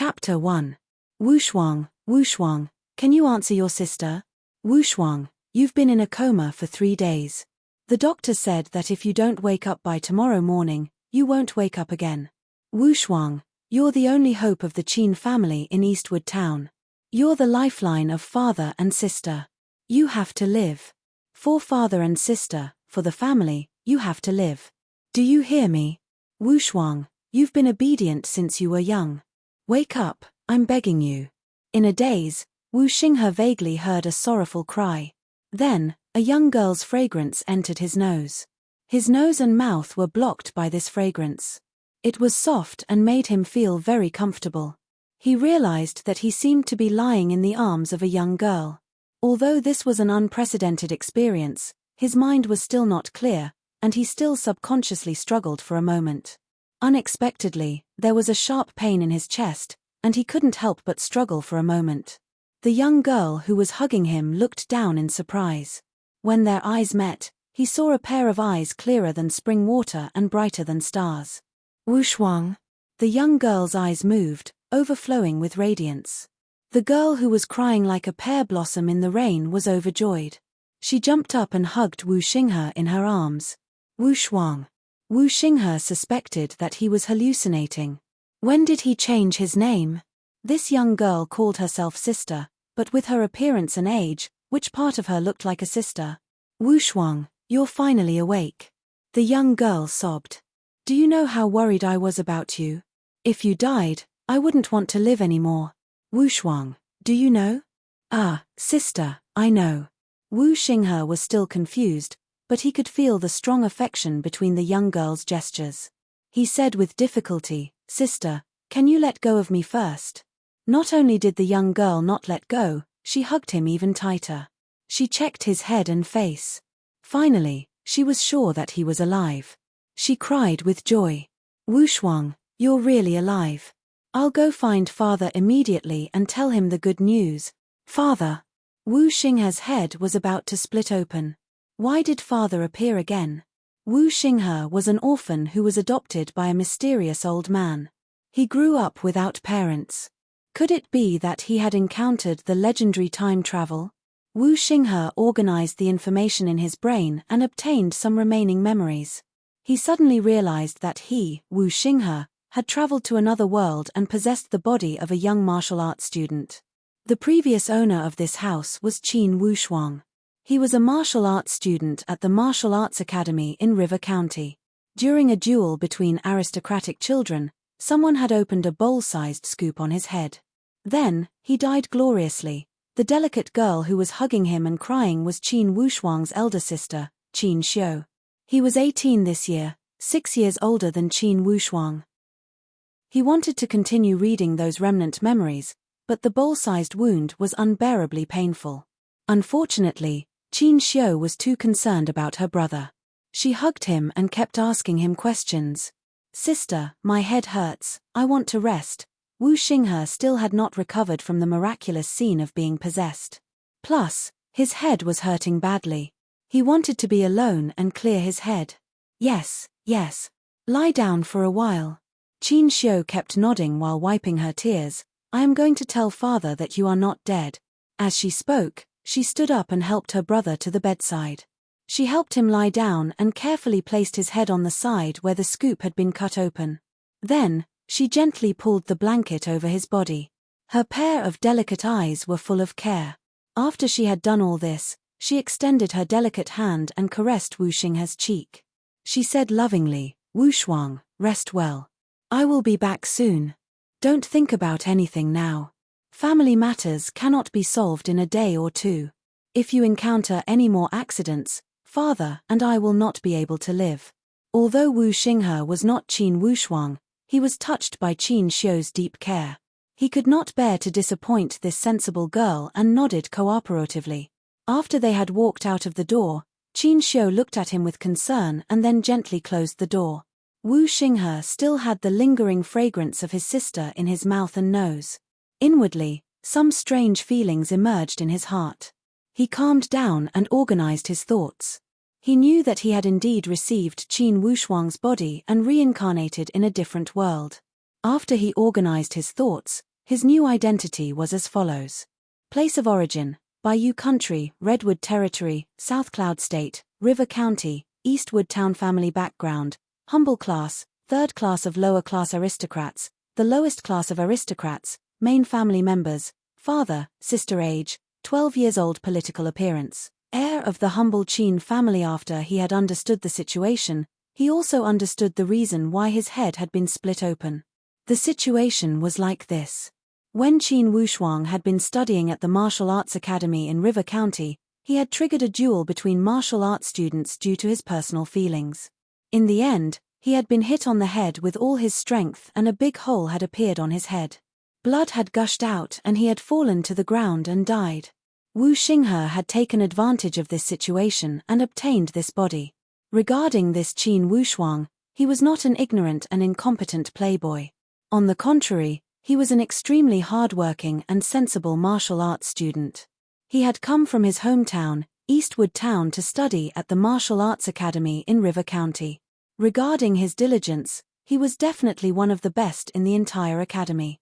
Chapter 1. Wu Shuang, can you answer your sister? Wu Shuang, you've been in a coma for 3 days. The doctor said that if you don't wake up by tomorrow morning, you won't wake up again. Wu Shuang, you're the only hope of the Qin family in Eastwood Town. You're the lifeline of father and sister. You have to live. For father and sister, for the family, you have to live. Do you hear me? Wu Shuang, you've been obedient since you were young. Wake up, I'm begging you. In a daze, Wu Xinghe vaguely heard a sorrowful cry. Then, a young girl's fragrance entered his nose. His nose and mouth were blocked by this fragrance. It was soft and made him feel very comfortable. He realized that he seemed to be lying in the arms of a young girl. Although this was an unprecedented experience, his mind was still not clear, and he still subconsciously struggled for a moment. Unexpectedly, there was a sharp pain in his chest, and he couldn't help but struggle for a moment. The young girl who was hugging him looked down in surprise. When their eyes met, he saw a pair of eyes clearer than spring water and brighter than stars. Wu Shuang. The young girl's eyes moved, overflowing with radiance. The girl who was crying like a pear blossom in the rain was overjoyed. She jumped up and hugged Wu Xinghe in her arms. Wu Shuang. Wu Xinghe suspected that he was hallucinating. When did he change his name? This young girl called herself sister, but with her appearance and age, which part of her looked like a sister? Wu Shuang, you're finally awake. The young girl sobbed. Do you know how worried I was about you? If you died, I wouldn't want to live anymore. Wu Shuang, do you know? Ah, sister, I know. Wu Xinghe was still confused, but he could feel the strong affection between the young girl's gestures. He said with difficulty, Sister, can you let go of me first? Not only did the young girl not let go, she hugged him even tighter. She checked his head and face. Finally, she was sure that he was alive. She cried with joy. Wu Shuang, you're really alive. I'll go find father immediately and tell him the good news. Father! Wu Xinghe's head was about to split open. Why did father appear again? Wu Xinghe was an orphan who was adopted by a mysterious old man. He grew up without parents. Could it be that he had encountered the legendary time travel? Wu Xinghe organized the information in his brain and obtained some remaining memories. He suddenly realized that he, Wu Xinghe, had traveled to another world and possessed the body of a young martial arts student. The previous owner of this house was Qin Wu Shuang. He was a martial arts student at the Martial Arts Academy in River County. During a duel between aristocratic children, someone had opened a bowl-sized scoop on his head. Then, he died gloriously. The delicate girl who was hugging him and crying was Qin Wu Shuang's elder sister, Qin Xiu. He was 18 this year, 6 years older than Qin Wu Shuang. He wanted to continue reading those remnant memories, but the bowl-sized wound was unbearably painful. Unfortunately, Qin Xiu was too concerned about her brother. She hugged him and kept asking him questions. Sister, my head hurts, I want to rest. Wu Xinghe still had not recovered from the miraculous scene of being possessed. Plus, his head was hurting badly. He wanted to be alone and clear his head. Yes. Lie down for a while. Qin Xiu kept nodding while wiping her tears. I am going to tell father that you are not dead. As she spoke, she stood up and helped her brother to the bedside. She helped him lie down and carefully placed his head on the side where the scoop had been cut open. Then, she gently pulled the blanket over his body. Her pair of delicate eyes were full of care. After she had done all this, she extended her delicate hand and caressed Wu Xinghe's cheek. She said lovingly, Wu Shuang, rest well. I will be back soon. Don't think about anything now. Family matters cannot be solved in a day or two. If you encounter any more accidents, father and I will not be able to live. Although Wu Xinghe was not Qin Wu Shuang, he was touched by Qin Xiu's deep care. He could not bear to disappoint this sensible girl and nodded cooperatively. After they had walked out of the door, Qin Xiu looked at him with concern and then gently closed the door. Wu Xinghe still had the lingering fragrance of his sister in his mouth and nose. Inwardly, some strange feelings emerged in his heart. He calmed down and organized his thoughts. He knew that he had indeed received Qin Wu Shuang's body and reincarnated in a different world. After he organized his thoughts, His new identity was as follows. Place of origin: Bayou Country, Redwood Territory, South Cloud State, River County, Eastwood Town. Family background: humble class, third class of lower class aristocrats, the lowest class of aristocrats. Main family members: father, sister. Age: 12 years old. Political appearance: heir of the humble Qin family. After he had understood the situation, he also understood the reason why his head had been split open. The situation was like this. When Qin Wushuang had been studying at the Martial Arts Academy in River County, he had triggered a duel between martial arts students due to his personal feelings. In the end, he had been hit on the head with all his strength and a big hole had appeared on his head. Blood had gushed out and he had fallen to the ground and died. Wu Xinghe had taken advantage of this situation and obtained this body. Regarding this Qin Wushuang, he was not an ignorant and incompetent playboy. On the contrary, he was an extremely hard-working and sensible martial arts student. He had come from his hometown, Eastwood Town, to study at the Martial Arts Academy in River County. Regarding his diligence, he was definitely one of the best in the entire academy.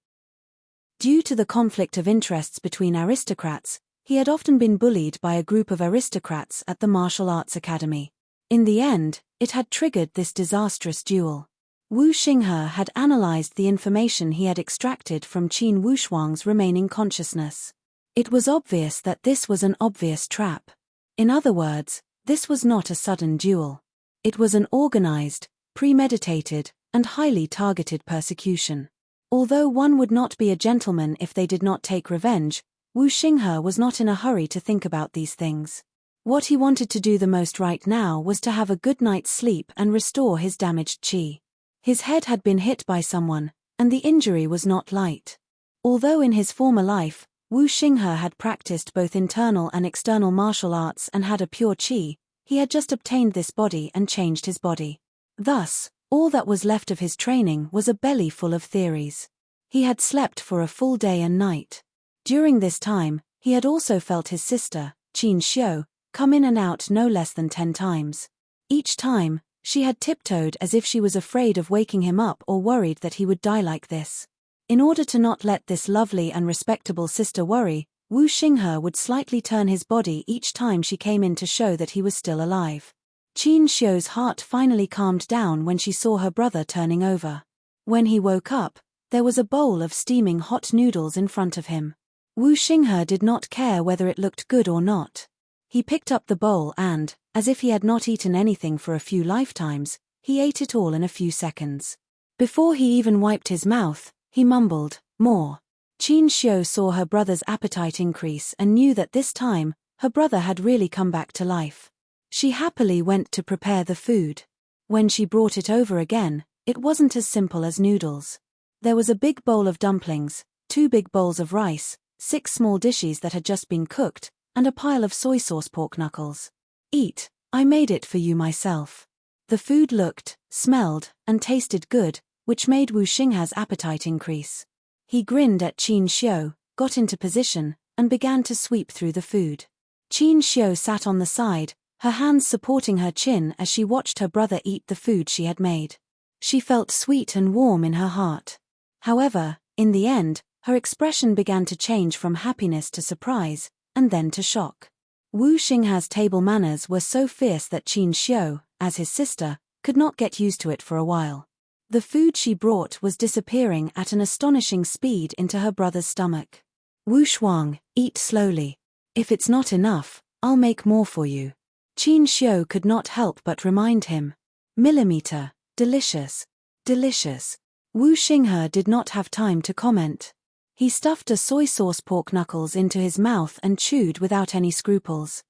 Due to the conflict of interests between aristocrats, he had often been bullied by a group of aristocrats at the Martial Arts Academy. In the end, it had triggered this disastrous duel. Wu Xinghe had analyzed the information he had extracted from Qin Wushuang's remaining consciousness. It was obvious that this was an obvious trap. In other words, this was not a sudden duel. It was an organized, premeditated, and highly targeted persecution. Although one would not be a gentleman if they did not take revenge, Wu Xinghe was not in a hurry to think about these things. What he wanted to do the most right now was to have a good night's sleep and restore his damaged qi. His head had been hit by someone, and the injury was not light. Although in his former life, Wu Xinghe had practiced both internal and external martial arts and had a pure qi, he had just obtained this body and changed his body. Thus, all that was left of his training was a belly full of theories. He had slept for a full day and night. During this time, he had also felt his sister, Qin Xiu, come in and out no less than 10 times. Each time, she had tiptoed as if she was afraid of waking him up or worried that he would die like this. In order to not let this lovely and respectable sister worry, Wu Xinghe would slightly turn his body each time she came in to show that he was still alive. Qin Xiu's heart finally calmed down when she saw her brother turning over. When he woke up, there was a bowl of steaming hot noodles in front of him. Wu Xinghe did not care whether it looked good or not. He picked up the bowl and, as if he had not eaten anything for a few lifetimes, he ate it all in a few seconds. Before he even wiped his mouth, he mumbled, "More." Qin Xiu saw her brother's appetite increase and knew that this time, her brother had really come back to life. She happily went to prepare the food. When she brought it over again, it wasn't as simple as noodles. There was a big bowl of dumplings, 2 big bowls of rice, 6 small dishes that had just been cooked, and a pile of soy sauce pork knuckles. "Eat, I made it for you myself." The food looked, smelled, and tasted good, which made Wu Xinghe's appetite increase. He grinned at Qin Xiu, got into position, and began to sweep through the food. Qin Xiu sat on the side, her hands supporting her chin as she watched her brother eat the food she had made. She felt sweet and warm in her heart. However, in the end, her expression began to change from happiness to surprise, and then to shock. Wu Xinghe's table manners were so fierce that Qin Xiu, as his sister, could not get used to it for a while. The food she brought was disappearing at an astonishing speed into her brother's stomach. "Wu Shuang, eat slowly. If it's not enough, I'll make more for you." Qin Xiu could not help but remind him. "Millimeter, delicious, delicious." Wu Xinghe did not have time to comment. He stuffed a soy sauce pork knuckles into his mouth and chewed without any scruples.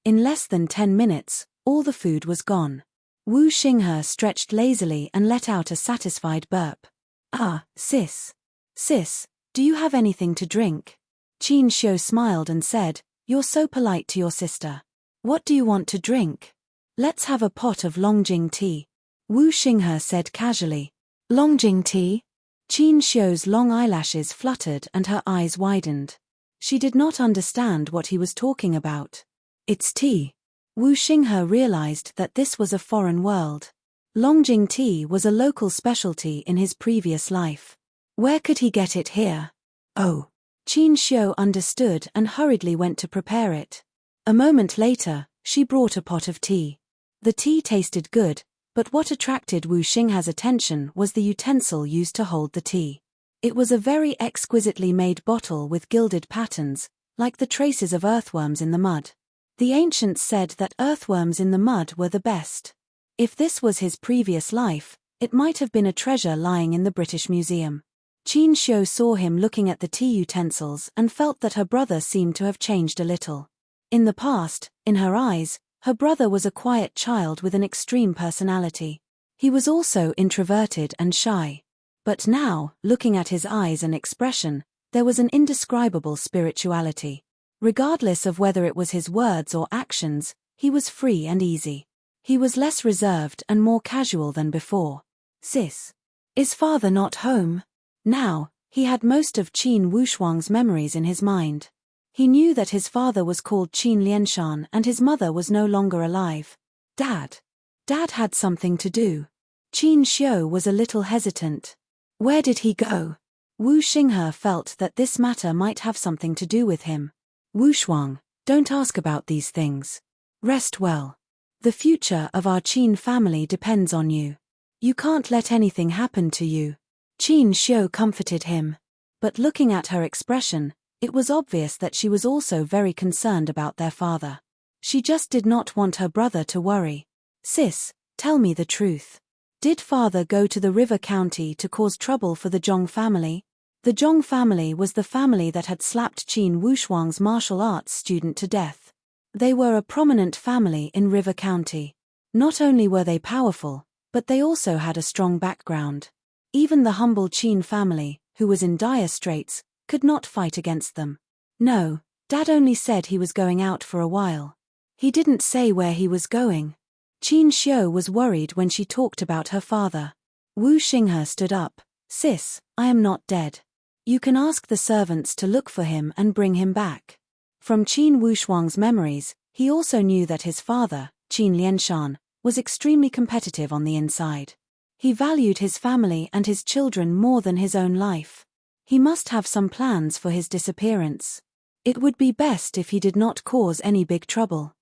In less than 10 minutes, all the food was gone. Wu Xinghe stretched lazily and let out a satisfied burp. "Ah, sis. Sis, do you have anything to drink?" Qin Xiu smiled and said, "You're so polite to your sister. What do you want to drink?" "Let's have a pot of Longjing tea," Wu Xinghe said casually. "Longjing tea?" Qin Xiu's long eyelashes fluttered and her eyes widened. She did not understand what he was talking about. "It's tea." Wu Xinghe realized that this was a foreign world. Longjing tea was a local specialty in his previous life. Where could he get it here? Oh. Qin Xiu understood and hurriedly went to prepare it. A moment later, she brought a pot of tea. The tea tasted good, but what attracted Wu Xingha's attention was the utensil used to hold the tea. It was a very exquisitely made bottle with gilded patterns, like the traces of earthworms in the mud. The ancients said that earthworms in the mud were the best. If this was his previous life, it might have been a treasure lying in the British Museum. Qin Xiu saw him looking at the tea utensils and felt that her brother seemed to have changed a little. In the past, in her eyes, her brother was a quiet child with an extreme personality. He was also introverted and shy. But now, looking at his eyes and expression, there was an indescribable spirituality. Regardless of whether it was his words or actions, he was free and easy. He was less reserved and more casual than before. Sis. Is father not home? Now, he had most of Qin Wushuang's memories in his mind. He knew that his father was called Qin Lianshan and his mother was no longer alive. Dad had something to do. Qin Xiu was a little hesitant. Where did he go? Wu Xinghe felt that this matter might have something to do with him. Wushuang, don't ask about these things. Rest well. The future of our Qin family depends on you. You can't let anything happen to you. Qin Xiu comforted him. But looking at her expression, it was obvious that she was also very concerned about their father. She just did not want her brother to worry. Sis, tell me the truth. Did father go to the river county to cause trouble for the Zhong family? The Zhong family was the family that had slapped Qin Wushuang's martial arts student to death. They were a prominent family in River County. Not only were they powerful, but they also had a strong background. Even the humble Qin family, who was in dire straits, could not fight against them. No, Dad only said he was going out for a while. He didn't say where he was going. Qin Xiu was worried when she talked about her father. Wu Xinghe stood up. Sis, I am not dead. You can ask the servants to look for him and bring him back. From Qin Wushuang's memories, he also knew that his father, Qin Lianshan, was extremely competitive on the inside. He valued his family and his children more than his own life. He must have some plans for his disappearance. It would be best if he did not cause any big trouble.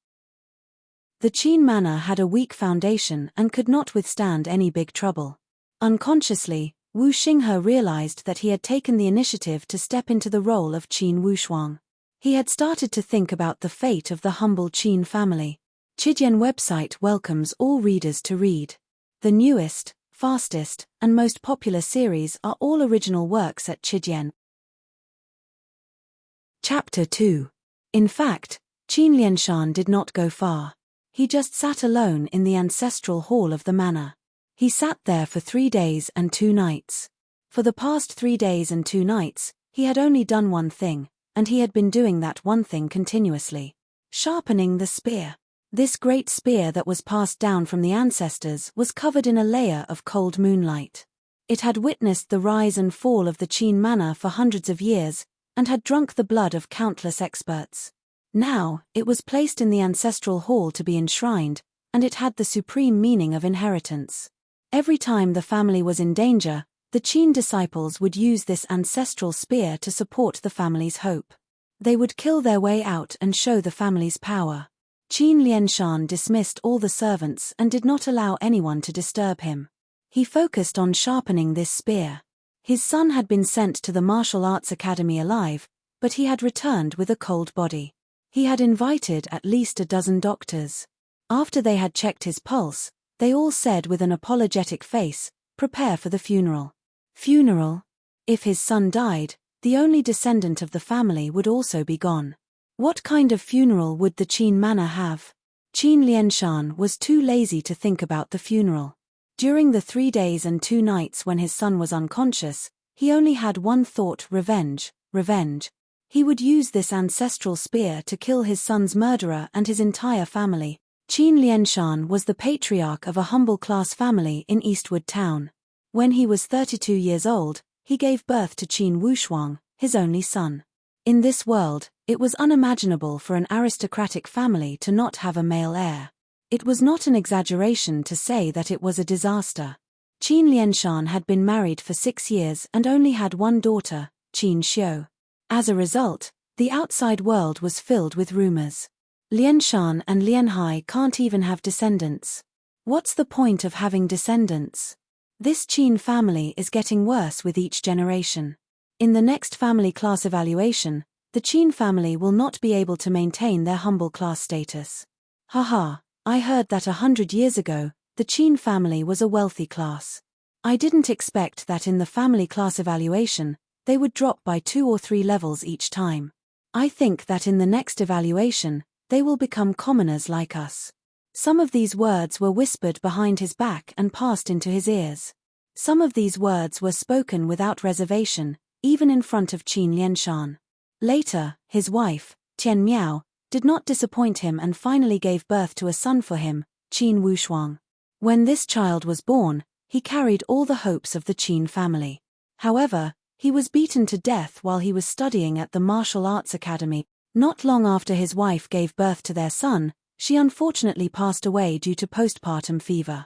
The Qin manor had a weak foundation and could not withstand any big trouble. Unconsciously, Wu Xinghe realized that he had taken the initiative to step into the role of Qin Wushuang. He had started to think about the fate of the humble Qin family. Chidian website welcomes all readers to read. The newest, fastest, and most popular series are all original works at Chidian. Chapter 2. In fact, Qin Lianshan did not go far. He just sat alone in the ancestral hall of the manor. He sat there for 3 days and 2 nights. For the past 3 days and 2 nights, he had only done one thing, and he had been doing that one thing continuously. Sharpening the spear. This great spear that was passed down from the ancestors was covered in a layer of cold moonlight. It had witnessed the rise and fall of the Qin manor for hundreds of years, and had drunk the blood of countless experts. Now, it was placed in the ancestral hall to be enshrined, and it had the supreme meaning of inheritance. Every time the family was in danger, the Qin disciples would use this ancestral spear to support the family's hope. They would kill their way out and show the family's power. Qin Lianshan dismissed all the servants and did not allow anyone to disturb him. He focused on sharpening this spear. His son had been sent to the martial arts academy alive, but he had returned with a cold body. He had invited at least a dozen doctors. After they had checked his pulse, they all said with an apologetic face, "Prepare for the funeral." Funeral? If his son died, the only descendant of the family would also be gone. What kind of funeral would the Qin manor have? Qin Lianshan was too lazy to think about the funeral. During the 3 days and 2 nights when his son was unconscious, he only had one thought: revenge, revenge. He would use this ancestral spear to kill his son's murderer and his entire family. Qin Lianshan was the patriarch of a humble class family in Eastwood Town. When he was 32 years old, he gave birth to Qin Wushuang, his only son. In this world, it was unimaginable for an aristocratic family to not have a male heir. It was not an exaggeration to say that it was a disaster. Qin Lianshan had been married for 6 years and only had one daughter, Qin Xiu. As a result, the outside world was filled with rumors. Lianshan and Lianhai can't even have descendants. What's the point of having descendants? This Qin family is getting worse with each generation. In the next family class evaluation, the Qin family will not be able to maintain their humble class status. Haha, I heard that 100 years ago, the Qin family was a wealthy class. I didn't expect that in the family class evaluation, they would drop by 2 or 3 levels each time. I think that in the next evaluation, they will become commoners like us. Some of these words were whispered behind his back and passed into his ears. Some of these words were spoken without reservation, even in front of Qin Lianshan. Later, his wife, Tian Miao, did not disappoint him and finally gave birth to a son for him, Qin Wushuang. When this child was born, he carried all the hopes of the Qin family. However, he was beaten to death while he was studying at the martial arts academy. Not long after his wife gave birth to their son, she unfortunately passed away due to postpartum fever.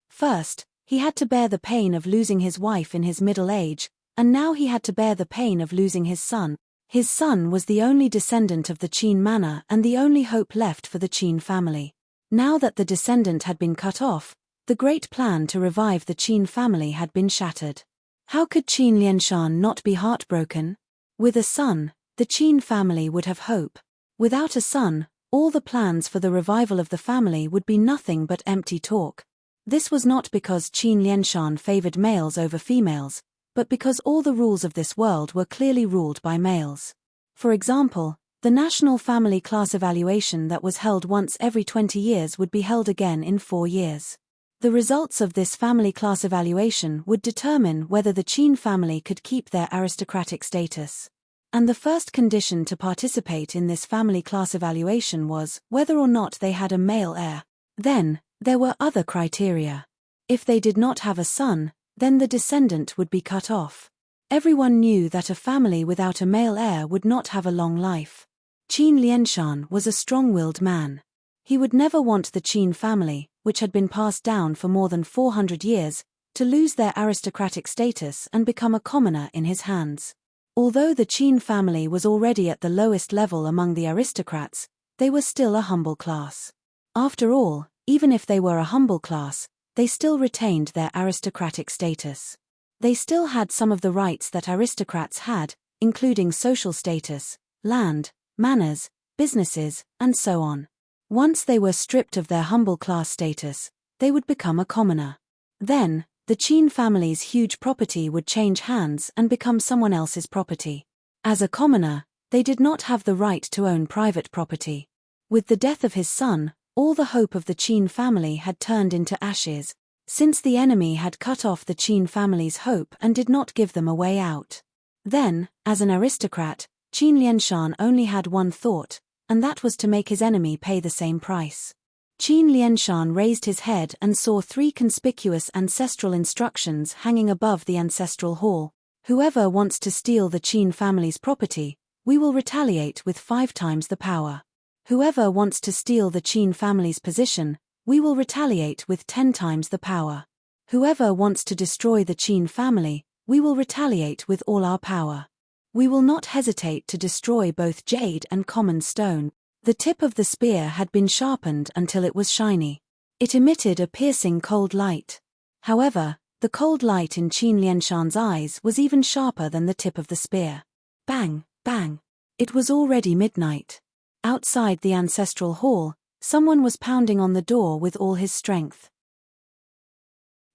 First, he had to bear the pain of losing his wife in his middle age, and now he had to bear the pain of losing his son. His son was the only descendant of the Qin manor and the only hope left for the Qin family. Now that the descendant had been cut off, the great plan to revive the Qin family had been shattered. How could Qin Lianshan not be heartbroken? With a son, the Qin family would have hope. Without a son, all the plans for the revival of the family would be nothing but empty talk. This was not because Qin Lianshan favored males over females, but because all the rules of this world were clearly ruled by males. For example, the national family class evaluation that was held once every 20 years would be held again in 4 years. The results of this family class evaluation would determine whether the Qin family could keep their aristocratic status. And the first condition to participate in this family class evaluation was whether or not they had a male heir. Then, there were other criteria. If they did not have a son, then the descendant would be cut off. Everyone knew that a family without a male heir would not have a long life. Qin Lianshan was a strong-willed man. He would never want the Qin family, which had been passed down for more than 400 years, to lose their aristocratic status and become a commoner in his hands. Although the Qin family was already at the lowest level among the aristocrats, they were still a humble class. After all, even if they were a humble class, they still retained their aristocratic status. They still had some of the rights that aristocrats had, including social status, land, manners, businesses, and so on. Once they were stripped of their humble class status, they would become a commoner. Then, the Qin family's huge property would change hands and become someone else's property. As a commoner, they did not have the right to own private property. With the death of his son, all the hope of the Qin family had turned into ashes, since the enemy had cut off the Qin family's hope and did not give them a way out. Then, as an aristocrat, Qin Lianshan only had one thought, and that was to make his enemy pay the same price. Qin Lianshan raised his head and saw 3 conspicuous ancestral instructions hanging above the ancestral hall. Whoever wants to steal the Qin family's property, we will retaliate with 5 times the power. Whoever wants to steal the Qin family's position, we will retaliate with 10 times the power. Whoever wants to destroy the Qin family, we will retaliate with all our power. We will not hesitate to destroy both jade and common stone. The tip of the spear had been sharpened until it was shiny. It emitted a piercing cold light. However, the cold light in Qin Lianshan's eyes was even sharper than the tip of the spear. Bang, bang. It was already midnight. Outside the ancestral hall, someone was pounding on the door with all his strength.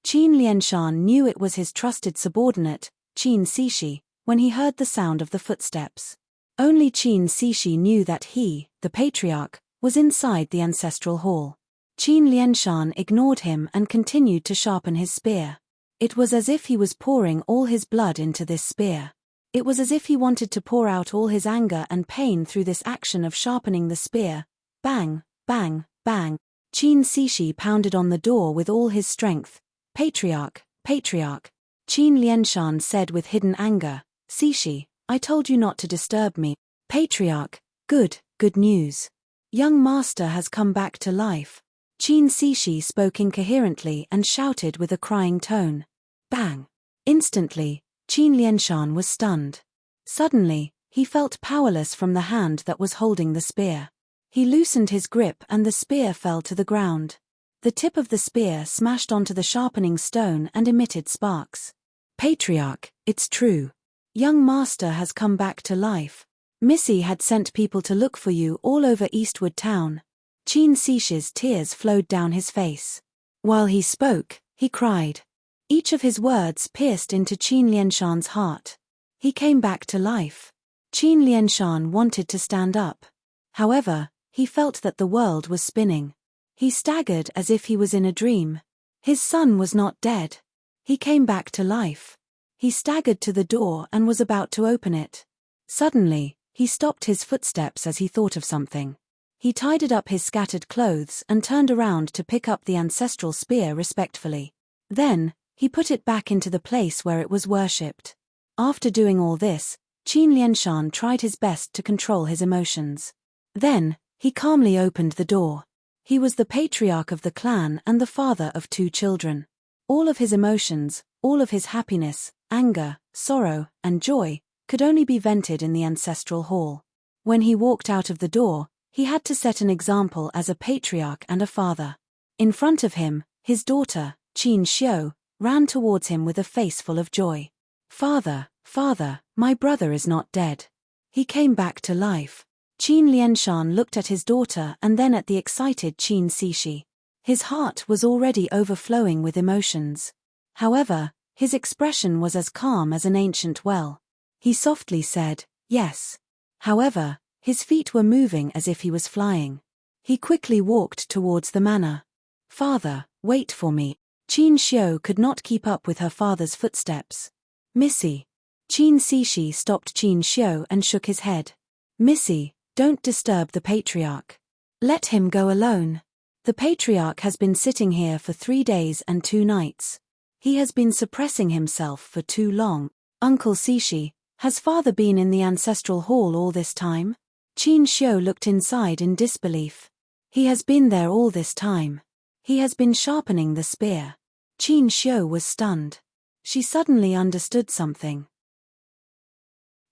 Qin Lianshan knew it was his trusted subordinate, Qin Cixi, when he heard the sound of the footsteps. Only Qin Cixi knew that he, the patriarch, was inside the ancestral hall. Qin Lianshan ignored him and continued to sharpen his spear. It was as if he was pouring all his blood into this spear. It was as if he wanted to pour out all his anger and pain through this action of sharpening the spear. Bang, bang, bang. Qin Cixi pounded on the door with all his strength. Patriarch, patriarch. Qin Lianshan said with hidden anger, Cixi, I told you not to disturb me. Patriarch, good news. Young master has come back to life. Qin Xixi spoke incoherently and shouted with a crying tone. Bang! Instantly, Qin Lianshan was stunned. Suddenly, he felt powerless from the hand that was holding the spear. He loosened his grip and the spear fell to the ground. The tip of the spear smashed onto the sharpening stone and emitted sparks. Patriarch, it's true. Young master has come back to life. Missy had sent people to look for you all over Eastwood Town. Qin Xixi's tears flowed down his face. While he spoke, he cried. Each of his words pierced into Qin Lianshan's heart. He came back to life. Qin Lianshan wanted to stand up. However, he felt that the world was spinning. He staggered as if he was in a dream. His son was not dead. He came back to life. He staggered to the door and was about to open it. Suddenly, he stopped his footsteps as he thought of something. He tidied up his scattered clothes and turned around to pick up the ancestral spear respectfully. Then, he put it back into the place where it was worshipped. After doing all this, Qin Lianshan tried his best to control his emotions. Then, he calmly opened the door. He was the patriarch of the clan and the father of 2 children. All of his emotions, all of his happiness, anger, sorrow, and joy, could only be vented in the ancestral hall. When he walked out of the door, he had to set an example as a patriarch and a father. In front of him, his daughter, Qin Xiu, ran towards him with a face full of joy. Father, father, my brother is not dead. He came back to life. Qin Lianshan looked at his daughter and then at the excited Qin Xixi. His heart was already overflowing with emotions. However, his expression was as calm as an ancient well. He softly said, yes. However, his feet were moving as if he was flying. He quickly walked towards the manor. Father, wait for me. Qin Xiu could not keep up with her father's footsteps. Missy. Qin Xixi stopped Qin Xiu and shook his head. Missy, don't disturb the patriarch. Let him go alone. The patriarch has been sitting here for 3 days and 2 nights. He has been suppressing himself for too long. Uncle Xixi, has father been in the ancestral hall all this time? Qin Xiu looked inside in disbelief. He has been there all this time. He has been sharpening the spear. Qin Xiu was stunned. She suddenly understood something.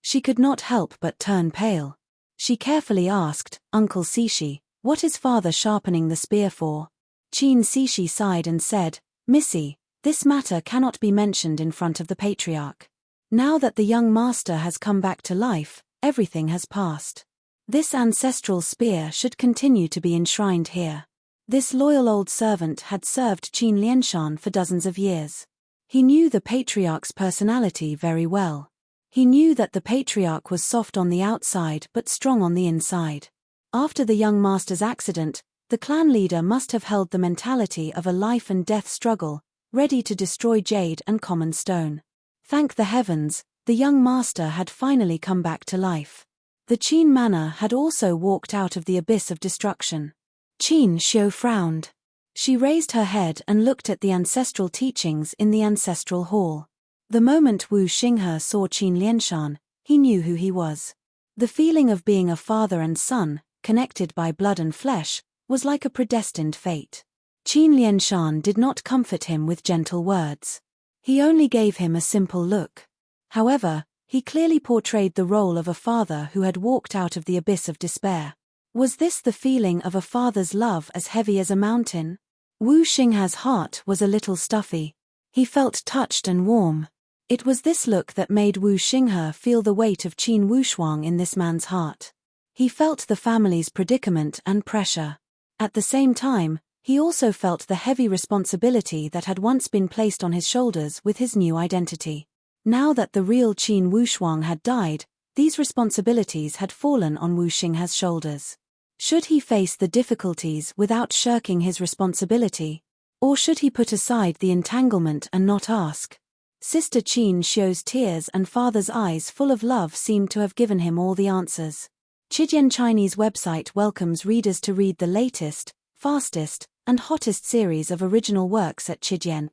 She could not help but turn pale. She carefully asked, Uncle Xixi, what is father sharpening the spear for? Qin Xixi sighed and said, Missy, this matter cannot be mentioned in front of the patriarch. Now that the young master has come back to life, everything has passed. This ancestral spear should continue to be enshrined here. This loyal old servant had served Qin Lianshan for dozens of years. He knew the patriarch's personality very well. He knew that the patriarch was soft on the outside but strong on the inside. After the young master's accident, the clan leader must have held the mentality of a life and death struggle, ready to destroy jade and common stone. Thank the heavens, the young master had finally come back to life. The Qin manor had also walked out of the abyss of destruction. Qin Xiu frowned. She raised her head and looked at the ancestral teachings in the ancestral hall. The moment Wu Xinghe saw Qin Lianshan, he knew who he was. The feeling of being a father and son, connected by blood and flesh, was like a predestined fate. Qin Lianshan did not comfort him with gentle words. He only gave him a simple look. However, he clearly portrayed the role of a father who had walked out of the abyss of despair. Was this the feeling of a father's love as heavy as a mountain? Wu Xinghe's heart was a little stuffy. He felt touched and warm. It was this look that made Wu Xinghe feel the weight of Qin Wushuang in this man's heart. He felt the family's predicament and pressure. At the same time, he also felt the heavy responsibility that had once been placed on his shoulders with his new identity. Now that the real Qin Wushuang had died, these responsibilities had fallen on Wu Xinghe's shoulders. Should he face the difficulties without shirking his responsibility? Or should he put aside the entanglement and not ask? Sister Qin Xiu's tears and father's eyes full of love seemed to have given him all the answers. Chidian Chinese website welcomes readers to read the latest, fastest, and hottest series of original works at Chidian.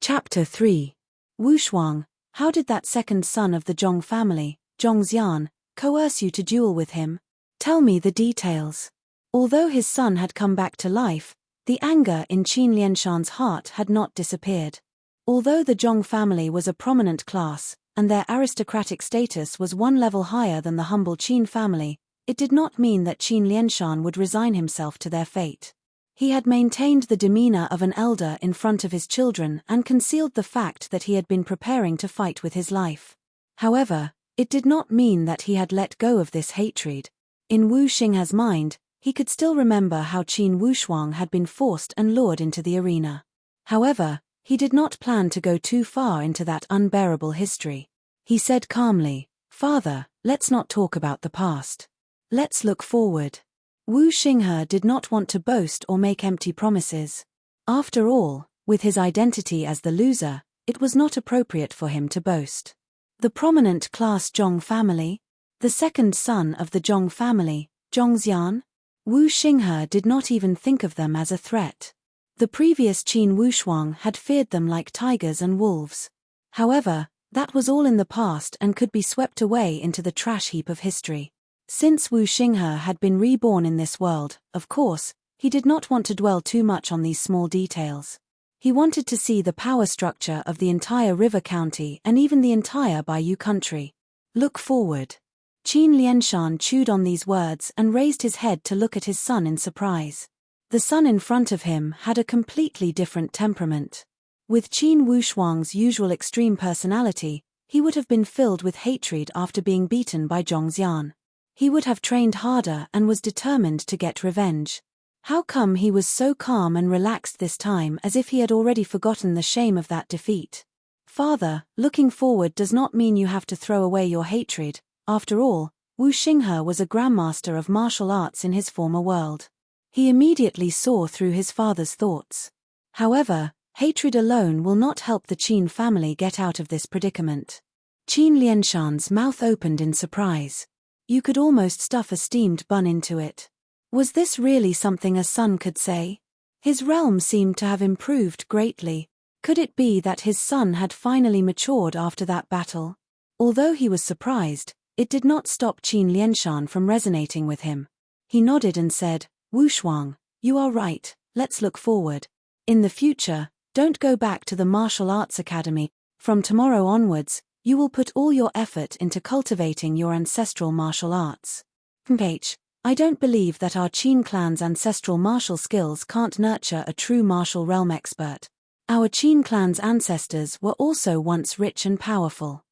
Chapter 3. Wushuang, how did that second son of the Zhong family, Zhongxian, coerce you to duel with him? Tell me the details. Although his son had come back to life, the anger in Qin Lianshan's heart had not disappeared. Although the Zhong family was a prominent class, and their aristocratic status was one level higher than the humble Qin family, it did not mean that Qin Lianshan would resign himself to their fate. He had maintained the demeanor of an elder in front of his children and concealed the fact that he had been preparing to fight with his life. However, it did not mean that he had let go of this hatred. In Wu Xinghe's mind, he could still remember how Qin Wushuang had been forced and lured into the arena. However, he did not plan to go too far into that unbearable history. He said calmly, "Father, let's not talk about the past. Let's look forward." Wu Xinghe did not want to boast or make empty promises. After all, with his identity as the loser, it was not appropriate for him to boast. The prominent class Zhong family? The second son of the Zhong family, Zhongxian? Wu Xinghe did not even think of them as a threat. The previous Qin Wushuang had feared them like tigers and wolves. However, that was all in the past and could be swept away into the trash heap of history. Since Wu Xinghe had been reborn in this world, of course, he did not want to dwell too much on these small details. He wanted to see the power structure of the entire River County and even the entire Bayou country. Look forward. Qin Lianshan chewed on these words and raised his head to look at his son in surprise. The son in front of him had a completely different temperament. With Qin Wushuang's usual extreme personality, he would have been filled with hatred after being beaten by Zhongxian. He would have trained harder and was determined to get revenge. How come he was so calm and relaxed this time, as if he had already forgotten the shame of that defeat? Father, looking forward does not mean you have to throw away your hatred. After all, Wu Xinghe was a grandmaster of martial arts in his former world. He immediately saw through his father's thoughts. However, hatred alone will not help the Qin family get out of this predicament. Qin Lianshan's mouth opened in surprise. You could almost stuff a steamed bun into it. Was this really something a son could say? His realm seemed to have improved greatly. Could it be that his son had finally matured after that battle? Although he was surprised, it did not stop Qin Lianshan from resonating with him. He nodded and said, "Wushuang, you are right, let's look forward. In the future, don't go back to the martial arts academy. From tomorrow onwards, you will put all your effort into cultivating your ancestral martial arts." I don't believe that our Qin clan's ancestral martial skills can't nurture a true martial realm expert. Our Qin clan's ancestors were also once rich and powerful.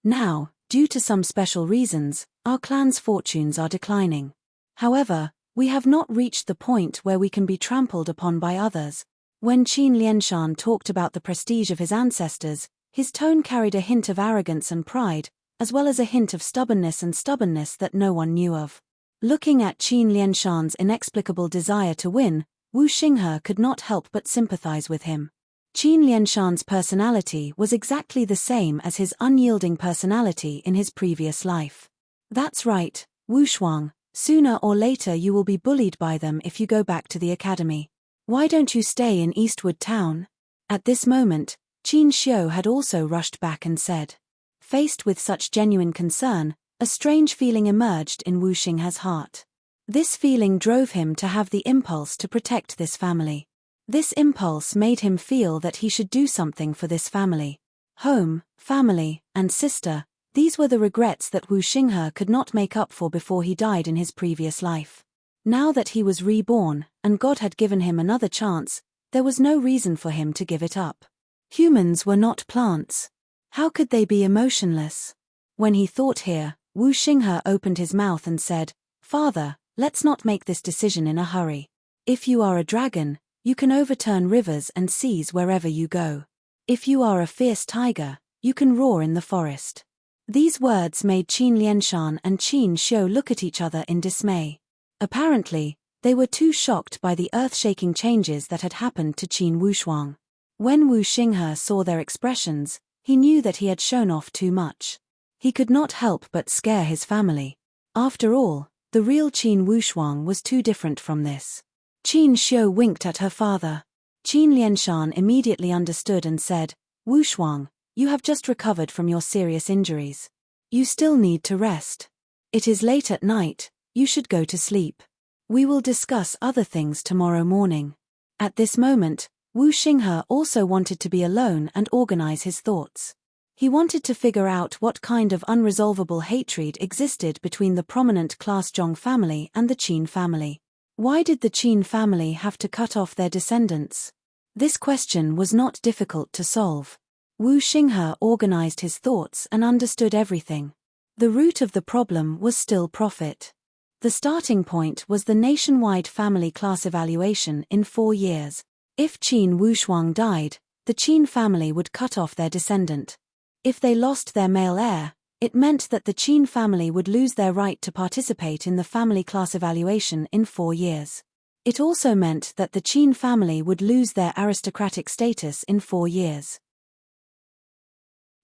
Now, due to some special reasons, our clan's fortunes are declining. However, we have not reached the point where we can be trampled upon by others. When Qin Lianshan talked about the prestige of his ancestors, his tone carried a hint of arrogance and pride, as well as a hint of stubbornness that no one knew of. Looking at Qin Lianshan's inexplicable desire to win, Wu Xinghe could not help but sympathize with him. Qin Lianshan's personality was exactly the same as his unyielding personality in his previous life. That's right, Wushuang, sooner or later you will be bullied by them if you go back to the academy. Why don't you stay in Eastwood Town? At this moment, Qin Xiu had also rushed back and said. Faced with such genuine concern, a strange feeling emerged in Wu Xinghe's heart. This feeling drove him to have the impulse to protect this family. This impulse made him feel that he should do something for this family. Home, family, and sister, these were the regrets that Wu Xinghe could not make up for before he died in his previous life. Now that he was reborn, and God had given him another chance, there was no reason for him to give it up. Humans were not plants. How could they be emotionless? When he thought here, Wu Xinghe opened his mouth and said, "Father, let's not make this decision in a hurry. If you are a dragon, you can overturn rivers and seas wherever you go. If you are a fierce tiger, you can roar in the forest." These words made Qin Lianshan and Qin Xiu look at each other in dismay. Apparently, they were too shocked by the earth-shaking changes that had happened to Qin Wushuang. When Wu Xinghe saw their expressions, he knew that he had shown off too much. He could not help but scare his family. After all, the real Qin Wushuang was too different from this. Qin Xiu winked at her father. Qin Lianshan immediately understood and said, "Wushuang, you have just recovered from your serious injuries. You still need to rest. It is late at night, you should go to sleep. We will discuss other things tomorrow morning. At this moment, Wu Xinghe also wanted to be alone and organize his thoughts. He wanted to figure out what kind of unresolvable hatred existed between the prominent class Zhong family and the Qin family. Why did the Qin family have to cut off their descendants? This question was not difficult to solve. Wu Xinghe organized his thoughts and understood everything. The root of the problem was still profit. The starting point was the nationwide family class evaluation in 4 years. If Qin Wushuang died, the Qin family would cut off their descendant. If they lost their male heir, it meant that the Qin family would lose their right to participate in the family class evaluation in 4 years. It also meant that the Qin family would lose their aristocratic status in 4 years.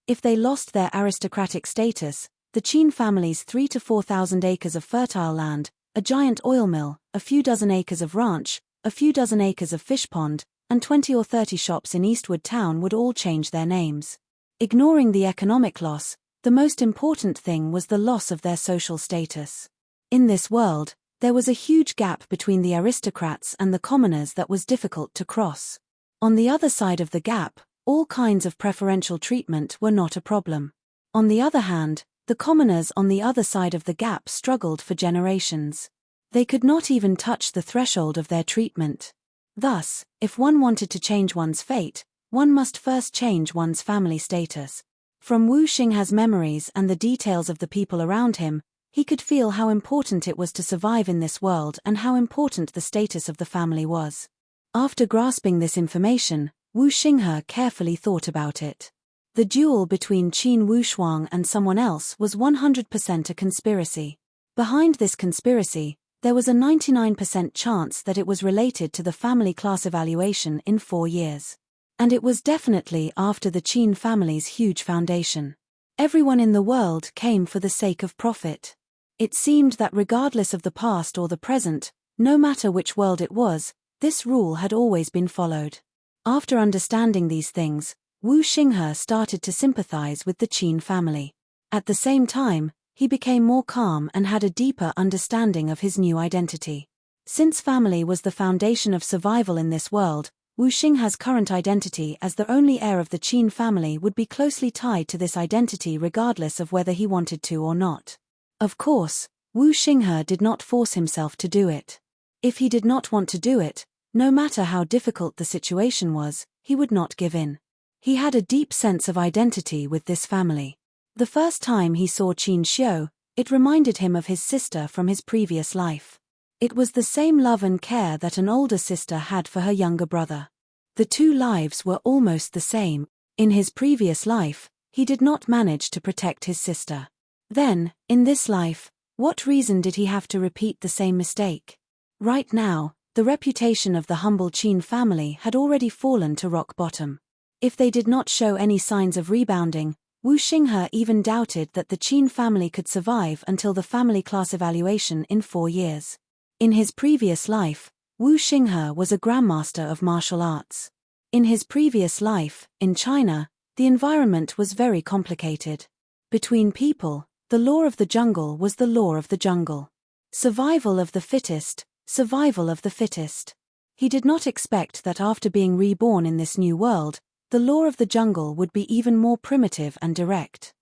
If they lost their aristocratic status, the Qin family's 3,000 to 4,000 acres of fertile land, a giant oil mill, a few dozen acres of ranch, a few dozen acres of fish pond, and 20 or 30 shops in Eastwood Town would all change their names. Ignoring the economic loss, the most important thing was the loss of their social status. In this world, there was a huge gap between the aristocrats and the commoners that was difficult to cross. On the other side of the gap, all kinds of preferential treatment were not a problem. On the other hand, the commoners on the other side of the gap struggled for generations. They could not even touch the threshold of their treatment. Thus, if one wanted to change one's fate, one must first change one's family status. From Wu Xinghe's memories and the details of the people around him, he could feel how important it was to survive in this world and how important the status of the family was. After grasping this information, Wu Xinghe carefully thought about it. The duel between Qin Wushuang and someone else was 100% a conspiracy. Behind this conspiracy, there was a 99% chance that it was related to the family class evaluation in 4 years. And it was definitely after the Qin family's huge foundation. Everyone in the world came for the sake of profit. It seemed that regardless of the past or the present, no matter which world it was, this rule had always been followed. After understanding these things, Wu Xinghe started to sympathize with the Qin family. At the same time, he became more calm and had a deeper understanding of his new identity. Since family was the foundation of survival in this world, Wu Xinghe's current identity as the only heir of the Qin family would be closely tied to this identity regardless of whether he wanted to or not. Of course, Wu Xinghe did not force himself to do it. If he did not want to do it, no matter how difficult the situation was, he would not give in. He had a deep sense of identity with this family. The first time he saw Qin Xiu, it reminded him of his sister from his previous life. It was the same love and care that an older sister had for her younger brother. The two lives were almost the same. In his previous life, he did not manage to protect his sister. Then, in this life, what reason did he have to repeat the same mistake? Right now, the reputation of the humble Qin family had already fallen to rock bottom. If they did not show any signs of rebounding, Wu Xinghe even doubted that the Qin family could survive until the family class evaluation in 4 years. In his previous life, Wu Xinghe was a grandmaster of martial arts. In his previous life, in China, the environment was very complicated. Between people, the law of the jungle was the law of the jungle. Survival of the fittest, survival of the fittest. He did not expect that after being reborn in this new world, the law of the jungle would be even more primitive and direct.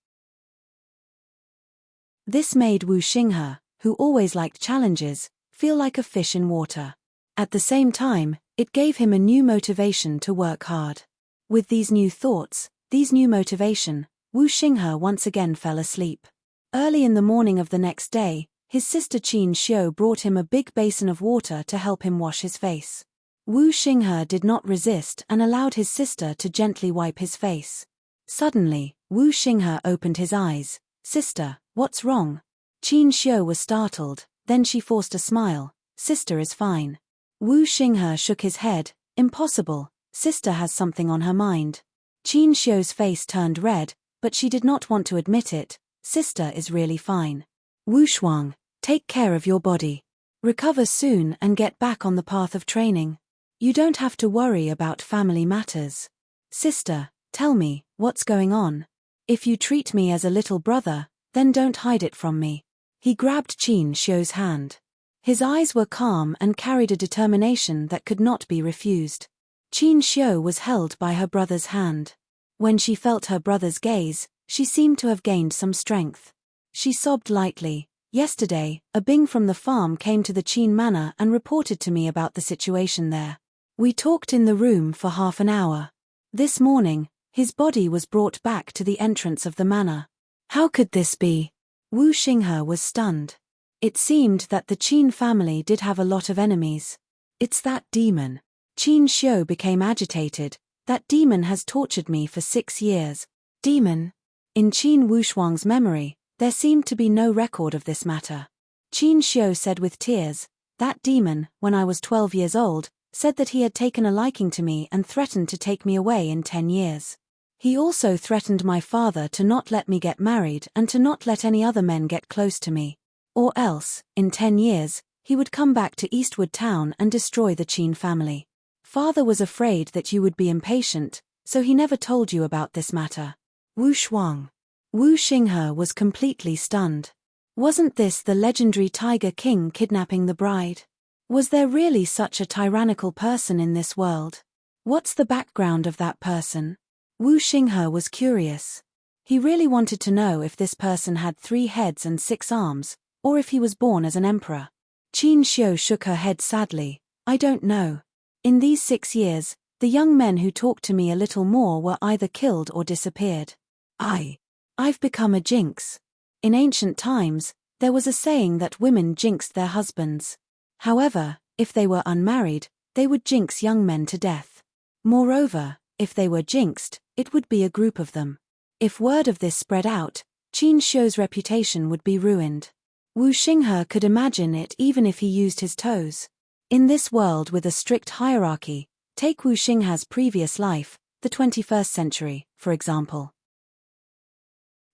This made Wu Xinghe, who always liked challenges, feel like a fish in water. At the same time, it gave him a new motivation to work hard. With these new thoughts, these new motivation, Wu Xinghe once again fell asleep. Early in the morning of the next day, his sister Qin Xiu brought him a big basin of water to help him wash his face. Wu Xinghe did not resist and allowed his sister to gently wipe his face. Suddenly, Wu Xinghe opened his eyes. "Sister, what's wrong?" Qin Xiu was startled, then she forced a smile. "Sister is fine." Wu Xinghe shook his head. "Impossible, sister has something on her mind." Qin Xiu's face turned red, but she did not want to admit it. "Sister is really fine. Wu Shuang, take care of your body. Recover soon and get back on the path of training. You don't have to worry about family matters. Sister, tell me, what's going on? If you treat me as a little brother, then don't hide it from me." He grabbed Qin Xiu's hand. His eyes were calm and carried a determination that could not be refused. Qin Xiu was held by her brother's hand. When she felt her brother's gaze, she seemed to have gained some strength. She sobbed lightly. Yesterday, a Bing from the farm came to the Qin manor and reported to me about the situation there. We talked in the room for half an hour. This morning, his body was brought back to the entrance of the manor. How could this be? Wu Xinghe was stunned. It seemed that the Qin family did have a lot of enemies. It's that demon. Qin Xiu became agitated. That demon has tortured me for 6 years. Demon? In Qin Wushuang's memory, there seemed to be no record of this matter. Qin Xiu said with tears, that demon, when I was 12 years old, said that he had taken a liking to me and threatened to take me away in 10 years. He also threatened my father to not let me get married and to not let any other men get close to me. Or else, in 10 years, he would come back to Eastwood Town and destroy the Qin family. Father was afraid that you would be impatient, so he never told you about this matter. Wu Shuang. Wu Xinghe was completely stunned. Wasn't this the legendary Tiger King kidnapping the bride? Was there really such a tyrannical person in this world? What's the background of that person? Wu Xinghe was curious. He really wanted to know if this person had 3 heads and 6 arms, or if he was born as an emperor. Qin Xiu shook her head sadly. I don't know. In these 6 years, the young men who talked to me a little more were either killed or disappeared. I've become a jinx. In ancient times, there was a saying that women jinxed their husbands. However, if they were unmarried, they would jinx young men to death. Moreover, if they were jinxed, it would be a group of them. If word of this spread out, Qin Xiu's reputation would be ruined. Wu Xinghe could imagine it even if he used his toes. In this world with a strict hierarchy, take Wu Xinghe's previous life, the 21st century, for example.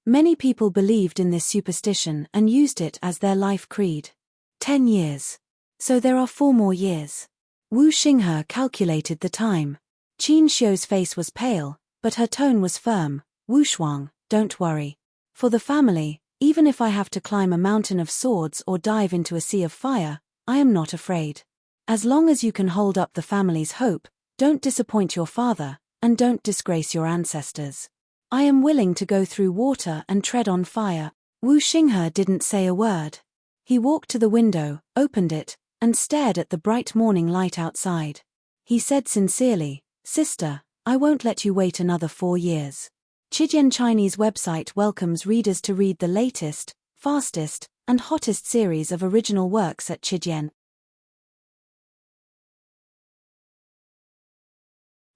Many people believed in this superstition and used it as their life creed. 10 years. So there are 4 more years. Wu Xinghe calculated the time. Qin Xiu's face was pale, but her tone was firm. Wu Shuang, don't worry. For the family, even if I have to climb a mountain of swords or dive into a sea of fire, I am not afraid. As long as you can hold up the family's hope, don't disappoint your father, and don't disgrace your ancestors. I am willing to go through water and tread on fire. Wu Xinghe didn't say a word. He walked to the window, opened it, and stared at the bright morning light outside. He said sincerely, Sister, I won't let you wait another 4 years. Chijian Chinese website welcomes readers to read the latest, fastest, and hottest series of original works at Chijian.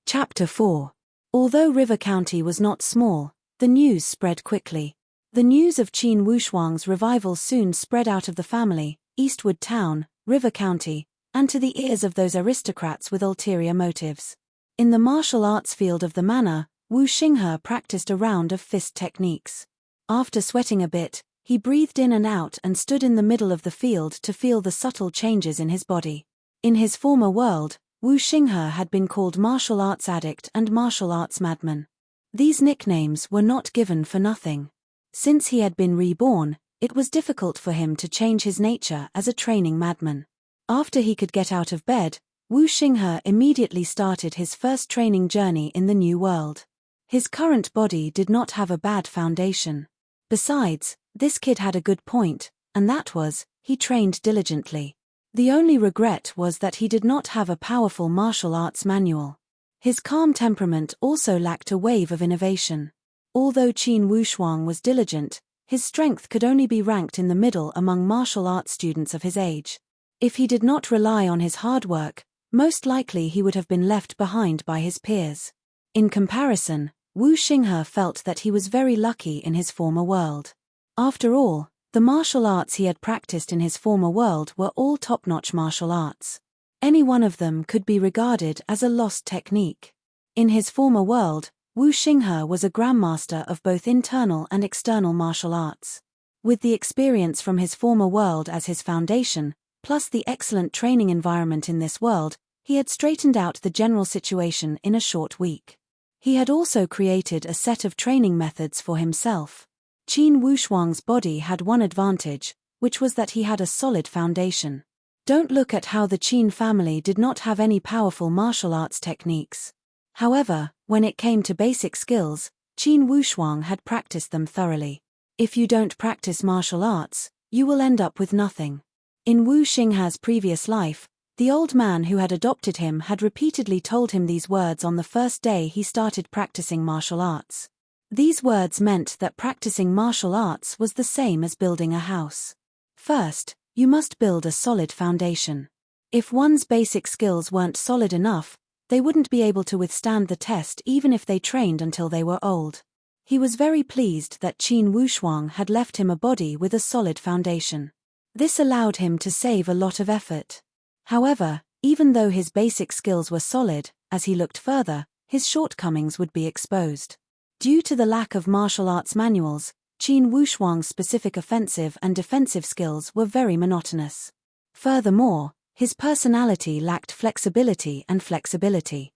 Chapter 4. Although River County was not small, the news spread quickly. The news of Qin Wushuang's revival soon spread out of the family, Eastwood Town, River County, and to the ears of those aristocrats with ulterior motives. In the martial arts field of the manor, Wu Xinghe practiced a round of fist techniques. After sweating a bit, he breathed in and out and stood in the middle of the field to feel the subtle changes in his body. In his former world, Wu Xinghe had been called martial arts addict and martial arts madman. These nicknames were not given for nothing. Since he had been reborn, it was difficult for him to change his nature as a training madman. After he could get out of bed, Wu Xinghe immediately started his first training journey in the new world. His current body did not have a bad foundation. Besides, this kid had a good point, and that was, he trained diligently. The only regret was that he did not have a powerful martial arts manual. His calm temperament also lacked a wave of innovation. Although Qin Wushuang was diligent, his strength could only be ranked in the middle among martial arts students of his age. If he did not rely on his hard work, most likely he would have been left behind by his peers. In comparison, Wu Xinghe felt that he was very lucky in his former world. After all, the martial arts he had practiced in his former world were all top-notch martial arts. Any one of them could be regarded as a lost technique. In his former world, Wu Xinghe was a grandmaster of both internal and external martial arts. With the experience from his former world as his foundation, plus the excellent training environment in this world, he had straightened out the general situation in a short week. He had also created a set of training methods for himself. Qin Wushuang's body had one advantage: which was that he had a solid foundation. Don't look at how the Qin family did not have any powerful martial arts techniques. However, when it came to basic skills, Qin Wushuang had practiced them thoroughly. If you don't practice martial arts, you will end up with nothing. In Wu Xingha's previous life, the old man who had adopted him had repeatedly told him these words on the first day he started practicing martial arts. These words meant that practicing martial arts was the same as building a house. First, you must build a solid foundation. If one's basic skills weren't solid enough, they wouldn't be able to withstand the test even if they trained until they were old. He was very pleased that Qin Wushuang had left him a body with a solid foundation. This allowed him to save a lot of effort. However, even though his basic skills were solid, as he looked further, his shortcomings would be exposed. Due to the lack of martial arts manuals, Qin Wushuang's specific offensive and defensive skills were very monotonous. Furthermore, his personality lacked flexibility and flexibility.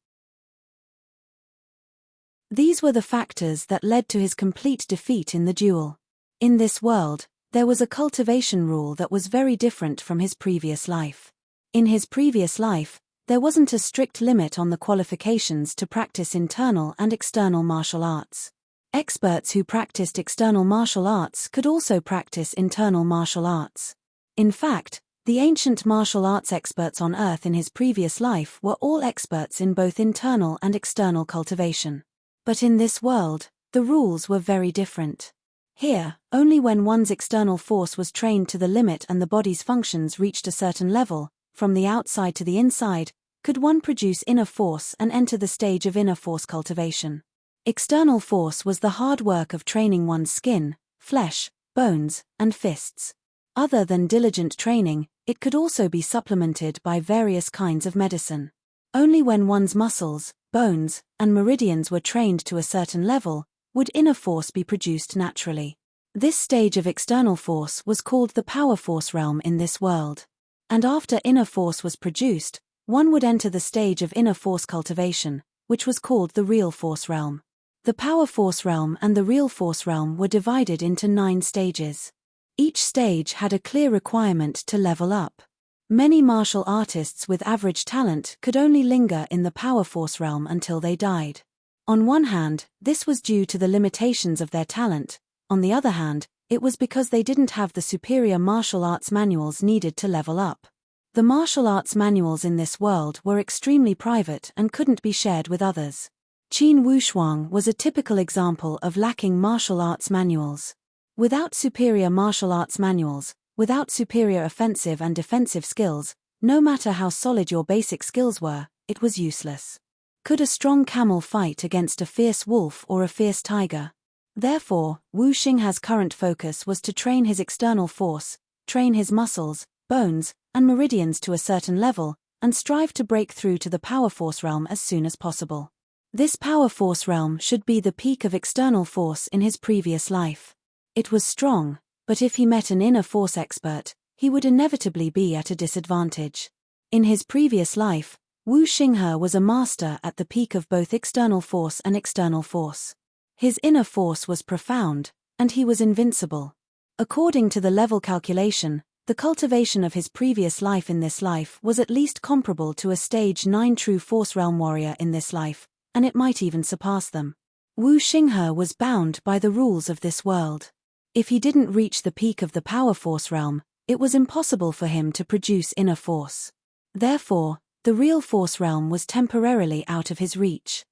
These were the factors that led to his complete defeat in the duel. In this world, there was a cultivation rule that was very different from his previous life. In his previous life, there wasn't a strict limit on the qualifications to practice internal and external martial arts. Experts who practiced external martial arts could also practice internal martial arts. In fact, the ancient martial arts experts on Earth in his previous life were all experts in both internal and external cultivation. But in this world, the rules were very different. Here, only when one's external force was trained to the limit and the body's functions reached a certain level, from the outside to the inside, could one produce inner force and enter the stage of inner force cultivation. External force was the hard work of training one's skin, flesh, bones, and fists. Other than diligent training, it could also be supplemented by various kinds of medicine. Only when one's muscles, bones, and meridians were trained to a certain level, would inner force be produced naturally. This stage of external force was called the power force realm in this world. And after inner force was produced, one would enter the stage of inner force cultivation, which was called the real force realm. The power force realm and the real force realm were divided into 9 stages. Each stage had a clear requirement to level up. Many martial artists with average talent could only linger in the power force realm until they died. On one hand, this was due to the limitations of their talent. On the other hand, it was because they didn't have the superior martial arts manuals needed to level up. The martial arts manuals in this world were extremely private and couldn't be shared with others. Qin Wushuang was a typical example of lacking martial arts manuals. Without superior martial arts manuals, without superior offensive and defensive skills, no matter how solid your basic skills were, it was useless. Could a strong camel fight against a fierce wolf or a fierce tiger? Therefore, Wu Xingha's current focus was to train his external force, train his muscles, bones, and meridians to a certain level, and strive to break through to the power force realm as soon as possible. This power force realm should be the peak of external force in his previous life. It was strong, but if he met an inner force expert, he would inevitably be at a disadvantage. In his previous life, Wu Xingha was a master at the peak of both external force and external force. His inner force was profound, and he was invincible. According to the level calculation, the cultivation of his previous life in this life was at least comparable to a stage 9 true force realm warrior in this life, and it might even surpass them. Wu Xingha was bound by the rules of this world. If he didn't reach the peak of the power force realm, it was impossible for him to produce inner force. Therefore, the real force realm was temporarily out of his reach.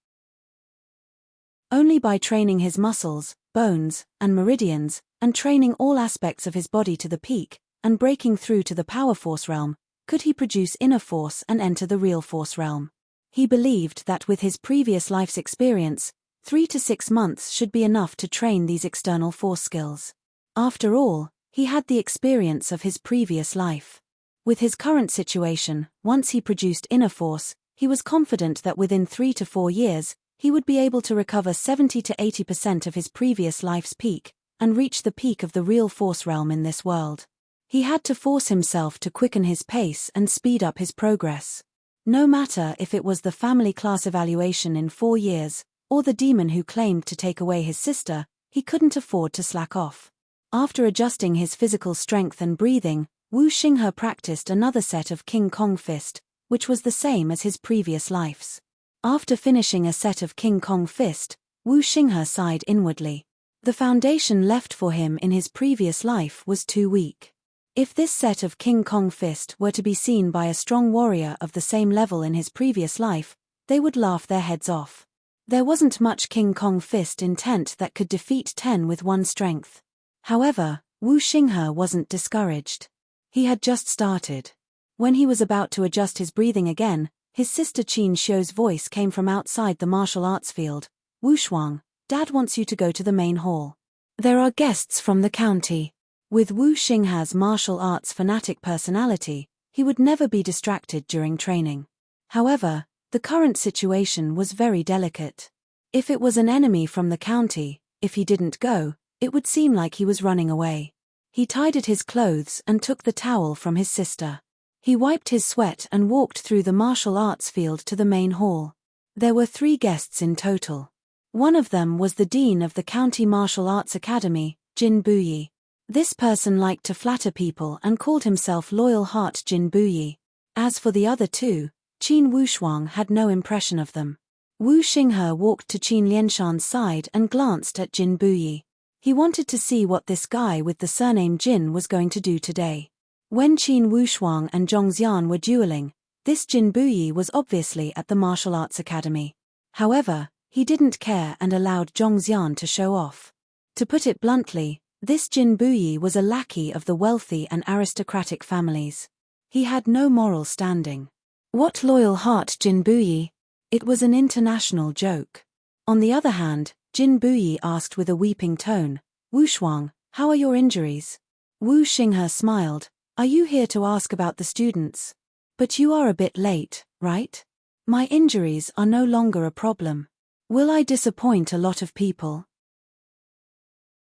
Only by training his muscles, bones, and meridians, and training all aspects of his body to the peak, and breaking through to the power force realm, could he produce inner force and enter the real force realm. He believed that with his previous life's experience, 3 to 6 months should be enough to train these external force skills. After all, he had the experience of his previous life. With his current situation, once he produced inner force, he was confident that within 3 to 4 years, he would be able to recover 70 to 80% of his previous life's peak, and reach the peak of the real force realm in this world. He had to force himself to quicken his pace and speed up his progress. No matter if it was the family class evaluation in 4 years, or the demon who claimed to take away his sister, he couldn't afford to slack off. After adjusting his physical strength and breathing, Wu Xinghe practiced another set of King Kong Fist, which was the same as his previous lives. After finishing a set of King Kong Fist, Wu Xinghe sighed inwardly. The foundation left for him in his previous life was too weak. If this set of King Kong Fist were to be seen by a strong warrior of the same level in his previous life, they would laugh their heads off. There wasn't much King Kong Fist intent that could defeat 10 with one strength. However, Wu Xinghe wasn't discouraged. He had just started. When he was about to adjust his breathing again, his sister Qin Xiu's voice came from outside the martial arts field. Wu Shuang, Dad wants you to go to the main hall. There are guests from the county. With Wu Xinghe's martial arts fanatic personality, he would never be distracted during training. However, the current situation was very delicate. If it was an enemy from the county, if he didn't go, it would seem like he was running away. He tidied his clothes and took the towel from his sister. He wiped his sweat and walked through the martial arts field to the main hall. There were 3 guests in total. One of them was the dean of the County Martial Arts Academy, Jin Buyi. This person liked to flatter people and called himself Loyal Heart Jin Buyi. As for the other 2, Qin Wushuang had no impression of them. Wu Xinghe walked to Qin Lianshan's side and glanced at Jin Buyi. He wanted to see what this guy with the surname Jin was going to do today. When Qin Wushuang and Zhongxian were dueling, this Jin Buyi was obviously at the martial arts academy. However, he didn't care and allowed Zhongxian to show off. To put it bluntly, this Jin Buyi was a lackey of the wealthy and aristocratic families. He had no moral standing. What loyal heart Jin Buyi? It was an international joke. On the other hand, Jin Buyi asked with a weeping tone, Wu Shuang, how are your injuries? Wu Xinghe smiled, are you here to ask about the students? But you are a bit late, right? My injuries are no longer a problem. Will I disappoint a lot of people?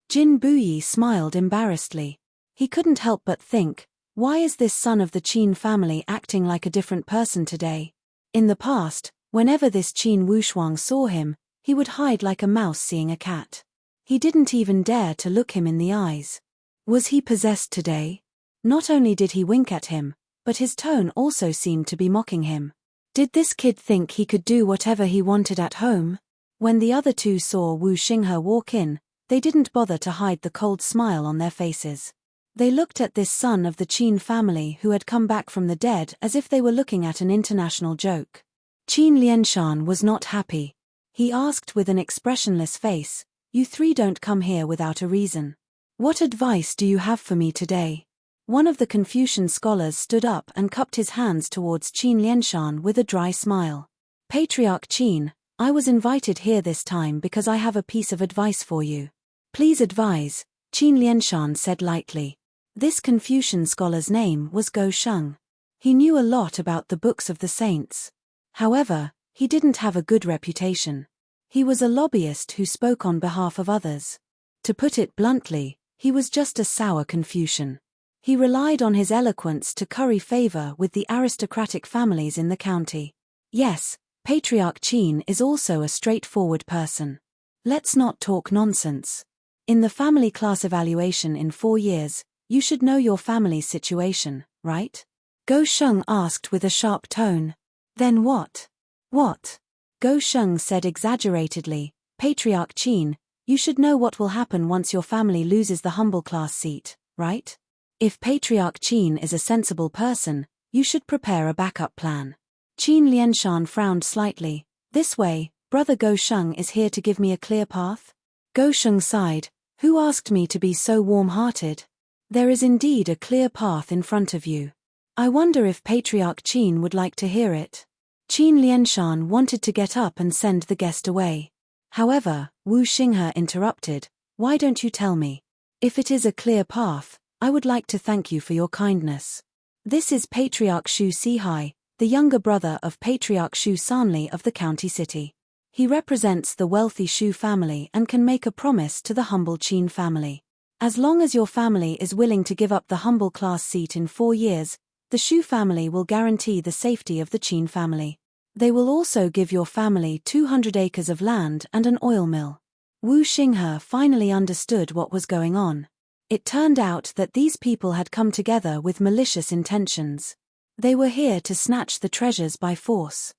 Jin Buyi smiled embarrassedly. He couldn't help but think, why is this son of the Qin family acting like a different person today? In the past, whenever this Qin Wushuang saw him, he would hide like a mouse seeing a cat. He didn't even dare to look him in the eyes. Was he possessed today? Not only did he wink at him, but his tone also seemed to be mocking him. Did this kid think he could do whatever he wanted at home? When the other 2 saw Wu Xinghe walk in, they didn't bother to hide the cold smile on their faces. They looked at this son of the Qin family who had come back from the dead as if they were looking at an international joke. Qin Lianshan was not happy. He asked with an expressionless face, you 3 don't come here without a reason. What advice do you have for me today? One of the Confucian scholars stood up and cupped his hands towards Qin Lianshan with a dry smile. Patriarch Qin, I was invited here this time because I have a piece of advice for you. Please advise, Qin Lianshan said lightly. This Confucian scholar's name was Go Sheng. He knew a lot about the books of the saints. However, he didn't have a good reputation. He was a lobbyist who spoke on behalf of others. To put it bluntly, he was just a sour Confucian. He relied on his eloquence to curry favor with the aristocratic families in the county. Yes, Patriarch Qin is also a straightforward person. Let's not talk nonsense. In the family class evaluation in 4 years, you should know your family's situation, right? Go Sheng asked with a sharp tone. Then what? What? Go Sheng said exaggeratedly, Patriarch Qin, you should know what will happen once your family loses the humble class seat, right? If Patriarch Qin is a sensible person, you should prepare a backup plan. Qin Lianshan frowned slightly. This way, Brother Go Sheng is here to give me a clear path? Go Sheng sighed. Who asked me to be so warm-hearted? There is indeed a clear path in front of you. I wonder if Patriarch Qin would like to hear it. Qin Lianshan wanted to get up and send the guest away. However, Wu Xinghe interrupted, why don't you tell me? If it is a clear path, I would like to thank you for your kindness. This is Patriarch Shu Sihai, the younger brother of Patriarch Shu Sanli of the county city. He represents the wealthy Shu family and can make a promise to the humble Qin family. As long as your family is willing to give up the humble class seat in 4 years, the Shu family will guarantee the safety of the Qin family. They will also give your family 200 acres of land and an oil mill. Wu Xinghe finally understood what was going on. It turned out that these people had come together with malicious intentions. They were here to snatch the treasures by force.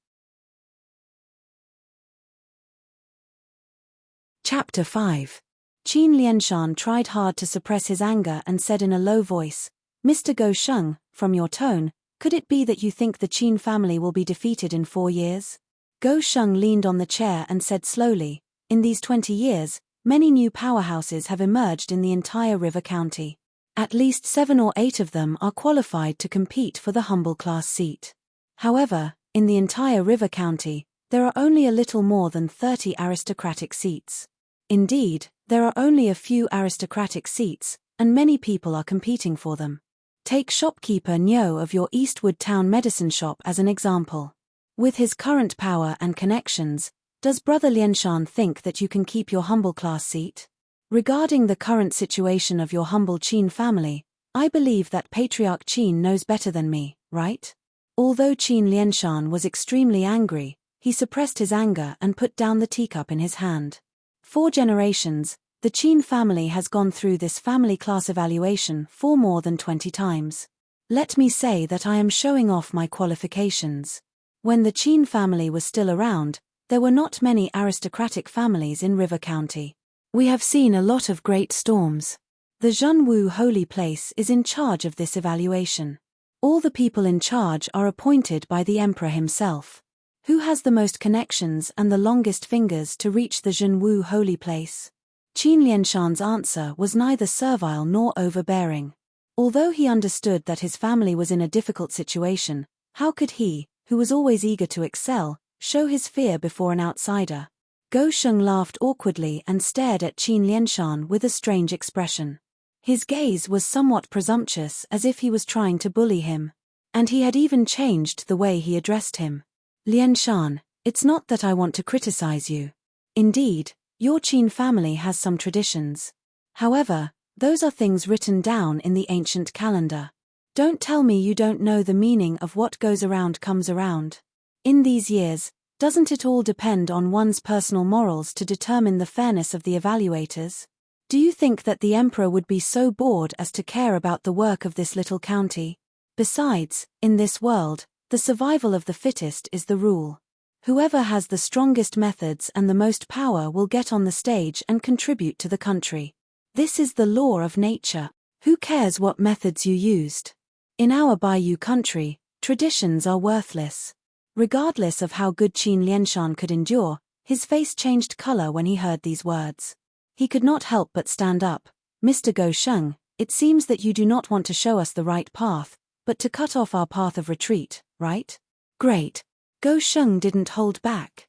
Chapter 5. Qin Lianshan tried hard to suppress his anger and said in a low voice, "Mr. Go Sheng, from your tone, could it be that you think the Qin family will be defeated in 4 years?" Go Sheng leaned on the chair and said slowly, "In these 20 years, many new powerhouses have emerged in the entire River County. At least 7 or 8 of them are qualified to compete for the humble class seat. However, in the entire River County, there are only a little more than 30 aristocratic seats. Indeed, there are only a few aristocratic seats, and many people are competing for them. Take shopkeeper Nyo of your Eastwood Town medicine shop as an example. With his current power and connections, does Brother Lianshan think that you can keep your humble class seat? Regarding the current situation of your humble Qin family, I believe that Patriarch Qin knows better than me, right?" Although Qin Lianshan was extremely angry, he suppressed his anger and put down the teacup in his hand. 4 generations, the Qin family has gone through this family class evaluation for more than 20 times. Let me say that I am showing off my qualifications. When the Qin family was still around, there were not many aristocratic families in River County. We have seen a lot of great storms. The Zhenwu Holy Place is in charge of this evaluation. All the people in charge are appointed by the emperor himself. Who has the most connections and the longest fingers to reach the Zhenwu Holy Place? Qin Lianshan's answer was neither servile nor overbearing. Although he understood that his family was in a difficult situation, how could he, who was always eager to excel, show his fear before an outsider? Go Sheng laughed awkwardly and stared at Qin Lianshan with a strange expression. His gaze was somewhat presumptuous, as if he was trying to bully him. And he had even changed the way he addressed him. "Lianshan, it's not that I want to criticize you. Indeed, your Qin family has some traditions. However, those are things written down in the ancient calendar. Don't tell me you don't know the meaning of what goes around comes around. In these years, doesn't it all depend on one's personal morals to determine the fairness of the evaluators? Do you think that the emperor would be so bored as to care about the work of this little county? Besides, in this world, the survival of the fittest is the rule. Whoever has the strongest methods and the most power will get on the stage and contribute to the country. This is the law of nature. Who cares what methods you used? In our Bayou country, traditions are worthless." Regardless of how good Qin Lianshan could endure, his face changed color when he heard these words. He could not help but stand up. "Mr. Go Sheng, it seems that you do not want to show us the right path, but to cut off our path of retreat, right?" "Great." Go Sheng didn't hold back.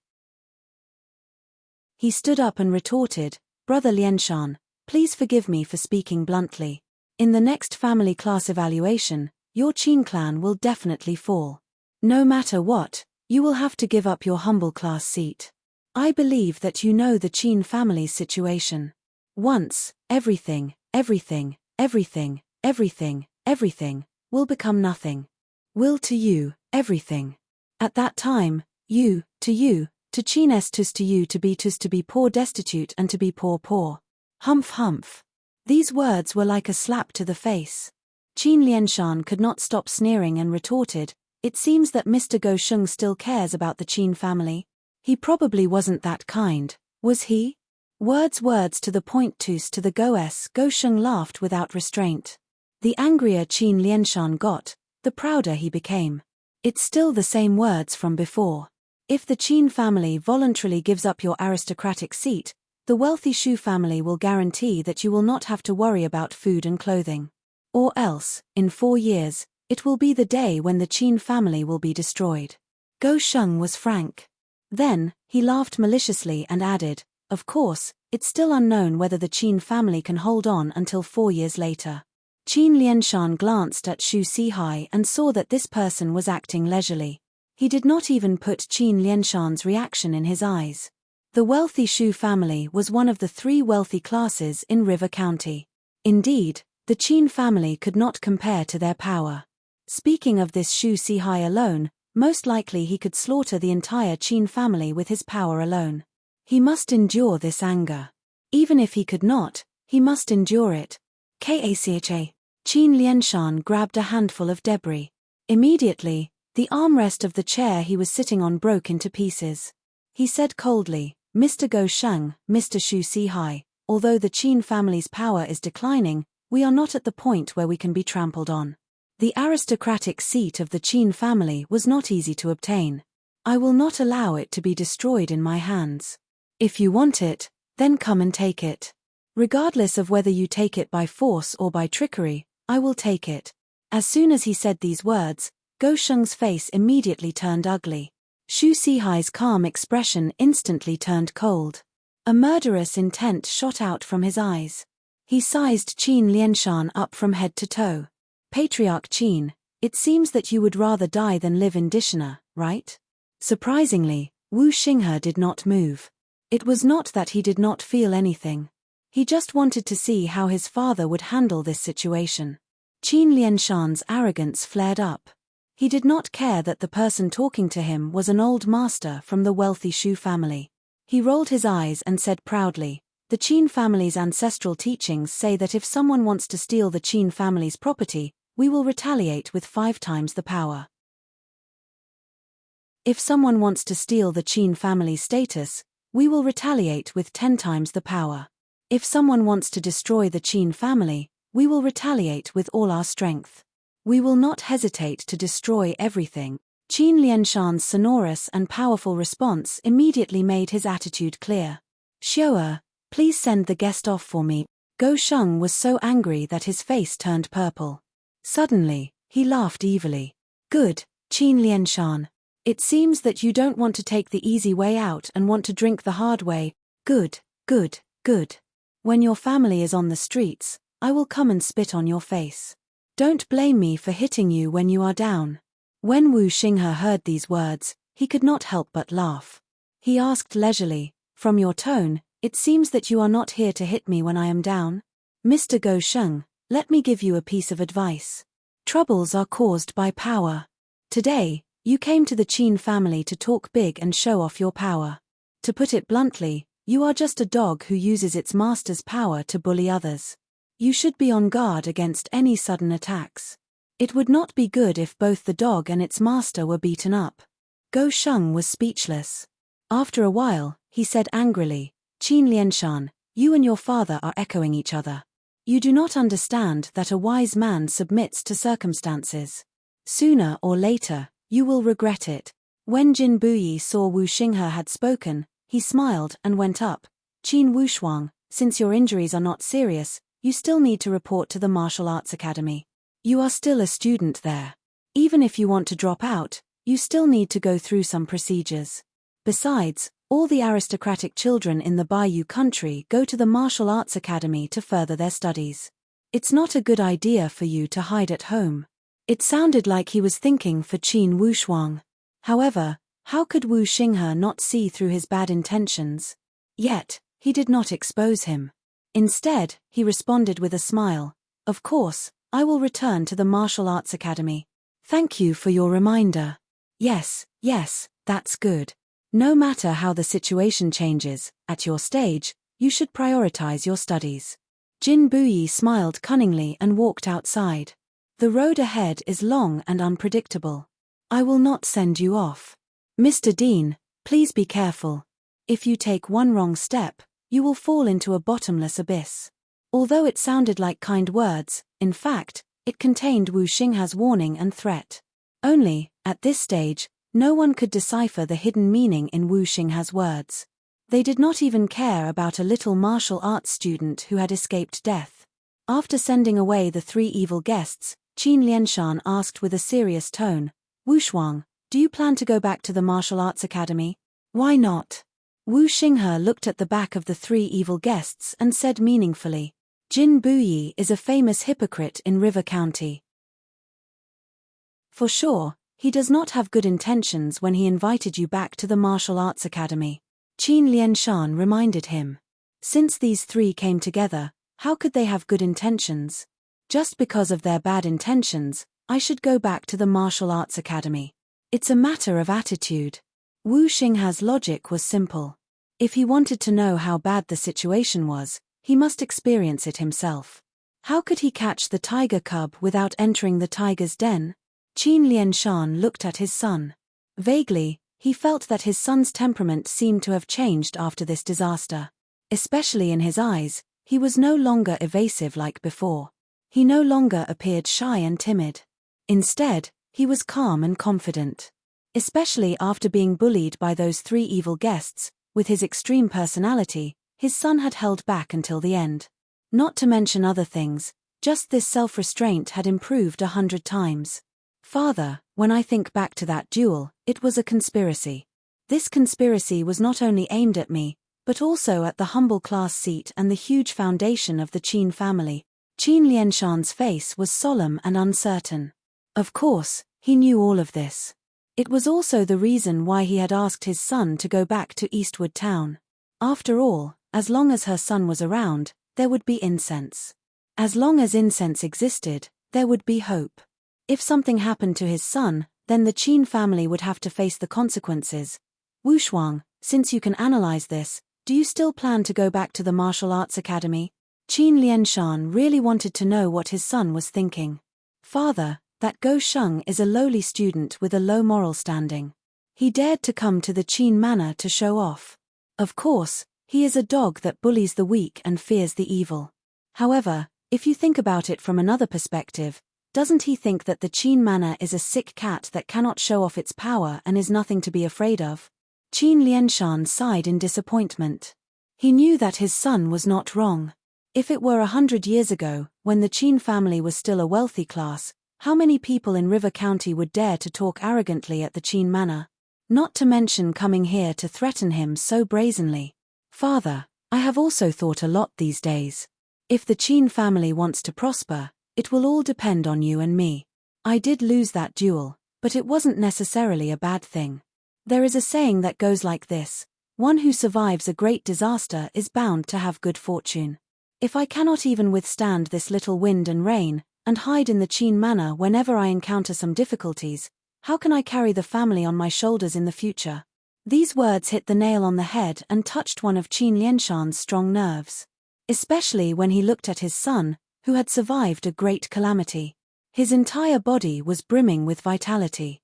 He stood up and retorted, "Brother Lianshan, please forgive me for speaking bluntly. In the next family class evaluation, your Qin clan will definitely fall. No matter what, you will have to give up your humble class seat. I believe that you know the Qin family's situation. Once, everything will become nothing. Will to you, everything. At that time, to Qin estus to be poor destitute and to be poor. Humph humph." These words were like a slap to the face. Qin Lianshan could not stop sneering and retorted, "It seems that Mr. Go Sheng still cares about the Qin family. He probably wasn't that kind, was he?" Words to the point to the Go Sheng laughed without restraint. The angrier Qin Lianshan got, the prouder he became. It's still the same words from before. If the Qin family voluntarily gives up your aristocratic seat, the wealthy Shu family will guarantee that you will not have to worry about food and clothing. Or else, in 4 years, it will be the day when the Qin family will be destroyed." Go Sheng was frank. Then, he laughed maliciously and added, "Of course, it's still unknown whether the Qin family can hold on until 4 years later." Qin Lianshan glanced at Shu Sihai and saw that this person was acting leisurely. He did not even put Qin Lianshan's reaction in his eyes. The wealthy Shu family was one of the 3 wealthy classes in River County. Indeed, the Qin family could not compare to their power. Speaking of this Shu Sihai alone, most likely he could slaughter the entire Qin family with his power alone. He must endure this anger. Even if he could not, he must endure it. Kacha. Qin Lianshan grabbed a handful of debris. Immediately, the armrest of the chair he was sitting on broke into pieces. He said coldly, Mr. Go Sheng, Mr. Shu Sihai, although the Qin family's power is declining, we are not at the point where we can be trampled on. The aristocratic seat of the Qin family was not easy to obtain. I will not allow it to be destroyed in my hands. If you want it, then come and take it. Regardless of whether you take it by force or by trickery, I will take it. As soon as he said these words, Go Sheng's face immediately turned ugly. Shu Sihai's calm expression instantly turned cold. A murderous intent shot out from his eyes. He sized Qin Lianshan up from head to toe. Patriarch Qin, it seems that you would rather die than live in Dishina, right? Surprisingly, Wu Xinghe did not move. It was not that he did not feel anything. He just wanted to see how his father would handle this situation. Qin Lianshan's arrogance flared up. He did not care that the person talking to him was an old master from the wealthy Shu family. He rolled his eyes and said proudly, the Qin family's ancestral teachings say that if someone wants to steal the Qin family's property, we will retaliate with 5 times the power. If someone wants to steal the Qin family's status, we will retaliate with 10 times the power. If someone wants to destroy the Qin family, we will retaliate with all our strength. We will not hesitate to destroy everything. Qin Lianshan's sonorous and powerful response immediately made his attitude clear. Xiao, please send the guest off for me. Go Sheng was so angry that his face turned purple. Suddenly, he laughed evilly. Good, Qin Lianshan. It seems that you don't want to take the easy way out and want to drink the hard way. Good, good, good. When your family is on the streets, I will come and spit on your face. Don't blame me for hitting you when you are down. When Wu Xinghe heard these words, he could not help but laugh. He asked leisurely, from your tone, it seems that you are not here to hit me when I am down. Mr. Go Sheng, let me give you a piece of advice. Troubles are caused by power. Today, you came to the Qin family to talk big and show off your power. To put it bluntly, you are just a dog who uses its master's power to bully others. You should be on guard against any sudden attacks. It would not be good if both the dog and its master were beaten up. Go Sheng was speechless. After a while, he said angrily, Qin Lianshan, you and your father are echoing each other. You do not understand that a wise man submits to circumstances. Sooner or later, you will regret it. When Jin Buyi saw Wu Xinghe had spoken, he smiled and went up. Qin Wushuang, since your injuries are not serious, you still need to report to the Martial Arts Academy. You are still a student there. Even if you want to drop out, you still need to go through some procedures. Besides, all the aristocratic children in the Bayou country go to the Martial Arts Academy to further their studies. It's not a good idea for you to hide at home. It sounded like he was thinking for Qin Wushuang. However, how could Wu Xinghe not see through his bad intentions? Yet, he did not expose him. Instead, he responded with a smile, of course, I will return to the Martial Arts Academy. Thank you for your reminder. Yes, that's good. No matter how the situation changes, at your stage, you should prioritize your studies. Jin Buyi smiled cunningly and walked outside. The road ahead is long and unpredictable. I will not send you off. Mr. Dean, please be careful. If you take one wrong step, you will fall into a bottomless abyss. Although it sounded like kind words, in fact, it contained Wu Xinghe's warning and threat. Only, at this stage, no one could decipher the hidden meaning in Wu Xinghe's words. They did not even care about a little martial arts student who had escaped death. After sending away the 3 evil guests, Qin Lianshan asked with a serious tone, Wu Shuang, do you plan to go back to the Martial Arts Academy? Why not? Wu Xinghe looked at the back of the 3 evil guests and said meaningfully, Jin Buyi is a famous hypocrite in River County. For sure, he does not have good intentions when he invited you back to the Martial Arts Academy. Qin Lianshan reminded him. Since these 3 came together, how could they have good intentions? Just because of their bad intentions, I should go back to the Martial Arts Academy. It's a matter of attitude. Wu Xinghe's logic was simple. If he wanted to know how bad the situation was, he must experience it himself. How could he catch the tiger cub without entering the tiger's den? Qin Lianshan looked at his son. Vaguely, he felt that his son's temperament seemed to have changed after this disaster. Especially in his eyes, he was no longer evasive like before. He no longer appeared shy and timid. Instead, he was calm and confident. Especially after being bullied by those 3 evil guests, with his extreme personality, his son had held back until the end. Not to mention other things, just this self-restraint had improved 100 times. Father, when I think back to that duel, it was a conspiracy. This conspiracy was not only aimed at me, but also at the humble class seat and the huge foundation of the Qin family. Qin Lianshan's face was solemn and uncertain. Of course, he knew all of this. It was also the reason why he had asked his son to go back to Eastwood Town. After all, as long as her son was around, there would be incense. As long as incense existed, there would be hope. If something happened to his son, then the Qin family would have to face the consequences. Wushuang, since you can analyze this, do you still plan to go back to the martial arts academy? Qin Lianshan really wanted to know what his son was thinking. Father, that Go Sheng is a lowly student with a low moral standing. He dared to come to the Qin manor to show off. Of course, he is a dog that bullies the weak and fears the evil. However, if you think about it from another perspective, doesn't he think that the Qin manor is a sick cat that cannot show off its power and is nothing to be afraid of? Qin Lianshan sighed in disappointment. He knew that his son was not wrong. If it were 100 years ago, when the Qin family was still a wealthy class, how many people in River County would dare to talk arrogantly at the Qin manor? Not to mention coming here to threaten him so brazenly. Father, I have also thought a lot these days. If the Qin family wants to prosper, it will all depend on you and me. I did lose that duel, but it wasn't necessarily a bad thing. There is a saying that goes like this: one who survives a great disaster is bound to have good fortune. If I cannot even withstand this little wind and rain, and hide in the Qin manor whenever I encounter some difficulties, how can I carry the family on my shoulders in the future? These words hit the nail on the head and touched one of Qin Lianshan's strong nerves. Especially when he looked at his son, who had survived a great calamity. His entire body was brimming with vitality.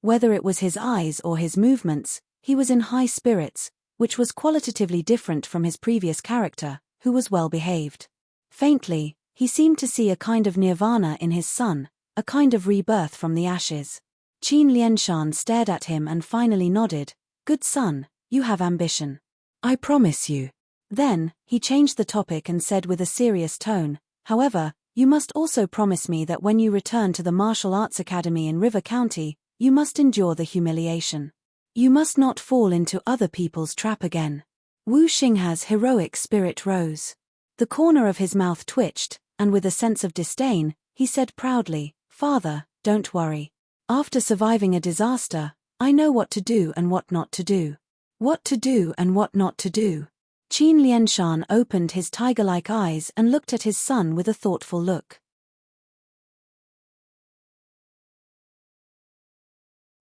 Whether it was his eyes or his movements, he was in high spirits, which was qualitatively different from his previous character, who was well behaved. Faintly, he seemed to see a kind of nirvana in his son, a kind of rebirth from the ashes. Qin Lianshan stared at him and finally nodded. Good son, you have ambition. I promise you. Then, he changed the topic and said with a serious tone, however, you must also promise me that when you return to the Martial Arts Academy in River County, you must endure the humiliation. You must not fall into other people's trap again. Wu Xingha's heroic spirit rose. The corner of his mouth twitched, and with a sense of disdain, he said proudly, Father, don't worry. After surviving a disaster, I know what to do and what not to do. What to do and what not to do. Qin Lianshan opened his tiger-like eyes and looked at his son with a thoughtful look.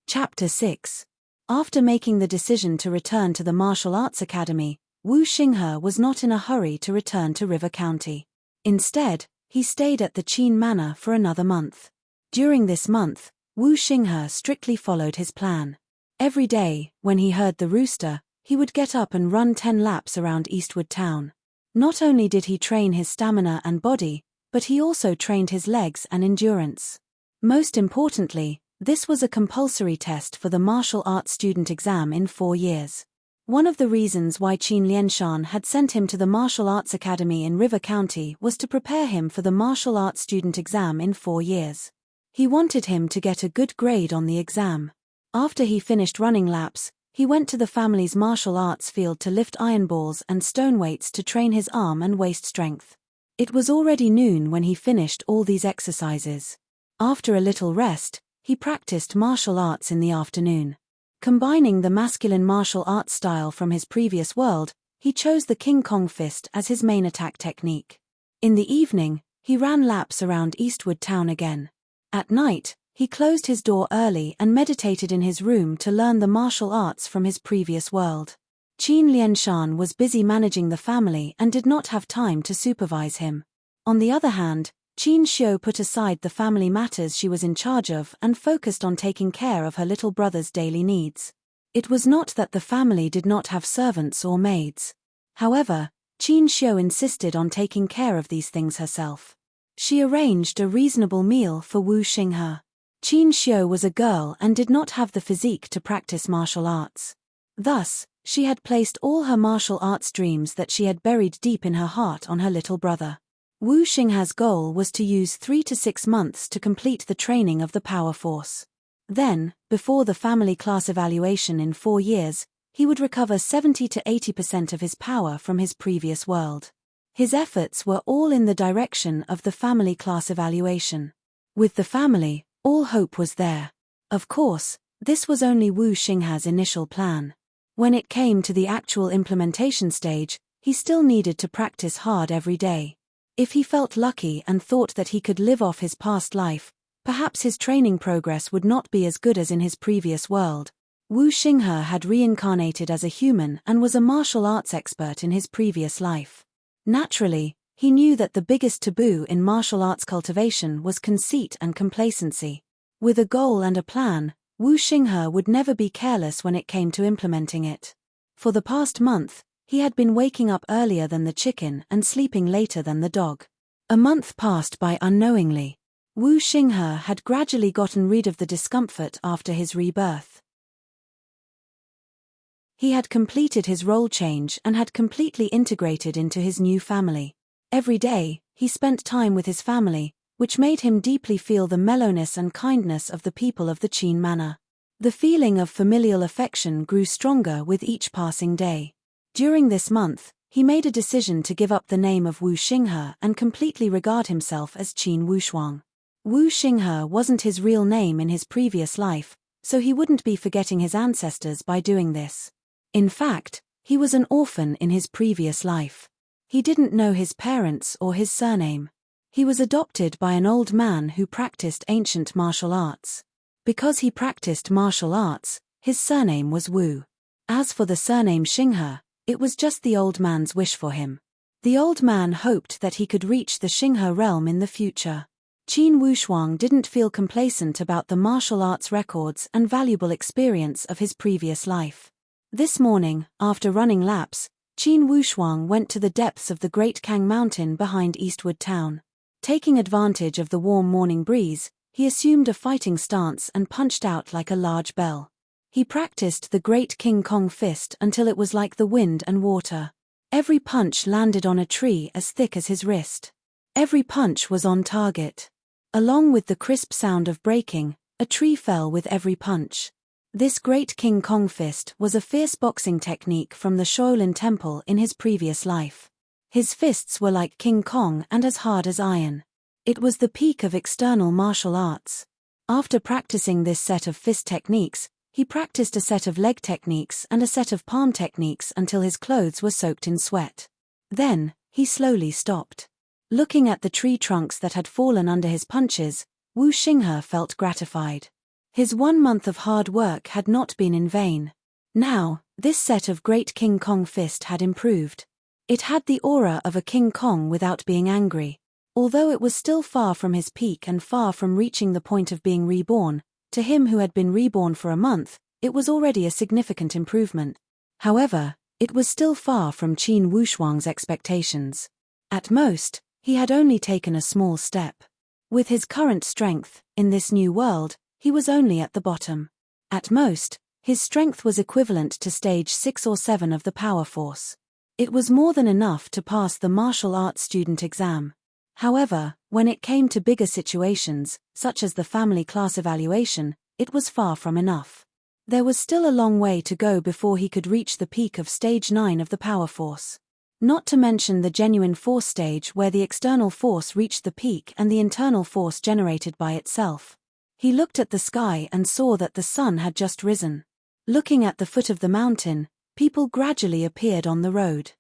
Chapter 6. After making the decision to return to the Martial Arts Academy, Wu Xinghe was not in a hurry to return to River County. Instead, he stayed at the Qin Manor for another month. During this month, Wu Xinghe strictly followed his plan. Every day, when he heard the rooster, he would get up and run 10 laps around Eastwood Town. Not only did he train his stamina and body, but he also trained his legs and endurance. Most importantly, this was a compulsory test for the martial arts student exam in 4 years. One of the reasons why Qin Lianshan had sent him to the Martial Arts Academy in River County was to prepare him for the martial arts student exam in 4 years. He wanted him to get a good grade on the exam. After he finished running laps, he went to the family's martial arts field to lift iron balls and stone weights to train his arm and waist strength. It was already noon when he finished all these exercises. After a little rest, he practiced martial arts in the afternoon. Combining the masculine martial arts style from his previous world, he chose the King Kong fist as his main attack technique. In the evening, he ran laps around Eastwood Town again. At night, he closed his door early and meditated in his room to learn the martial arts from his previous world. Qin Lianshan was busy managing the family and did not have time to supervise him. On the other hand, Qin Xiu put aside the family matters she was in charge of and focused on taking care of her little brother's daily needs. It was not that the family did not have servants or maids. However, Qin Xiu insisted on taking care of these things herself. She arranged a reasonable meal for Wu Xinghe. Qin Xiu was a girl and did not have the physique to practice martial arts. Thus, she had placed all her martial arts dreams that she had buried deep in her heart on her little brother. Wu Xinghe's goal was to use 3 to 6 months to complete the training of the power force. Then, before the family class evaluation in 4 years, he would recover 70 to 80% of his power from his previous world. His efforts were all in the direction of the family class evaluation. With the family, all hope was there. Of course, this was only Wu Xinghe's initial plan. When it came to the actual implementation stage, he still needed to practice hard every day. If he felt lucky and thought that he could live off his past life, perhaps his training progress would not be as good as in his previous world. Wu Xinghe had reincarnated as a human and was a martial arts expert in his previous life. Naturally, he knew that the biggest taboo in martial arts cultivation was conceit and complacency. With a goal and a plan, Wu Xinghe would never be careless when it came to implementing it. For the past month, he had been waking up earlier than the chicken and sleeping later than the dog. A month passed by unknowingly. Wu Xinghe had gradually gotten rid of the discomfort after his rebirth. He had completed his role change and had completely integrated into his new family. Every day, he spent time with his family, which made him deeply feel the mellowness and kindness of the people of the Qin Manor. The feeling of familial affection grew stronger with each passing day. During this month, he made a decision to give up the name of Wu Xinghe and completely regard himself as Qin Wushuang. Wu Xinghe wasn't his real name in his previous life, so he wouldn't be forgetting his ancestors by doing this. In fact, he was an orphan in his previous life. He didn't know his parents or his surname. He was adopted by an old man who practiced ancient martial arts. Because he practiced martial arts, his surname was Wu. As for the surname Xinghe, it was just the old man's wish for him. The old man hoped that he could reach the Xinghe realm in the future. Qin Wushuang didn't feel complacent about the martial arts records and valuable experience of his previous life. This morning, after running laps, Qin Wushuang went to the depths of the Great Kang Mountain behind Eastwood Town. Taking advantage of the warm morning breeze, he assumed a fighting stance and punched out like a large bell. He practiced the Great King Kong fist until it was like the wind and water. Every punch landed on a tree as thick as his wrist. Every punch was on target. Along with the crisp sound of breaking, a tree fell with every punch. This Great King Kong fist was a fierce boxing technique from the Shaolin Temple in his previous life. His fists were like King Kong and as hard as iron. It was the peak of external martial arts. After practicing this set of fist techniques, he practiced a set of leg techniques and a set of palm techniques until his clothes were soaked in sweat. Then, he slowly stopped. Looking at the tree trunks that had fallen under his punches, Wu Xinghe felt gratified. His 1 month of hard work had not been in vain. Now, this set of Great King Kong fist had improved. It had the aura of a King Kong without being angry. Although it was still far from his peak and far from reaching the point of being reborn, to him who had been reborn for a month, it was already a significant improvement. However, it was still far from Qin Wushuang's expectations. At most, he had only taken a small step. With his current strength, in this new world, he was only at the bottom. At most, his strength was equivalent to stage 6 or 7 of the power force. It was more than enough to pass the martial arts student exam. However, when it came to bigger situations, such as the family class evaluation, it was far from enough. There was still a long way to go before he could reach the peak of stage 9 of the power force. Not to mention the genuine force stage where the external force reached the peak and the internal force generated by itself. He looked at the sky and saw that the sun had just risen. Looking at the foot of the mountain, people gradually appeared on the road.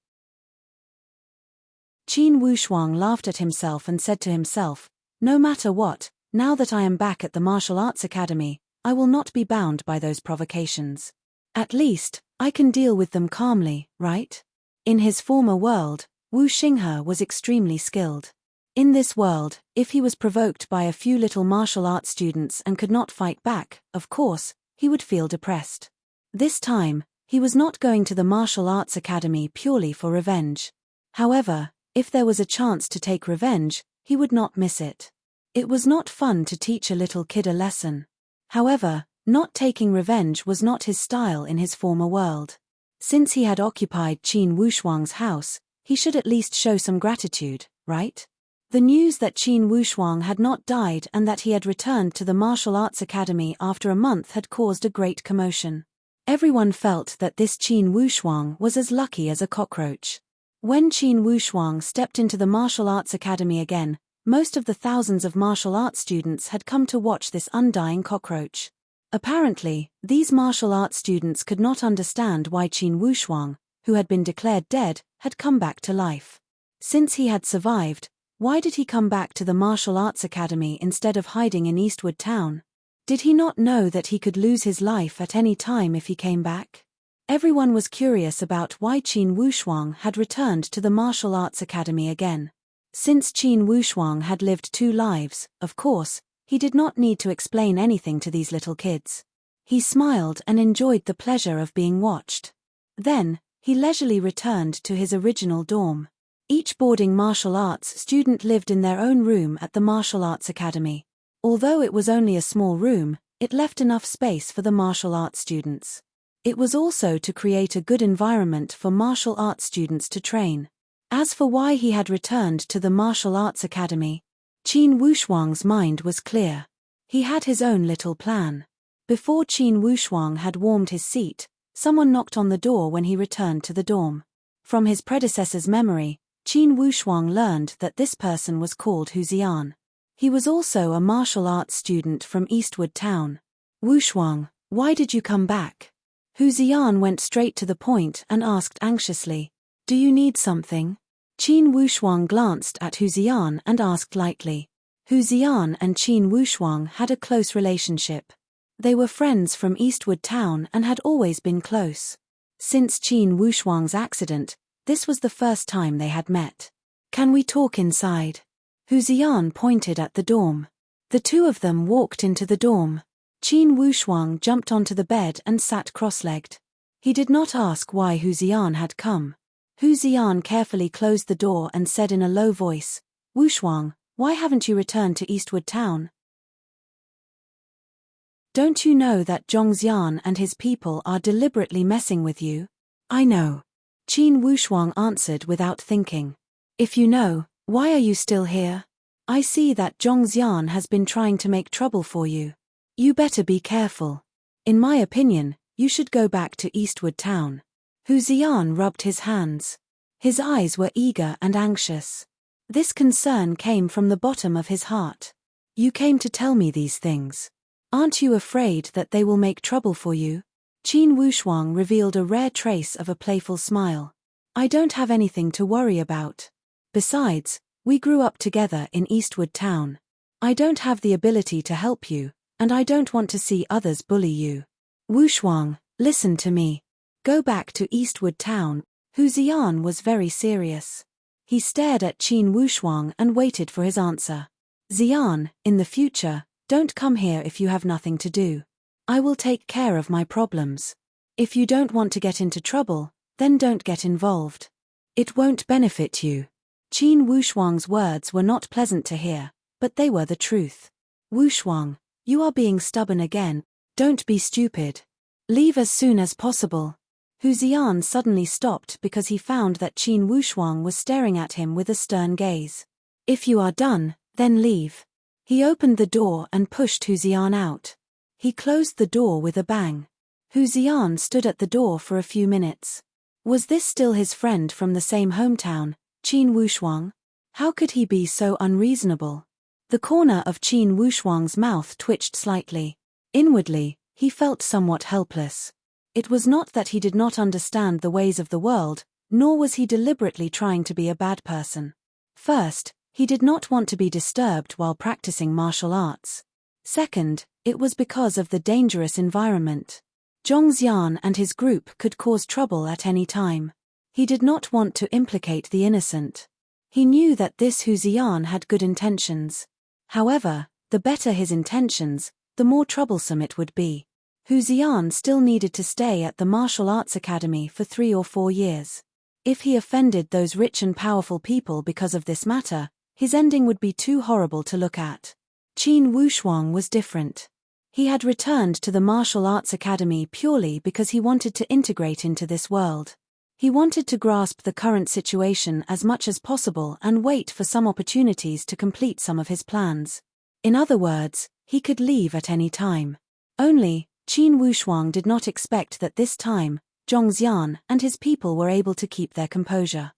Qin Wushuang laughed at himself and said to himself, "No matter what, now that I am back at the martial arts academy, I will not be bound by those provocations." At least, I can deal with them calmly, right? In his former world, Wu Xinghe was extremely skilled. In this world, if he was provoked by a few little martial arts students and could not fight back, of course, he would feel depressed. This time, he was not going to the martial arts academy purely for revenge. However, if there was a chance to take revenge, he would not miss it. It was not fun to teach a little kid a lesson. However, not taking revenge was not his style in his former world. Since he had occupied Qin Wushuang's house, he should at least show some gratitude, right? The news that Qin Wushuang had not died and that he had returned to the martial arts academy after a month had caused a great commotion. Everyone felt that this Qin Wushuang was as lucky as a cockroach. When Qin Wushuang stepped into the martial arts academy again, most of the thousands of martial arts students had come to watch this undying cockroach. Apparently, these martial arts students could not understand why Qin Wushuang, who had been declared dead, had come back to life. Since he had survived, why did he come back to the martial arts academy instead of hiding in Eastwood Town? Did he not know that he could lose his life at any time if he came back? Everyone was curious about why Qin Wushuang had returned to the martial arts academy again. Since Qin Wushuang had lived 2 lives, of course, he did not need to explain anything to these little kids. He smiled and enjoyed the pleasure of being watched. Then, he leisurely returned to his original dorm. Each boarding martial arts student lived in their own room at the martial arts academy. Although it was only a small room, it left enough space for the martial arts students. It was also to create a good environment for martial arts students to train. As for why he had returned to the martial arts academy, Qin Wushuang's mind was clear. He had his own little plan. Before Qin Wushuang had warmed his seat, someone knocked on the door when he returned to the dorm. From his predecessor's memory, Qin Wushuang learned that this person was called Hu Xian. He was also a martial arts student from Eastwood Town. Wushuang, why did you come back? Hu Xian went straight to the point and asked anxiously, do you need something? Qin Wushuang glanced at Hu Xian and asked lightly. Hu Xian and Qin Wushuang had a close relationship. They were friends from Eastwood Town and had always been close. Since Qin Wushuang's accident, this was the first time they had met. Can we talk inside? Hu Xian pointed at the dorm. The two of them walked into the dorm. Qin Wushuang jumped onto the bed and sat cross-legged. He did not ask why Hu Xian had come. Hu Xian carefully closed the door and said in a low voice, Wushuang, why haven't you returned to Eastwood Town? Don't you know that Zhongxian and his people are deliberately messing with you? I know. Qin Wushuang answered without thinking. If you know, why are you still here? I see that Zhongxian has been trying to make trouble for you. You better be careful. In my opinion, you should go back to Eastwood Town. Hu Xian rubbed his hands. His eyes were eager and anxious. This concern came from the bottom of his heart. You came to tell me these things. Aren't you afraid that they will make trouble for you? Qin Wushuang revealed a rare trace of a playful smile. I don't have anything to worry about. Besides, we grew up together in Eastwood Town. I don't have the ability to help you, and I don't want to see others bully you. Wushuang, listen to me. Go back to Eastwood Town. Hu Xian was very serious. He stared at Qin Wushuang and waited for his answer. Xian, in the future, don't come here if you have nothing to do. I will take care of my problems. If you don't want to get into trouble, then don't get involved. It won't benefit you. Qin Wushuang's words were not pleasant to hear, but they were the truth. Wushuang, you are being stubborn again. Don't be stupid. Leave as soon as possible. Hu Xian suddenly stopped because he found that Qin Wushuang was staring at him with a stern gaze. If you are done, then leave. He opened the door and pushed Hu Xian out. He closed the door with a bang. Hu Xian stood at the door for a few minutes. Was this still his friend from the same hometown, Qin Wushuang? How could he be so unreasonable? The corner of Qin Wushuang's mouth twitched slightly. Inwardly, he felt somewhat helpless. It was not that he did not understand the ways of the world, nor was he deliberately trying to be a bad person. First, he did not want to be disturbed while practicing martial arts. Second, it was because of the dangerous environment. Zhongxian and his group could cause trouble at any time. He did not want to implicate the innocent. He knew that this Hu Ziyan had good intentions. However, the better his intentions, the more troublesome it would be. Hu Ziyan still needed to stay at the martial arts academy for 3 or 4 years. If he offended those rich and powerful people because of this matter, his ending would be too horrible to look at. Qin Wushuang was different. He had returned to the martial arts academy purely because he wanted to integrate into this world. He wanted to grasp the current situation as much as possible and wait for some opportunities to complete some of his plans. In other words, he could leave at any time. Only, Qin Wushuang did not expect that this time, Zhongxian and his people were able to keep their composure.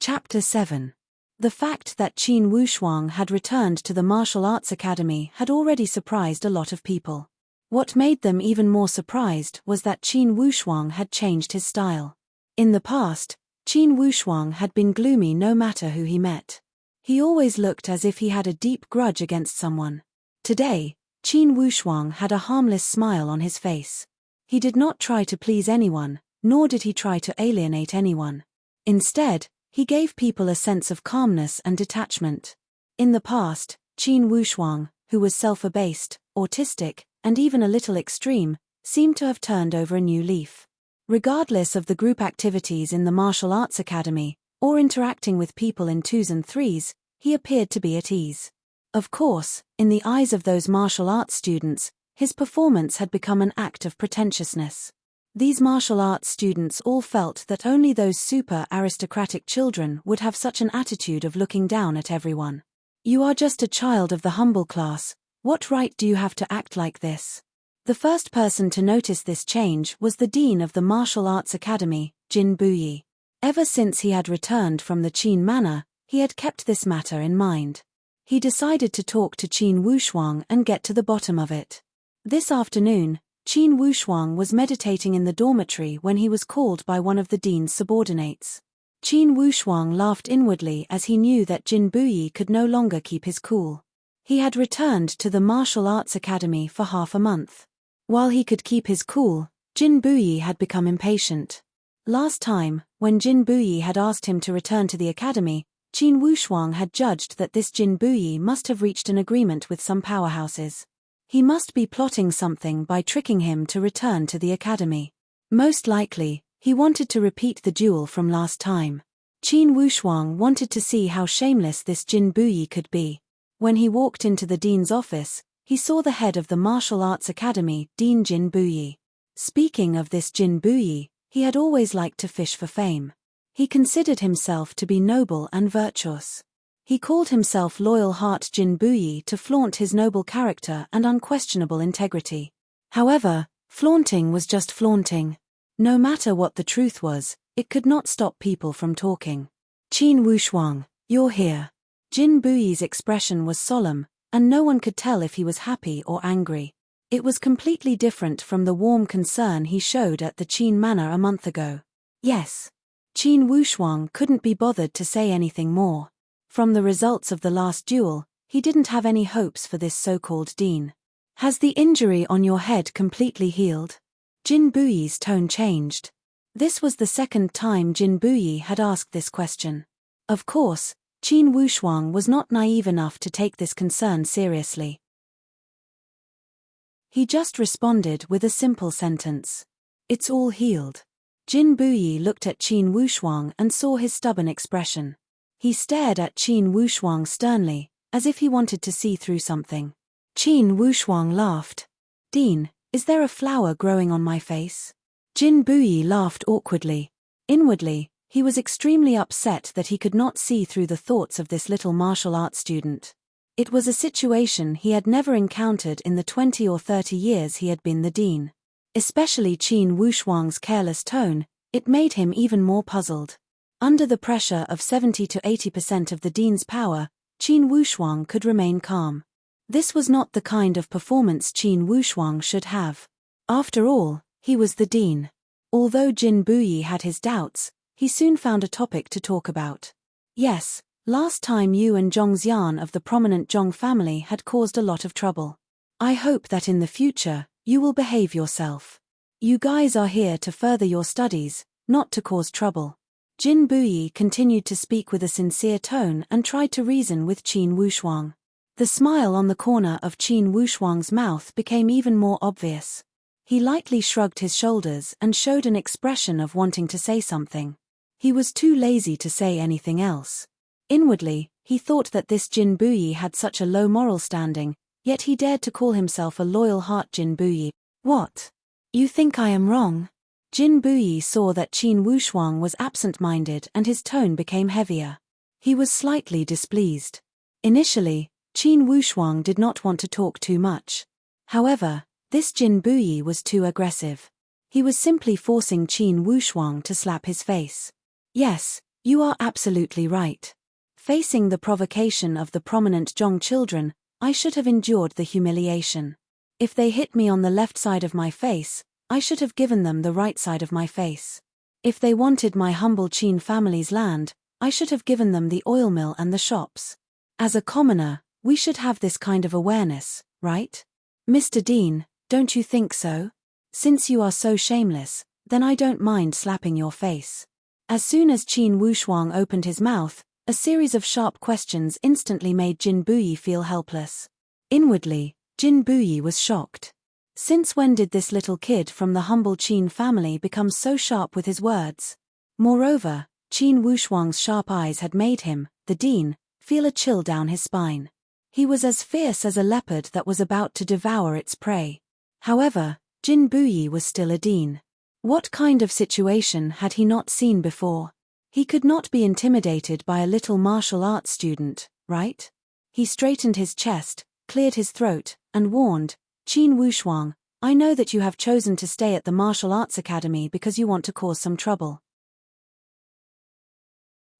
Chapter 7. The fact that Qin Wushuang had returned to the martial arts academy had already surprised a lot of people. What made them even more surprised was that Qin Wushuang had changed his style. In the past, Qin Wushuang had been gloomy no matter who he met. He always looked as if he had a deep grudge against someone. Today, Qin Wushuang had a harmless smile on his face. He did not try to please anyone, nor did he try to alienate anyone. Instead, he gave people a sense of calmness and detachment. In the past, Qin Wushuang, who was self-abased, autistic, and even a little extreme, seemed to have turned over a new leaf. Regardless of the group activities in the martial arts academy, or interacting with people in 2s and 3s, he appeared to be at ease. Of course, in the eyes of those martial arts students, his performance had become an act of pretentiousness. These martial arts students all felt that only those super aristocratic children would have such an attitude of looking down at everyone. You are just a child of the humble class. What right do you have to act like this? The first person to notice this change was the dean of the martial arts academy, Jin Buyi. Ever since he had returned from the Qin manor, he had kept this matter in mind. He decided to talk to Qin Wushuang and get to the bottom of it. This afternoon, Qin Wushuang was meditating in the dormitory when he was called by one of the dean's subordinates. Qin Wushuang laughed inwardly as he knew that Jin Buyi could no longer keep his cool. He had returned to the martial arts academy for half a month. While he could keep his cool, Jin Buyi had become impatient. Last time, when Jin Buyi had asked him to return to the academy, Qin Wushuang had judged that this Jin Buyi must have reached an agreement with some powerhouses. He must be plotting something by tricking him to return to the academy. Most likely, he wanted to repeat the duel from last time. Qin Wushuang wanted to see how shameless this Jin Buyi could be. When he walked into the dean's office, he saw the head of the martial arts academy, Dean Jin Buyi. Speaking of this Jin Buyi, he had always liked to fish for fame. He considered himself to be noble and virtuous. He called himself Loyal Heart Jin Buyi to flaunt his noble character and unquestionable integrity. However, flaunting was just flaunting. No matter what the truth was, it could not stop people from talking. Qin Wushuang, you're here. Jin Buyi's expression was solemn, and no one could tell if he was happy or angry. It was completely different from the warm concern he showed at the Qin manor a month ago. Yes. Qin Wushuang couldn't be bothered to say anything more. From the results of the last duel, he didn't have any hopes for this so-called dean. Has the injury on your head completely healed? Jin Buyi's tone changed. This was the second time Jin Buyi had asked this question. Of course, Qin Wushuang was not naive enough to take this concern seriously. He just responded with a simple sentence. It's all healed. Jin Buyi looked at Qin Wushuang and saw his stubborn expression. He stared at Qin Wushuang sternly, as if he wanted to see through something. Qin Wushuang laughed. Dean, is there a flower growing on my face? Jin Buyi laughed awkwardly. Inwardly, he was extremely upset that he could not see through the thoughts of this little martial arts student. It was a situation he had never encountered in the 20 or 30 years he had been the dean. Especially Qin Wushuang's careless tone, it made him even more puzzled. Under the pressure of 70 to 80% of the dean's power, Qin Wushuang could remain calm. This was not the kind of performance Qin Wushuang should have. After all, he was the dean. Although Jin Buyi had his doubts, he soon found a topic to talk about. Yes, Last time you and Zhongxian of the prominent Zhong family had caused a lot of trouble. I hope that in the future, you will behave yourself. You guys are here to further your studies, not to cause trouble. Jin Buyi continued to speak with a sincere tone and tried to reason with Qin Wushuang. The smile on the corner of Qin Wushuang's mouth became even more obvious. He lightly shrugged his shoulders and showed an expression of wanting to say something. He was too lazy to say anything else. Inwardly, he thought that this Jin Buyi had such a low moral standing, yet he dared to call himself a loyal heart Jin Buyi. What? You think I am wrong? Jin Buyi saw that Qin Wushuang was absent-minded and his tone became heavier. He was slightly displeased. Initially, Qin Wushuang did not want to talk too much. However, this Jin Buyi was too aggressive. He was simply forcing Qin Wushuang to slap his face. Yes, you are absolutely right. Facing the provocation of the prominent Zhong children, I should have endured the humiliation. If they hit me on the left side of my face, I should have given them the right side of my face. If they wanted my humble Qin family's land, I should have given them the oil mill and the shops. As a commoner, we should have this kind of awareness, right? Mr. Dean, don't you think so? Since you are so shameless, then I don't mind slapping your face. As soon as Qin Wushuang opened his mouth, a series of sharp questions instantly made Jin Buyi feel helpless. Inwardly, Jin Buyi was shocked. Since when did this little kid from the humble Qin family become so sharp with his words? Moreover, Qin Wushuang's sharp eyes had made him, the dean, feel a chill down his spine. He was as fierce as a leopard that was about to devour its prey. However, Jin Buyi was still a dean. What kind of situation had he not seen before? He could not be intimidated by a little martial arts student, right? He straightened his chest, cleared his throat, and warned, Qin Wushuang, I know that you have chosen to stay at the martial arts academy because you want to cause some trouble.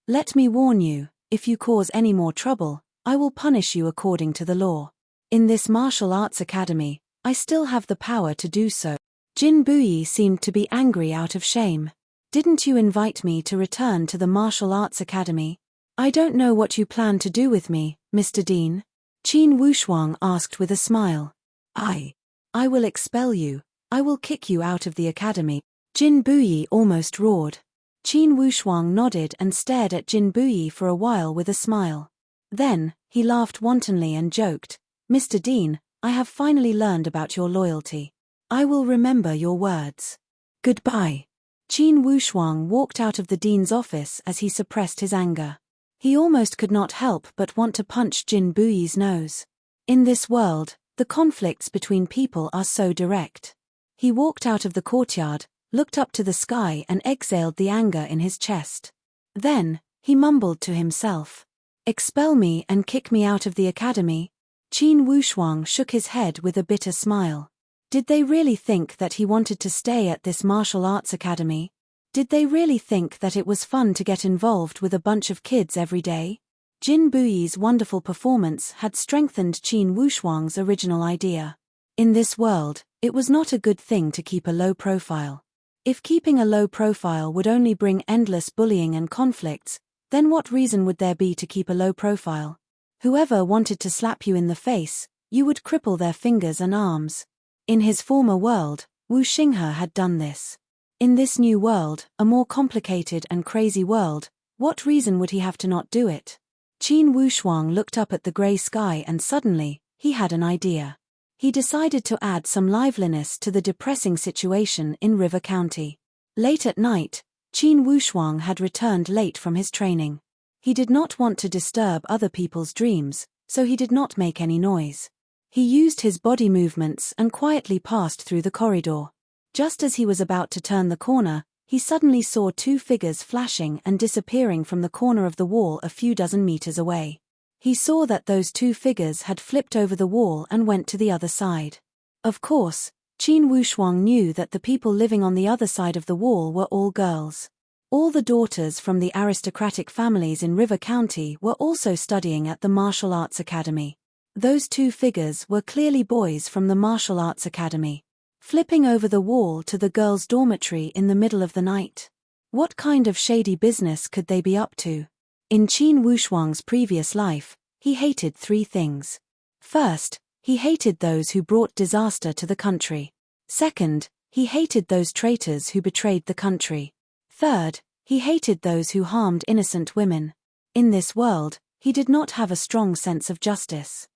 Let me warn you, if you cause any more trouble, I will punish you according to the law. In this martial arts academy, I still have the power to do so. Jin Buyi seemed to be angry out of shame. Didn't you invite me to return to the martial arts academy? I don't know what you plan to do with me, Mr. Dean. Qin Wushuang asked with a smile. I will expel you. I will kick you out of the academy. Jin Buyi almost roared. Qin Wushuang nodded and stared at Jin Buyi for a while with a smile. Then, he laughed wantonly and joked, Mr. Dean, I have finally learned about your loyalty. I will remember your words. Goodbye. Qin Wushuang walked out of the dean's office as he suppressed his anger. He almost could not help but want to punch Jin Buyi's nose. In this world, the conflicts between people are so direct. He walked out of the courtyard, looked up to the sky and exhaled the anger in his chest. Then, he mumbled to himself. Expel me and kick me out of the academy? Qin Wushuang shook his head with a bitter smile. Did they really think that he wanted to stay at this martial arts academy? Did they really think that it was fun to get involved with a bunch of kids every day? Jin Buyi's wonderful performance had strengthened Qin Wushuang's original idea. In this world, it was not a good thing to keep a low profile. If keeping a low profile would only bring endless bullying and conflicts, then what reason would there be to keep a low profile? Whoever wanted to slap you in the face, you would cripple their fingers and arms. In his former world, Wu Xinghe had done this. In this new world, a more complicated and crazy world, what reason would he have to not do it? Qin Wushuang looked up at the grey sky and suddenly, he had an idea. He decided to add some liveliness to the depressing situation in River County. Late at night, Qin Wushuang had returned late from his training. He did not want to disturb other people's dreams, so he did not make any noise. He used his body movements and quietly passed through the corridor. Just as he was about to turn the corner, he suddenly saw two figures flashing and disappearing from the corner of the wall a few dozen meters away. He saw that those two figures had flipped over the wall and went to the other side. Of course, Qin Wushuang knew that the people living on the other side of the wall were all girls. All the daughters from the aristocratic families in River County were also studying at the martial arts academy. Those two figures were clearly boys from the martial arts academy, flipping over the wall to the girls' dormitory in the middle of the night. What kind of shady business could they be up to? In Qin Wushuang's previous life, he hated 3 things. First, he hated those who brought disaster to the country. Second, he hated those traitors who betrayed the country. Third, he hated those who harmed innocent women. In this world, he did not have a strong sense of justice.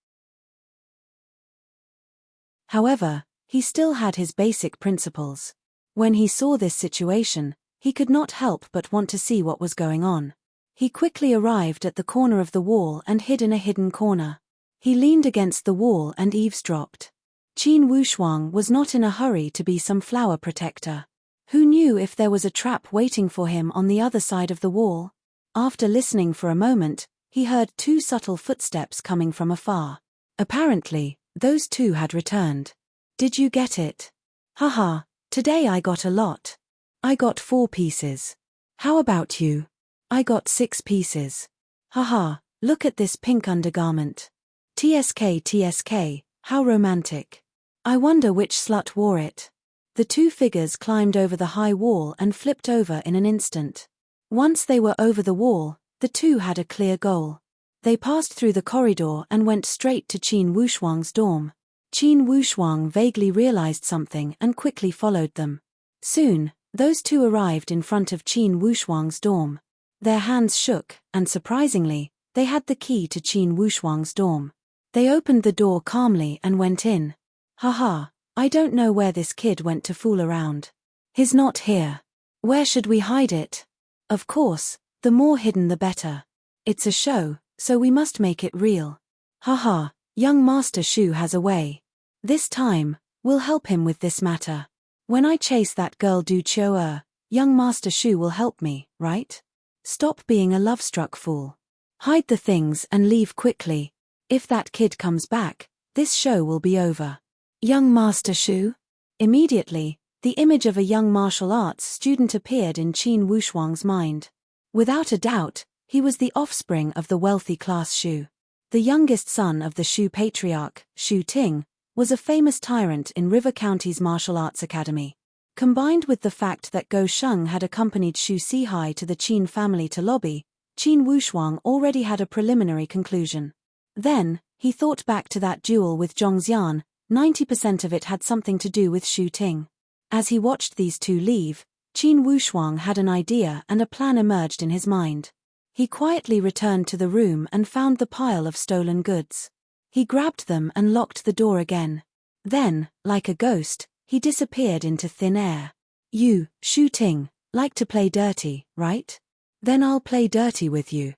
However, he still had his basic principles. When he saw this situation, he could not help but want to see what was going on. He quickly arrived at the corner of the wall and hid in a hidden corner. He leaned against the wall and eavesdropped. Qin Wushuang was not in a hurry to be some flower protector. Who knew if there was a trap waiting for him on the other side of the wall? After listening for a moment, he heard 2 subtle footsteps coming from afar. Apparently, those 2 had returned. Did you get it? Haha, today I got a lot. I got 4 pieces. How about you? I got 6 pieces. Haha, look at this pink undergarment. TSK, how romantic. I wonder which slut wore it. The 2 figures climbed over the high wall and flipped over in an instant. Once they were over the wall, the 2 had a clear goal. They passed through the corridor and went straight to Qin Wushuang's dorm. Qin Wushuang vaguely realized something and quickly followed them. Soon, those 2 arrived in front of Qin Wushuang's dorm. Their hands shook, and surprisingly, they had the key to Qin Wushuang's dorm. They opened the door calmly and went in. Haha, I don't know where this kid went to fool around. He's not here. Where should we hide it? Of course, the more hidden the better. It's a show, so we must make it real. Haha, young Master Shu has a way. This time, we'll help him with this matter. When I chase that girl Du Chio'er, young Master Shu will help me, right? Stop being a love-struck fool. Hide the things and leave quickly. If that kid comes back, this show will be over. Young Master Shu? Immediately, the image of a young martial arts student appeared in Qin Wushuang's mind. Without a doubt, he was the offspring of the wealthy class Shu. The youngest son of the Shu patriarch, Shu Ting, was a famous tyrant in River County's martial arts academy. Combined with the fact that Go Sheng had accompanied Shu Sihai to the Qin family to lobby, Qin Wushuang already had a preliminary conclusion. Then, he thought back to that duel with Zhongxian. 90% of it had something to do with Shu Ting. As he watched these 2 leave, Qin Wushuang had an idea and a plan emerged in his mind. He quietly returned to the room and found the pile of stolen goods. He grabbed them and locked the door again. Then, like a ghost, he disappeared into thin air. You, Shu Ting, like to play dirty, right? Then I'll play dirty with you.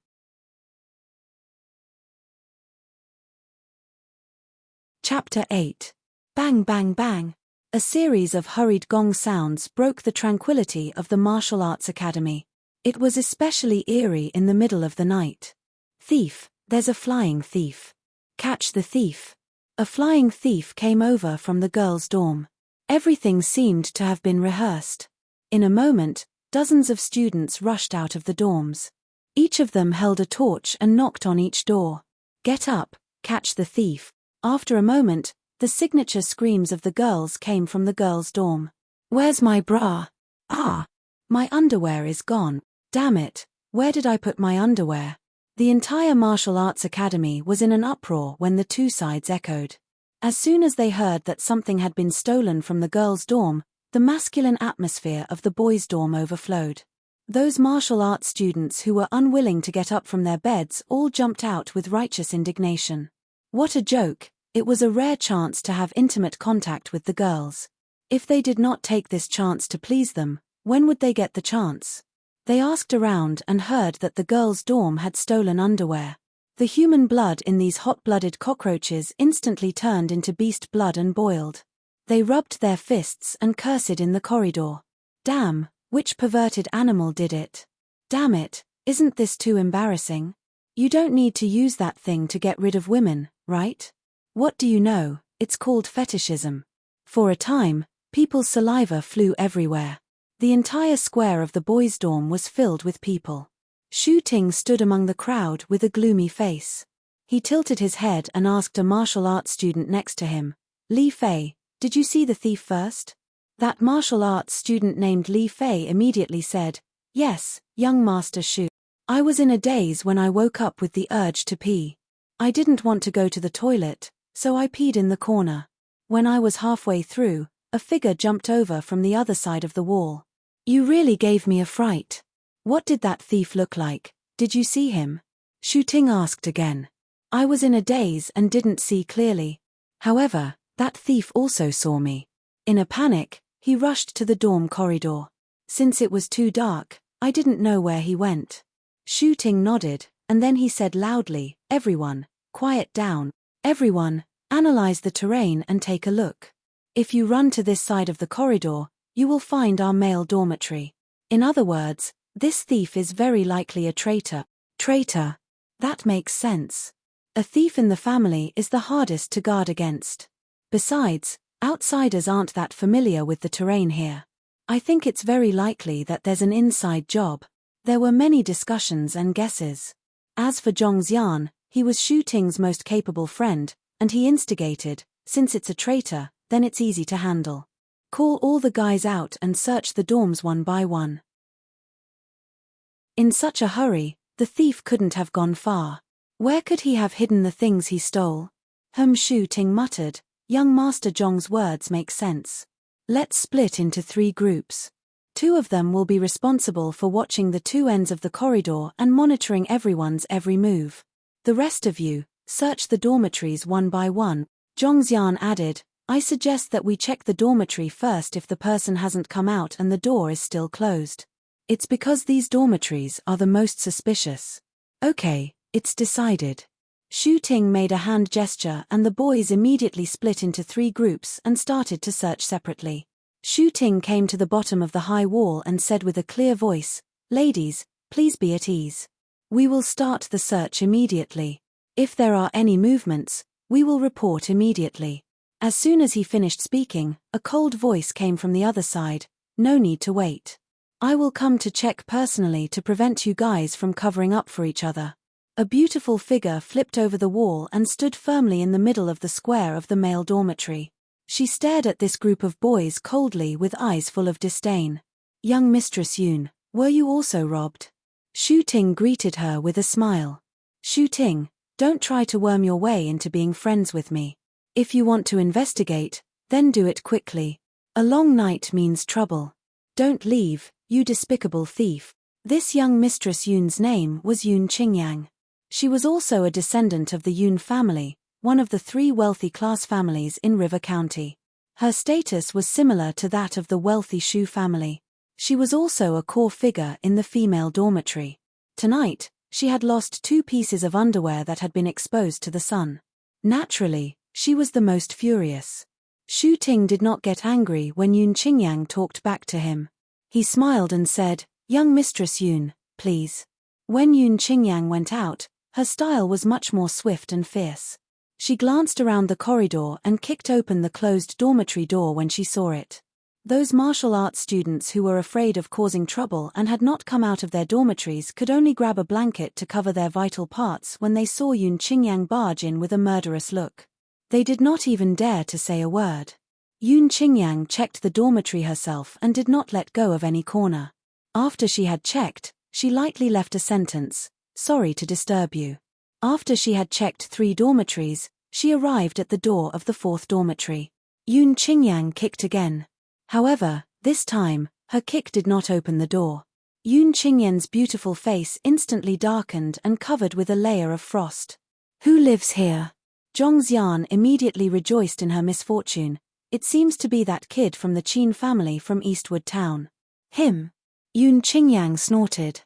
Chapter 8. Bang Bang Bang. A series of hurried gong sounds broke the tranquility of the martial arts academy. It was especially eerie in the middle of the night. Thief, there's a flying thief. Catch the thief. A flying thief came over from the girls' dorm. Everything seemed to have been rehearsed. In a moment, dozens of students rushed out of the dorms. Each of them held a torch and knocked on each door. Get up, catch the thief. After a moment, the signature screams of the girls came from the girls' dorm. Where's my bra? Ah! My underwear is gone. Damn it, where did I put my underwear? The entire martial arts academy was in an uproar when the 2 sides echoed. As soon as they heard that something had been stolen from the girls' dorm, the masculine atmosphere of the boys' dorm overflowed. Those martial arts students who were unwilling to get up from their beds all jumped out with righteous indignation. What a joke! It was a rare chance to have intimate contact with the girls. If they did not take this chance to please them, when would they get the chance? They asked around and heard that the girls' dorm had stolen underwear. The human blood in these hot-blooded cockroaches instantly turned into beast blood and boiled. They rubbed their fists and cursed in the corridor. Damn, which perverted animal did it? Damn it, isn't this too embarrassing? You don't need to use that thing to get rid of women, right? What do you know, it's called fetishism. For a time, people's saliva flew everywhere. The entire square of the boys' dorm was filled with people. Shu Ting stood among the crowd with a gloomy face. He tilted his head and asked a martial arts student next to him, Li Fei, did you see the thief first? That martial arts student named Li Fei immediately said, Yes, young Master Shu. I was in a daze when I woke up with the urge to pee. I didn't want to go to the toilet, so I peed in the corner. When I was halfway through, a figure jumped over from the other side of the wall. You really gave me a fright. What did that thief look like? Did you see him? Shu Ting asked again. I was in a daze and didn't see clearly. However, that thief also saw me. In a panic, he rushed to the dorm corridor. Since it was too dark, I didn't know where he went. Shu Ting nodded, and then he said loudly, Everyone, quiet down. Everyone, analyze the terrain and take a look. If you run to this side of the corridor, you will find our male dormitory. In other words, this thief is very likely a traitor. Traitor. That makes sense. A thief in the family is the hardest to guard against. Besides, outsiders aren't that familiar with the terrain here. I think it's very likely that there's an inside job. There were many discussions and guesses. As for Zhongxian, he was Shu Ting's most capable friend, and he instigated, since it's a traitor, then it's easy to handle. Call all the guys out and search the dorms one by one. In such a hurry, the thief couldn't have gone far. Where could he have hidden the things he stole? Shu Ting muttered, young Master Zhong's words make sense. Let's split into 3 groups. 2 of them will be responsible for watching the 2 ends of the corridor and monitoring everyone's every move. The rest of you, search the dormitories one by one. Zhongxian added, I suggest that we check the dormitory first if the person hasn't come out and the door is still closed. It's because these dormitories are the most suspicious. Okay, it's decided. Shu Ting made a hand gesture and the boys immediately split into 3 groups and started to search separately. Shu Ting came to the bottom of the high wall and said with a clear voice, Ladies, please be at ease. We will start the search immediately. If there are any movements, we will report immediately. As soon as he finished speaking, a cold voice came from the other side, No need to wait. I will come to check personally to prevent you guys from covering up for each other. A beautiful figure flipped over the wall and stood firmly in the middle of the square of the male dormitory. She stared at this group of boys coldly with eyes full of disdain. Young Mistress Yun, were you also robbed? Shu Ting greeted her with a smile. Shu Ting, don't try to worm your way into being friends with me. If you want to investigate, then do it quickly. A long night means trouble. Don't leave, you despicable thief. This young Mistress Yun's name was Yun Qingyang. She was also a descendant of the Yun family, one of the 3 wealthy class families in River County. Her status was similar to that of the wealthy Shu family. She was also a core figure in the female dormitory. Tonight, she had lost 2 pieces of underwear that had been exposed to the sun. Naturally, she was the most furious. Shu Ting did not get angry when Yun Qingyang talked back to him. He smiled and said, Young Mistress Yun, please. When Yun Qingyang went out, her style was much more swift and fierce. She glanced around the corridor and kicked open the closed dormitory door when she saw it. Those martial arts students who were afraid of causing trouble and had not come out of their dormitories could only grab a blanket to cover their vital parts when they saw Yun Qingyang barge in with a murderous look. They did not even dare to say a word. Yun Qingyang checked the dormitory herself and did not let go of any corner. After she had checked, she lightly left a sentence, Sorry to disturb you. After she had checked 3 dormitories, she arrived at the door of the 4th dormitory. Yun Qingyang kicked again. However, this time, her kick did not open the door. Yun Qingyang's beautiful face instantly darkened and covered with a layer of frost. Who lives here? Zhongxian immediately rejoiced in her misfortune. It seems to be that kid from the Qin family from Eastwood Town. Him? Yun Qingyang snorted.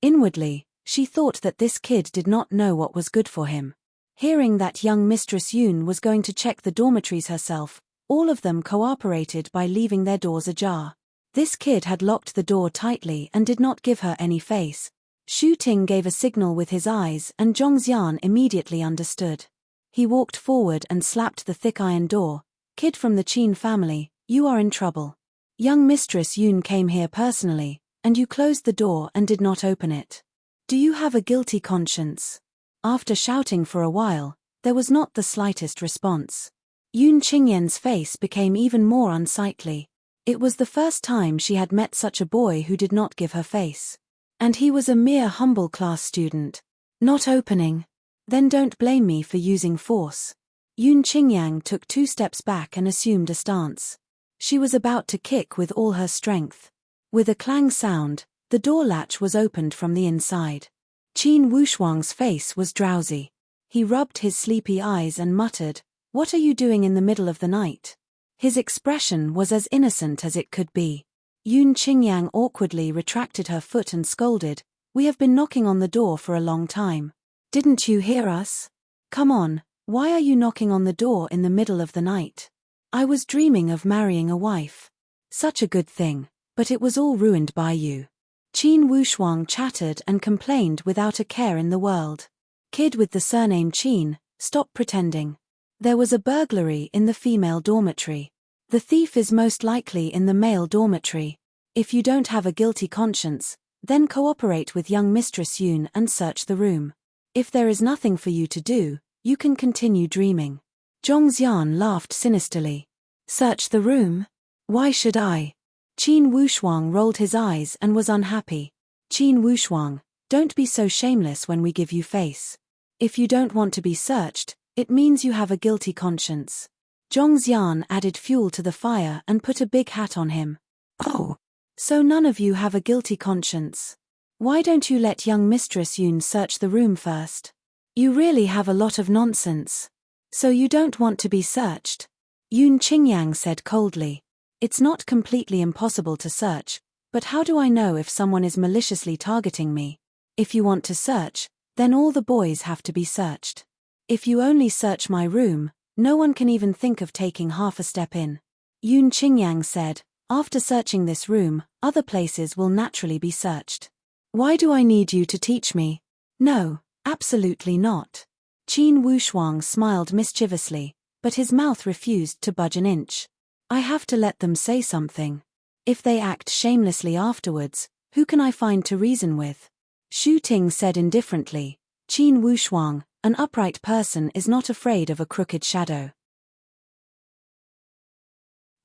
Inwardly, she thought that this kid did not know what was good for him. Hearing that young Mistress Yun was going to check the dormitories herself, all of them cooperated by leaving their doors ajar. This kid had locked the door tightly and did not give her any face. Shu Ting gave a signal with his eyes and Zhongxian immediately understood. He walked forward and slapped the thick iron door. Kid from the Qin family, you are in trouble. Young Mistress Yun came here personally, and you closed the door and did not open it. Do you have a guilty conscience? After shouting for a while, there was not the slightest response. Yun Qingyang's face became even more unsightly. It was the first time she had met such a boy who did not give her face. And he was a mere humble class student. Not opening. Then don't blame me for using force. Yun Qingyang took 2 steps back and assumed a stance. She was about to kick with all her strength. With a clang sound, the door latch was opened from the inside. Qin Wushuang's face was drowsy. He rubbed his sleepy eyes and muttered, "What are you doing in the middle of the night?" His expression was as innocent as it could be. Yun Qingyang awkwardly retracted her foot and scolded, "We have been knocking on the door for a long time. Didn't you hear us? Come on, why are you knocking on the door in the middle of the night? I was dreaming of marrying a wife. Such a good thing, but it was all ruined by you." Qin Wushuang chattered and complained without a care in the world. "Kid with the surname Qin, stop pretending. There was a burglary in the female dormitory. The thief is most likely in the male dormitory. If you don't have a guilty conscience, then cooperate with young Mistress Yun and search the room. If there is nothing for you to do, you can continue dreaming." Zhongxian laughed sinisterly. "Search the room? Why should I?" Qin Wushuang rolled his eyes and was unhappy. "Qin Wushuang, don't be so shameless when we give you face. If you don't want to be searched, it means you have a guilty conscience." Zhongxian added fuel to the fire and put a big hat on him. "Oh, so none of you have a guilty conscience? Why don't you let young Mistress Yun search the room first? You really have a lot of nonsense. So you don't want to be searched?" Yun Qingyang said coldly. "It's not completely impossible to search, but how do I know if someone is maliciously targeting me? If you want to search, then all the boys have to be searched. If you only search my room, no one can even think of taking half a step in." Yun Qingyang said, "After searching this room, other places will naturally be searched. Why do I need you to teach me?" "No, absolutely not." Qin Wushuang smiled mischievously, but his mouth refused to budge an inch. "I have to let them say something. If they act shamelessly afterwards, who can I find to reason with?" Shu Ting said indifferently, "Qin Wushuang, an upright person is not afraid of a crooked shadow.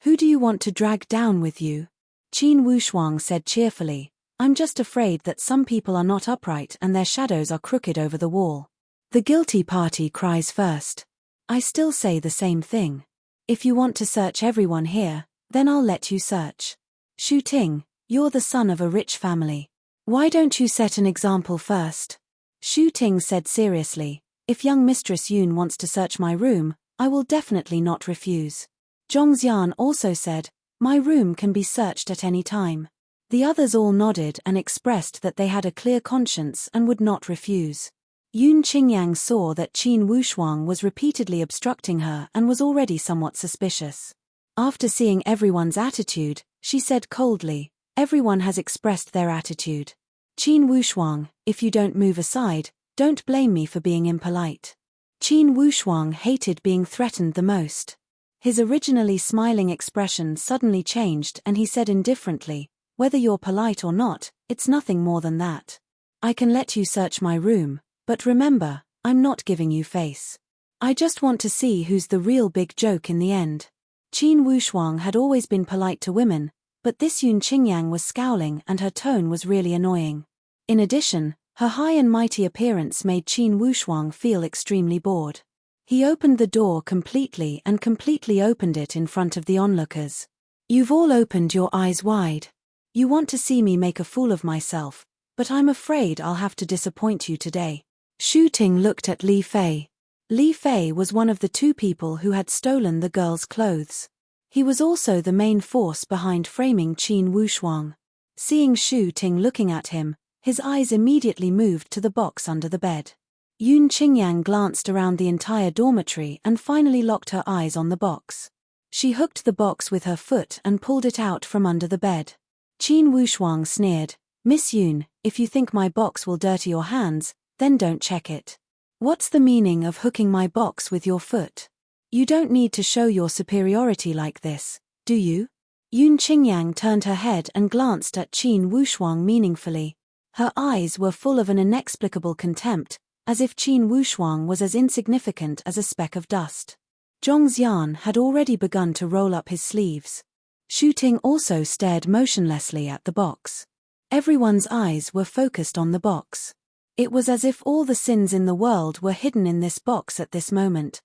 Who do you want to drag down with you?" Qin Wushuang said cheerfully, "I'm just afraid that some people are not upright and their shadows are crooked over the wall. The guilty party cries first. I still say the same thing. If you want to search everyone here, then I'll let you search. Shu Ting, you're the son of a rich family. Why don't you set an example first?" Shu Ting said seriously, "If young Mistress Yun wants to search my room, I will definitely not refuse." Zhongxian also said, "My room can be searched at any time." The others all nodded and expressed that they had a clear conscience and would not refuse. Yun Qingyang saw that Qin Wushuang was repeatedly obstructing her and was already somewhat suspicious. After seeing everyone's attitude, she said coldly, "Everyone has expressed their attitude. Qin Wushuang, if you don't move aside, don't blame me for being impolite." Qin Wushuang hated being threatened the most. His originally smiling expression suddenly changed and he said indifferently, "Whether you're polite or not, it's nothing more than that. I can let you search my room, but remember, I'm not giving you face. I just want to see who's the real big joke in the end." Qin Wushuang had always been polite to women, but this Yun Qingyang was scowling and her tone was really annoying. In addition, her high and mighty appearance made Qin Wushuang feel extremely bored. He opened the door completely and completely opened it in front of the onlookers. "You've all opened your eyes wide. You want to see me make a fool of myself, but I'm afraid I'll have to disappoint you today." Shu Ting looked at Li Fei. Li Fei was one of the 2 people who had stolen the girl's clothes. He was also the main force behind framing Qin Wushuang. Seeing Shu Ting looking at him, his eyes immediately moved to the box under the bed. Yun Qingyang glanced around the entire dormitory and finally locked her eyes on the box. She hooked the box with her foot and pulled it out from under the bed. Qin Wushuang sneered, "Miss Yun, if you think my box will dirty your hands, then don't check it. What's the meaning of hooking my box with your foot? You don't need to show your superiority like this, do you?" Yun Qingyang turned her head and glanced at Qin Wushuang meaningfully. Her eyes were full of an inexplicable contempt, as if Qin Wushuang was as insignificant as a speck of dust. Zhongxian had already begun to roll up his sleeves. Shu Ting also stared motionlessly at the box. Everyone's eyes were focused on the box. It was as if all the sins in the world were hidden in this box at this moment.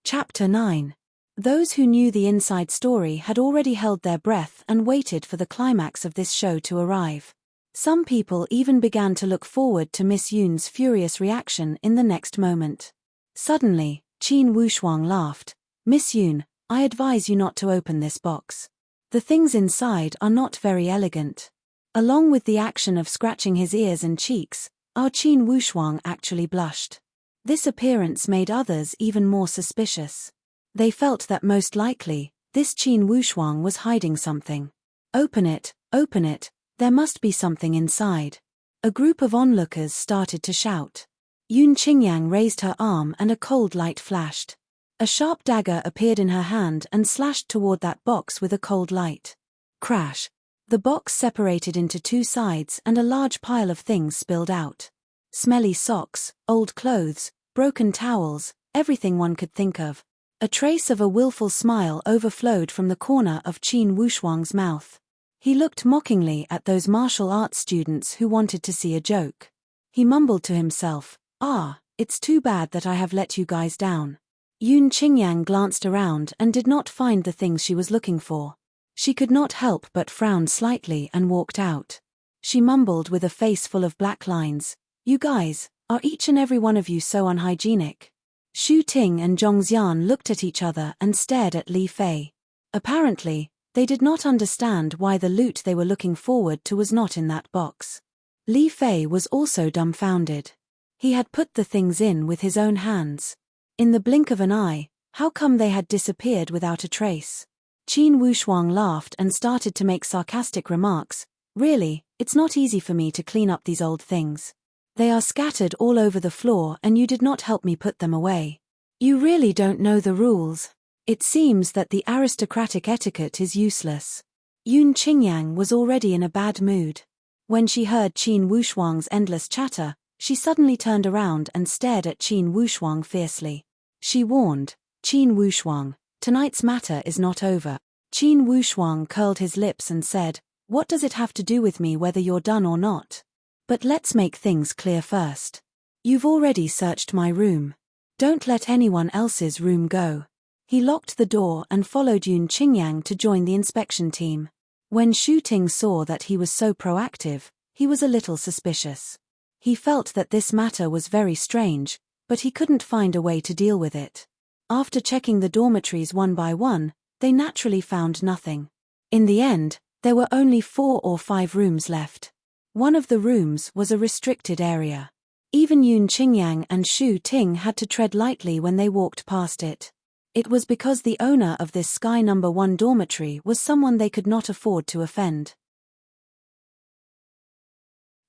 Chapter 9. Those who knew the inside story had already held their breath and waited for the climax of this show to arrive. Some people even began to look forward to Miss Yoon's furious reaction in the next moment. Suddenly, Qin Wushuang laughed. "Miss Yoon, I advise you not to open this box. The things inside are not very elegant." Along with the action of scratching his ears and cheeks, our Qin Wushuang actually blushed. This appearance made others even more suspicious. They felt that most likely, this Qin Wushuang was hiding something. Open it, there must be something inside." A group of onlookers started to shout. Yun Qingyang raised her arm and a cold light flashed. A sharp dagger appeared in her hand and slashed toward that box with a cold light. Crash! The box separated into two sides and a large pile of things spilled out. Smelly socks, old clothes, broken towels, everything one could think of. A trace of a willful smile overflowed from the corner of Qin Wushuang's mouth. He looked mockingly at those martial arts students who wanted to see a joke. He mumbled to himself, "It's too bad that I have let you guys down." Yun Qingyang glanced around and did not find the things she was looking for. She could not help but frown slightly and walked out. She mumbled with a face full of black lines, "You guys, are each and every one of you so unhygienic?" Shu Ting and Zhongxian looked at each other and stared at Li Fei. Apparently, they did not understand why the loot they were looking forward to was not in that box. Li Fei was also dumbfounded. He had put the things in with his own hands. In the blink of an eye, how come they had disappeared without a trace? Qin Wushuang laughed and started to make sarcastic remarks. "Really, it's not easy for me to clean up these old things. They are scattered all over the floor and you did not help me put them away. You really don't know the rules. It seems that the aristocratic etiquette is useless." Yun Qingyang was already in a bad mood. When she heard Qin Wushuang's endless chatter, she suddenly turned around and stared at Qin Wushuang fiercely. She warned, "Qin Wushuang, tonight's matter is not over." Qin Wushuang curled his lips and said, "What does it have to do with me whether you're done or not? But let's make things clear first. You've already searched my room. Don't let anyone else's room go." He locked the door and followed Yun Qingyang to join the inspection team. When Shu Ting saw that he was so proactive, he was a little suspicious. He felt that this matter was very strange, but he couldn't find a way to deal with it. After checking the dormitories one by one, they naturally found nothing. In the end, there were only 4 or 5 rooms left. One of the rooms was a restricted area. Even Yun Qingyang and Shu Ting had to tread lightly when they walked past it. It was because the owner of this Sky No. 1 dormitory was someone they could not afford to offend.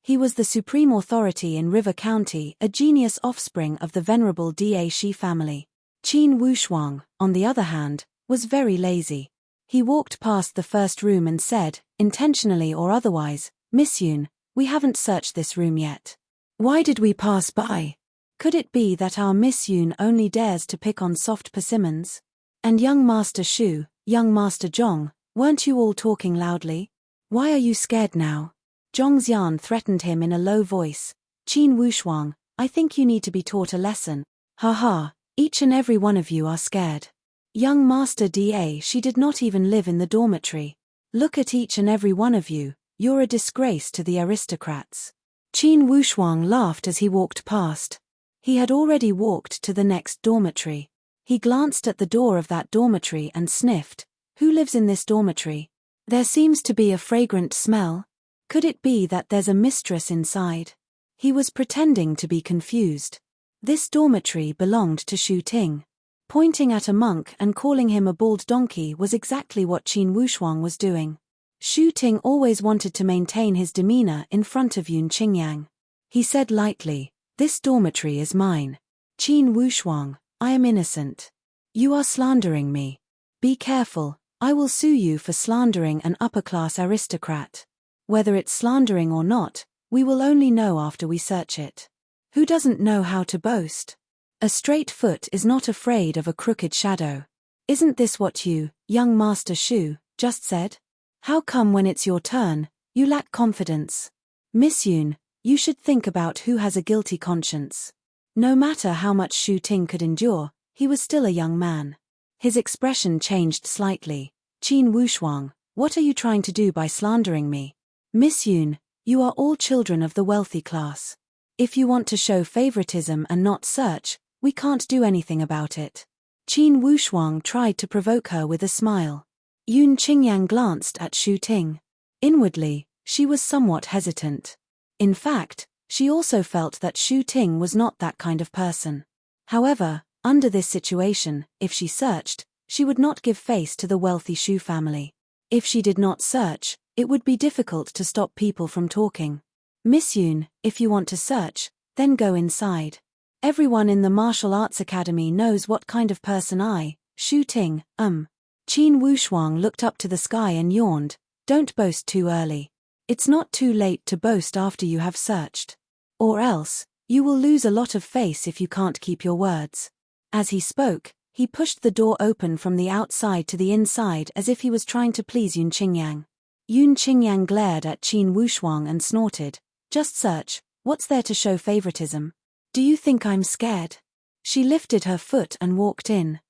He was the supreme authority in River County, a genius offspring of the venerable Da Shi family. Qin Wushuang, on the other hand, was very lazy. He walked past the first room and said, intentionally or otherwise, "Miss Yoon, we haven't searched this room yet. Why did we pass by? Could it be that our Miss Yoon only dares to pick on soft persimmons? And young Master Shu, young Master Zhong, weren't you all talking loudly? Why are you scared now?" Zhongxian threatened him in a low voice. "Qin Wushuang, I think you need to be taught a lesson. Ha, each and every one of you are scared. Young Master Da, she did not even live in the dormitory. Look at each and every one of you, you're a disgrace to the aristocrats." Qin Wushuang laughed as he walked past. He had already walked to the next dormitory. He glanced at the door of that dormitory and sniffed. "Who lives in this dormitory? There seems to be a fragrant smell. Could it be that there's a mistress inside?" He was pretending to be confused. This dormitory belonged to Shu Ting. Pointing at a monk and calling him a bald donkey was exactly what Qin Wushuang was doing. Shu Ting always wanted to maintain his demeanor in front of Yun Qingyang. He said lightly, "This dormitory is mine. Qin Wushuang, I am innocent. You are slandering me. Be careful, I will sue you for slandering an upper-class aristocrat. Whether it's slandering or not, we will only know after we search it. Who doesn't know how to boast? A straight foot is not afraid of a crooked shadow." Isn't this what you, young Master Shu, just said? How come when it's your turn, you lack confidence? Miss Yoon, you should think about who has a guilty conscience. No matter how much Shu Ting could endure, he was still a young man. His expression changed slightly. Qin Wushuang, what are you trying to do by slandering me? Miss Yoon, you are all children of the wealthy class. If you want to show favoritism and not search, we can't do anything about it. Qin Wushuang tried to provoke her with a smile. Yun Qingyang glanced at Shu Ting. Inwardly, she was somewhat hesitant. In fact, she also felt that Shu Ting was not that kind of person. However, under this situation, if she searched, she would not give face to the wealthy Shu family. If she did not search, it would be difficult to stop people from talking. Miss Yoon, if you want to search, then go inside. Everyone in the martial arts academy knows what kind of person Shu Ting, Qin Wushuang looked up to the sky and yawned. Don't boast too early. It's not too late to boast after you have searched. Or else, you will lose a lot of face if you can't keep your words. As he spoke, he pushed the door open from the outside to the inside as if he was trying to please Yun Qingyang. Yun Qingyang glared at Qin Wushuang and snorted. Just search, what's there to show favoritism? Do you think I'm scared? She lifted her foot and walked in.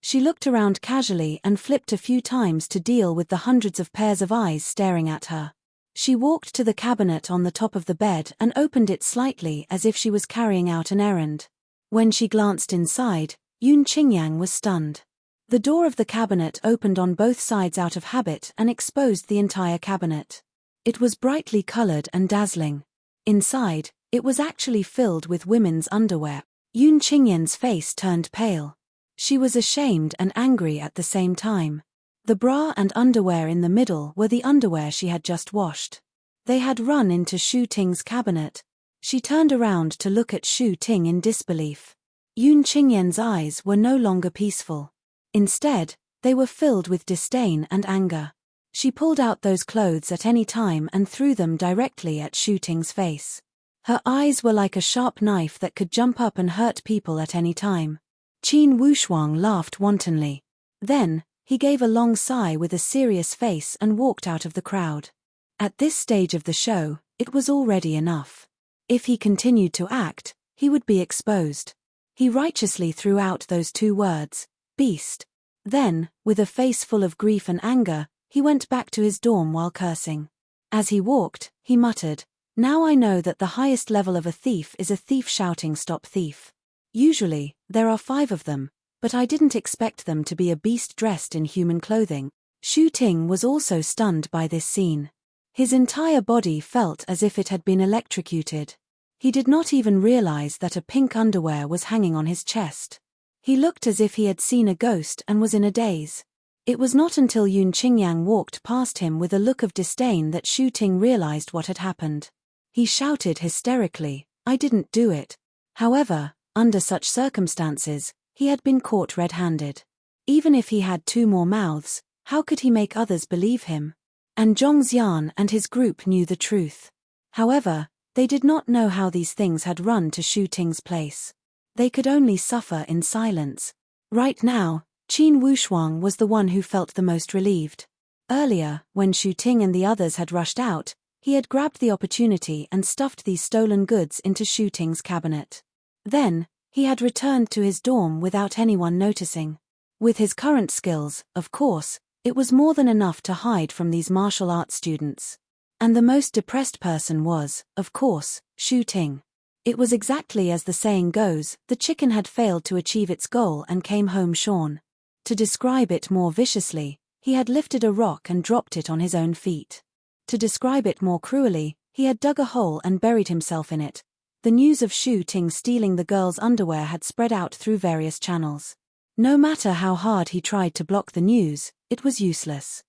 She looked around casually and flipped a few times to deal with the hundreds of pairs of eyes staring at her. She walked to the cabinet on the top of the bed and opened it slightly as if she was carrying out an errand. When she glanced inside, Yun Qingyang was stunned. The door of the cabinet opened on both sides out of habit and exposed the entire cabinet. It was brightly colored and dazzling. Inside, it was actually filled with women's underwear. Yun Qingyang's face turned pale. She was ashamed and angry at the same time. The bra and underwear in the middle were the underwear she had just washed. They had run into Shu Ting's cabinet. She turned around to look at Shu Ting in disbelief. Yun Qingyang's eyes were no longer peaceful. Instead, they were filled with disdain and anger. She pulled out those clothes at any time and threw them directly at Shu Ting's face. Her eyes were like a sharp knife that could jump up and hurt people at any time. Qin Wushuang laughed wantonly. Then, he gave a long sigh with a serious face and walked out of the crowd. At this stage of the show, it was already enough. If he continued to act, he would be exposed. He righteously threw out those two words, beast. Then, with a face full of grief and anger, he went back to his dorm while cursing. As he walked, he muttered, "Now I know that the highest level of a thief is a thief shouting stop thief. Usually, there are 5 of them, but I didn't expect them to be a beast dressed in human clothing." Shu Ting was also stunned by this scene. His entire body felt as if it had been electrocuted. He did not even realize that a pink underwear was hanging on his chest. He looked as if he had seen a ghost and was in a daze. It was not until Yun Qingyang walked past him with a look of disdain that Shu Ting realized what had happened. He shouted hysterically, "I didn't do it." However, under such circumstances, he had been caught red-handed. Even if he had 2 more mouths, how could he make others believe him? And Zhongxian and his group knew the truth. However, they did not know how these things had run to Shu Ting's place. They could only suffer in silence. Right now, Qin Wushuang was the one who felt the most relieved. Earlier, when Shu Ting and the others had rushed out, he had grabbed the opportunity and stuffed these stolen goods into Shu Ting's cabinet. Then, he had returned to his dorm without anyone noticing. With his current skills, of course, it was more than enough to hide from these martial arts students. And the most depressed person was, of course, Shu Ting. It was exactly as the saying goes, the chicken had failed to achieve its goal and came home shorn. To describe it more viciously, he had lifted a rock and dropped it on his own feet. To describe it more cruelly, he had dug a hole and buried himself in it. The news of Shu Ting stealing the girl's underwear had spread out through various channels. No matter how hard he tried to block the news, it was useless.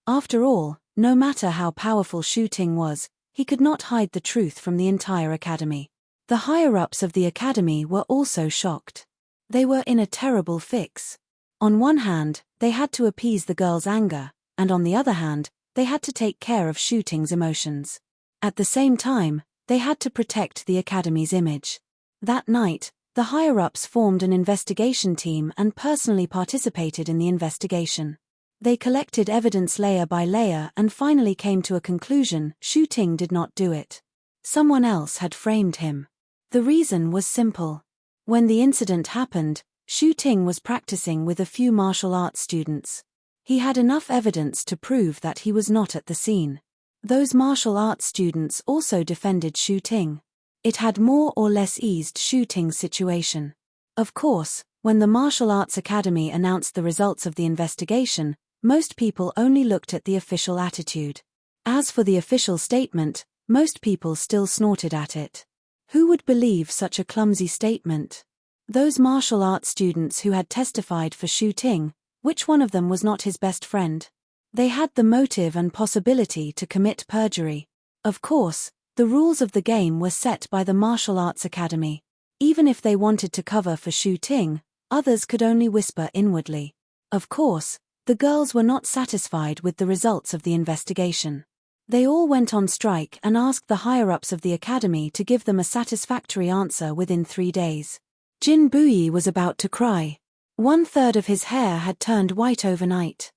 After all, no matter how powerful Shu Ting was, he could not hide the truth from the entire academy. The higher-ups of the academy were also shocked. They were in a terrible fix. On one hand, they had to appease the girl's anger, and on the other hand, they had to take care of Shu Ting's emotions. At the same time, they had to protect the academy's image. That night, the higher-ups formed an investigation team and personally participated in the investigation. They collected evidence layer by layer and finally came to a conclusion: Shu Ting did not do it. Someone else had framed him. The reason was simple. When the incident happened, Shu Ting was practicing with a few martial arts students. He had enough evidence to prove that he was not at the scene. Those martial arts students also defended Shu Ting. It had more or less eased Shu Ting's situation. Of course, when the Martial Arts Academy announced the results of the investigation, most people only looked at the official attitude. As for the official statement, most people still snorted at it. Who would believe such a clumsy statement? Those martial arts students who had testified for Shu Ting, which one of them was not his best friend? They had the motive and possibility to commit perjury. Of course, the rules of the game were set by the Martial Arts Academy. Even if they wanted to cover for Shu Ting, others could only whisper inwardly. Of course, the girls were not satisfied with the results of the investigation. They all went on strike and asked the higher-ups of the academy to give them a satisfactory answer within 3 days. Jin Buyi was about to cry. 1/3 of his hair had turned white overnight.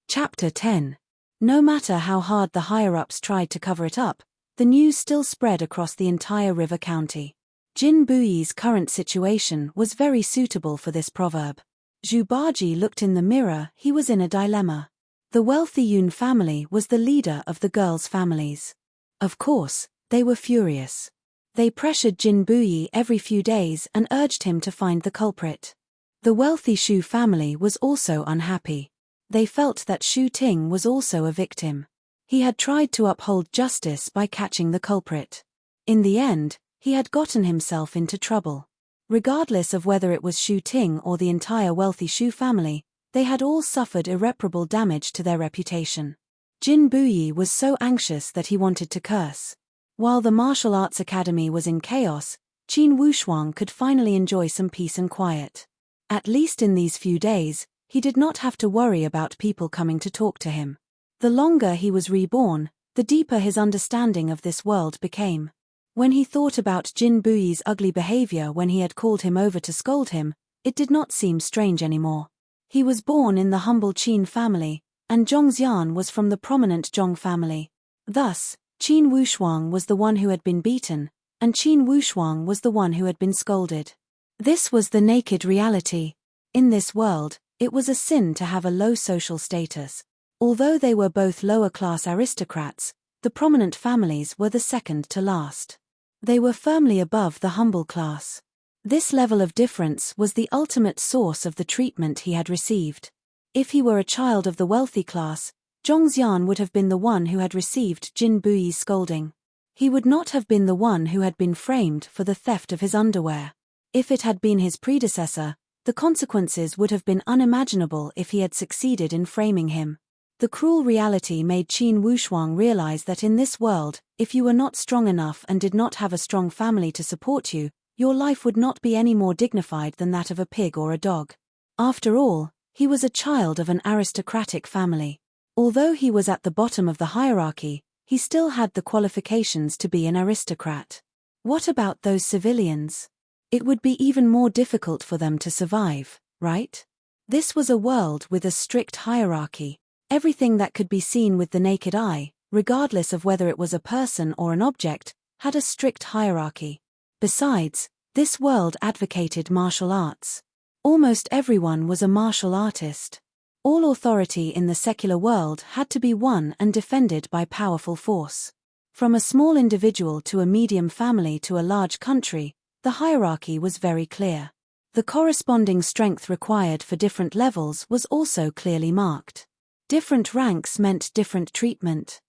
Chapter 10. No matter how hard the higher-ups tried to cover it up, the news still spread across the entire River County. Jin Buyi's current situation was very suitable for this proverb. Zhu Baji looked in the mirror. He was in a dilemma. The wealthy Yun family was the leader of the girls' families. Of course, they were furious. They pressured Jin Buyi every few days and urged him to find the culprit. The wealthy Shu family was also unhappy. They felt that Shu Ting was also a victim. He had tried to uphold justice by catching the culprit. In the end, he had gotten himself into trouble. Regardless of whether it was Shu Ting or the entire wealthy Shu family, they had all suffered irreparable damage to their reputation. Jin Buyi was so anxious that he wanted to curse. While the Martial Arts Academy was in chaos, Qin Wushuang could finally enjoy some peace and quiet. At least in these few days, he did not have to worry about people coming to talk to him. The longer he was reborn, the deeper his understanding of this world became. When he thought about Jin Buyi's ugly behavior when he had called him over to scold him, it did not seem strange anymore. He was born in the humble Qin family, and Zhongxian was from the prominent Zhong family. Thus, Qin Wushuang was the one who had been beaten, and Qin Wushuang was the one who had been scolded. This was the naked reality. In this world, it was a sin to have a low social status. Although they were both lower-class aristocrats, the prominent families were the second to last. They were firmly above the humble class. This level of difference was the ultimate source of the treatment he had received. If he were a child of the wealthy class, Zhongxian would have been the one who had received Jin Buyi's scolding. He would not have been the one who had been framed for the theft of his underwear. If it had been his predecessor, the consequences would have been unimaginable if he had succeeded in framing him. The cruel reality made Qin Wushuang realize that in this world, if you were not strong enough and did not have a strong family to support you, your life would not be any more dignified than that of a pig or a dog. After all, he was a child of an aristocratic family. Although he was at the bottom of the hierarchy, he still had the qualifications to be an aristocrat. What about those civilians? It would be even more difficult for them to survive, right? This was a world with a strict hierarchy. Everything that could be seen with the naked eye, regardless of whether it was a person or an object, had a strict hierarchy. Besides, this world advocated martial arts. Almost everyone was a martial artist. All authority in the secular world had to be won and defended by powerful force. From a small individual to a medium family to a large country, the hierarchy was very clear. The corresponding strength required for different levels was also clearly marked. Different ranks meant different treatment.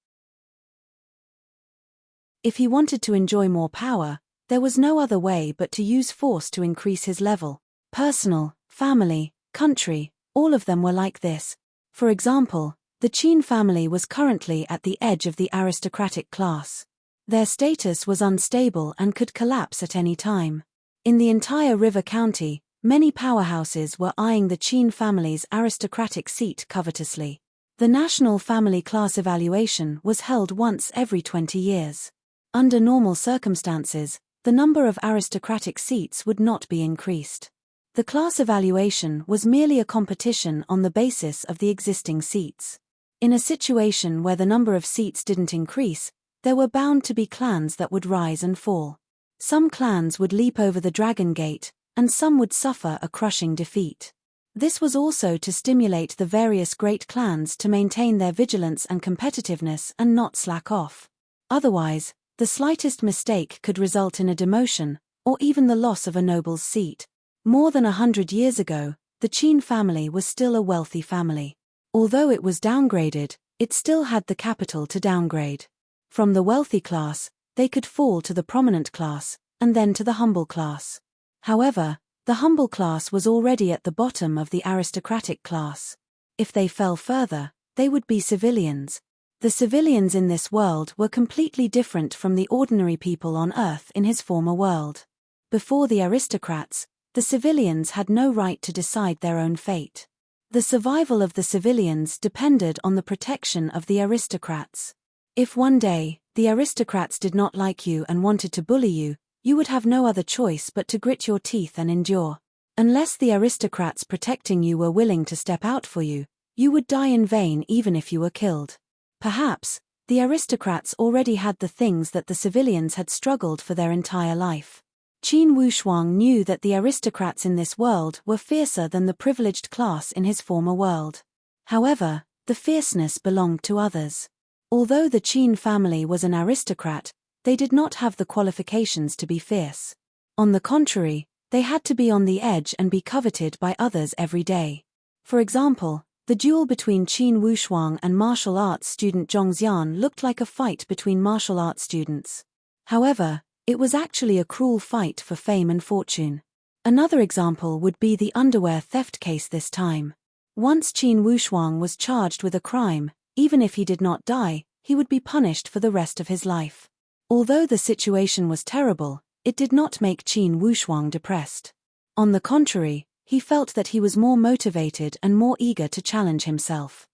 If he wanted to enjoy more power, there was no other way but to use force to increase his level. Personal, family, country, all of them were like this. For example, the Qin family was currently at the edge of the aristocratic class. Their status was unstable and could collapse at any time. In the entire River County, many powerhouses were eyeing the Qin family's aristocratic seat covetously. The National Family Class Evaluation was held once every 20 years. Under normal circumstances, the number of aristocratic seats would not be increased. The class evaluation was merely a competition on the basis of the existing seats. In a situation where the number of seats didn't increase, there were bound to be clans that would rise and fall. Some clans would leap over the Dragon Gate, and some would suffer a crushing defeat. This was also to stimulate the various great clans to maintain their vigilance and competitiveness and not slack off. Otherwise, the slightest mistake could result in a demotion, or even the loss of a noble's seat. More than 100 years ago, the Qin family was still a wealthy family. Although it was downgraded, it still had the capital to downgrade. From the wealthy class, they could fall to the prominent class, and then to the humble class. However, the humble class was already at the bottom of the aristocratic class. If they fell further, they would be civilians. The civilians in this world were completely different from the ordinary people on Earth in his former world. Before the aristocrats, the civilians had no right to decide their own fate. The survival of the civilians depended on the protection of the aristocrats. If one day, the aristocrats did not like you and wanted to bully you, you would have no other choice but to grit your teeth and endure. Unless the aristocrats protecting you were willing to step out for you, you would die in vain even if you were killed. Perhaps, the aristocrats already had the things that the civilians had struggled for their entire life. Qin Wushuang knew that the aristocrats in this world were fiercer than the privileged class in his former world. However, the fierceness belonged to others. Although the Qin family was an aristocrat, they did not have the qualifications to be fierce. On the contrary, they had to be on the edge and be coveted by others every day. For example, the duel between Qin Wushuang and martial arts student Zhong Xian looked like a fight between martial arts students. However, it was actually a cruel fight for fame and fortune. Another example would be the underwear theft case this time. Once Qin Wushuang was charged with a crime, even if he did not die, he would be punished for the rest of his life. Although the situation was terrible, it did not make Qin Wushuang depressed. On the contrary, he felt that he was more motivated and more eager to challenge himself.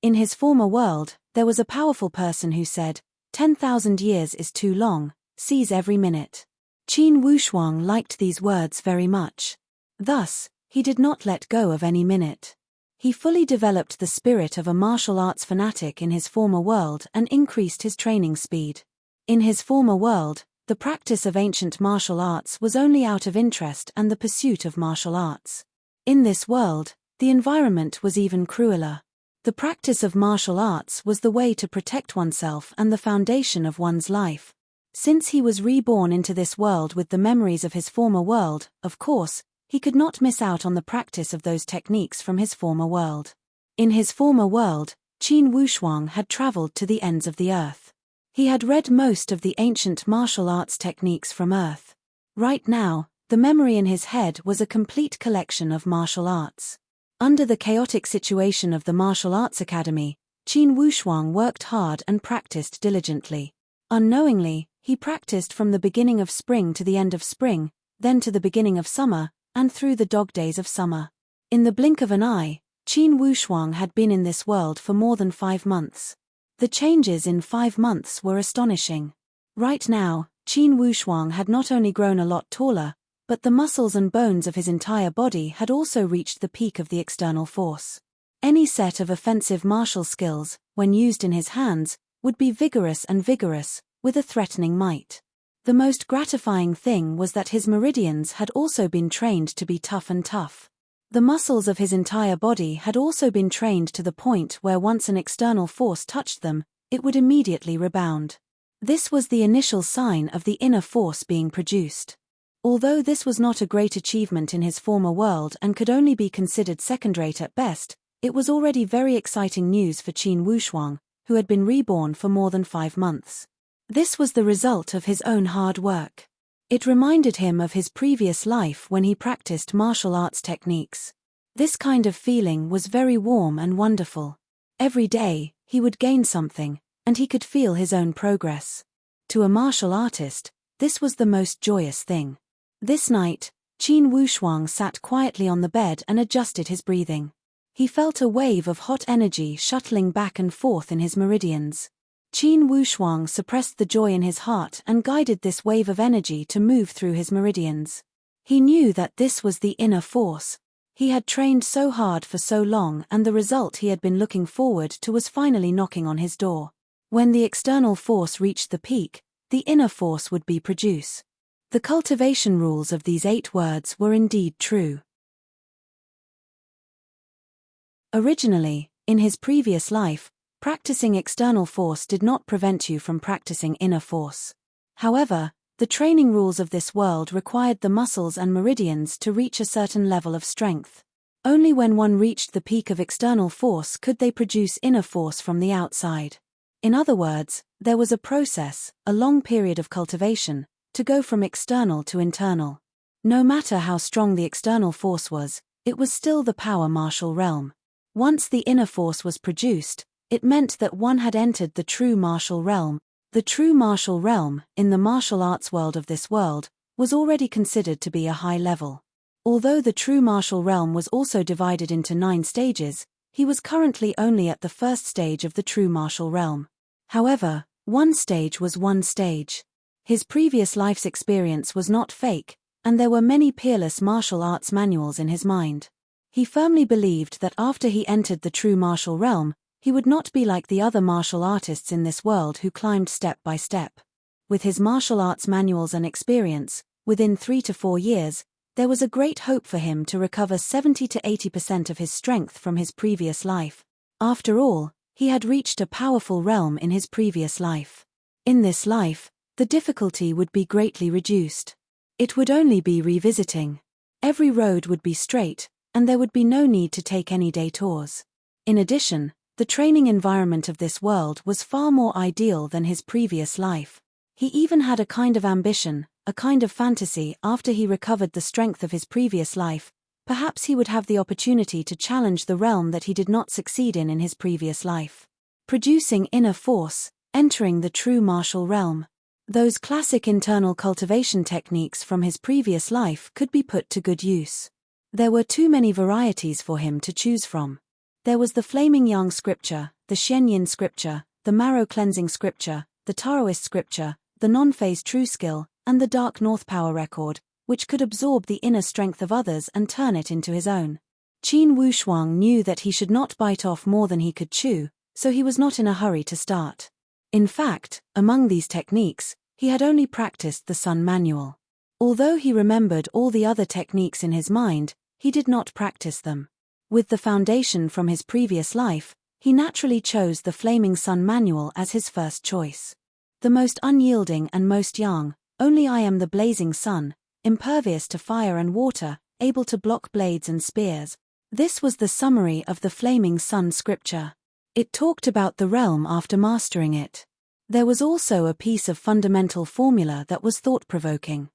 In his former world, there was a powerful person who said, 10,000 years is too long, seize every minute. Qin Wushuang liked these words very much. Thus, he did not let go of any minute. He fully developed the spirit of a martial arts fanatic in his former world and increased his training speed. In his former world, the practice of ancient martial arts was only out of interest and the pursuit of martial arts. In this world, the environment was even crueler. The practice of martial arts was the way to protect oneself and the foundation of one's life. Since he was reborn into this world with the memories of his former world, of course, he could not miss out on the practice of those techniques from his former world. In his former world, Qin Wushuang had traveled to the ends of the earth. He had read most of the ancient martial arts techniques from Earth. Right now, the memory in his head was a complete collection of martial arts. Under the chaotic situation of the Martial Arts Academy, Qin Wushuang worked hard and practiced diligently. Unknowingly, he practiced from the beginning of spring to the end of spring, then to the beginning of summer, and through the dog days of summer. In the blink of an eye, Qin Wushuang had been in this world for more than 5 months. The changes in 5 months were astonishing. Right now, Qin Wushuang had not only grown a lot taller, but the muscles and bones of his entire body had also reached the peak of the external force. Any set of offensive martial skills, when used in his hands, would be vigorous and vigorous, with a threatening might. The most gratifying thing was that his meridians had also been trained to be tough and tough. The muscles of his entire body had also been trained to the point where once an external force touched them, it would immediately rebound. This was the initial sign of the inner force being produced. Although this was not a great achievement in his former world and could only be considered second-rate at best, it was already very exciting news for Qin Wushuang, who had been reborn for more than 5 months. This was the result of his own hard work. It reminded him of his previous life when he practiced martial arts techniques. This kind of feeling was very warm and wonderful. Every day, he would gain something, and he could feel his own progress. To a martial artist, this was the most joyous thing. This night, Qin Wushuang sat quietly on the bed and adjusted his breathing. He felt a wave of hot energy shuttling back and forth in his meridians. Qin Wushuang suppressed the joy in his heart and guided this wave of energy to move through his meridians. He knew that this was the inner force. He had trained so hard for so long, and the result he had been looking forward to was finally knocking on his door. When the external force reached the peak, the inner force would be produced. The cultivation rules of these 8 words were indeed true. Originally, in his previous life, practicing external force did not prevent you from practicing inner force. However, the training rules of this world required the muscles and meridians to reach a certain level of strength. Only when one reached the peak of external force could they produce inner force from the outside. In other words, there was a process, a long period of cultivation, to go from external to internal. No matter how strong the external force was, it was still the power martial realm. Once the inner force was produced, it meant that one had entered the true martial realm. The true martial realm, in the martial arts world of this world, was already considered to be a high level. Although the true martial realm was also divided into 9 stages, he was currently only at the first stage of the true martial realm. However, one stage was one stage. His previous life's experience was not fake, and there were many peerless martial arts manuals in his mind. He firmly believed that after he entered the true martial realm, he would not be like the other martial artists in this world who climbed step by step. With his martial arts manuals and experience, within 3 to 4 years, there was a great hope for him to recover 70 to 80% of his strength from his previous life. After all, he had reached a powerful realm in his previous life. In this life, the difficulty would be greatly reduced. It would only be revisiting. Every road would be straight, and there would be no need to take any detours. In addition, the training environment of this world was far more ideal than his previous life. He even had a kind of ambition, a kind of fantasy after he recovered the strength of his previous life. Perhaps he would have the opportunity to challenge the realm that he did not succeed in his previous life. Producing inner force, entering the true martial realm. Those classic internal cultivation techniques from his previous life could be put to good use. There were too many varieties for him to choose from. There was the Flaming Yang scripture, the Shenyin scripture, the Marrow cleansing scripture, the Taoist scripture, the non-phase true skill, and the Dark North power record, which could absorb the inner strength of others and turn it into his own. Qin Wushuang knew that he should not bite off more than he could chew, so he was not in a hurry to start. In fact, among these techniques, he had only practiced the Sun Manual. Although he remembered all the other techniques in his mind, he did not practice them. With the foundation from his previous life, he naturally chose the Flaming Sun Manual as his first choice. The most unyielding and most young, only I am the blazing sun, impervious to fire and water, able to block blades and spears. This was the summary of the Flaming Sun scripture. It talked about the realm after mastering it. There was also a piece of fundamental formula that was thought-provoking.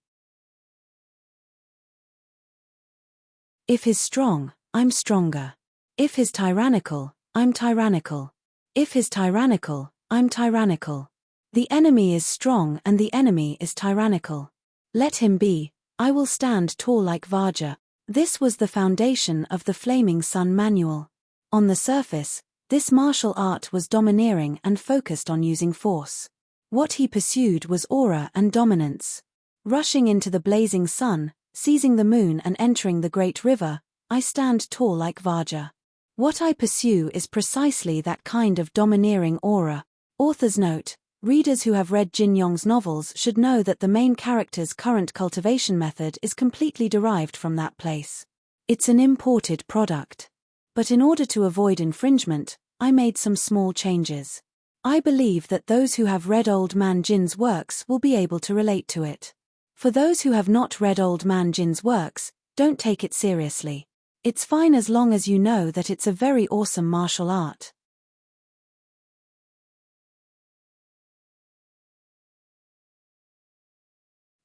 If he's strong, I'm stronger. If he's tyrannical, I'm tyrannical. If he's tyrannical, I'm tyrannical. The enemy is strong and the enemy is tyrannical. Let him be, I will stand tall like Vajra. This was the foundation of the Flaming Sun Manual. On the surface, this martial art was domineering and focused on using force. What he pursued was aura and dominance. Rushing into the blazing sun, seizing the moon and entering the great river, I stand tall like Vajra. What I pursue is precisely that kind of domineering aura. Author's note: readers who have read Jin Yong's novels should know that the main character's current cultivation method is completely derived from that place. It's an imported product. But in order to avoid infringement, I made some small changes. I believe that those who have read Old Man Jin's works will be able to relate to it. For those who have not read Old Man Jin's works, don't take it seriously. It's fine as long as you know that it's a very awesome martial art.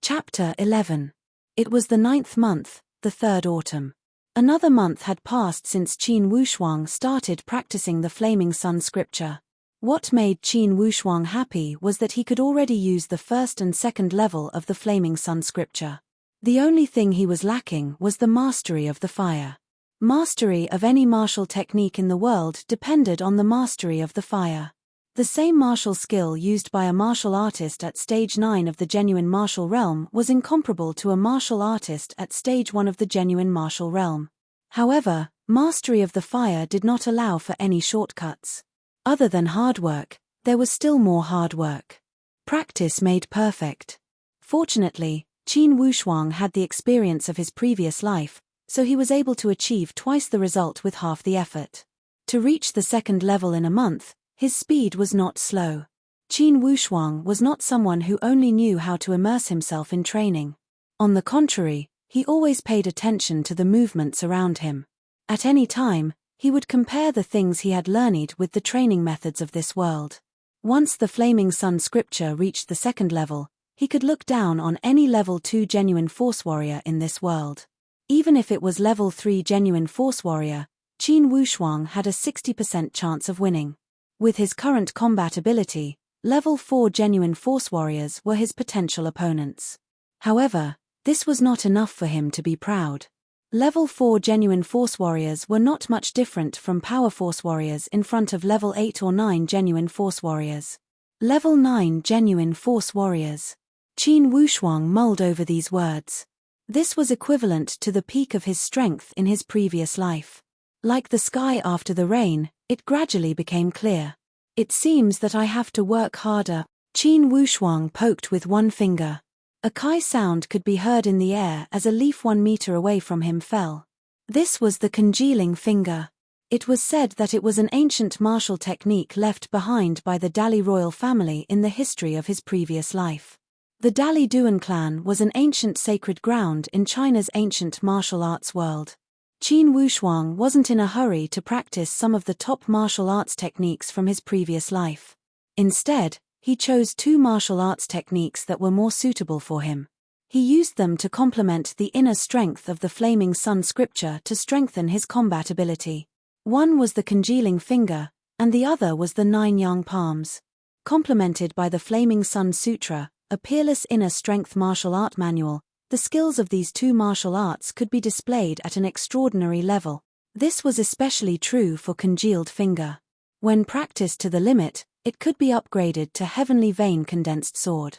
Chapter 11. It was the 9th month, the 3rd autumn. Another month had passed since Qin Wushuang started practicing the Flaming Sun scripture. What made Qin Wushuang happy was that he could already use the 1st and 2nd level of the Flaming Sun scripture. The only thing he was lacking was the mastery of the fire. Mastery of any martial technique in the world depended on the mastery of the fire. The same martial skill used by a martial artist at stage 9 of the genuine martial realm was incomparable to a martial artist at stage 1 of the genuine martial realm. However, mastery of the fire did not allow for any shortcuts. Other than hard work, there was still more hard work. Practice made perfect. Fortunately, Qin Wushuang had the experience of his previous life, so he was able to achieve twice the result with half the effort. To reach the second level in a month, his speed was not slow. Qin Wushuang was not someone who only knew how to immerse himself in training. On the contrary, he always paid attention to the movements around him. At any time, he would compare the things he had learned with the training methods of this world. Once the Flaming Sun scripture reached the second level, he could look down on any level 2 genuine force warrior in this world. Even if it was level 3 genuine force warrior, Qin Wushuang had a 60% chance of winning. With his current combat ability, level 4 genuine force warriors were his potential opponents. However, this was not enough for him to be proud. Level 4 genuine force warriors were not much different from power force warriors in front of level 8 or 9 genuine force warriors. Level 9 genuine force warriors. Qin Wushuang mulled over these words. This was equivalent to the peak of his strength in his previous life. Like the sky after the rain, it gradually became clear. It seems that I have to work harder. Qin Wushuang poked with one finger. A kai sound could be heard in the air as a leaf 1 meter away from him fell. This was the congealing finger. It was said that it was an ancient martial technique left behind by the Dali royal family in the history of his previous life. The Dali Duan clan was an ancient sacred ground in China's ancient martial arts world. Qin Wushuang wasn't in a hurry to practice some of the top martial arts techniques from his previous life. Instead, he chose 2 martial arts techniques that were more suitable for him. He used them to complement the inner strength of the Flaming Sun scripture to strengthen his combat ability. One was the congealing finger, and the other was the 9 yang palms. Complemented by the Flaming Sun Sutra, a peerless inner strength martial art manual, the skills of these 2 martial arts could be displayed at an extraordinary level. This was especially true for congealed finger. When practiced to the limit, it could be upgraded to Heavenly Vein Condensed Sword.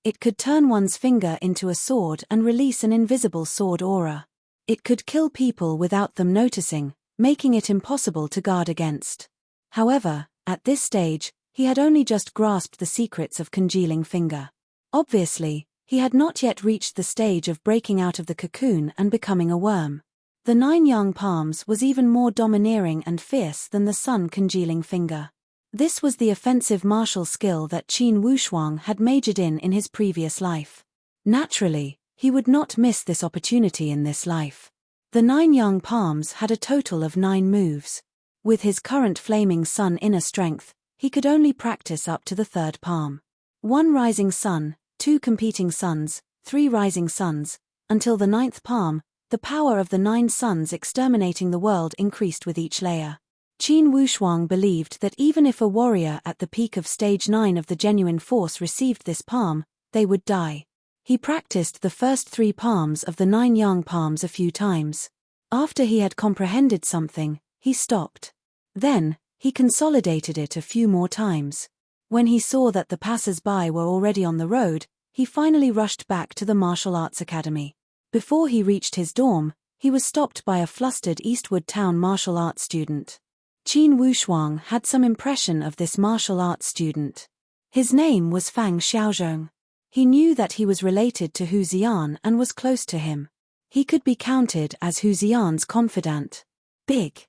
It could turn one's finger into a sword and release an invisible sword aura. It could kill people without them noticing, making it impossible to guard against. However, at this stage, he had only just grasped the secrets of congealing finger. Obviously, he had not yet reached the stage of breaking out of the cocoon and becoming a worm. The 9 yang palms was even more domineering and fierce than the sun congealing finger. This was the offensive martial skill that Qin Wushuang had majored in his previous life. Naturally, he would not miss this opportunity in this life. The 9 yang palms had a total of 9 moves. With his current Flaming Sun inner strength, he could only practice up to the 3rd palm. 1 rising sun, 2 competing suns, 3 rising suns, until the 9th palm. The power of the 9 suns exterminating the world increased with each layer. Qin Wushuang believed that even if a warrior at the peak of stage 9 of the genuine force received this palm, they would die. He practiced the first 3 palms of the 9 yang palms a few times. After he had comprehended something, he stopped. Then, he consolidated it a few more times. When he saw that the passers-by were already on the road, he finally rushed back to the martial arts academy. Before he reached his dorm, he was stopped by a flustered Eastwood Town martial arts student. Qin Wushuang had some impression of this martial arts student. His name was Fang Xiaozhong. He knew that he was related to Hu Xian and was close to him. He could be counted as Hu Xian's confidant. Big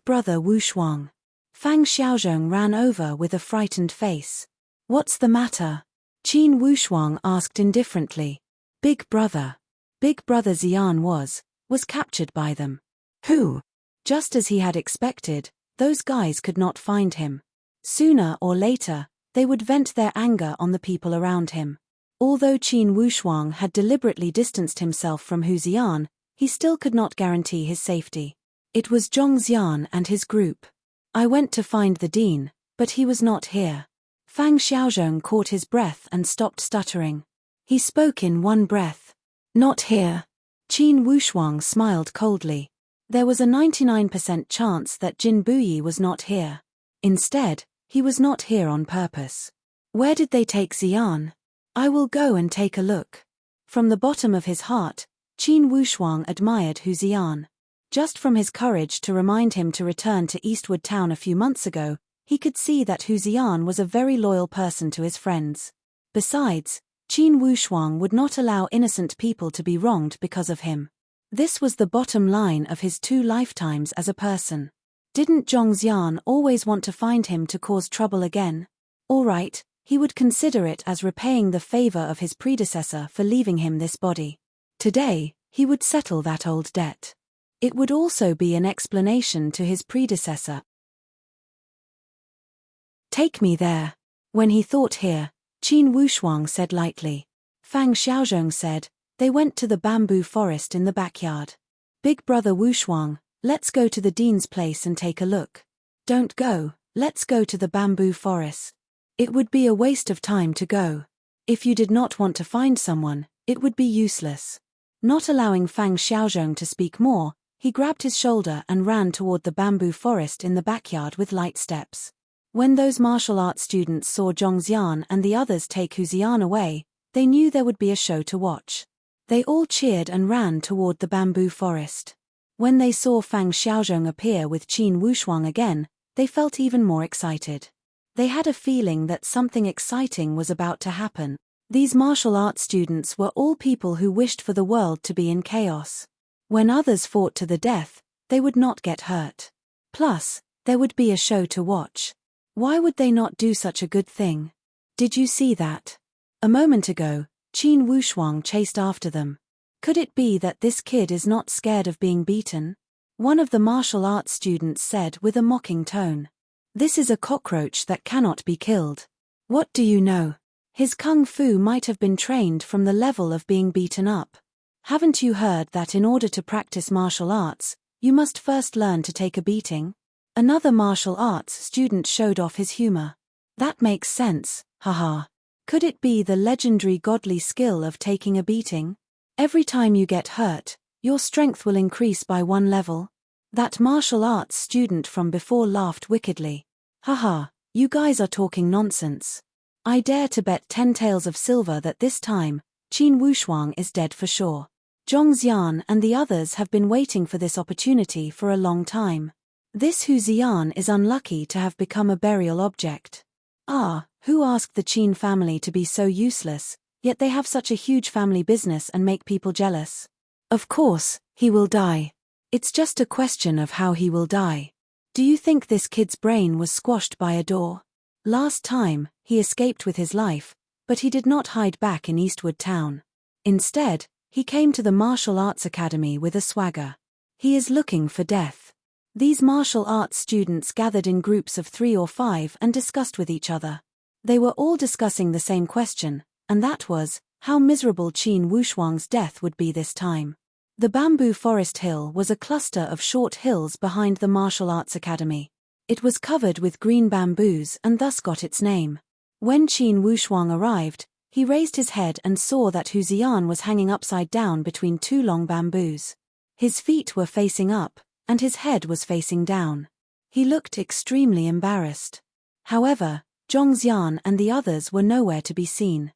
brother Wushuang. Fang Xiaozhong ran over with a frightened face. What's the matter? Qin Wushuang asked indifferently. Big brother Xian was captured by them. Who? Just as he had expected, those guys could not find him. Sooner or later, they would vent their anger on the people around him. Although Qin Wushuang had deliberately distanced himself from Hu Xian, he still could not guarantee his safety. It was Zhong Xian and his group. I went to find the dean, but he was not here. Fang Xiaozhong caught his breath and stopped stuttering. He spoke in one breath. Not here. Qin Wushuang smiled coldly. There was a 99% chance that Jin Buyi was not here. Instead, he was not here on purpose. Where did they take Xian? I will go and take a look. From the bottom of his heart, Qin Wushuang admired Hu Xian. Just from his courage to remind him to return to Eastwood Town a few months ago, he could see that Hu Xian was a very loyal person to his friends. Besides, Qin Wushuang would not allow innocent people to be wronged because of him. This was the bottom line of his 2 lifetimes as a person. Didn't Zhongxian always want to find him to cause trouble again? All right, he would consider it as repaying the favor of his predecessor for leaving him this body. Today, he would settle that old debt. It would also be an explanation to his predecessor. Take me there. When he thought here, Qin Wushuang said lightly. Fang Xiaozhong said, they went to the bamboo forest in the backyard. Big brother Wushuang, let's go to the dean's place and take a look. Don't go, let's go to the bamboo forest. It would be a waste of time to go. If you did not want to find someone, it would be useless. Not allowing Fang Xiaozhong to speak more, he grabbed his shoulder and ran toward the bamboo forest in the backyard with light steps. When those martial arts students saw Zhongxian and the others take Hu Xian away, they knew there would be a show to watch. They all cheered and ran toward the bamboo forest. When they saw Fang Xiaozhong appear with Qin Wushuang again, they felt even more excited. They had a feeling that something exciting was about to happen. These martial arts students were all people who wished for the world to be in chaos. When others fought to the death, they would not get hurt. Plus, there would be a show to watch. Why would they not do such a good thing? Did you see that? A moment ago, Qin Wushuang chased after them. Could it be that this kid is not scared of being beaten? One of the martial arts students said with a mocking tone. This is a cockroach that cannot be killed. What do you know? His kung fu might have been trained from the level of being beaten up. Haven't you heard that in order to practice martial arts, you must first learn to take a beating? Another martial arts student showed off his humor. That makes sense, haha. Could it be the legendary godly skill of taking a beating? Every time you get hurt, your strength will increase by 1 level. That martial arts student from before laughed wickedly. Haha, you guys are talking nonsense. I dare to bet 10 taels of silver that this time, Qin Wushuang is dead for sure. Zhongxian and the others have been waiting for this opportunity for a long time. This Hu Xian is unlucky to have become a burial object. Ah, who asked the Qin family to be so useless, yet they have such a huge family business and make people jealous? Of course, he will die. It's just a question of how he will die. Do you think this kid's brain was squashed by a door? Last time, he escaped with his life, but he did not hide back in Eastwood Town. Instead, he came to the martial arts academy with a swagger. He is looking for death. These martial arts students gathered in groups of 3 or 5 and discussed with each other. They were all discussing the same question, and that was, how miserable Qin Wushuang's death would be this time. The bamboo forest hill was a cluster of short hills behind the martial arts academy. It was covered with green bamboos and thus got its name. When Qin Wushuang arrived, he raised his head and saw that Hu Xian was hanging upside down between 2 long bamboos. His feet were facing up, and his head was facing down. He looked extremely embarrassed. However, Zhongxian and the others were nowhere to be seen.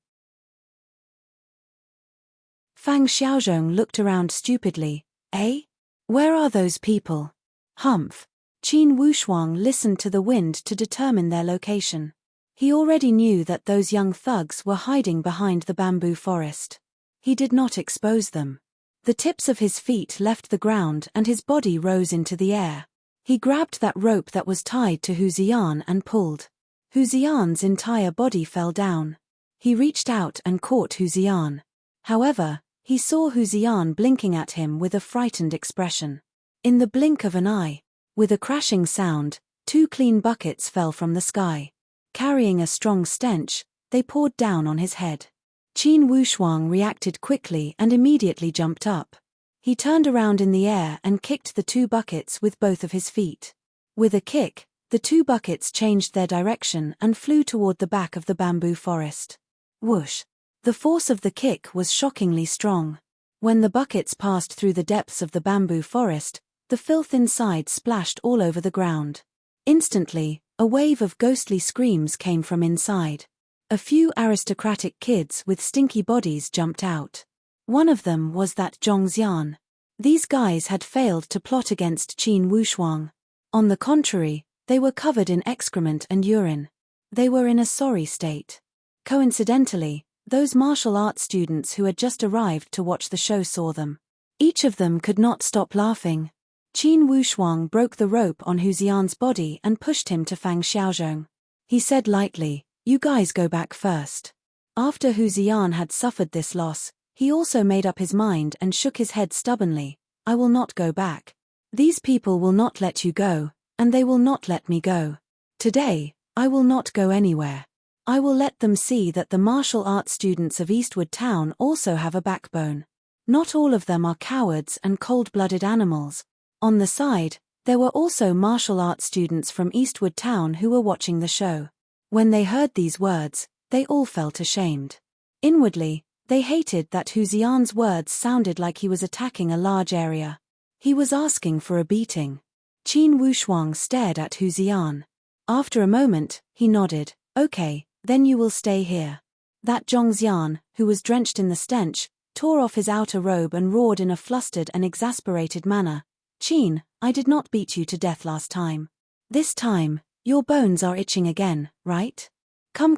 Fang Xiaozhong looked around stupidly. Eh? Where are those people? Humph. Qin Wushuang listened to the wind to determine their location. He already knew that those young thugs were hiding behind the bamboo forest. He did not expose them. The tips of his feet left the ground and his body rose into the air. He grabbed that rope that was tied to Hu Xian and pulled. Hu Xian's entire body fell down. He reached out and caught Hu Xian. However, he saw Hu Xian blinking at him with a frightened expression. In the blink of an eye, with a crashing sound, 2 clean buckets fell from the sky. Carrying a strong stench, they poured down on his head. Qin Wushuang reacted quickly and immediately jumped up. He turned around in the air and kicked the 2 buckets with both of his feet. With a kick, the 2 buckets changed their direction and flew toward the back of the bamboo forest. Whoosh! The force of the kick was shockingly strong. When the buckets passed through the depths of the bamboo forest, the filth inside splashed all over the ground. Instantly, a wave of ghostly screams came from inside. A few aristocratic kids with stinky bodies jumped out. One of them was that Zhongxian. These guys had failed to plot against Qin Wushuang. On the contrary, they were covered in excrement and urine. They were in a sorry state. Coincidentally, those martial arts students who had just arrived to watch the show saw them. Each of them could not stop laughing. Qin Wushuang broke the rope on Hu Xian's body and pushed him to Fang Xiaozhong. He said lightly, "You guys go back first." After Hu Xian had suffered this loss, he also made up his mind and shook his head stubbornly. "I will not go back. These people will not let you go, and they will not let me go. Today, I will not go anywhere. I will let them see that the martial arts students of Eastwood Town also have a backbone. Not all of them are cowards and cold-blooded animals." On the side, there were also martial arts students from Eastwood Town who were watching the show. When they heard these words, they all felt ashamed. Inwardly, they hated that Hu Xian's words sounded like he was attacking a large area. He was asking for a beating. Qin Wushuang stared at Hu Xian. After a moment, he nodded. "Okay, then you will stay here." That Zhongxian, who was drenched in the stench, tore off his outer robe and roared in a flustered and exasperated manner. "Qin, I did not beat you to death last time. This time, your bones are itching again, right? Come,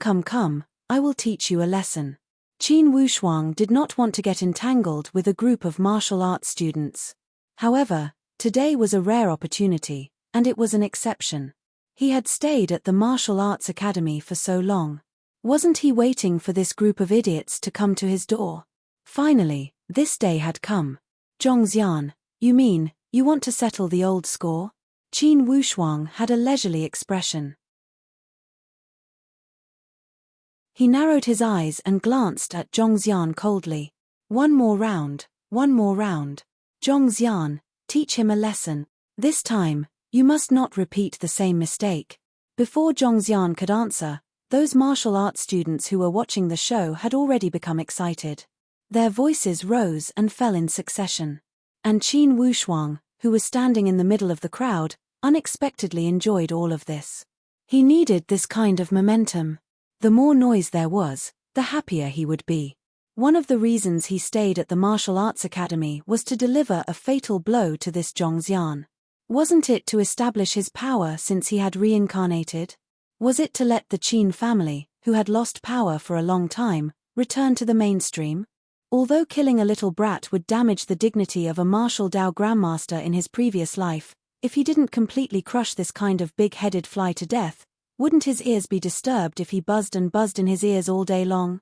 I will teach you a lesson." Qin Wushuang did not want to get entangled with a group of martial arts students. However, today was a rare opportunity, and it was an exception. He had stayed at the martial arts academy for so long. Wasn't he waiting for this group of idiots to come to his door? Finally, this day had come. "Zhongxian, you mean, you want to settle the old score?" Qin Wushuang had a leisurely expression. He narrowed his eyes and glanced at Zhongxian coldly. One more round. Zhongxian, teach him a lesson. This time, you must not repeat the same mistake." Before Zhongxian could answer, those martial arts students who were watching the show had already become excited. Their voices rose and fell in succession. And Qin Wushuang, who was standing in the middle of the crowd, unexpectedly enjoyed all of this. He needed this kind of momentum. The more noise there was, the happier he would be. One of the reasons he stayed at the martial arts academy was to deliver a fatal blow to this Zhongxian. Wasn't it to establish his power since he had reincarnated? Was it to let the Qin family, who had lost power for a long time, return to the mainstream? Although killing a little brat would damage the dignity of a martial Dao grandmaster in his previous life, if he didn't completely crush this kind of big-headed fly to death, wouldn't his ears be disturbed if he buzzed and buzzed in his ears all day long?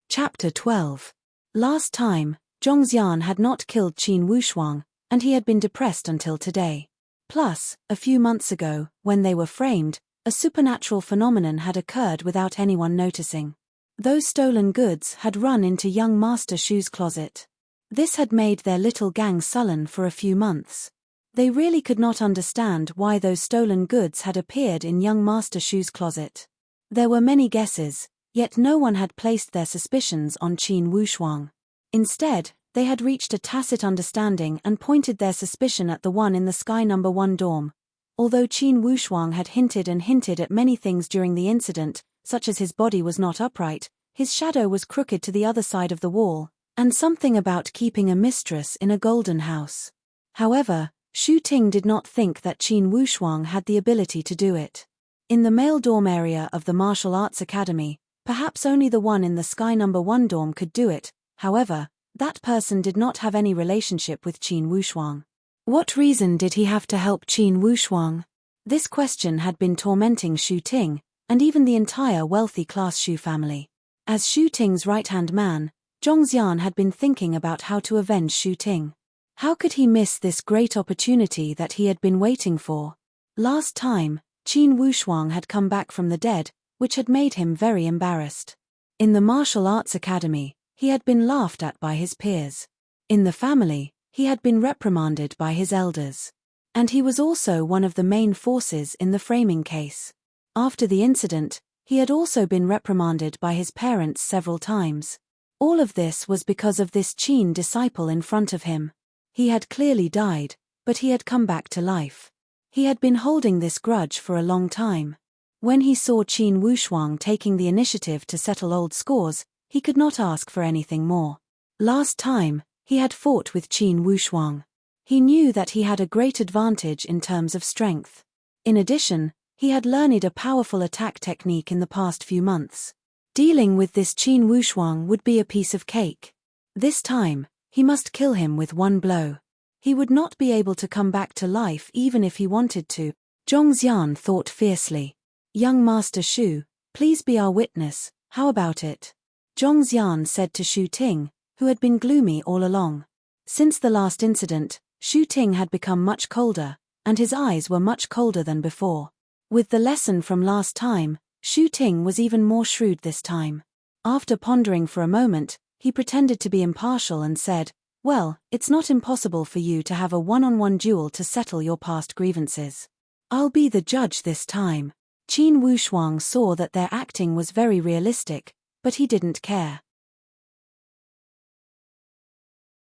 Chapter 12. Last time, Zhongxian had not killed Qin Wushuang, and he had been depressed until today. Plus, a few months ago, when they were framed, a supernatural phenomenon had occurred without anyone noticing. Those stolen goods had run into young Master Shu's closet. This had made their little gang sullen for a few months. They really could not understand why those stolen goods had appeared in young Master Shu's closet. There were many guesses, yet no one had placed their suspicions on Qin Wushuang. Instead, they had reached a tacit understanding and pointed their suspicion at the one in the Sky No. 1 dorm. Although Qin Wushuang had hinted at many things during the incident, such as his body was not upright, his shadow was crooked to the other side of the wall, and something about keeping a mistress in a golden house. However, Shu Ting did not think that Qin Wushuang had the ability to do it. In the male dorm area of the martial arts academy, perhaps only the one in the Sky No. 1 dorm could do it. However, that person did not have any relationship with Qin Wushuang. What reason did he have to help Qin Wushuang? This question had been tormenting Shu Ting, and even the entire wealthy class Shu family. As Shu Ting's right-hand man, Zhongxian had been thinking about how to avenge Shu Ting. How could he miss this great opportunity that he had been waiting for? Last time, Qin Wushuang had come back from the dead, which had made him very embarrassed. In the martial arts academy, he had been laughed at by his peers. In the family, he had been reprimanded by his elders. And he was also one of the main forces in the framing case. After the incident, He had also been reprimanded by his parents several times. All of this was because of this Qin disciple in front of him. He had clearly died, but he had come back to life. He had been holding this grudge for a long time. When he saw Qin Wushuang taking the initiative to settle old scores, he could not ask for anything more. Last time, he had fought with Qin Wushuang. He knew that he had a great advantage in terms of strength. In addition, he had learned a powerful attack technique in the past few months. Dealing with this Qin Wushuang would be a piece of cake. This time, he must kill him with one blow. He would not be able to come back to life even if he wanted to. Zhongxian thought fiercely. Young Master Shu, please be our witness, how about it? Zhongxian said to Shu Ting, who had been gloomy all along. Since the last incident, Shu Ting had become much colder, and his eyes were much colder than before. With the lesson from last time, Shu Ting was even more shrewd this time. After pondering for a moment, he pretended to be impartial and said, "Well, it's not impossible for you to have a one-on-one duel to settle your past grievances. I'll be the judge this time." Qin Wushuang saw that their acting was very realistic, but he didn't care.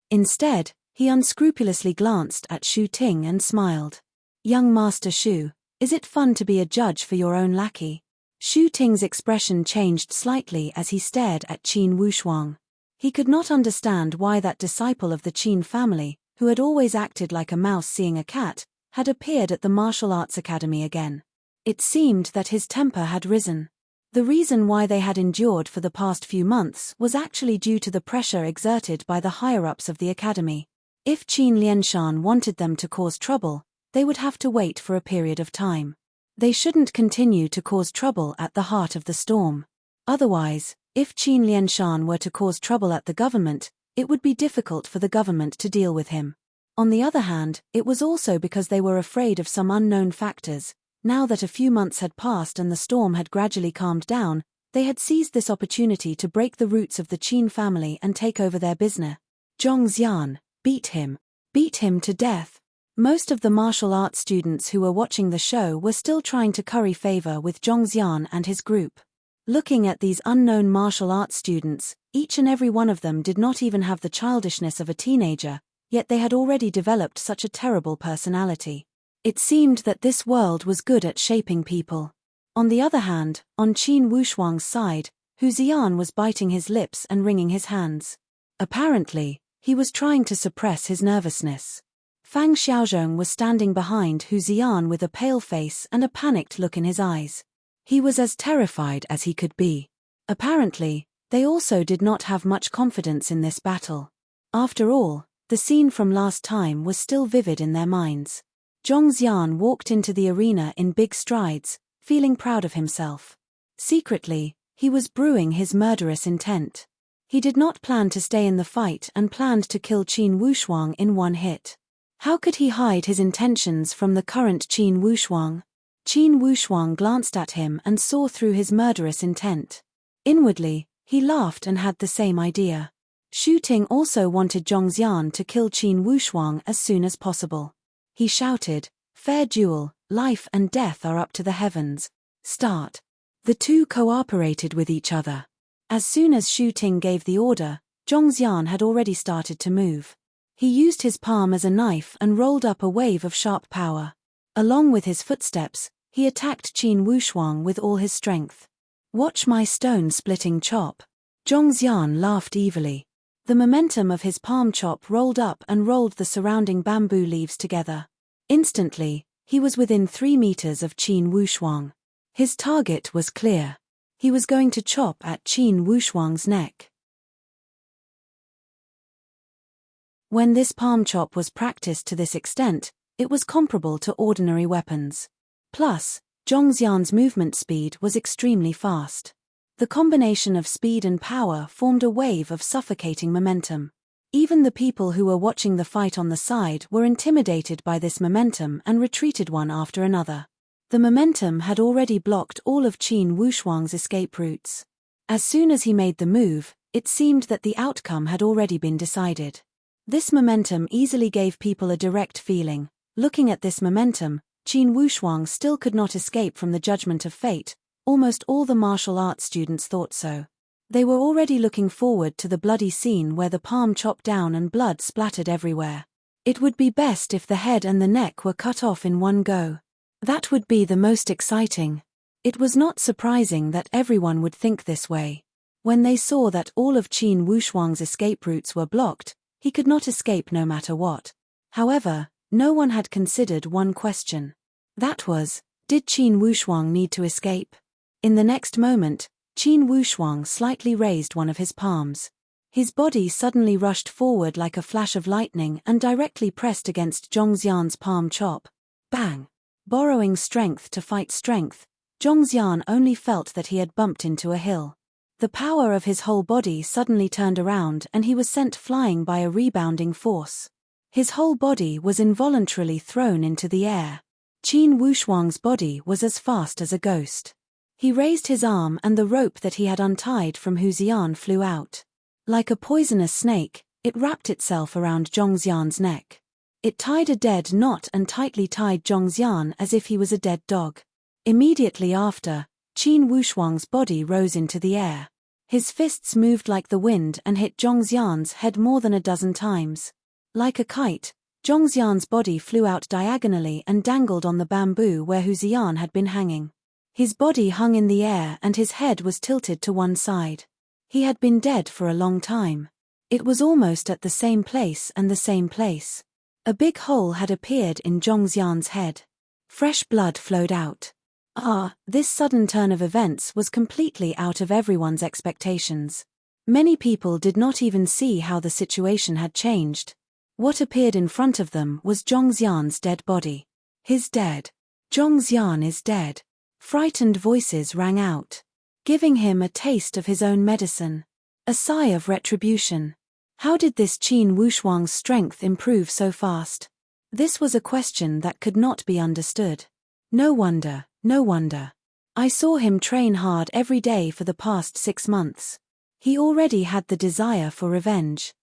Instead, he unscrupulously glanced at Shu Ting and smiled. "Young Master Shu, is it fun to be a judge for your own lackey?" Shu Ting's expression changed slightly as he stared at Qin Wushuang. He could not understand why that disciple of the Qin family, who had always acted like a mouse seeing a cat, had appeared at the martial arts academy again. It seemed that his temper had risen. The reason why they had endured for the past few months was actually due to the pressure exerted by the higher-ups of the academy. If Qin Lianshan wanted them to cause trouble, they would have to wait for a period of time. They shouldn't continue to cause trouble at the heart of the storm. Otherwise, if Qin Lianshan were to cause trouble at the government, it would be difficult for the government to deal with him. On the other hand, it was also because they were afraid of some unknown factors. Now that a few months had passed and the storm had gradually calmed down, they had seized this opportunity to break the roots of the Qin family and take over their business. Zhongxian, beat him. Beat him to death. Most of the martial arts students who were watching the show were still trying to curry favor with Zhongxian and his group. Looking at these unknown martial arts students, each and every one of them did not even have the childishness of a teenager, yet they had already developed such a terrible personality. It seemed that this world was good at shaping people. On the other hand, on Qin Wushuang's side, Hu Ziyan was biting his lips and wringing his hands. Apparently, he was trying to suppress his nervousness. Fang Xiaozhong was standing behind Hu Ziyan with a pale face and a panicked look in his eyes. He was as terrified as he could be. Apparently, they also did not have much confidence in this battle. After all, the scene from last time was still vivid in their minds. Zhongxian walked into the arena in big strides, feeling proud of himself. Secretly, he was brewing his murderous intent. He did not plan to stay in the fight and planned to kill Qin Wushuang in one hit. How could he hide his intentions from the current Qin Wushuang? Qin Wushuang glanced at him and saw through his murderous intent. Inwardly, he laughed and had the same idea. Shu Ting also wanted Zhongxian to kill Qin Wushuang as soon as possible. He shouted, "Fair duel, life and death are up to the heavens. Start." The two cooperated with each other. As soon as Shu Ting gave the order, Zhongxian had already started to move. He used his palm as a knife and rolled up a wave of sharp power. Along with his footsteps, he attacked Qin Wushuang with all his strength. "Watch my stone-splitting chop." Zhongxian laughed evilly. The momentum of his palm chop rolled up and rolled the surrounding bamboo leaves together. Instantly, he was within 3 meters of Qin Wushuang. His target was clear. He was going to chop at Qin Wushuang's neck. When this palm chop was practiced to this extent, it was comparable to ordinary weapons. Plus, Zhongxian's movement speed was extremely fast. The combination of speed and power formed a wave of suffocating momentum. Even the people who were watching the fight on the side were intimidated by this momentum and retreated one after another. The momentum had already blocked all of Qin Wushuang's escape routes. As soon as he made the move, it seemed that the outcome had already been decided. This momentum easily gave people a direct feeling. Looking at this momentum, Qin Wushuang still could not escape from the judgment of fate, Almost all the martial arts students thought so. They were already looking forward to the bloody scene where the palm chopped down and blood splattered everywhere. It would be best if the head and the neck were cut off in one go. That would be the most exciting. It was not surprising that everyone would think this way. When they saw that all of Qin Wushuang's escape routes were blocked, he could not escape no matter what. However, no one had considered one question. That was, did Qin Wushuang need to escape? In the next moment, Qin Wushuang slightly raised one of his palms. His body suddenly rushed forward like a flash of lightning and directly pressed against Zhongxian's palm chop. Bang! Borrowing strength to fight strength, Zhongxian only felt that he had bumped into a hill. The power of his whole body suddenly turned around and he was sent flying by a rebounding force. His whole body was involuntarily thrown into the air. Qin Wushuang's body was as fast as a ghost. He raised his arm and the rope that he had untied from Huzian flew out. Like a poisonous snake, it wrapped itself around Zhongxian's neck. It tied a dead knot and tightly tied Zhongxian as if he was a dead dog. Immediately after, Qin Wushuang's body rose into the air. His fists moved like the wind and hit Zhongxian's head more than a dozen times. Like a kite, Zhongxian's body flew out diagonally and dangled on the bamboo where Huzian had been hanging. His body hung in the air and his head was tilted to one side. He had been dead for a long time. It was almost at the same place and the same place. A big hole had appeared in Zhongxian's head. Fresh blood flowed out. This sudden turn of events was completely out of everyone's expectations. Many people did not even see how the situation had changed. What appeared in front of them was Zhongxian's dead body. He's dead. Zhongxian is dead. Frightened voices rang out, giving him a taste of his own medicine. A sigh of retribution. How did this Qin Wushuang's strength improve so fast? This was a question that could not be understood. No wonder, no wonder. I saw him train hard every day for the past 6 months. He already had the desire for revenge.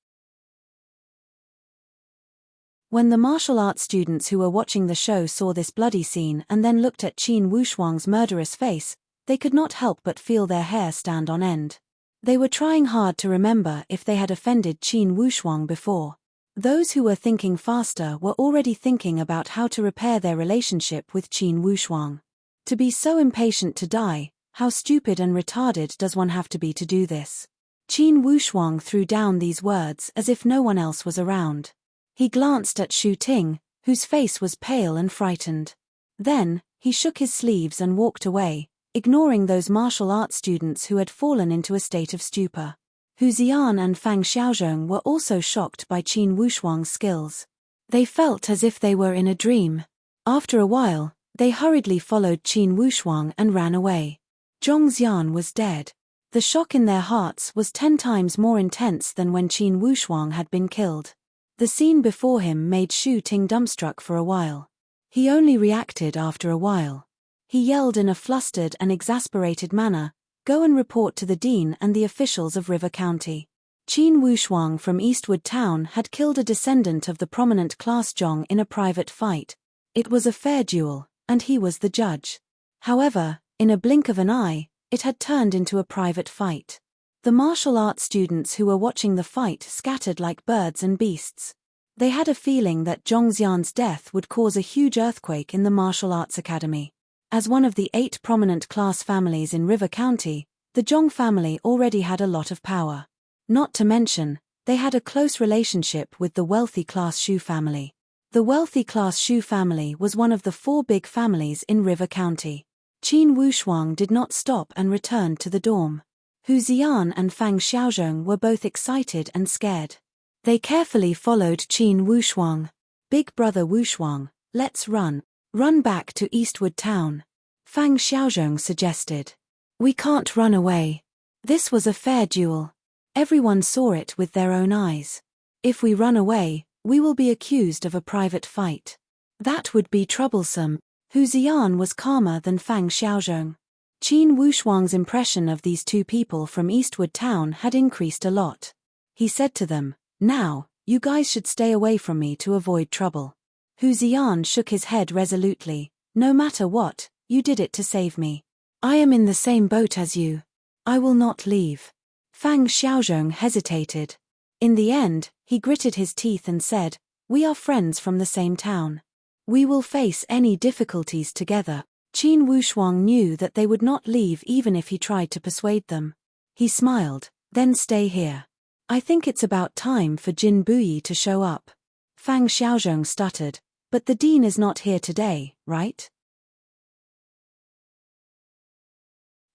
When the martial arts students who were watching the show saw this bloody scene and then looked at Qin Wushuang's murderous face, they could not help but feel their hair stand on end. They were trying hard to remember if they had offended Qin Wushuang before. Those who were thinking faster were already thinking about how to repair their relationship with Qin Wushuang. To be so impatient to die, how stupid and retarded does one have to be to do this? Qin Wushuang threw down these words as if no one else was around. He glanced at Shu Ting, whose face was pale and frightened. Then, he shook his sleeves and walked away, ignoring those martial arts students who had fallen into a state of stupor. Hu Ziyan and Fang Xiaozhong were also shocked by Qin Wushuang's skills. They felt as if they were in a dream. After a while, they hurriedly followed Qin Wushuang and ran away. Zhongxian was dead. The shock in their hearts was 10 times more intense than when Qin Wushuang had been killed. The scene before him made Shu Ting dumbstruck for a while. He only reacted after a while. He yelled in a flustered and exasperated manner, "Go and report to the dean and the officials of River County." Qin Wushuang from Eastwood Town had killed a descendant of the prominent class Zhong in a private fight. It was a fair duel, and he was the judge. However, in a blink of an eye, it had turned into a private fight. The martial arts students who were watching the fight scattered like birds and beasts. They had a feeling that Zhongxian's death would cause a huge earthquake in the martial arts academy. As one of the 8 prominent class families in River County, the Zhong family already had a lot of power. Not to mention, they had a close relationship with the wealthy class Shu family. The wealthy class Shu family was one of the 4 big families in River County. Qin Wushuang did not stop and returned to the dorm. Hu Ziyan and Fang Xiaozhong were both excited and scared. They carefully followed Qin Wushuang. "Big brother Wushuang, let's run. Run back to Eastwood Town," Fang Xiaozhong suggested. "We can't run away. This was a fair duel. Everyone saw it with their own eyes. If we run away, we will be accused of a private fight. That would be troublesome." Hu Ziyan was calmer than Fang Xiaozhong. Qin Wushuang's impression of these 2 people from Eastwood Town had increased a lot. He said to them, "Now, you guys should stay away from me to avoid trouble." Hu Ziyan shook his head resolutely. "No matter what, you did it to save me. I am in the same boat as you. I will not leave. Fang Xiaozhong hesitated. In the end, he gritted his teeth and said, we are friends from the same town. We will face any difficulties together. Qin Wushuang knew that they would not leave even if he tried to persuade them. He smiled, then stay here. I think it's about time for Jin Buyi to show up. Fang Xiaozhong stuttered, but the dean is not here today, right?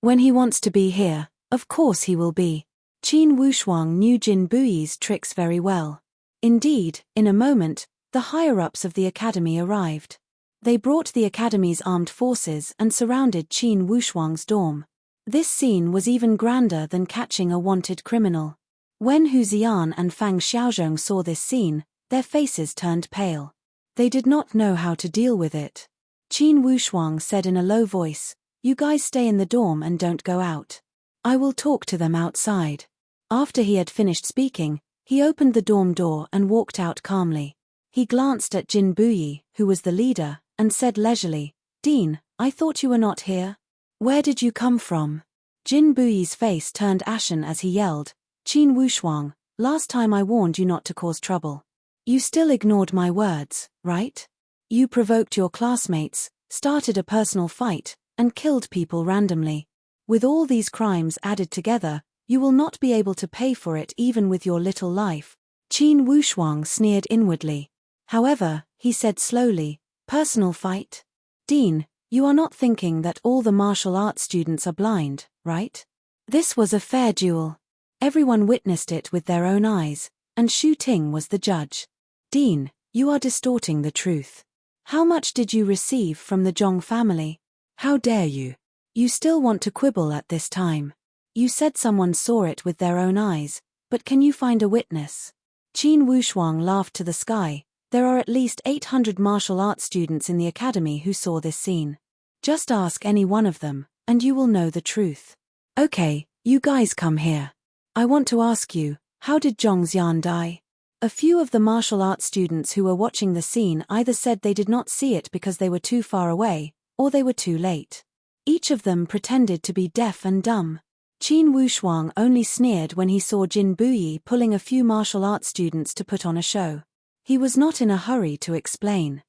When he wants to be here, of course he will be. Qin Wushuang knew Jin Buyi's tricks very well. Indeed, in a moment, the higher-ups of the academy arrived. They brought the academy's armed forces and surrounded Qin Wushuang's dorm. This scene was even grander than catching a wanted criminal. When Hu Ziyan and Fang Xiaozhong saw this scene, their faces turned pale. They did not know how to deal with it. Qin Wushuang said in a low voice, you guys stay in the dorm and don't go out. I will talk to them outside. After he had finished speaking, he opened the dorm door and walked out calmly. He glanced at Jin Buyi, who was the leader, and said leisurely, Dean, I thought you were not here. Where did you come from? Jin Buyi's face turned ashen as he yelled, Qin Wushuang, last time I warned you not to cause trouble. You still ignored my words, right? You provoked your classmates, started a personal fight, and killed people randomly. With all these crimes added together, you will not be able to pay for it even with your little life. Qin Wushuang sneered inwardly. However, he said slowly, personal fight? Dean, you are not thinking that all the martial arts students are blind, right? This was a fair duel. Everyone witnessed it with their own eyes, and Xu Ting was the judge. Dean, you are distorting the truth. How much did you receive from the Zhong family? How dare you? You still want to quibble at this time. You said someone saw it with their own eyes, but can you find a witness? Qin Wushuang laughed to the sky. There are at least 800 martial arts students in the academy who saw this scene. Just ask any one of them, and you will know the truth. Okay, you guys come here. I want to ask you, how did Zhong Xian die? A few of the martial arts students who were watching the scene either said they did not see it because they were too far away, or they were too late. Each of them pretended to be deaf and dumb. Qin Wushuang only sneered when he saw Jin Buyi pulling a few martial arts students to put on a show. He was not in a hurry to explain.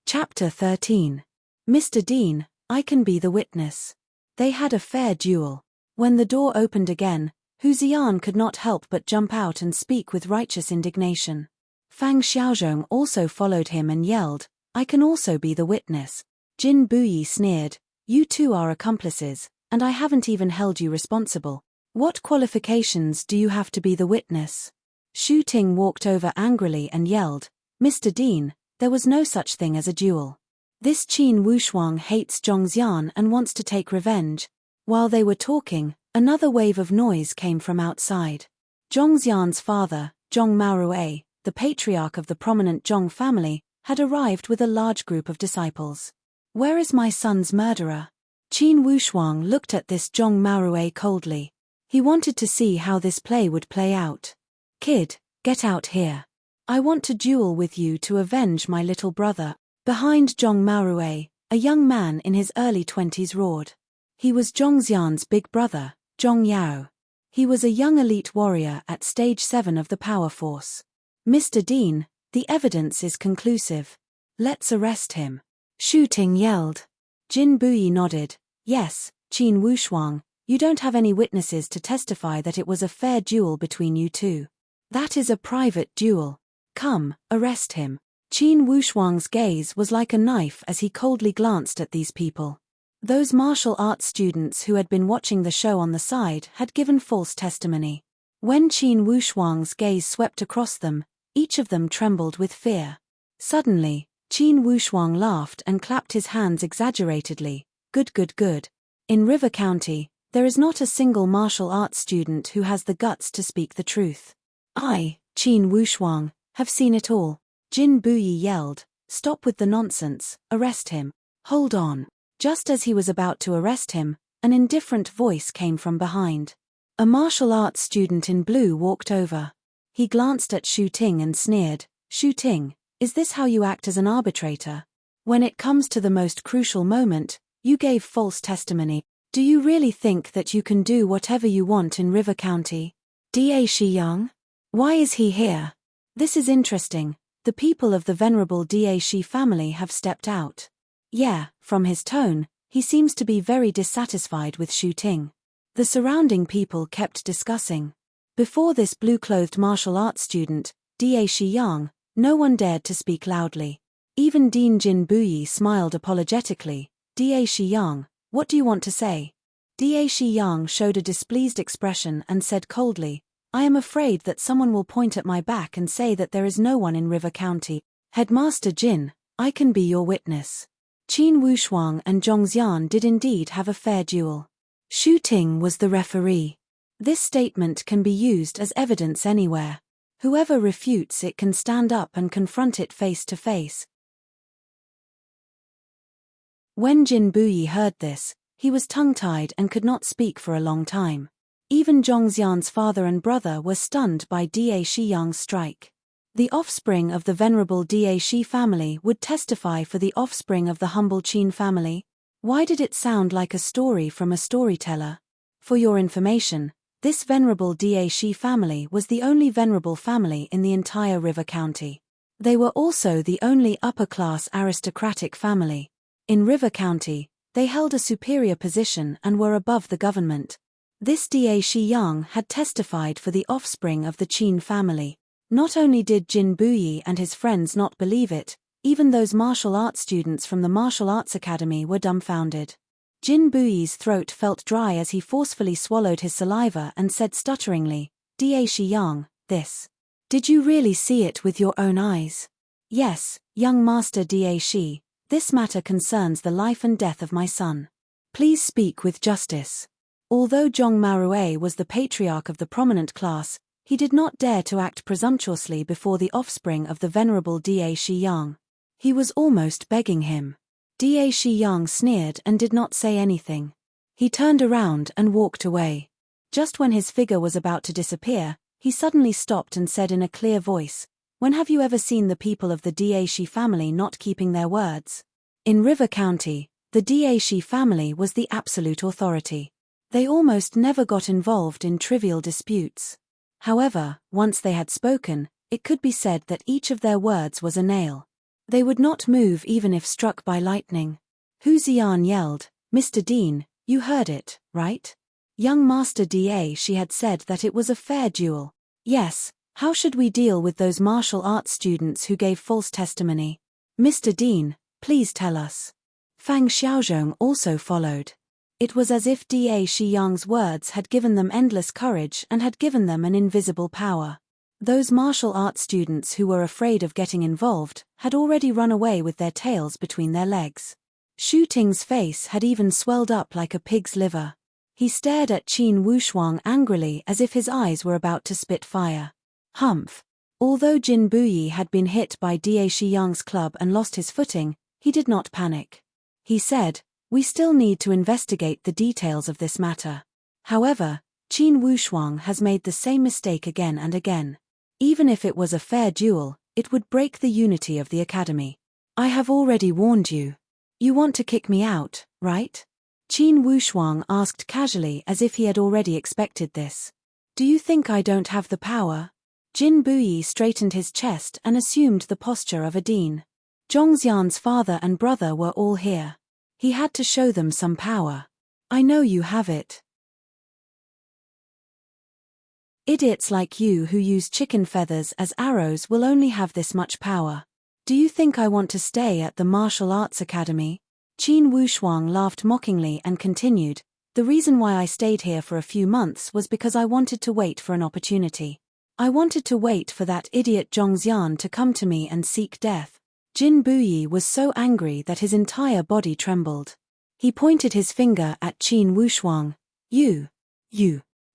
Chapter 13. Mr. Dean, I can be the witness. They had a fair duel. When the door opened again, Hu Ziyan could not help but jump out and speak with righteous indignation. Fang Xiaozhong also followed him and yelled, I can also be the witness. Jin Buyi sneered, you two are accomplices, and I haven't even held you responsible. What qualifications do you have to be the witness? Xu Ting walked over angrily and yelled, Mr. Dean, there was no such thing as a duel. This Qin Wushuang hates Zhong Xian and wants to take revenge. While they were talking, another wave of noise came from outside. Zhong Xian's father, Zhong Maorue, the patriarch of the prominent Zhong family, had arrived with a large group of disciples. Where is my son's murderer? Qin Wushuang looked at this Zhong Maorue coldly. He wanted to see how this play would play out. Kid, get out here. I want to duel with you to avenge my little brother. Behind Zhong Maorue, a young man in his early 20s roared. He was Zhong Xian's big brother, Zhong Yao. He was a young elite warrior at stage 7 of the power force. Mr. Dean, the evidence is conclusive. Let's arrest him. Xu Ting yelled. Jin Buyi nodded. Yes, Qin Wushuang, you don't have any witnesses to testify that it was a fair duel between you two. That is a private duel. Come, arrest him. Qin Wushuang's gaze was like a knife as he coldly glanced at these people. Those martial arts students who had been watching the show on the side had given false testimony. When Qin Wushuang's gaze swept across them, each of them trembled with fear. Suddenly, Qin Wushuang laughed and clapped his hands exaggeratedly. Good, good, good. In River County, there is not a single martial arts student who has the guts to speak the truth. I, Qin Wushuang, have seen it all. Jin Buyi yelled, stop with the nonsense, arrest him. Hold on. Just as he was about to arrest him, an indifferent voice came from behind. A martial arts student in blue walked over. He glanced at Xu Ting and sneered, Xu Ting, Is this how you act as an arbitrator? When it comes to the most crucial moment, you gave false testimony. Do you really think that you can do whatever you want in River County? Da Shiyang? Why is he here? This is interesting. The people of the venerable Da Shi family have stepped out. Yeah, from his tone, he seems to be very dissatisfied with Shu Ting. The surrounding people kept discussing. Before this blue-clothed martial arts student, Da Shiyang, no one dared to speak loudly. Even Dean Jin Buyi smiled apologetically. Da Shiyang, what do you want to say? Da Shiyang showed a displeased expression and said coldly, I am afraid that someone will point at my back and say that there is no one in River County. Headmaster Jin, I can be your witness. Qin Wushuang and Zhongxian did indeed have a fair duel. Shu Ting was the referee. This statement can be used as evidence anywhere. Whoever refutes it can stand up and confront it face to face. When Jin Buyi heard this, he was tongue-tied and could not speak for a long time. Even Zhongxian's father and brother were stunned by Da Shiyang's strike. The offspring of the venerable Da Shi family would testify for the offspring of the humble Qin family. Why did it sound like a story from a storyteller? For your information, this venerable Da Shi family was the only venerable family in the entire River County. They were also the only upper-class aristocratic family. In River County, they held a superior position and were above the government. This Da Shiyang had testified for the offspring of the Qin family. Not only did Jin Buyi and his friends not believe it, even those martial arts students from the martial arts academy were dumbfounded. Jin Buyi's throat felt dry as he forcefully swallowed his saliva and said stutteringly, Da Shiyang, this. Did you really see it with your own eyes? Yes, young master Da Shi, this matter concerns the life and death of my son. Please speak with justice. Although Zhong Marue was the patriarch of the prominent class, he did not dare to act presumptuously before the offspring of the venerable Da Shiyang. He was almost begging him. Da Shiyang sneered and did not say anything. He turned around and walked away. Just when his figure was about to disappear, he suddenly stopped and said in a clear voice, When have you ever seen the people of the Da Shi family not keeping their words? In River County, the Da Shi family was the absolute authority. They almost never got involved in trivial disputes. However, once they had spoken, it could be said that each of their words was a nail. They would not move even if struck by lightning. Hu Ziyan yelled, Mr. Dean, you heard it, right? Young Master Da Shi had said that it was a fair duel. Yes, how should we deal with those martial arts students who gave false testimony? Mr. Dean, please tell us. Fang Xiaozhong also followed. It was as if Da Shiyang's words had given them endless courage and had given them an invisible power. Those martial arts students who were afraid of getting involved had already run away with their tails between their legs. Shu Ting's face had even swelled up like a pig's liver. He stared at Qin Wushuang angrily as if his eyes were about to spit fire. Humph. Although Jin Buyi had been hit by Da Shiyang's club and lost his footing, he did not panic. He said, We still need to investigate the details of this matter. However, Qin Wushuang has made the same mistake again and again. Even if it was a fair duel, it would break the unity of the academy. I have already warned you. You want to kick me out, right? Qin Wushuang asked casually as if he had already expected this. Do you think I don't have the power? Jin Buyi straightened his chest and assumed the posture of a dean. Zhongxian's father and brother were all here. He had to show them some power. I know you have it. Idiots like you who use chicken feathers as arrows will only have this much power. Do you think I want to stay at the martial arts academy? Qin Wushuang laughed mockingly and continued, The reason why I stayed here for a few months was because I wanted to wait for an opportunity. I wanted to wait for that idiot Zhongxian to come to me and seek death. Jin Buyi was so angry that his entire body trembled. He pointed his finger at Qin Wushuang. You.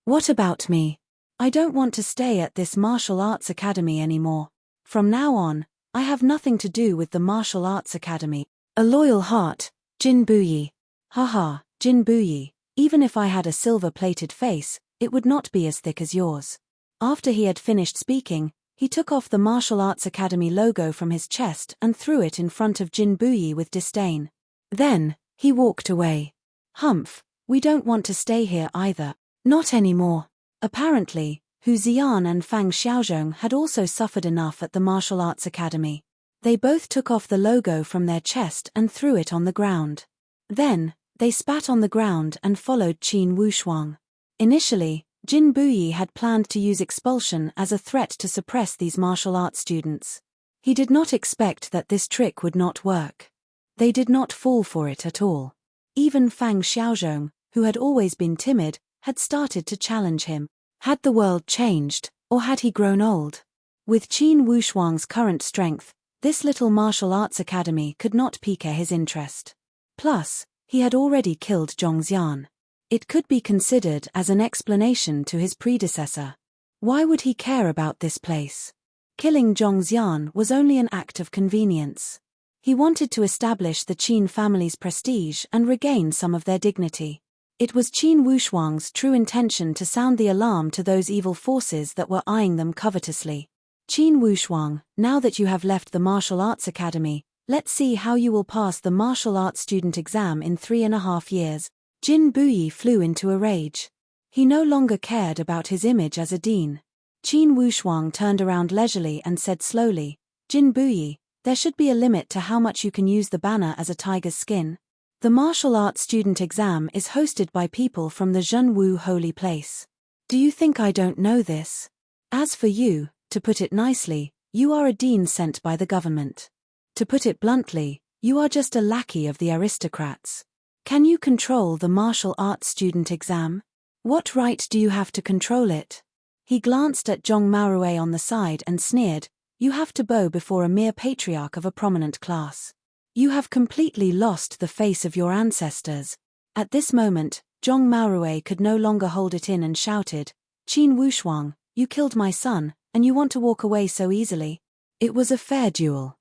What about me? I don't want to stay at this martial arts academy anymore. From now on, I have nothing to do with the martial arts academy. A loyal heart, Jin Buyi. Haha, Jin Buyi, even if I had a silver-plated face, it would not be as thick as yours. After he had finished speaking, He took off the Martial Arts Academy logo from his chest and threw it in front of Jin Buyi with disdain. Then, he walked away. Humph, we don't want to stay here either. Not anymore. Apparently, Hu Ziyan and Fang Xiaozhong had also suffered enough at the Martial Arts Academy. They both took off the logo from their chest and threw it on the ground. Then, they spat on the ground and followed Qin Wushuang. Initially, Jin Buyi had planned to use expulsion as a threat to suppress these martial arts students. He did not expect that this trick would not work. They did not fall for it at all. Even Fang Xiaozhong, who had always been timid, had started to challenge him. Had the world changed, or had he grown old? With Qin Wushuang's current strength, this little martial arts academy could not pique his interest. Plus, he had already killed Zhongxian. It could be considered as an explanation to his predecessor. Why would he care about this place? Killing Zhongxian was only an act of convenience. He wanted to establish the Qin family's prestige and regain some of their dignity. It was Qin Wushuang's true intention to sound the alarm to those evil forces that were eyeing them covetously. Qin Wushuang, now that you have left the Martial Arts Academy, let's see how you will pass the martial arts student exam in 3.5 years. Jin Buyi flew into a rage. He no longer cared about his image as a dean. Qin Wushuang turned around leisurely and said slowly, Jin Buyi, there should be a limit to how much you can use the banner as a tiger's skin. The martial arts student exam is hosted by people from the Zhenwu holy place. Do you think I don't know this? As for you, to put it nicely, you are a dean sent by the government. To put it bluntly, you are just a lackey of the aristocrats. Can you control the martial arts student exam? What right do you have to control it? He glanced at Zhong Maorui on the side and sneered, you have to bow before a mere patriarch of a prominent class. You have completely lost the face of your ancestors. At this moment, Zhong Maorui could no longer hold it in and shouted, Qin Wushuang, you killed my son, and you want to walk away so easily? It was a fair duel.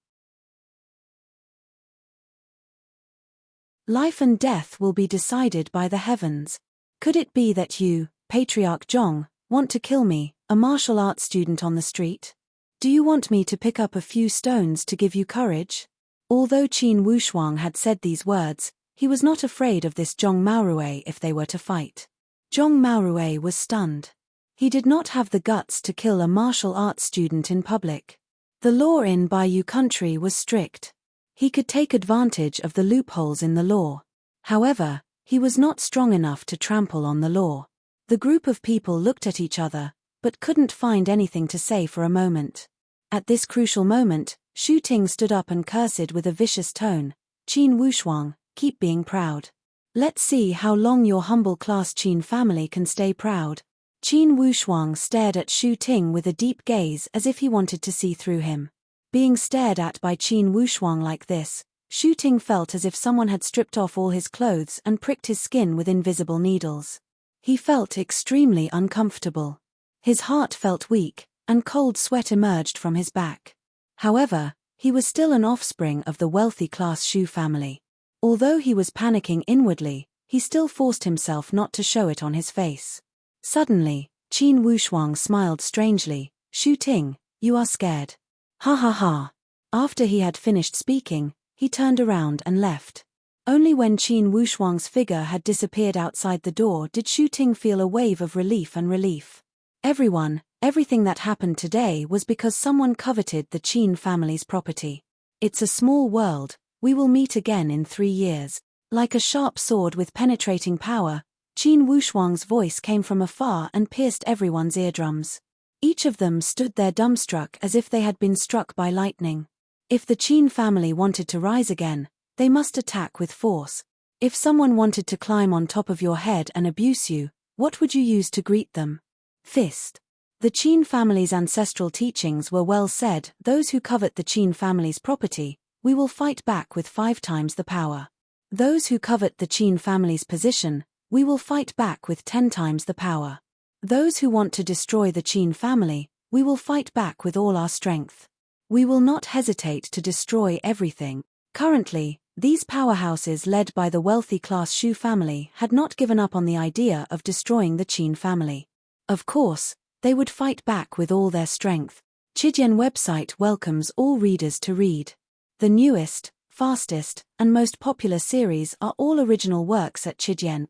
Life and death will be decided by the heavens. Could it be that you, Patriarch Zhong, want to kill me, a martial arts student on the street? Do you want me to pick up a few stones to give you courage? Although Qin Wushuang had said these words, he was not afraid of this Zhong Maorui if they were to fight. Zhong Maorui was stunned. He did not have the guts to kill a martial arts student in public. The law in Baiyu country was strict. He could take advantage of the loopholes in the law. However, he was not strong enough to trample on the law. The group of people looked at each other, but couldn't find anything to say for a moment. At this crucial moment, Shu Ting stood up and cursed with a vicious tone, Qin Wushuang, keep being proud. Let's see how long your humble class Qin family can stay proud. Qin Wushuang stared at Shu Ting with a deep gaze as if he wanted to see through him. Being stared at by Qin Wushuang like this, Shu Ting felt as if someone had stripped off all his clothes and pricked his skin with invisible needles. He felt extremely uncomfortable. His heart felt weak, and cold sweat emerged from his back. However, he was still an offspring of the wealthy class Shu family. Although he was panicking inwardly, he still forced himself not to show it on his face. Suddenly, Qin Wushuang smiled strangely, Shu Ting, you are scared. Ha ha ha. After he had finished speaking, he turned around and left. Only when Qin Wushuang's figure had disappeared outside the door did Shu Ting feel a wave of relief and relief. Everything that happened today was because someone coveted the Qin family's property. It's a small world, we will meet again in 3 years. Like a sharp sword with penetrating power, Qin Wushuang's voice came from afar and pierced everyone's eardrums. Each of them stood there dumbstruck as if they had been struck by lightning. If the Qin family wanted to rise again, they must attack with force. If someone wanted to climb on top of your head and abuse you, what would you use to greet them? Fist. The Qin family's ancestral teachings were well said, those who covet the Qin family's property, we will fight back with 5 times the power. Those who covet the Qin family's position, we will fight back with 10 times the power. Those who want to destroy the Qin family, we will fight back with all our strength. We will not hesitate to destroy everything. Currently, these powerhouses led by the wealthy class Shu family had not given up on the idea of destroying the Qin family. Of course, they would fight back with all their strength. Chidian website welcomes all readers to read. The newest, fastest, and most popular series are all original works at Chidian.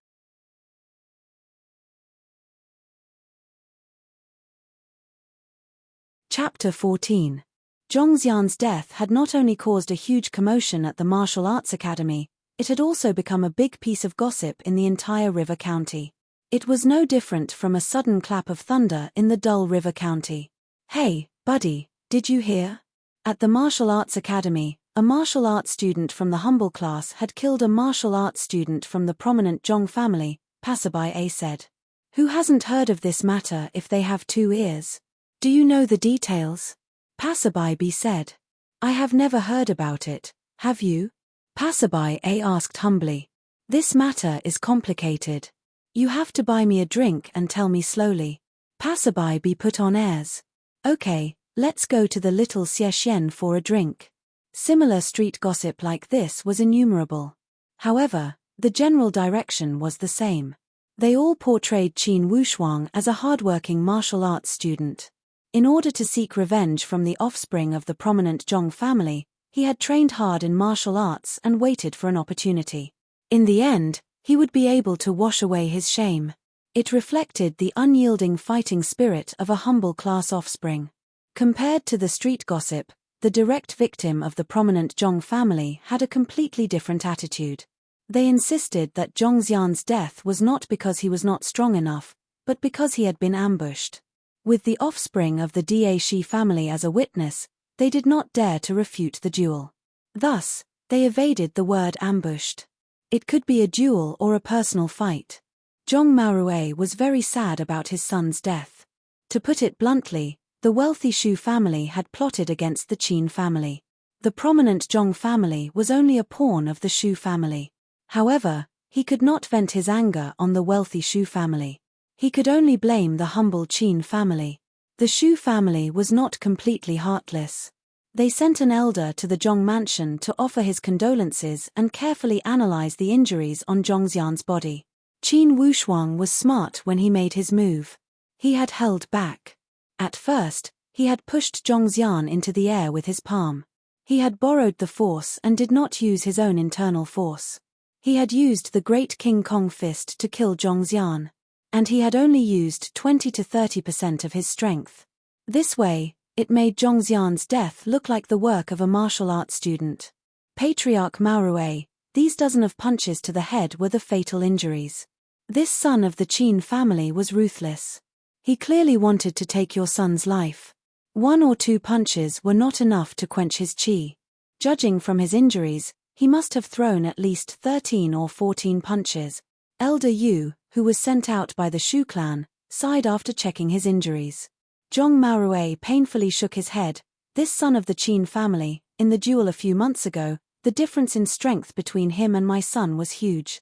Chapter 14. Zhongxian's death had not only caused a huge commotion at the Martial Arts Academy, it had also become a big piece of gossip in the entire River County. It was no different from a sudden clap of thunder in the dull River County. "Hey, buddy, did you hear? At the Martial Arts Academy, a martial arts student from the humble class had killed a martial arts student from the prominent Zhong family," Passerby A said. "Who hasn't heard of this matter if they have 2 ears? Do you know the details?" Passerby B said. "I have never heard about it, have you?" Passerby A asked humbly. "This matter is complicated. You have to buy me a drink and tell me slowly." Passerby B put on airs. "Okay, let's go to the Little Xiexien for a drink." Similar street gossip like this was innumerable. However, the general direction was the same. They all portrayed Qin Wushuang as a hardworking martial arts student. In order to seek revenge from the offspring of the prominent Zhong family, he had trained hard in martial arts and waited for an opportunity. In the end, he would be able to wash away his shame. It reflected the unyielding fighting spirit of a humble class offspring. Compared to the street gossip, the direct victim of the prominent Zhong family had a completely different attitude. They insisted that Zhongxian's death was not because he was not strong enough, but because he had been ambushed. With the offspring of the Da Shi family as a witness, they did not dare to refute the duel. Thus, they evaded the word ambushed. It could be a duel or a personal fight. Zhong Maorui was very sad about his son's death. To put it bluntly, the wealthy Shu family had plotted against the Qin family. The prominent Zhong family was only a pawn of the Shu family. However, he could not vent his anger on the wealthy Shu family. He could only blame the humble Qin family. The Shu family was not completely heartless. They sent an elder to the Zhong mansion to offer his condolences and carefully analyze the injuries on Zhongxian's body. Qin Wushuang was smart when he made his move. He had held back. At first, he had pushed Zhongxian into the air with his palm. He had borrowed the force and did not use his own internal force. He had used the Great King Kong fist to kill Zhongxian. And he had only used 20 to 30% of his strength. This way, it made Zhongxian's death look like the work of a martial arts student. Patriarch Maorui, these dozen of punches to the head were the fatal injuries. This son of the Qin family was ruthless. He clearly wanted to take your son's life. 1 or 2 punches were not enough to quench his qi. Judging from his injuries, he must have thrown at least 13 or 14 punches. Elder Yu, who was sent out by the Shu clan, sighed after checking his injuries. Zhong Maorui painfully shook his head. This son of the Qin family, in the duel a few months ago, the difference in strength between him and my son was huge.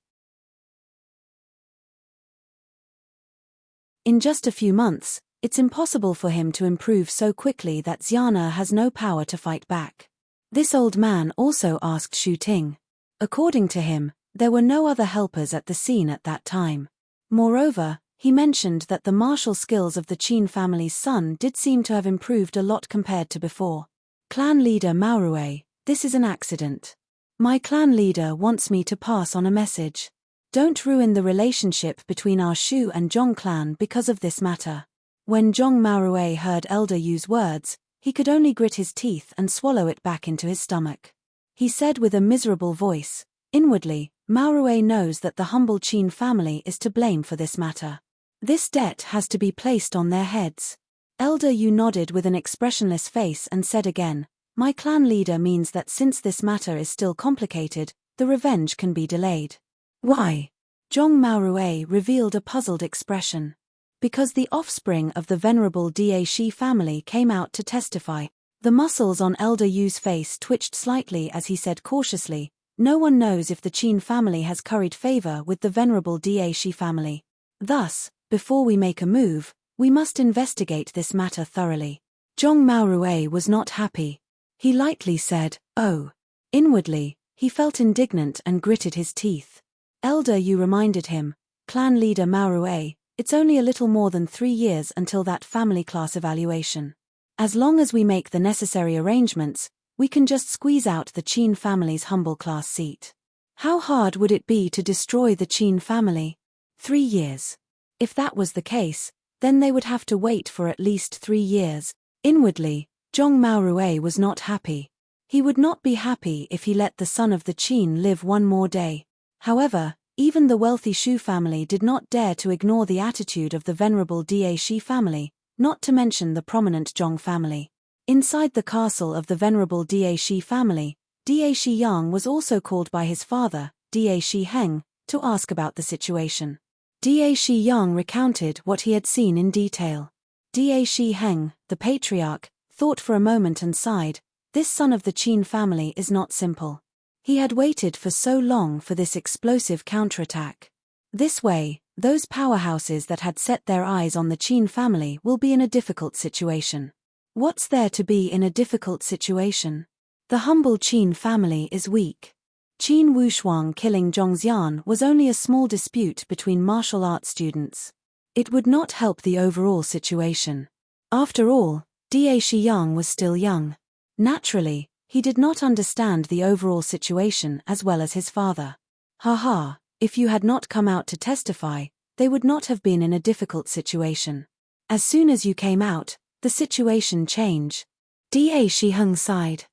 In just a few months, it's impossible for him to improve so quickly that Xiana has no power to fight back. This old man also asked Shu Ting. According to him, there were no other helpers at the scene at that time. Moreover, he mentioned that the martial skills of the Qin family's son did seem to have improved a lot compared to before. Clan leader Maorui, this is an accident. My clan leader wants me to pass on a message. Don't ruin the relationship between our Shu and Zhong clan because of this matter. When Zhong Maorui heard Elder Yu's words, he could only grit his teeth and swallow it back into his stomach. He said with a miserable voice, inwardly, Maorui knows that the humble Qin family is to blame for this matter. This debt has to be placed on their heads. Elder Yu nodded with an expressionless face and said again, my clan leader means that since this matter is still complicated, the revenge can be delayed. Why? Zhong Maorui revealed a puzzled expression. Because the offspring of the venerable Da Shi family came out to testify. The muscles on Elder Yu's face twitched slightly as he said cautiously, no one knows if the Qin family has curried favor with the venerable Da Shi family. Thus, before we make a move, we must investigate this matter thoroughly. Zhong Maorui was not happy. He lightly said, oh. Inwardly, he felt indignant and gritted his teeth. Elder Yu reminded him, clan leader Maorui, it's only a little more than 3 years until that family class evaluation. As long as we make the necessary arrangements, we can just squeeze out the Qin family's humble class seat. How hard would it be to destroy the Qin family? 3 years. If that was the case, then they would have to wait for at least 3 years. Inwardly, Zhong Maorue was not happy. He would not be happy if he let the son of the Qin live one more day. However, even the wealthy Shu family did not dare to ignore the attitude of the venerable Daeshi family, not to mention the prominent Zhong family. Inside the castle of the venerable Daeshi family, Daeshi Yang was also called by his father, Daeshi Heng, to ask about the situation. Daeshi Yang recounted what he had seen in detail. Daeshi Heng, the patriarch, thought for a moment and sighed. This son of the Qin family is not simple. He had waited for so long for this explosive counterattack. This way, those powerhouses that had set their eyes on the Qin family will be in a difficult situation. What's there to be in a difficult situation? The humble Qin family is weak. Qin Wushuang killing Zhongxian was only a small dispute between martial arts students. It would not help the overall situation. After all, Daeshi Yang was still young. Naturally, he did not understand the overall situation as well as his father. Haha, if you had not come out to testify, they would not have been in a difficult situation. As soon as you came out, the situation changed. Daeshi Heng sighed.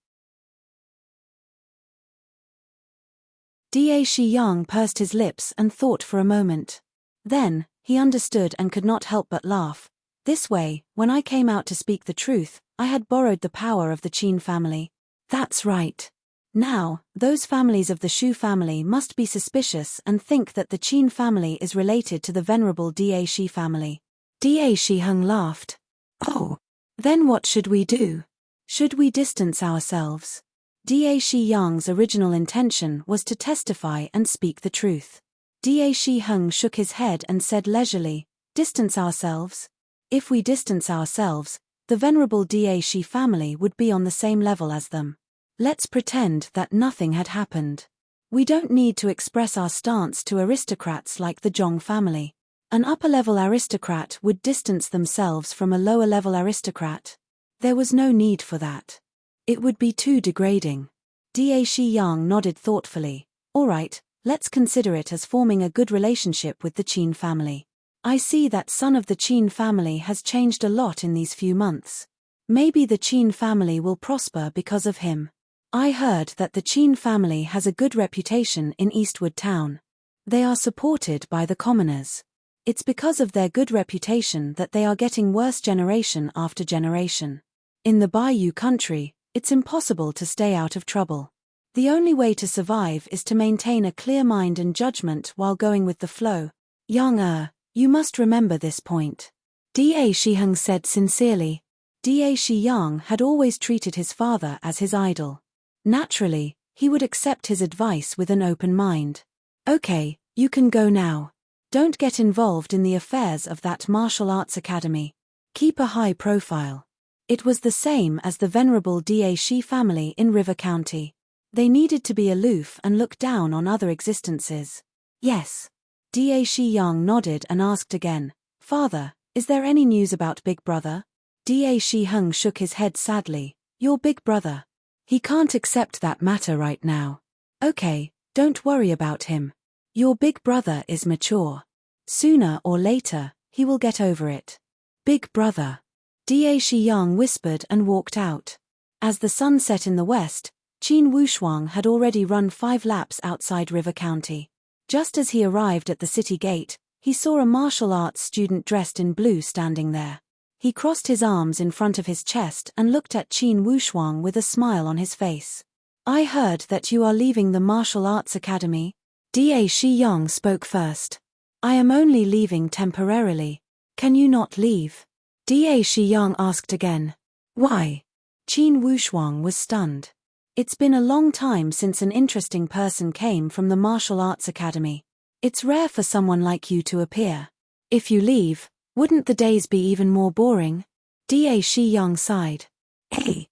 Daeshi Yang pursed his lips and thought for a moment. Then, he understood and could not help but laugh. This way, when I came out to speak the truth, I had borrowed the power of the Qin family. That's right. Now, those families of the Shu family must be suspicious and think that the Qin family is related to the venerable Daeshi family. Daeshi Heng laughed. Oh. Then what should we do? Should we distance ourselves? Daeshi Yang's original intention was to testify and speak the truth. Daeshi Heng shook his head and said leisurely, distance ourselves? If we distance ourselves, the venerable Daeshi family would be on the same level as them. Let's pretend that nothing had happened. We don't need to express our stance to aristocrats like the Zhong family. An upper-level aristocrat would distance themselves from a lower-level aristocrat. There was no need for that. It would be too degrading. Daeshi Yang nodded thoughtfully. All right, let's consider it as forming a good relationship with the Qin family. I see that son of the Qin family has changed a lot in these few months. Maybe the Qin family will prosper because of him. I heard that the Qin family has a good reputation in Eastwood Town. They are supported by the commoners. It's because of their good reputation that they are getting worse generation after generation. In the Bayou country, it's impossible to stay out of trouble. The only way to survive is to maintain a clear mind and judgment while going with the flow. Yang you must remember this point. Daeshi Heng said sincerely. Daeshi Yang had always treated his father as his idol. Naturally, he would accept his advice with an open mind. Okay, you can go now. Don't get involved in the affairs of that martial arts academy. Keep a high profile. It was the same as the venerable Daeshi family in River County. They needed to be aloof and look down on other existences. Yes. Daeshi Yang nodded and asked again, Father, is there any news about Big Brother? Daeshi Heng shook his head sadly. Your big brother. He can't accept that matter right now. Okay, don't worry about him. Your big brother is mature. Sooner or later, he will get over it. Big brother. Daeshi Yang whispered and walked out. As the sun set in the west, Qin Wushuang had already run 5 laps outside River County. Just as he arrived at the city gate, he saw a martial arts student dressed in blue standing there. He crossed his arms in front of his chest and looked at Qin Wushuang with a smile on his face. I heard that you are leaving the martial arts academy. Daeshi Yang spoke first. I am only leaving temporarily. Can you not leave? Daeshi Yang asked again. Why? Qin Wushuang was stunned. It's been a long time since an interesting person came from the martial arts academy. It's rare for someone like you to appear. If you leave, wouldn't the days be even more boring? Daeshi Yang sighed. Hey.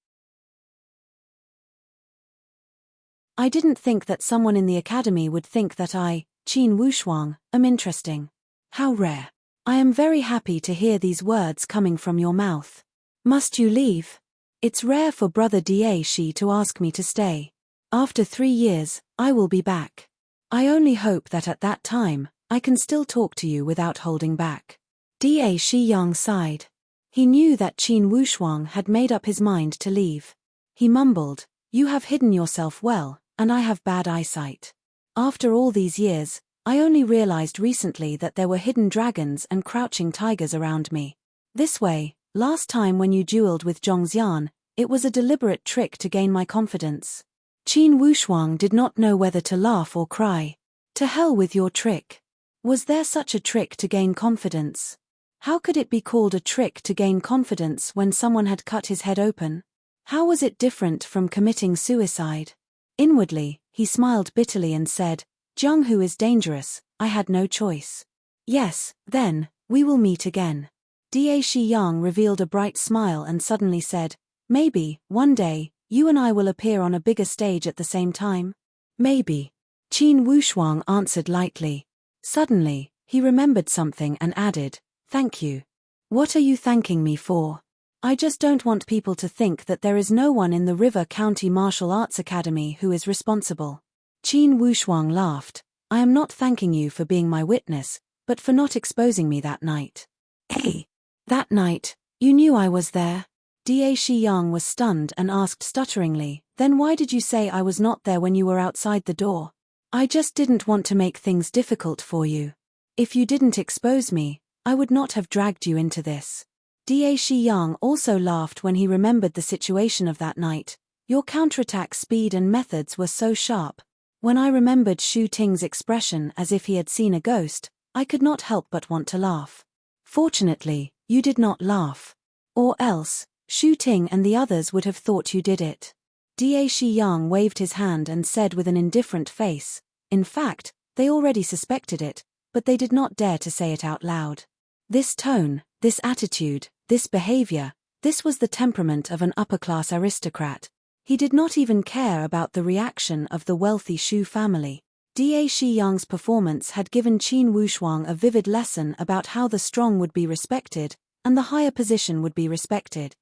I didn't think that someone in the academy would think that I, Qin Wushuang, am interesting. How rare. I am very happy to hear these words coming from your mouth. Must you leave? It's rare for Brother Dashi to ask me to stay. After 3 years, I will be back. I only hope that at that time, I can still talk to you without holding back. Dashi sighed. He knew that Qin Wushuang had made up his mind to leave. He mumbled, "You have hidden yourself well, and I have bad eyesight. After all these years, I only realized recently that there were hidden dragons and crouching tigers around me. This way, last time when you dueled with Zhongxian, it was a deliberate trick to gain my confidence." Qin Wushuang did not know whether to laugh or cry. To hell with your trick. Was there such a trick to gain confidence? How could it be called a trick to gain confidence when someone had cut his head open? How was it different from committing suicide? Inwardly, he smiled bitterly and said, "Jianghu is dangerous, I had no choice." "Yes, then, we will meet again." Dashi revealed a bright smile and suddenly said, "Maybe, one day, you and I will appear on a bigger stage at the same time?" "Maybe." Qin Wushuang answered lightly. Suddenly, he remembered something and added, "Thank you." "What are you thanking me for?" "I just don't want people to think that there is no one in the River County Martial Arts Academy who is responsible." Qin Wushuang laughed. "I am not thanking you for being my witness, but for not exposing me that night." "Hey! That night, you knew I was there?" Dashi was stunned and asked stutteringly, "Then why did you say I was not there when you were outside the door?" "I just didn't want to make things difficult for you. If you didn't expose me, I would not have dragged you into this." Dashi also laughed when he remembered the situation of that night. "Your counterattack speed and methods were so sharp. When I remembered Shu Ting's expression as if he had seen a ghost, I could not help but want to laugh. Fortunately, you did not laugh. Or else, Shu Ting and the others would have thought you did it." Dashi waved his hand and said with an indifferent face, "In fact, they already suspected it, but they did not dare to say it out loud." This tone, this attitude, this behavior, this was the temperament of an upper-class aristocrat. He did not even care about the reaction of the wealthy Shu family. Dashi performance had given Qin Wushuang a vivid lesson about how the strong would be respected, and the higher position would be respected.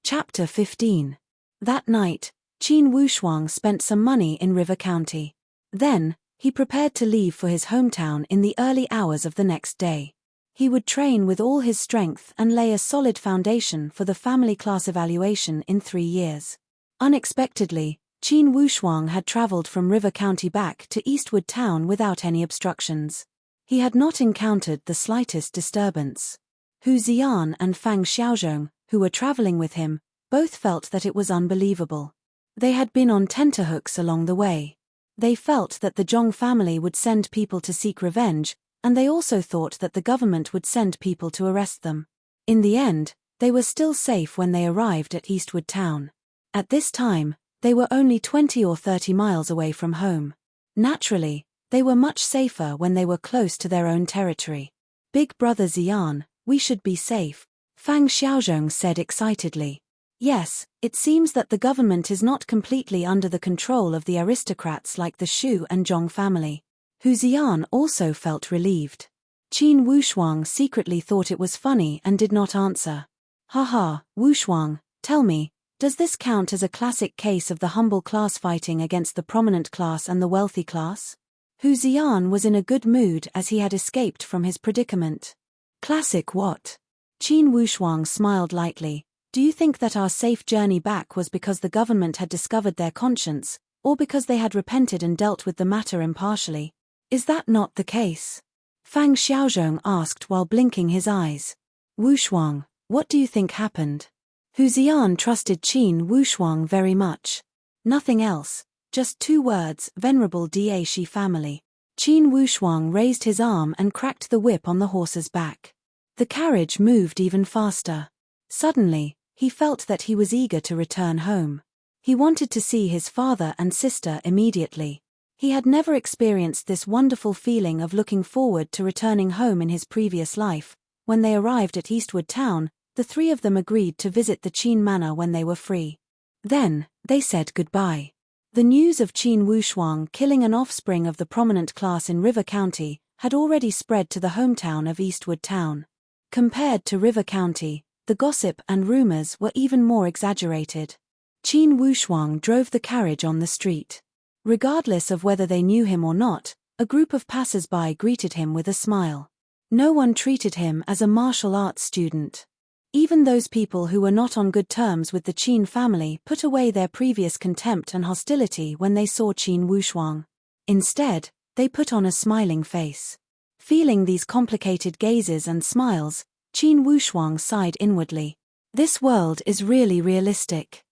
Chapter 15. That night, Qin Wushuang spent some money in River County. Then, he prepared to leave for his hometown in the early hours of the next day. He would train with all his strength and lay a solid foundation for the family class evaluation in 3 years. Unexpectedly, Qin Wushuang had traveled from River County back to Eastwood Town without any obstructions. He had not encountered the slightest disturbance. Hu Ziyan and Fang Xiaozhong, who were traveling with him, both felt that it was unbelievable. They had been on tenterhooks along the way. They felt that the Zhong family would send people to seek revenge, and they also thought that the government would send people to arrest them. In the end, they were still safe when they arrived at Eastwood Town. At this time, they were only 20 or 30 miles away from home. Naturally, they were much safer when they were close to their own territory. "Big Brother Ziyan, we should be safe," Fang Xiaozhong said excitedly. "Yes, it seems that the government is not completely under the control of the aristocrats like the Shu and Zhong family." Hu Ziyan also felt relieved. Qin Wushuang secretly thought it was funny and did not answer. "Haha, Wushuang, tell me, does this count as a classic case of the humble class fighting against the prominent class and the wealthy class?" Hu Ziyan was in a good mood as he had escaped from his predicament. "Classic what?" Qin Wushuang smiled lightly. "Do you think that our safe journey back was because the government had discovered their conscience, or because they had repented and dealt with the matter impartially? Is that not the case?" Fang Xiaozhong asked while blinking his eyes. "Wushuang, what do you think happened?" Hu Ziyan trusted Qin Wushuang very much. Nothing else, just 2 words, "Venerable Dashi family." Qin Wushuang raised his arm and cracked the whip on the horse's back. The carriage moved even faster. Suddenly, he felt that he was eager to return home. He wanted to see his father and sister immediately. He had never experienced this wonderful feeling of looking forward to returning home in his previous life. When they arrived at Eastwood Town, the 3 of them agreed to visit the Qin Manor when they were free. Then, they said goodbye. The news of Qin Wushuang killing an offspring of the prominent class in River County had already spread to the hometown of Eastwood Town. Compared to River County, the gossip and rumors were even more exaggerated. Qin Wushuang drove the carriage on the street. Regardless of whether they knew him or not, a group of passers-by greeted him with a smile. No one treated him as a martial arts student. Even those people who were not on good terms with the Qin family put away their previous contempt and hostility when they saw Qin Wushuang. Instead, they put on a smiling face. Feeling these complicated gazes and smiles, Qin Wushuang sighed inwardly. This world is really realistic.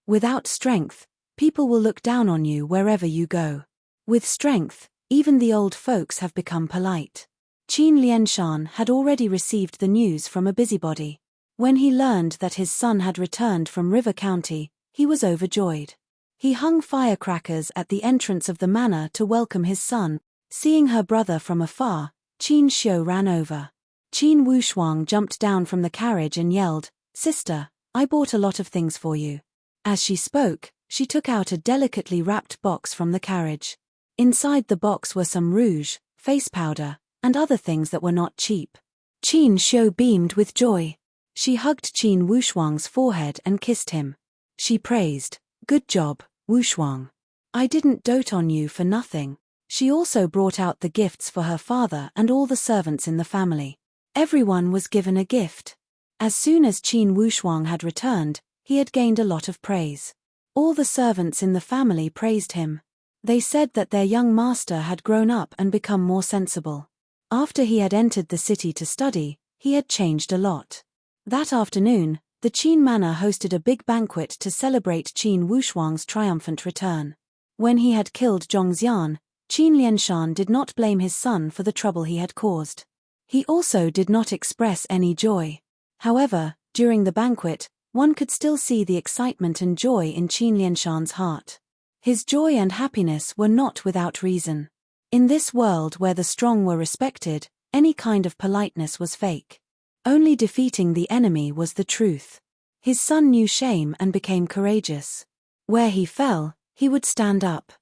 Without strength, people will look down on you wherever you go. With strength, even the old folks have become polite. Qin Lianshan had already received the news from a busybody. When he learned that his son had returned from River County, he was overjoyed. He hung firecrackers at the entrance of the manor to welcome his son. Seeing her brother from afar, Qin Xiu ran over. Qin Wushuang jumped down from the carriage and yelled, "Sister, I bought a lot of things for you." As she spoke, she took out a delicately wrapped box from the carriage. Inside the box were some rouge, face powder, and other things that were not cheap. Qin Xiu beamed with joy. She hugged Qin Wushuang's forehead and kissed him. She praised, "Good job, Wushuang. I didn't dote on you for nothing." She also brought out the gifts for her father and all the servants in the family. Everyone was given a gift. As soon as Qin Wushuang had returned, he had gained a lot of praise. All the servants in the family praised him. They said that their young master had grown up and become more sensible. After he had entered the city to study, he had changed a lot. That afternoon, the Qin manor hosted a big banquet to celebrate Qin Wushuang's triumphant return. When he had killed Zhongxian, Qin Lianshan did not blame his son for the trouble he had caused. He also did not express any joy. However, during the banquet, one could still see the excitement and joy in Qin Lianshan's heart. His joy and happiness were not without reason. In this world where the strong were respected, any kind of politeness was fake. Only defeating the enemy was the truth. His son knew shame and became courageous. Where he fell, he would stand up.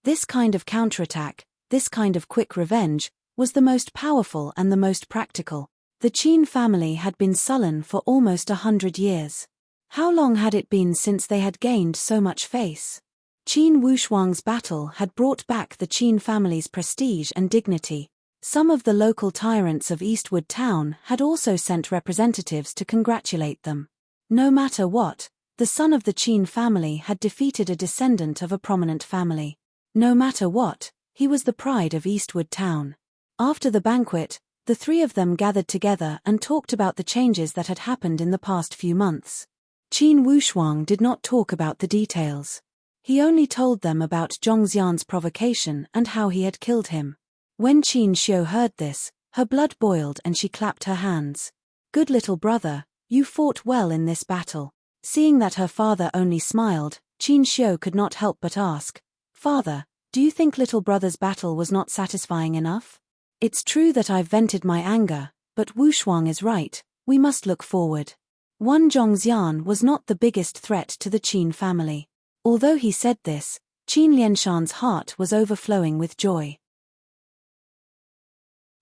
This kind of counterattack, this kind of quick revenge, was the most powerful and the most practical. The Qin family had been sullen for almost 100 years. How long had it been since they had gained so much face? Qin Wushuang's battle had brought back the Qin family's prestige and dignity. Some of the local tyrants of Eastwood Town had also sent representatives to congratulate them. No matter what, the son of the Qin family had defeated a descendant of a prominent family. No matter what, he was the pride of Eastwood Town. After the banquet, the three of them gathered together and talked about the changes that had happened in the past few months. Qin Wushuang did not talk about the details. He only told them about Zhongxian's provocation and how he had killed him. When Qin Xiu heard this, her blood boiled and she clapped her hands. "Good little brother, you fought well in this battle." Seeing that her father only smiled, Qin Xiu could not help but ask, "Father, do you think little brother's battle was not satisfying enough?" "It's true that I've vented my anger, but Wushuang is right, we must look forward." One Zhongxian was not the biggest threat to the Qin family. Although he said this, Qin Lianshan's heart was overflowing with joy.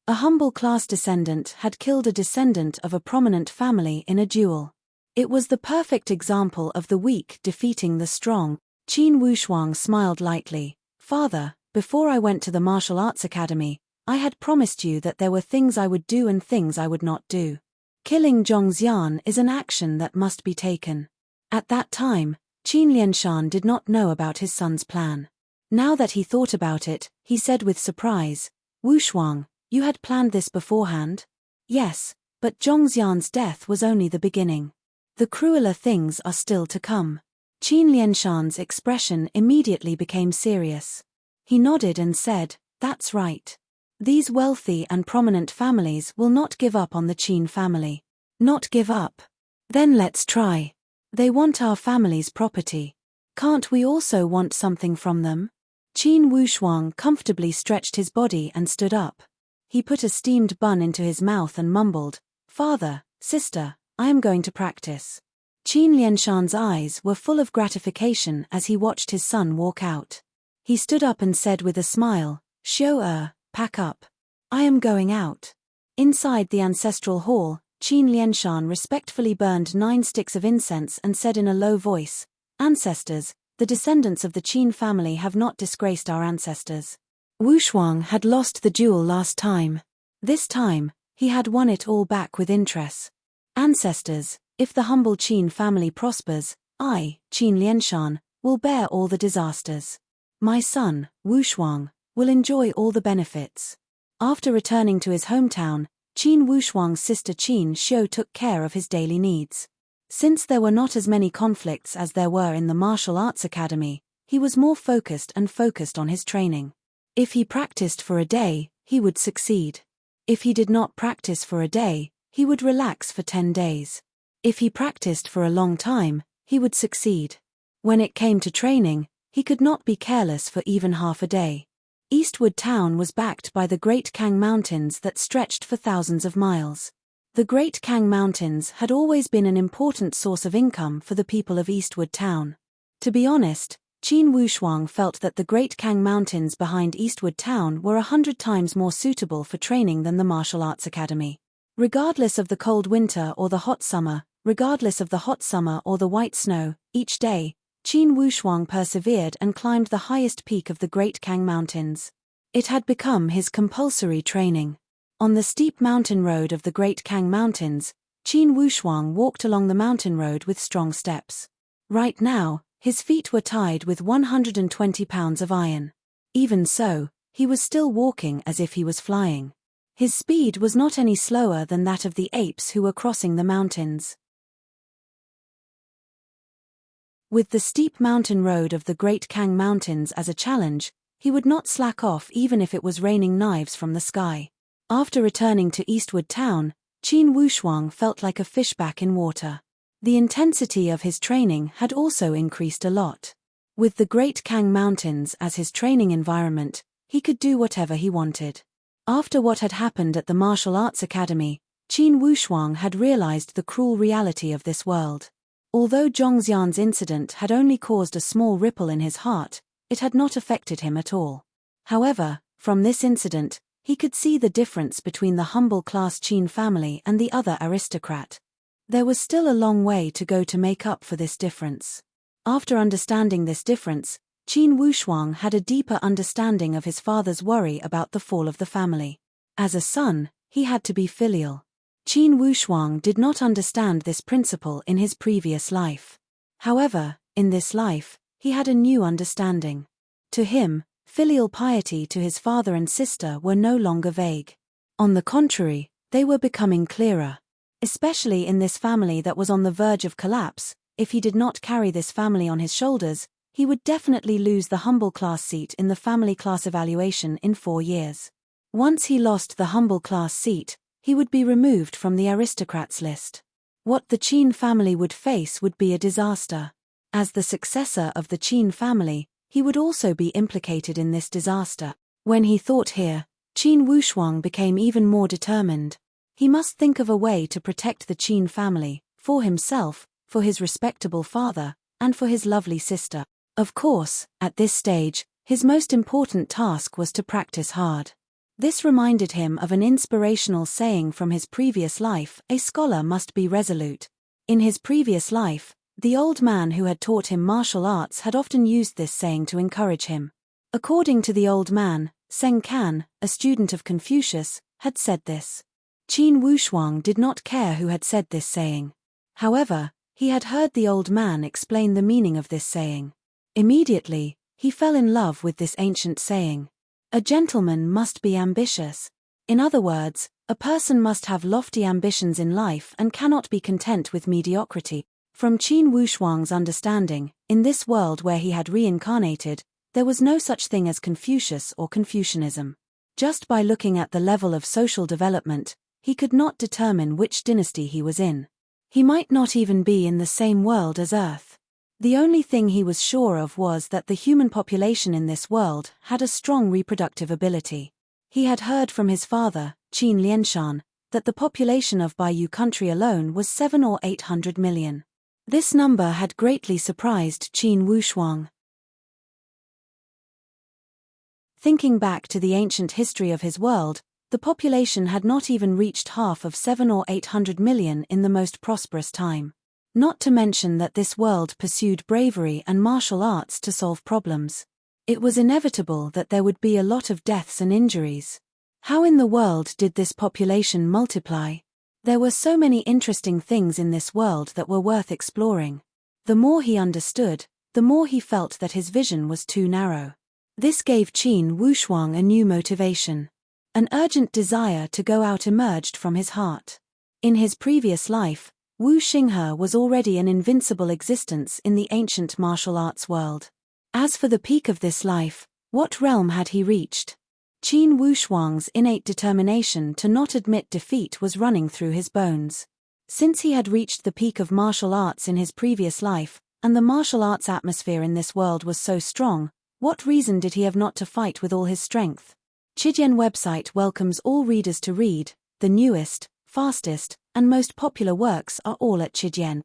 A humble class descendant had killed a descendant of a prominent family in a duel. It was the perfect example of the weak defeating the strong. Qin Wushuang smiled lightly. "Father, before I went to the martial arts academy, I had promised you that there were things I would do and things I would not do. Killing Zhongxian is an action that must be taken." At that time, Qin Lianshan did not know about his son's plan. Now that he thought about it, he said with surprise, "Wushuang, you had planned this beforehand?" "Yes, but Zhongxian's death was only the beginning. The crueler things are still to come." Qin Lianshan's expression immediately became serious. He nodded and said, "That's right. These wealthy and prominent families will not give up on the Qin family." "Not give up? Then let's try. They want our family's property. Can't we also want something from them?" Qin Wushuang comfortably stretched his body and stood up. He put a steamed bun into his mouth and mumbled, "Father, sister, I am going to practice." Qin Lianshan's eyes were full of gratification as he watched his son walk out. He stood up and said with a smile, "Xiao pack up. I am going out." Inside the ancestral hall, Qin Lianshan respectfully burned 9 sticks of incense and said in a low voice, "Ancestors, the descendants of the Qin family have not disgraced our ancestors. Wu Shuang had lost the duel last time. This time, he had won it all back with interest. Ancestors, if the humble Qin family prospers, I, Qin Lianshan, will bear all the disasters. My son, Wu Shuang, will enjoy all the benefits." After returning to his hometown, Qin Wushuang's sister Qin Xiu took care of his daily needs. Since there were not as many conflicts as there were in the martial arts academy, he was more focused on his training. If he practiced for a day, he would succeed. If he did not practice for a day, he would relax for 10 days. If he practiced for a long time, he would succeed. When it came to training, he could not be careless for even half a day. Eastwood Town was backed by the Great Kang Mountains that stretched for thousands of miles. The Great Kang Mountains had always been an important source of income for the people of Eastwood Town. To be honest, Qin Wushuang felt that the Great Kang Mountains behind Eastwood Town were 100 times more suitable for training than the martial arts academy. Regardless of the cold winter or the hot summer, regardless of the hot summer or the white snow, each day, Qin Wushuang persevered and climbed the highest peak of the Great Kang Mountains. It had become his compulsory training. On the steep mountain road of the Great Kang Mountains, Qin Wushuang walked along the mountain road with strong steps. Right now, his feet were tied with 120 pounds of iron. Even so, he was still walking as if he was flying. His speed was not any slower than that of the apes who were crossing the mountains. With the steep mountain road of the Great Kang Mountains as a challenge, he would not slack off even if it was raining knives from the sky. After returning to Eastwood Town, Qin Wushuang felt like a fish back in water. The intensity of his training had also increased a lot. With the Great Kang Mountains as his training environment, he could do whatever he wanted. After what had happened at the Martial Arts Academy, Qin Wushuang had realized the cruel reality of this world. Although Zhongxian's incident had only caused a small ripple in his heart, it had not affected him at all. However, from this incident, he could see the difference between the humble class Qin family and the other aristocrat. There was still a long way to go to make up for this difference. After understanding this difference, Qin Wushuang had a deeper understanding of his father's worry about the fall of the family. As a son, he had to be filial. Qin Wushuang did not understand this principle in his previous life. However, in this life, he had a new understanding. To him, filial piety to his father and sister were no longer vague. On the contrary, they were becoming clearer. Especially in this family that was on the verge of collapse, if he did not carry this family on his shoulders, he would definitely lose the humble class seat in the family class evaluation in 4 years. Once he lost the humble class seat, he would be removed from the aristocrats list. What the Qin family would face would be a disaster. As the successor of the Qin family, he would also be implicated in this disaster. When he thought here, Qin Wushuang became even more determined. He must think of a way to protect the Qin family, for himself, for his respectable father, and for his lovely sister. Of course, at this stage, his most important task was to practice hard. This reminded him of an inspirational saying from his previous life: a scholar must be resolute. In his previous life, the old man who had taught him martial arts had often used this saying to encourage him. According to the old man, Seng Kan, a student of Confucius, had said this. Qin Wushuang did not care who had said this saying. However, he had heard the old man explain the meaning of this saying. Immediately, he fell in love with this ancient saying. A gentleman must be ambitious. In other words, a person must have lofty ambitions in life and cannot be content with mediocrity. From Qin Wushuang's understanding, in this world where he had reincarnated, there was no such thing as Confucius or Confucianism. Just by looking at the level of social development, he could not determine which dynasty he was in. He might not even be in the same world as Earth. The only thing he was sure of was that the human population in this world had a strong reproductive ability. He had heard from his father, Qin Lianshan, that the population of Baiyu country alone was 700 or 800 million. This number had greatly surprised Qin Wushuang. Thinking back to the ancient history of his world, the population had not even reached half of 700 or 800 million in the most prosperous time. Not to mention that this world pursued bravery and martial arts to solve problems. It was inevitable that there would be a lot of deaths and injuries. How in the world did this population multiply? There were so many interesting things in this world that were worth exploring. The more he understood, the more he felt that his vision was too narrow. This gave Qin Wushuang a new motivation. An urgent desire to go out emerged from his heart. In his previous life, Wu Xinghe was already an invincible existence in the ancient martial arts world. As for the peak of this life, what realm had he reached? Qin Wushuang's innate determination to not admit defeat was running through his bones. Since he had reached the peak of martial arts in his previous life, and the martial arts atmosphere in this world was so strong, what reason did he have not to fight with all his strength? Qidian website welcomes all readers to read. The newest, fastest, and most popular works are all at Qidian.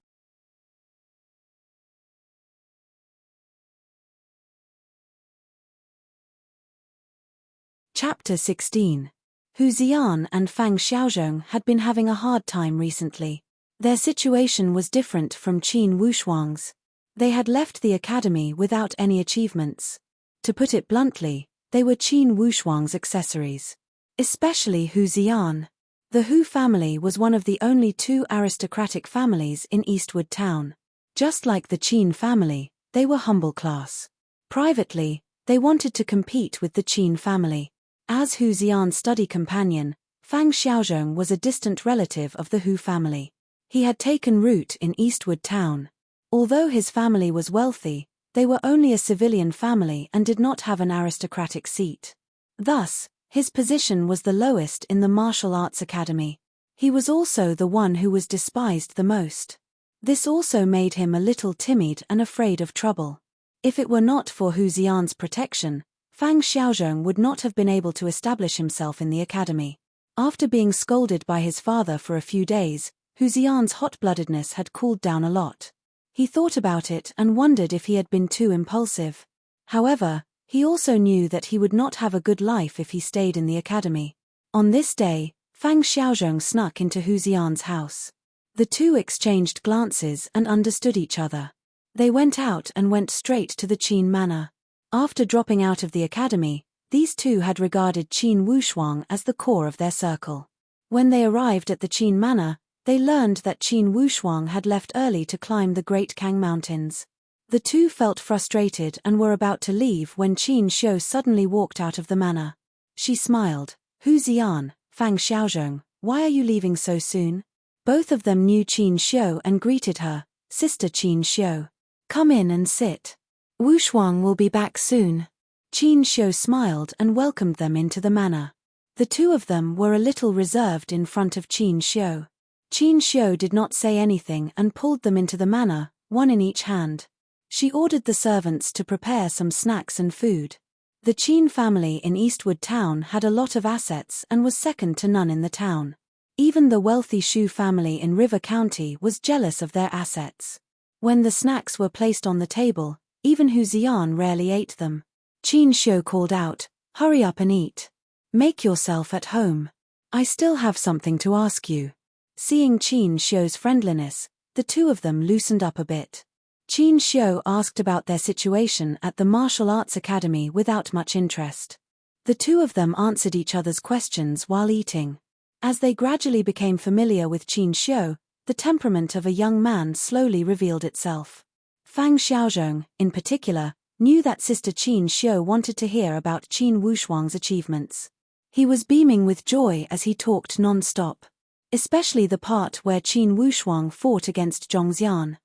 Chapter 16. Hu Ziyan and Fang Xiaozhong had been having a hard time recently. Their situation was different from Qin Wushuang's. They had left the academy without any achievements. To put it bluntly, they were Qin Wushuang's accessories. Especially Hu Ziyan. The Hu family was one of the only two aristocratic families in Eastwood Town. Just like the Qin family, they were humble class. Privately, they wanted to compete with the Qin family. As Hu Ziyan's study companion, Fang Xiaozhong was a distant relative of the Hu family. He had taken root in Eastwood Town. Although his family was wealthy, they were only a civilian family and did not have an aristocratic seat. Thus, his position was the lowest in the martial arts academy. He was also the one who was despised the most. This also made him a little timid and afraid of trouble. If it were not for Hu Ziyan's protection, Fang Xiaozhong would not have been able to establish himself in the academy. After being scolded by his father for a few days, Hu Ziyan's hot-bloodedness had cooled down a lot. He thought about it and wondered if he had been too impulsive. However, he also knew that he would not have a good life if he stayed in the academy. On this day, Fang Xiaozhong snuck into Hu Ziyan's house. The two exchanged glances and understood each other. They went out and went straight to the Qin manor. After dropping out of the academy, these two had regarded Qin Wushuang as the core of their circle. When they arrived at the Qin manor, they learned that Qin Wushuang had left early to climb the Great Kang Mountains. The two felt frustrated and were about to leave when Qin Xiu suddenly walked out of the manor. She smiled. Hu Ziyan, Fang Xiaozhong, why are you leaving so soon? Both of them knew Qin Xiu and greeted her, Sister Qin Xiu. Come in and sit. Wushuang will be back soon. Qin Xiu smiled and welcomed them into the manor. The two of them were a little reserved in front of Qin Xiu. Qin Xiu did not say anything and pulled them into the manor, one in each hand. She ordered the servants to prepare some snacks and food. The Qin family in Eastwood Town had a lot of assets and was second to none in the town. Even the wealthy Shu family in River County was jealous of their assets. When the snacks were placed on the table, even Hu Ziyan rarely ate them. Qin Xiu called out, "Hurry up and eat. Make yourself at home. I still have something to ask you." Seeing Qin Xiu's friendliness, the two of them loosened up a bit. Qin Xiu asked about their situation at the martial arts academy without much interest. The two of them answered each other's questions while eating. As they gradually became familiar with Qin Xiu, the temperament of a young man slowly revealed itself. Fang Xiaozhong, in particular, knew that Sister Qin Xiu wanted to hear about Qin Wushuang's achievements. He was beaming with joy as he talked non-stop. Especially the part where Qin Wushuang fought against Zhongxian.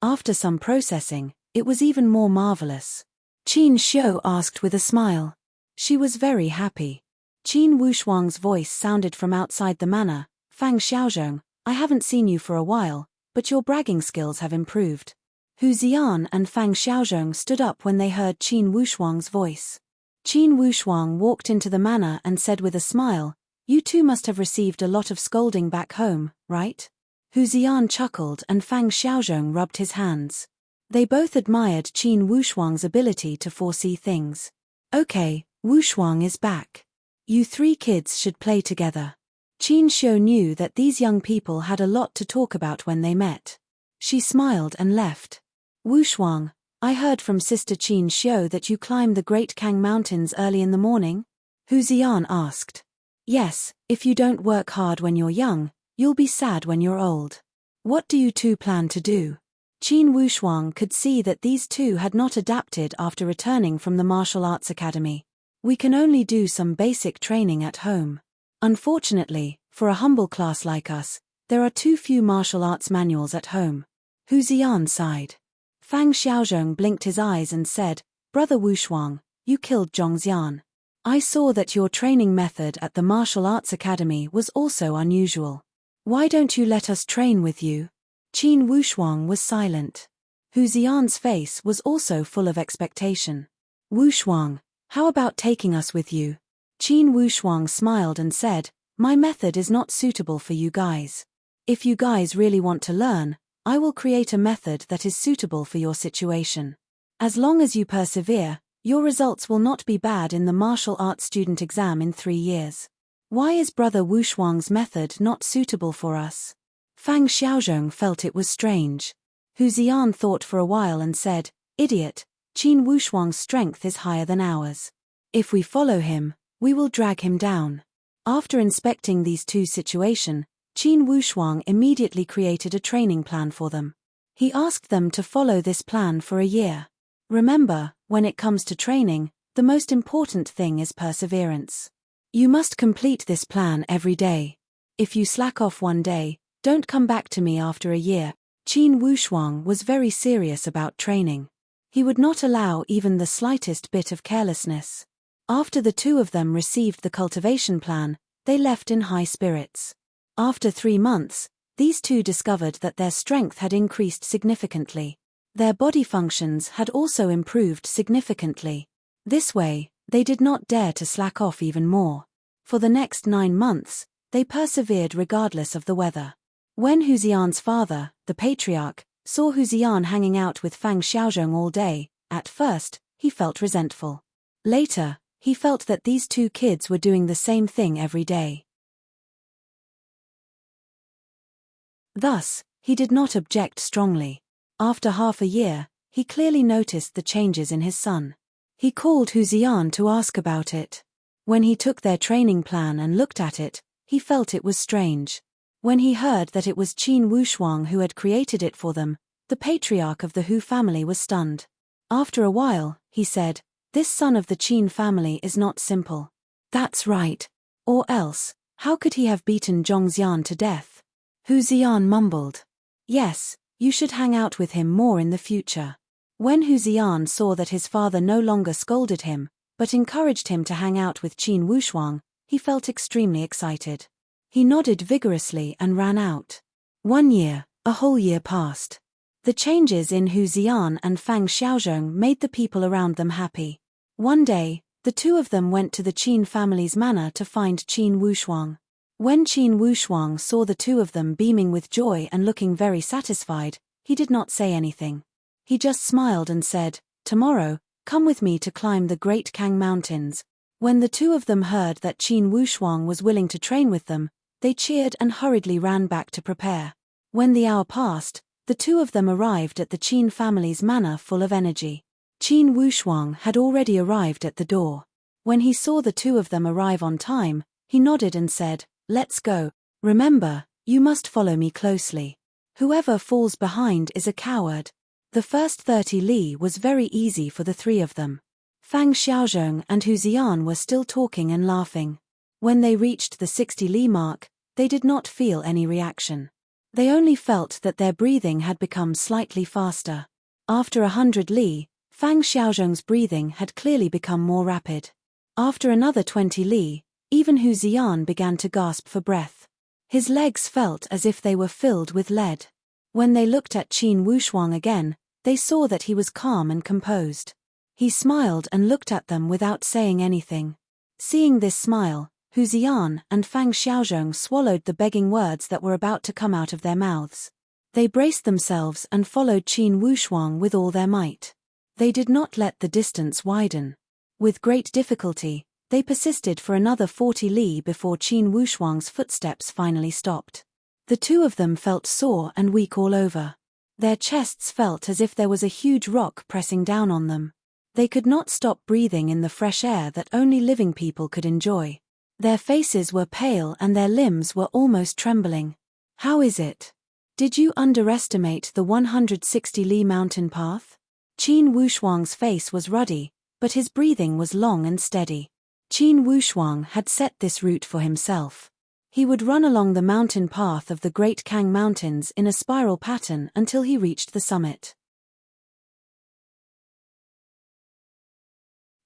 After some processing, it was even more marvelous. Qin Xiu asked with a smile. She was very happy. Qin Wushuang's voice sounded from outside the manor. Fang Xiaozhong, I haven't seen you for a while, but your bragging skills have improved. Hu Ziyan and Fang Xiaozhong stood up when they heard Qin Wushuang's voice. Qin Wushuang walked into the manor and said with a smile, You two must have received a lot of scolding back home, right? Hu Ziyan chuckled and Fang Xiaozhong rubbed his hands. They both admired Qin Wushuang's ability to foresee things. Okay, Wushuang is back. You three kids should play together. Qin Xiu knew that these young people had a lot to talk about when they met. She smiled and left. Wushuang, I heard from Sister Qin Xiu that you climb the Great Kang Mountains early in the morning? Hu Ziyan asked. Yes, if you don't work hard when you're young, you'll be sad when you're old. What do you two plan to do? Qin Wushuang could see that these two had not adapted after returning from the martial arts academy. We can only do some basic training at home. Unfortunately, for a humble class like us, there are too few martial arts manuals at home. Hu Ziyan sighed. Fang Xiaozhong blinked his eyes and said, Brother Wushuang, you killed Zhongxian. I saw that your training method at the martial arts academy was also unusual. Why don't you let us train with you? Qin Wushuang was silent. Hu Ziyan's face was also full of expectation. Wushuang, how about taking us with you? Qin Wushuang smiled and said, My method is not suitable for you guys. If you guys really want to learn, I will create a method that is suitable for your situation. As long as you persevere, your results will not be bad in the martial arts student exam in 3 years. Why is Brother Wushuang's method not suitable for us? Fang Xiaozhong felt it was strange. Hu Ziyan thought for a while and said, Idiot, Qin Wushuang's strength is higher than ours. If we follow him, we will drag him down. After inspecting these two situations, Qin Wushuang immediately created a training plan for them. He asked them to follow this plan for a year. Remember, when it comes to training, the most important thing is perseverance. You must complete this plan every day. If you slack off one day, don't come back to me after a year. Qin Wushuang was very serious about training. He would not allow even the slightest bit of carelessness. After the two of them received the cultivation plan, they left in high spirits. After 3 months, these two discovered that their strength had increased significantly. Their body functions had also improved significantly. This way, they did not dare to slack off even more. For the next 9 months, they persevered regardless of the weather. When Hu Ziyan's father, the patriarch, saw Hu Ziyan hanging out with Fang Xiaozhong all day, at first, he felt resentful. Later, he felt that these two kids were doing the same thing every day. Thus, he did not object strongly. After half a year, he clearly noticed the changes in his son. He called Hu Ziyan to ask about it. When he took their training plan and looked at it, he felt it was strange. When he heard that it was Qin Wushuang who had created it for them, the patriarch of the Hu family was stunned. After a while, he said, This son of the Qin family is not simple. That's right. Or else, how could he have beaten Zhongxian to death? Hu Ziyan mumbled. Yes, you should hang out with him more in the future. When Hu Ziyan saw that his father no longer scolded him, but encouraged him to hang out with Qin Wushuang, he felt extremely excited. He nodded vigorously and ran out. 1 year, a whole year passed. The changes in Hu Ziyan and Fang Xiaozhong made the people around them happy. One day, the two of them went to the Qin family's manor to find Qin Wushuang. When Qin Wushuang saw the two of them beaming with joy and looking very satisfied, he did not say anything. He just smiled and said, Tomorrow, come with me to climb the Great Kang Mountains. When the two of them heard that Qin Wushuang was willing to train with them, they cheered and hurriedly ran back to prepare. When the hour passed, the two of them arrived at the Qin family's manor full of energy. Qin Wushuang had already arrived at the door. When he saw the two of them arrive on time, he nodded and said, Let's go. Remember, you must follow me closely. Whoever falls behind is a coward. The first 30 li was very easy for the three of them. Fang Xiaozhong and Hu Ziyan were still talking and laughing. When they reached the 60 li mark, they did not feel any reaction. They only felt that their breathing had become slightly faster. After 100 li, Fang Xiaozhong's breathing had clearly become more rapid. After another 20 li, even Hu Ziyan began to gasp for breath. His legs felt as if they were filled with lead. When they looked at Qin Wushuang again, they saw that he was calm and composed. He smiled and looked at them without saying anything. Seeing this smile, Hu Ziyan and Fang Xiaozhong swallowed the begging words that were about to come out of their mouths. They braced themselves and followed Qin Wushuang with all their might. They did not let the distance widen. With great difficulty, they persisted for another 40 li before Qin Wushuang's footsteps finally stopped. The two of them felt sore and weak all over. Their chests felt as if there was a huge rock pressing down on them. They could not stop breathing in the fresh air that only living people could enjoy. Their faces were pale and their limbs were almost trembling. How is it? Did you underestimate the 160 li mountain path? Qin Wushuang's face was ruddy, but his breathing was long and steady. Qin Wushuang had set this route for himself. He would run along the mountain path of the Great Kang Mountains in a spiral pattern until he reached the summit.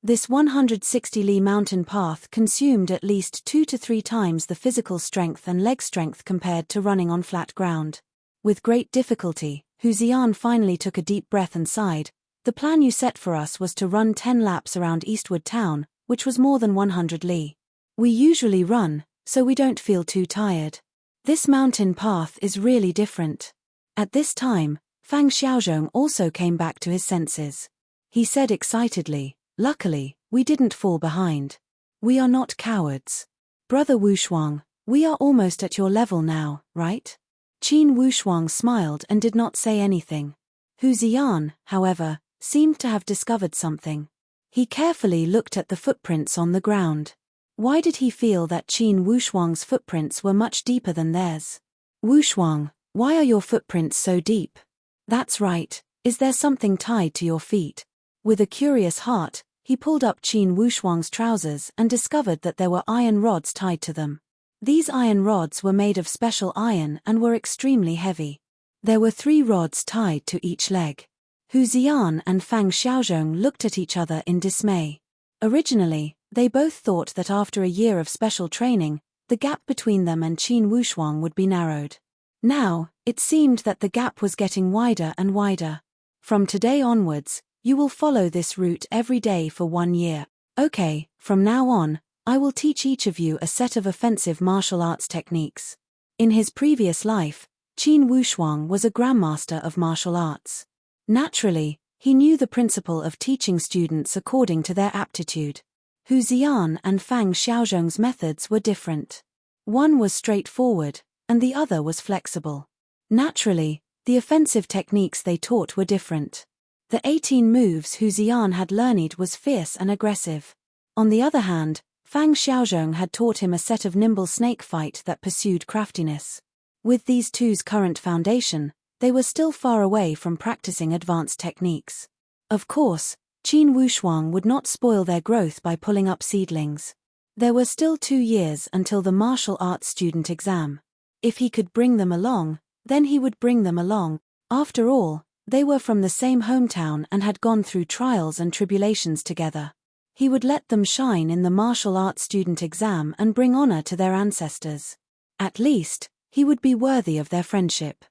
This 160 li mountain path consumed at least 2 to 3 times the physical strength and leg strength compared to running on flat ground. With great difficulty, Hu Xian finally took a deep breath and sighed. The plan you set for us was to run 10 laps around Eastwood Town, which was more than 100 li. We usually run, so we don't feel too tired. This mountain path is really different. At this time, Fang Xiaozhong also came back to his senses. He said excitedly, "Luckily, we didn't fall behind. We are not cowards. Brother Wushuang, we are almost at your level now, right?" Qin Wushuang smiled and did not say anything. Hu Xian, however, seemed to have discovered something. He carefully looked at the footprints on the ground. Why did he feel that Qin Wushuang's footprints were much deeper than theirs? "Wushuang, why are your footprints so deep?" "That's right, is there something tied to your feet?" With a curious heart, he pulled up Qin Wushuang's trousers and discovered that there were iron rods tied to them. These iron rods were made of special iron and were extremely heavy. There were 3 rods tied to each leg. Hu Xian and Fang Xiaozhong looked at each other in dismay. Originally, they both thought that after a year of special training, the gap between them and Qin Wushuang would be narrowed. Now, it seemed that the gap was getting wider and wider. "From today onwards, you will follow this route every day for 1 year. Okay, from now on, I will teach each of you a set of offensive martial arts techniques." In his previous life, Qin Wushuang was a grandmaster of martial arts. Naturally, he knew the principle of teaching students according to their aptitude. Hu Xian and Fang Xiaozhong's methods were different. One was straightforward, and the other was flexible. Naturally, the offensive techniques they taught were different. The 18 moves Hu Xian had learned was fierce and aggressive. On the other hand, Fang Xiaozhong had taught him a set of nimble snake fight that pursued craftiness. With these two's current foundation, they were still far away from practicing advanced techniques. Of course, Qin Wushuang would not spoil their growth by pulling up seedlings. There were still 2 years until the martial arts student exam. If he could bring them along, then he would bring them along. After all, they were from the same hometown and had gone through trials and tribulations together. He would let them shine in the martial arts student exam and bring honor to their ancestors. At least, he would be worthy of their friendship.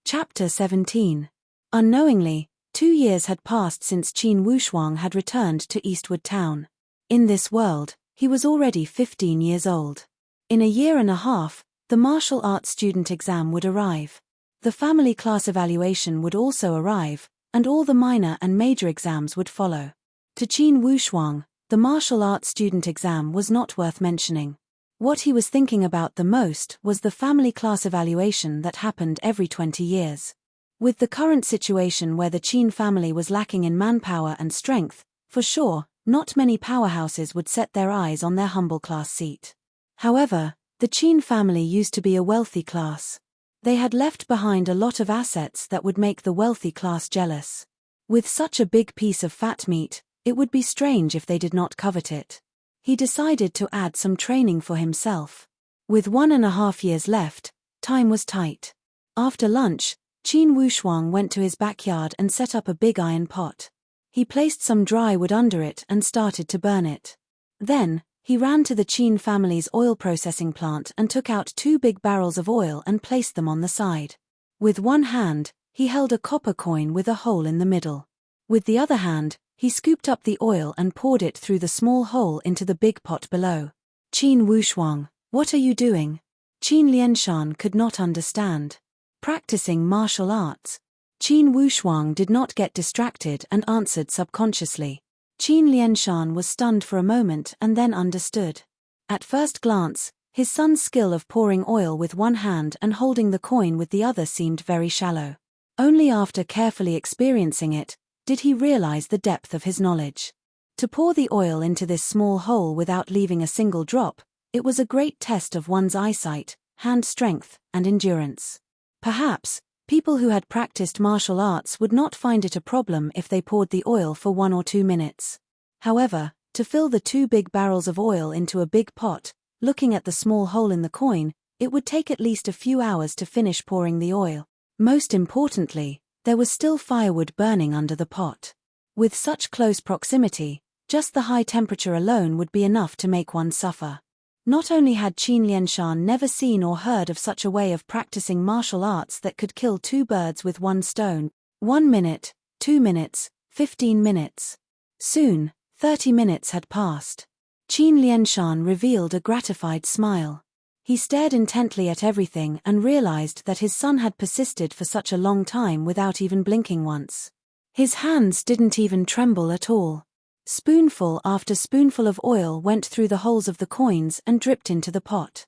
Chapter 17. Unknowingly, 2 years had passed since Qin Wushuang had returned to Eastwood Town. In this world, he was already 15 years old. In a year and a half, the martial arts student exam would arrive. The family class evaluation would also arrive, and all the minor and major exams would follow. To Qin Wushuang, the martial arts student exam was not worth mentioning. What he was thinking about the most was the family class evaluation that happened every 20 years. With the current situation where the Qin family was lacking in manpower and strength, for sure, not many powerhouses would set their eyes on their humble class seat. However, the Qin family used to be a wealthy class. They had left behind a lot of assets that would make the wealthy class jealous. With such a big piece of fat meat, it would be strange if they did not covet it. He decided to add some training for himself. With 1.5 years left, time was tight. After lunch, Qin Wushuang went to his backyard and set up a big iron pot. He placed some dry wood under it and started to burn it. Then, he ran to the Qin family's oil processing plant and took out 2 big barrels of oil and placed them on the side. With one hand, he held a copper coin with a hole in the middle. With the other hand, he scooped up the oil and poured it through the small hole into the big pot below. Qin Wushuang, what are you doing? Qin Lianshan could not understand. Practicing martial arts. Qin Wushuang did not get distracted and answered subconsciously. Qin Lianshan was stunned for a moment and then understood. At first glance, his son's skill of pouring oil with one hand and holding the coin with the other seemed very shallow. Only after carefully experiencing it, did he realize the depth of his knowledge. To pour the oil into this small hole without leaving a single drop, it was a great test of one's eyesight, hand strength, and endurance. Perhaps, people who had practiced martial arts would not find it a problem if they poured the oil for 1 or 2 minutes. However, to fill the 2 big barrels of oil into a big pot, looking at the small hole in the coin, it would take at least a few hours to finish pouring the oil. Most importantly, there was still firewood burning under the pot. With such close proximity, just the high temperature alone would be enough to make one suffer. Not only had Qin Lianshan never seen or heard of such a way of practicing martial arts that could kill 2 birds with 1 stone, 1 minute, 2 minutes, 15 minutes. Soon, 30 minutes had passed. Qin Lianshan revealed a gratified smile. He stared intently at everything and realized that his son had persisted for such a long time without even blinking once. His hands didn't even tremble at all. Spoonful after spoonful of oil went through the holes of the coins and dripped into the pot.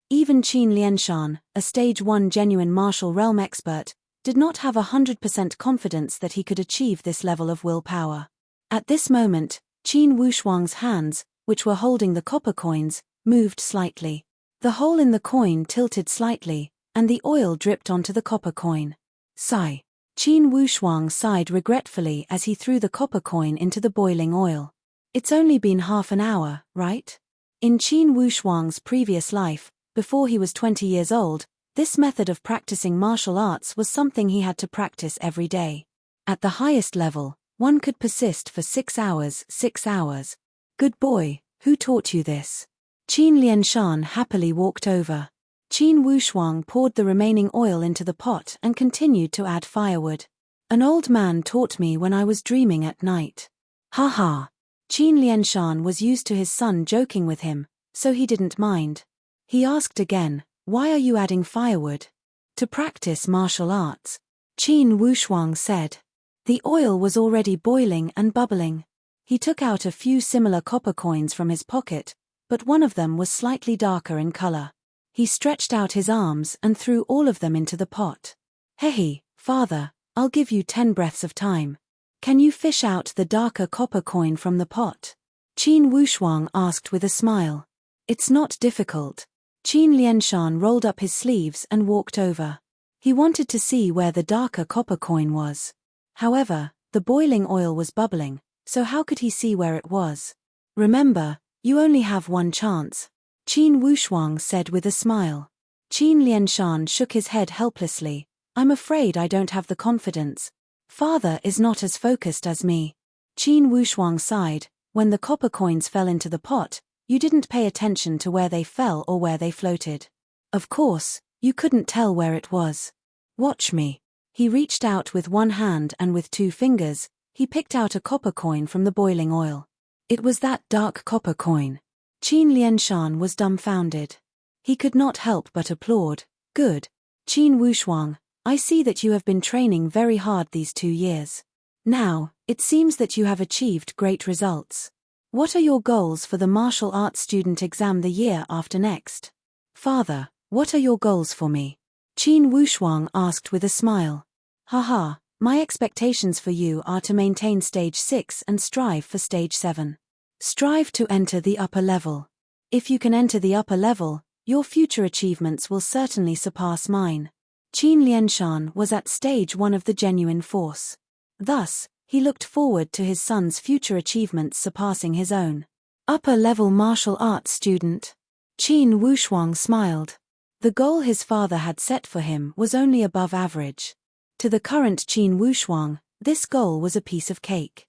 Even Qin Lianshan, a stage 1 genuine martial realm expert, did not have 100% confidence that he could achieve this level of willpower. At this moment, Qin Wushuang's hands, which were holding the copper coins, moved slightly. The hole in the coin tilted slightly, and the oil dripped onto the copper coin. Sigh. Qin Wushuang sighed regretfully as he threw the copper coin into the boiling oil. It's only been half an hour, right? In Qin Wushuang's previous life, before he was 20 years old, this method of practicing martial arts was something he had to practice every day. At the highest level, one could persist for 6 hours. 6 hours. Good boy, who taught you this? Qin Lianshan happily walked over. Qin Wushuang poured the remaining oil into the pot and continued to add firewood. An old man taught me when I was dreaming at night. Ha ha. Qin Lianshan was used to his son joking with him, so he didn't mind. He asked again, why are you adding firewood? To practice martial arts. Qin Wushuang said. The oil was already boiling and bubbling. He took out a few similar copper coins from his pocket, but one of them was slightly darker in color. He stretched out his arms and threw all of them into the pot. Hey, father, I'll give you 10 breaths of time. Can you fish out the darker copper coin from the pot? Qin Wushuang asked with a smile. It's not difficult. Qin Lianshan rolled up his sleeves and walked over. He wanted to see where the darker copper coin was. However, the boiling oil was bubbling, so how could he see where it was? Remember, you only have 1 chance. Qin Wushuang said with a smile. Qin Lianshan shook his head helplessly. I'm afraid I don't have the confidence. Father is not as focused as me. Qin Wushuang sighed. When the copper coins fell into the pot, you didn't pay attention to where they fell or where they floated. Of course, you couldn't tell where it was. Watch me. He reached out with 1 hand and with 2 fingers, he picked out a copper coin from the boiling oil. It was that dark copper coin. Qin Lianshan was dumbfounded. He could not help but applaud. Good. Qin Wushuang, I see that you have been training very hard these 2 years. Now, it seems that you have achieved great results. What are your goals for the martial arts student exam the year after next? Father, what are your goals for me? Qin Wushuang asked with a smile. Haha, my expectations for you are to maintain stage 6 and strive for stage 7. Strive to enter the upper level. If you can enter the upper level, your future achievements will certainly surpass mine. Qin Lianshan was at stage 1 of the genuine force. Thus, he looked forward to his son's future achievements surpassing his own. Upper level martial arts student. Qin Wushuang smiled. The goal his father had set for him was only above average. To the current Qin Wushuang, this goal was a piece of cake.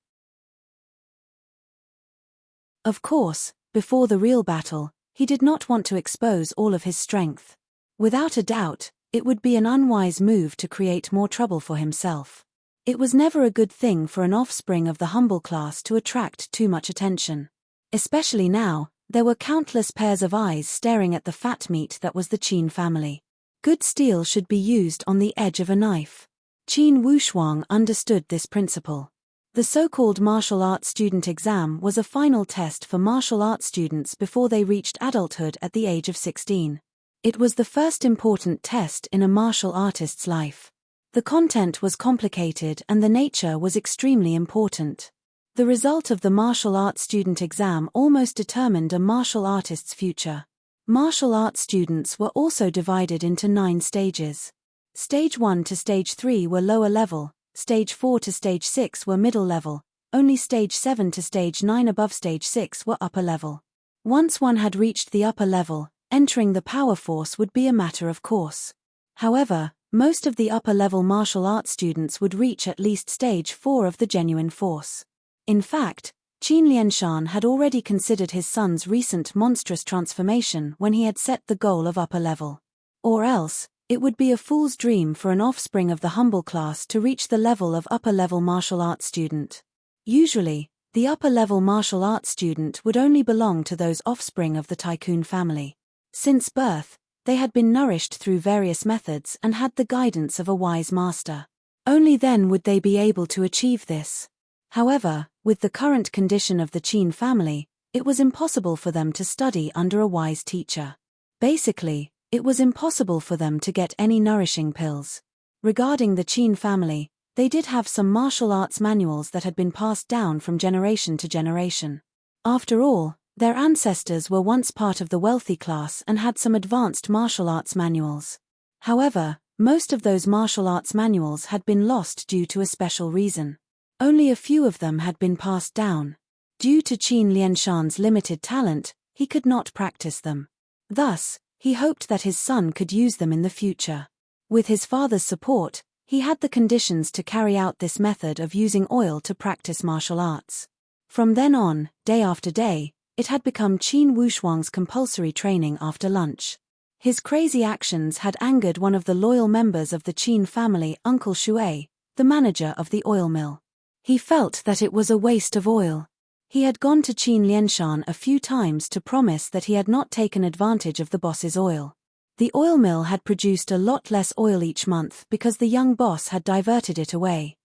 Of course, before the real battle, he did not want to expose all of his strength. Without a doubt, it would be an unwise move to create more trouble for himself. It was never a good thing for an offspring of the humble class to attract too much attention. Especially now, there were countless pairs of eyes staring at the fat meat that was the Qin family. Good steel should be used on the edge of a knife. Qin Wushuang understood this principle. The so-called martial arts student exam was a final test for martial arts students before they reached adulthood at the age of 16. It was the first important test in a martial artist's life. The content was complicated and the nature was extremely important. The result of the martial arts student exam almost determined a martial artist's future. Martial arts students were also divided into 9 stages. Stage 1 to Stage 3 were lower level, Stage 4 to Stage 6 were middle level, only Stage 7 to Stage 9 above Stage 6 were upper level. Once one had reached the upper level, entering the power force would be a matter of course. However, most of the upper-level martial arts students would reach at least Stage 4 of the genuine force. In fact, Qin Lianshan had already considered his son's recent monstrous transformation when he had set the goal of upper level. Or else, it would be a fool's dream for an offspring of the humble class to reach the level of upper-level martial arts student. Usually, the upper-level martial arts student would only belong to those offspring of the tycoon family. Since birth, they had been nourished through various methods and had the guidance of a wise master. Only then would they be able to achieve this. However, with the current condition of the Qin family, it was impossible for them to study under a wise teacher. Basically, it was impossible for them to get any nourishing pills. Regarding the Qin family, they did have some martial arts manuals that had been passed down from generation to generation. After all, their ancestors were once part of the wealthy class and had some advanced martial arts manuals. However, most of those martial arts manuals had been lost due to a special reason. Only a few of them had been passed down. Due to Qin Lianshan's limited talent, he could not practice them. Thus, he hoped that his son could use them in the future. With his father's support, he had the conditions to carry out this method of using oil to practice martial arts. From then on, day after day, it had become Qin Wushuang's compulsory training after lunch. His crazy actions had angered one of the loyal members of the Qin family, Uncle Shui, the manager of the oil mill. He felt that it was a waste of oil. He had gone to Qin Lianshan a few times to promise that he had not taken advantage of the boss's oil. The oil mill had produced a lot less oil each month because the young boss had diverted it away.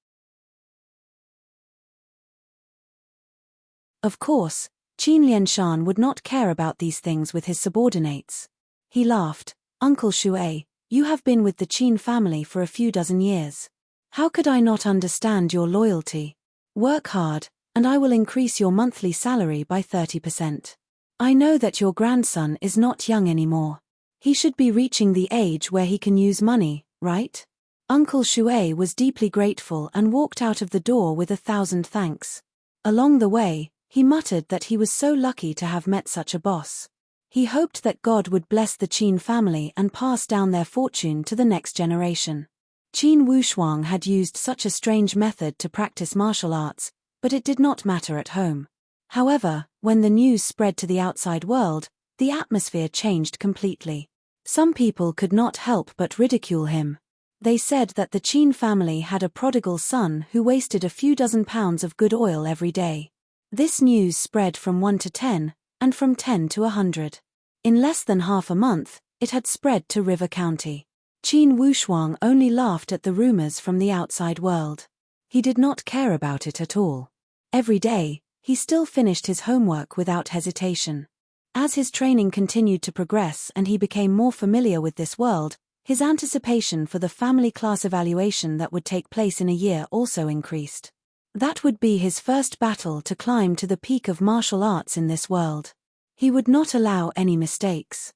Of course, Qin Lianshan would not care about these things with his subordinates. He laughed. Uncle Shui, you have been with the Qin family for a few dozen years. How could I not understand your loyalty? Work hard, and I will increase your monthly salary by 30%. I know that your grandson is not young anymore. He should be reaching the age where he can use money, right? Uncle Shui was deeply grateful and walked out of the door with 1,000 thanks. Along the way, he muttered that he was so lucky to have met such a boss. He hoped that God would bless the Qin family and pass down their fortune to the next generation. Qin Wushuang had used such a strange method to practice martial arts, but it did not matter at home. However, when the news spread to the outside world, the atmosphere changed completely. Some people could not help but ridicule him. They said that the Qin family had a prodigal son who wasted a few dozen pounds of good oil every day. This news spread from 1 to 10, and from 10 to 100. In less than half a month, it had spread to River County. Qin Wushuang only laughed at the rumors from the outside world. He did not care about it at all. Every day, he still finished his homework without hesitation. As his training continued to progress and he became more familiar with this world, his anticipation for the family class evaluation that would take place in a year also increased. That would be his first battle to climb to the peak of martial arts in this world. He would not allow any mistakes.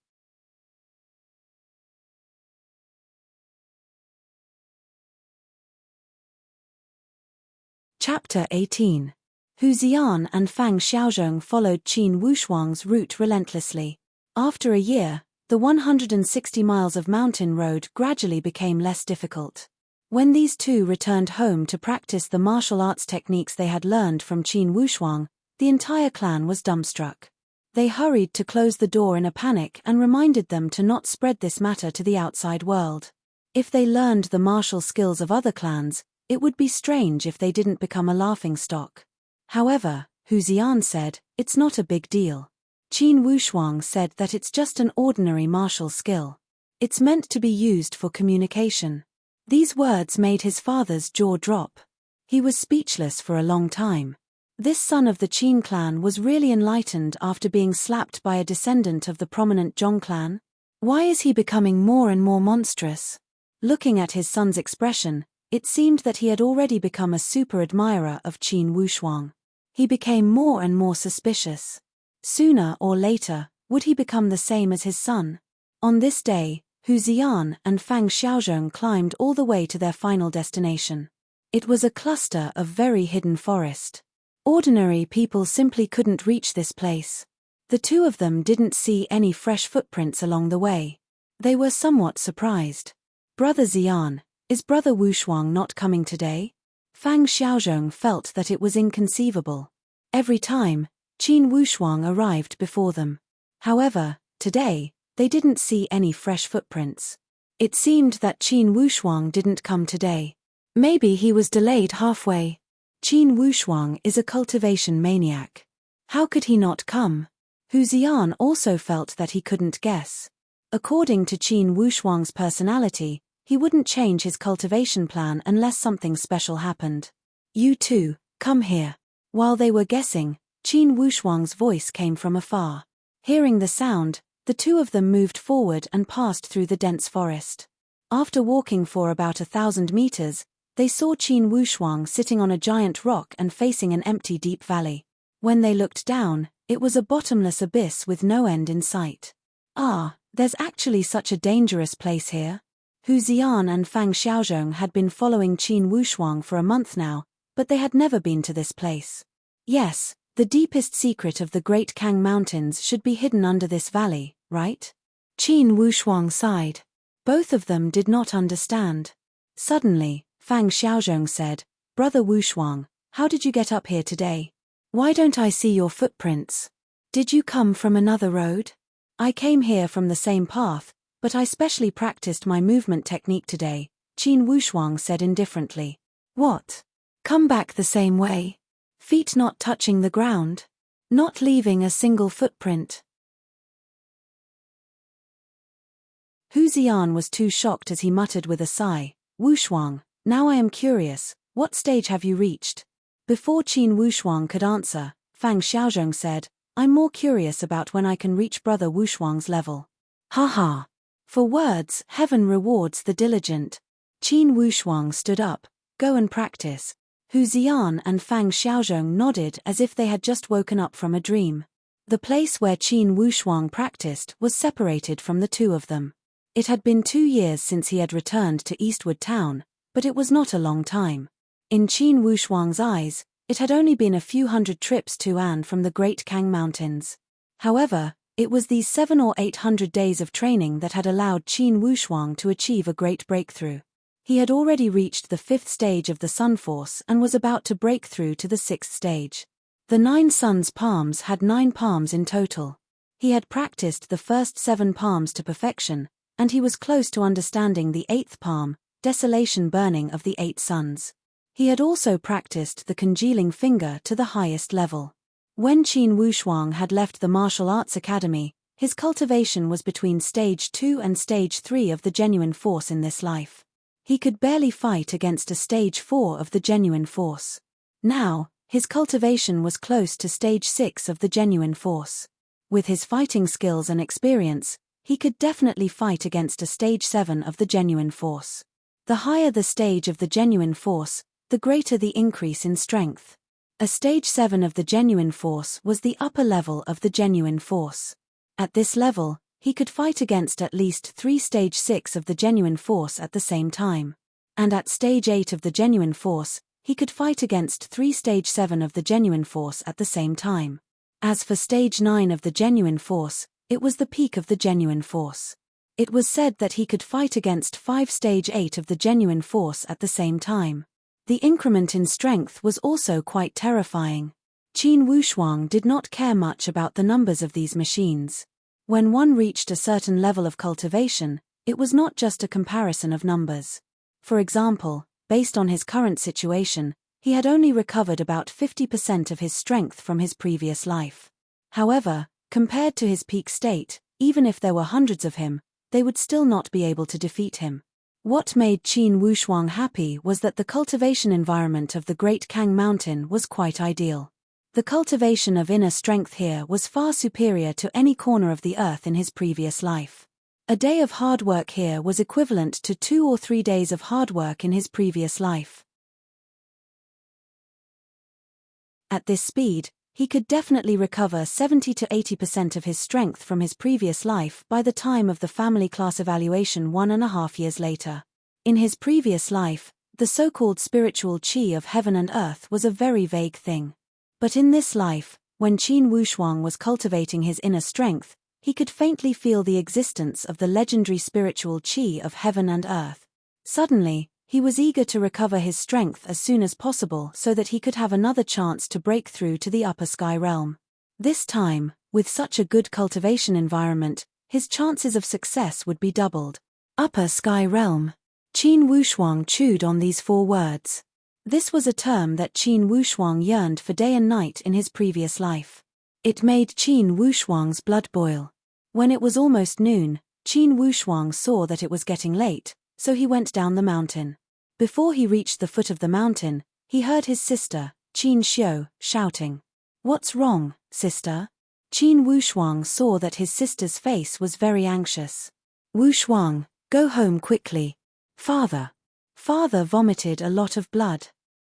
Chapter 18. Hu Xian and Fang Xiaozhong followed Qin Wushuang's route relentlessly. After a year, the 160 miles of mountain road gradually became less difficult. When these two returned home to practice the martial arts techniques they had learned from Qin Wushuang, the entire clan was dumbstruck. They hurried to close the door in a panic and reminded them to not spread this matter to the outside world. If they learned the martial skills of other clans, it would be strange if they didn't become a laughingstock. However, Hu Ziyan said, "It's not a big deal." Qin Wushuang said that it's just an ordinary martial skill. It's meant to be used for communication. These words made his father's jaw drop. He was speechless for a long time. This son of the Qin clan was really enlightened after being slapped by a descendant of the prominent Zhong clan? Why is he becoming more and more monstrous? Looking at his son's expression, it seemed that he had already become a super admirer of Qin Wushuang. He became more and more suspicious. Sooner or later, would he become the same as his son? On this day, Hu Ziyan and Fang Xiaozhong climbed all the way to their final destination. It was a cluster of very hidden forest. Ordinary people simply couldn't reach this place. The two of them didn't see any fresh footprints along the way. They were somewhat surprised. "Brother Ziyan, is Brother Wushuang not coming today?" Fang Xiaozhong felt that it was inconceivable. Every time, Qin Wushuang arrived before them. However, today, they didn't see any fresh footprints. It seemed that Qin Wushuang didn't come today. Maybe he was delayed halfway. Qin Wushuang is a cultivation maniac. How could he not come? Hu Ziyan also felt that he couldn't guess. According to Qin Wushuang's personality, he wouldn't change his cultivation plan unless something special happened. "You two, come here." While they were guessing, Qin Wushuang's voice came from afar. Hearing the sound, the two of them moved forward and passed through the dense forest. After walking for about 1,000 meters, they saw Qin Wushuang sitting on a giant rock and facing an empty deep valley. When they looked down, it was a bottomless abyss with no end in sight. "Ah, there's actually such a dangerous place here." Hu Ziyan and Fang Xiaozhong had been following Qin Wushuang for a month now, but they had never been to this place. "Yes, the deepest secret of the Great Kang Mountains should be hidden under this valley, right?" Qin Wushuang sighed. Both of them did not understand. Suddenly, Fang Xiaozhong said, "Brother Wushuang, how did you get up here today? Why don't I see your footprints? Did you come from another road?" "I came here from the same path, but I specially practiced my movement technique today," Qin Wushuang said indifferently. "What? Come back the same way? Feet not touching the ground? Not leaving a single footprint?" Hu Ziyan was too shocked as he muttered with a sigh, "Wushuang, now I am curious, what stage have you reached?" Before Qin Wushuang could answer, Fang Xiaozhong said, "I'm more curious about when I can reach Brother Wushuang's level." "Haha. For words, heaven rewards the diligent." Qin Wushuang stood up. "Go and practice." Hu Ziyan and Fang Xiaozhong nodded as if they had just woken up from a dream. The place where Qin Wushuang practiced was separated from the two of them. It had been 2 years since he had returned to Eastwood Town, but it was not a long time. In Qin Wushuang's eyes, it had only been a few hundred trips to and from the Great Kang Mountains. However, it was these 700 or 800 days of training that had allowed Qin Wushuang to achieve a great breakthrough. He had already reached the 5th stage of the Sun Force and was about to break through to the 6th stage. The 9 Sun's palms had 9 palms in total. He had practiced the first 7 palms to perfection, and he was close to understanding the 8th palm, desolation burning of the 8 suns. He had also practiced the congealing finger to the highest level. When Qin Wushuang had left the martial arts academy, his cultivation was between stage 2 and stage 3 of the genuine force in this life. He could barely fight against a stage 4 of the genuine force. Now, his cultivation was close to stage 6 of the genuine force. With his fighting skills and experience, he could definitely fight against a stage 7 of the genuine force. The higher the stage of the genuine force, the greater the increase in strength. A stage 7 of the genuine force was the upper level of the genuine force. At this level, he could fight against at least 3 stage 6 of the genuine force at the same time. And at stage 8 of the genuine force, he could fight against 3 stage 7 of the genuine force at the same time. As for stage 9 of the genuine force, it was the peak of the genuine force. It was said that he could fight against 5 stage 8 of the genuine force at the same time. The increment in strength was also quite terrifying. Qin Wushuang did not care much about the numbers of these machines. When one reached a certain level of cultivation, it was not just a comparison of numbers. For example, based on his current situation, He had only recovered about 50% of his strength from his previous life. However, compared to his peak state, even if there were hundreds of him, they would still not be able to defeat him. What made Qin Wushuang happy was that the cultivation environment of the Great Kang Mountain was quite ideal. The cultivation of inner strength here was far superior to any corner of the earth in his previous life. A day of hard work here was equivalent to 2 or 3 days of hard work in his previous life. At this speed, he could definitely recover 70 to 80% of his strength from his previous life by the time of the family class evaluation 1.5 years later. In his previous life, the so-called spiritual qi of heaven and earth was a very vague thing. But in this life, when Qin Wushuang was cultivating his inner strength, he could faintly feel the existence of the legendary spiritual qi of heaven and earth. Suddenly, he was eager to recover his strength as soon as possible so that he could have another chance to break through to the upper sky realm. This time, with such a good cultivation environment, his chances of success would be doubled. Upper sky realm. Qin Wushuang chewed on these 4 words. This was a term that Qin Wushuang yearned for day and night in his previous life. It made Qin Wushuang's blood boil. When it was almost noon, Qin Wushuang saw that it was getting late, so he went down the mountain. Before he reached the foot of the mountain, he heard his sister, Qin Xiu, shouting. "What's wrong, sister?" Qin Wushuang saw that his sister's face was very anxious. "Wushuang, go home quickly. Father." Father vomited a lot of blood.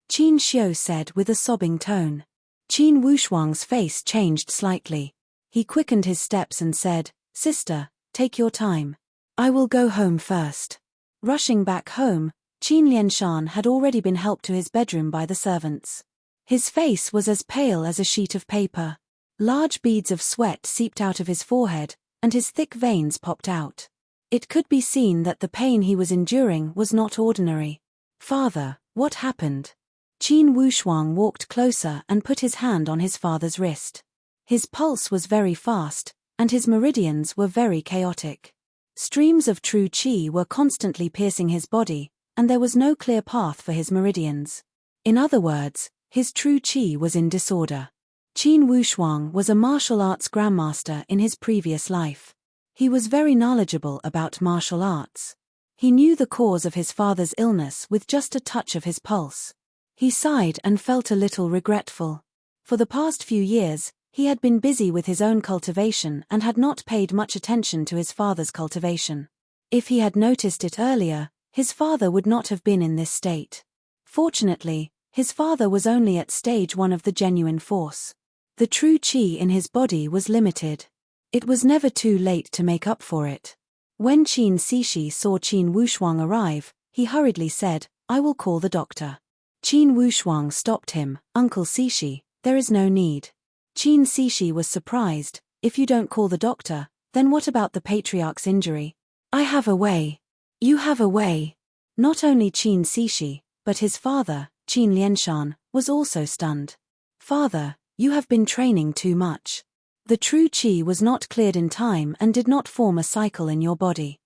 Qin Xiu said with a sobbing tone. Qin Wushuang's face changed slightly. He quickened his steps and said, "Sister, take your time. I will go home first." Rushing back home, Qin Lianshan had already been helped to his bedroom by the servants. His face was as pale as a sheet of paper. Large beads of sweat seeped out of his forehead, and his thick veins popped out. It could be seen that the pain he was enduring was not ordinary. "Father, what happened?" Qin Wushuang walked closer and put his hand on his father's wrist. His pulse was very fast, and his meridians were very chaotic. Streams of true qi were constantly piercing his body, and there was no clear path for his meridians. In other words, his true qi was in disorder. Qin Wushuang was a martial arts grandmaster in his previous life. He was very knowledgeable about martial arts. He knew the cause of his father's illness with just a touch of his pulse. He sighed and felt a little regretful. For the past few years, he had been busy with his own cultivation and had not paid much attention to his father's cultivation. If he had noticed it earlier, his father would not have been in this state. Fortunately, his father was only at stage 1 of the genuine force. The true qi in his body was limited. It was never too late to make up for it. When Qin Cixi saw Qin Wushuang arrive, he hurriedly said, "I will call the doctor." Qin Wushuang stopped him. "Uncle Cixi, there is no need." Qin Cixi was surprised. "If you don't call the doctor, then what about the patriarch's injury?" "I have a way." "You have a way." Not only Qin Cixi, but his father, Qin Lianshan, was also stunned. "Father, you have been training too much. The true qi was not cleared in time and did not form a cycle in your body.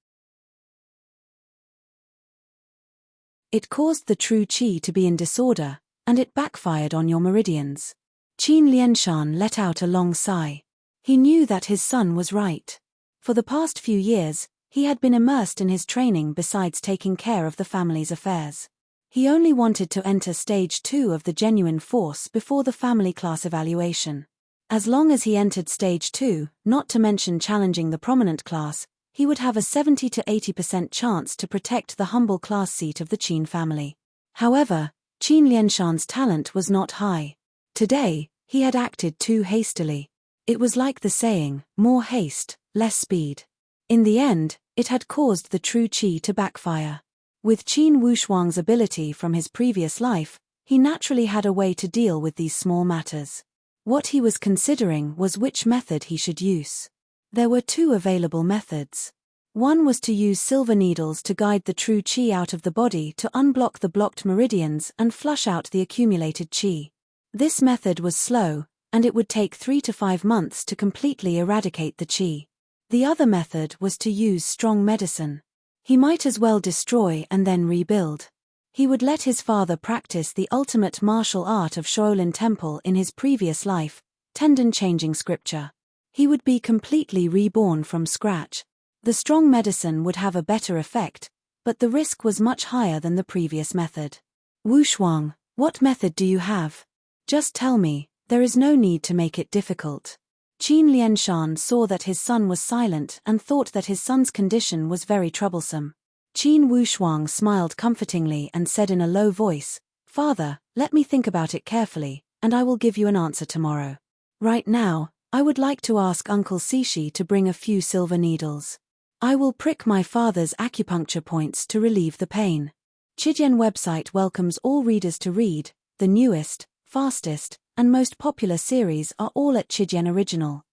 It caused the true qi to be in disorder, and it backfired on your meridians." Qin Lianshan let out a long sigh. He knew that his son was right. For the past few years, he had been immersed in his training besides taking care of the family's affairs. He only wanted to enter stage 2 of the genuine force before the family class evaluation. As long as he entered stage 2, not to mention challenging the prominent class, he would have a 70 to 80% chance to protect the humble class seat of the Qin family. However, Qin Lianshan's talent was not high. Today, he had acted too hastily. It was like the saying, more haste, less speed. In the end, it had caused the true qi to backfire. With Qin Wushuang's ability from his previous life, he naturally had a way to deal with these small matters. What he was considering was which method he should use. There were 2 available methods. One was to use silver needles to guide the true qi out of the body to unblock the blocked meridians and flush out the accumulated qi. This method was slow, and it would take 3 to 5 months to completely eradicate the qi. The other method was to use strong medicine. He might as well destroy and then rebuild. He would let his father practice the ultimate martial art of Shaolin Temple in his previous life, tendon-changing scripture. He would be completely reborn from scratch. The strong medicine would have a better effect, but the risk was much higher than the previous method. Wu Shuang, what method do you have? Just tell me, there is no need to make it difficult. Qin Lianshan saw that his son was silent and thought that his son's condition was very troublesome. Qin Wushuang smiled comfortingly and said in a low voice, "Father, let me think about it carefully, and I will give you an answer tomorrow. Right now, I would like to ask Uncle Sishi to bring a few silver needles. I will prick my father's acupuncture points to relieve the pain." Chidian website welcomes all readers to read. The newest, fastest, and most popular series are all at Chidian Original.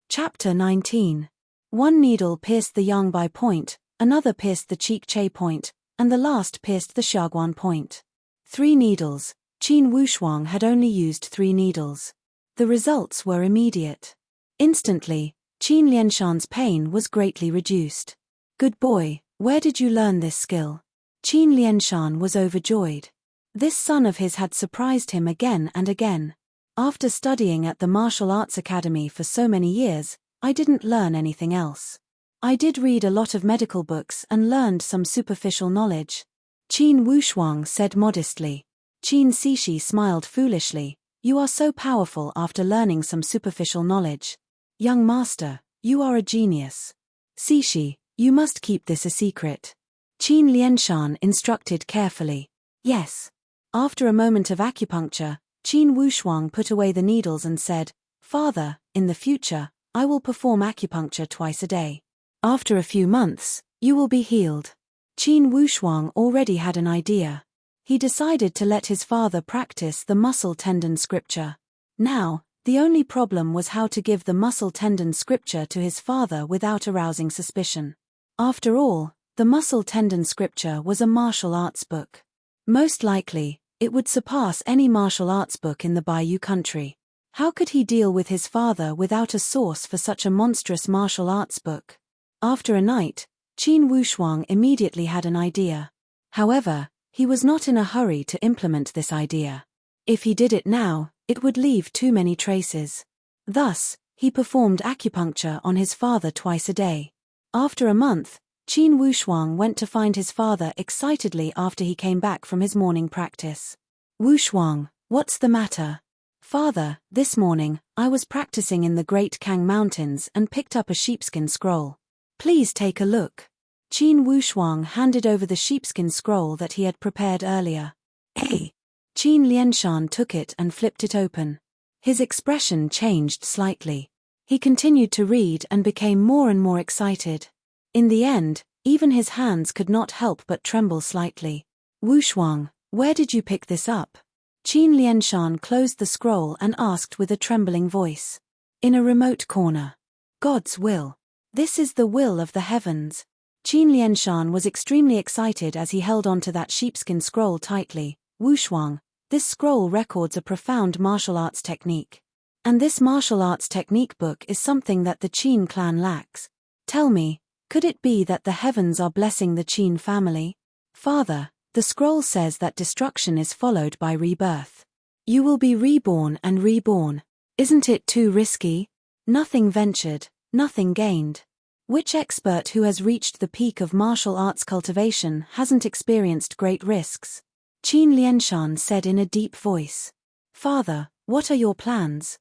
Chapter 19. One needle pierced the Yangbai point, another pierced the Cheek-Che point, and the last pierced the Xiaoguan point. 3 needles. Qin Wushuang had only used 3 needles. The results were immediate. Instantly, Qin Lianshan's pain was greatly reduced. "Good boy, where did you learn this skill?" Qin Lianshan was overjoyed. This son of his had surprised him again and again. "After studying at the Martial Arts Academy for so many years, I didn't learn anything else. I did read a lot of medical books and learned some superficial knowledge," Qin Wushuang said modestly. Qin Sishi smiled foolishly. "You are so powerful after learning some superficial knowledge. Young master, you are a genius. Sishi, you must keep this a secret." Qin Lianshan instructed carefully. "Yes." After a moment of acupuncture, Qin Wushuang put away the needles and said, "Father, in the future, I will perform acupuncture twice a day. After a few months, you will be healed." Qin Wushuang already had an idea. He decided to let his father practice the muscle tendon scripture. Now, the only problem was how to give the muscle tendon scripture to his father without arousing suspicion. After all, the muscle tendon scripture was a martial arts book. Most likely, it would surpass any martial arts book in the Bayou country. How could he deal with his father without a source for such a monstrous martial arts book? After a night, Qin Wushuang immediately had an idea. However, he was not in a hurry to implement this idea. If he did it now, it would leave too many traces. Thus, he performed acupuncture on his father twice a day. After a month, Qin Wushuang went to find his father excitedly after he came back from his morning practice. "Wushuang, what's the matter?" "Father, this morning, I was practicing in the Great Kang Mountains and picked up a sheepskin scroll. Please take a look." Qin Wushuang handed over the sheepskin scroll that he had prepared earlier. "Hey!" Qin Lianshan took it and flipped it open. His expression changed slightly. He continued to read and became more and more excited. In the end, even his hands could not help but tremble slightly. "Wushuang, where did you pick this up?" Qin Lianshan closed the scroll and asked with a trembling voice. "In a remote corner. God's will. This is the will of the heavens." Qin Lianshan was extremely excited as he held on to that sheepskin scroll tightly. "Wushuang, this scroll records a profound martial arts technique. And this martial arts technique book is something that the Qin clan lacks. Tell me, could it be that the heavens are blessing the Qin family?" "Father, the scroll says that destruction is followed by rebirth. You will be reborn and reborn. Isn't it too risky? Nothing ventured, nothing gained. Which expert who has reached the peak of martial arts cultivation hasn't experienced great risks?" Qin Lianshan said in a deep voice. "Father, what are your plans?"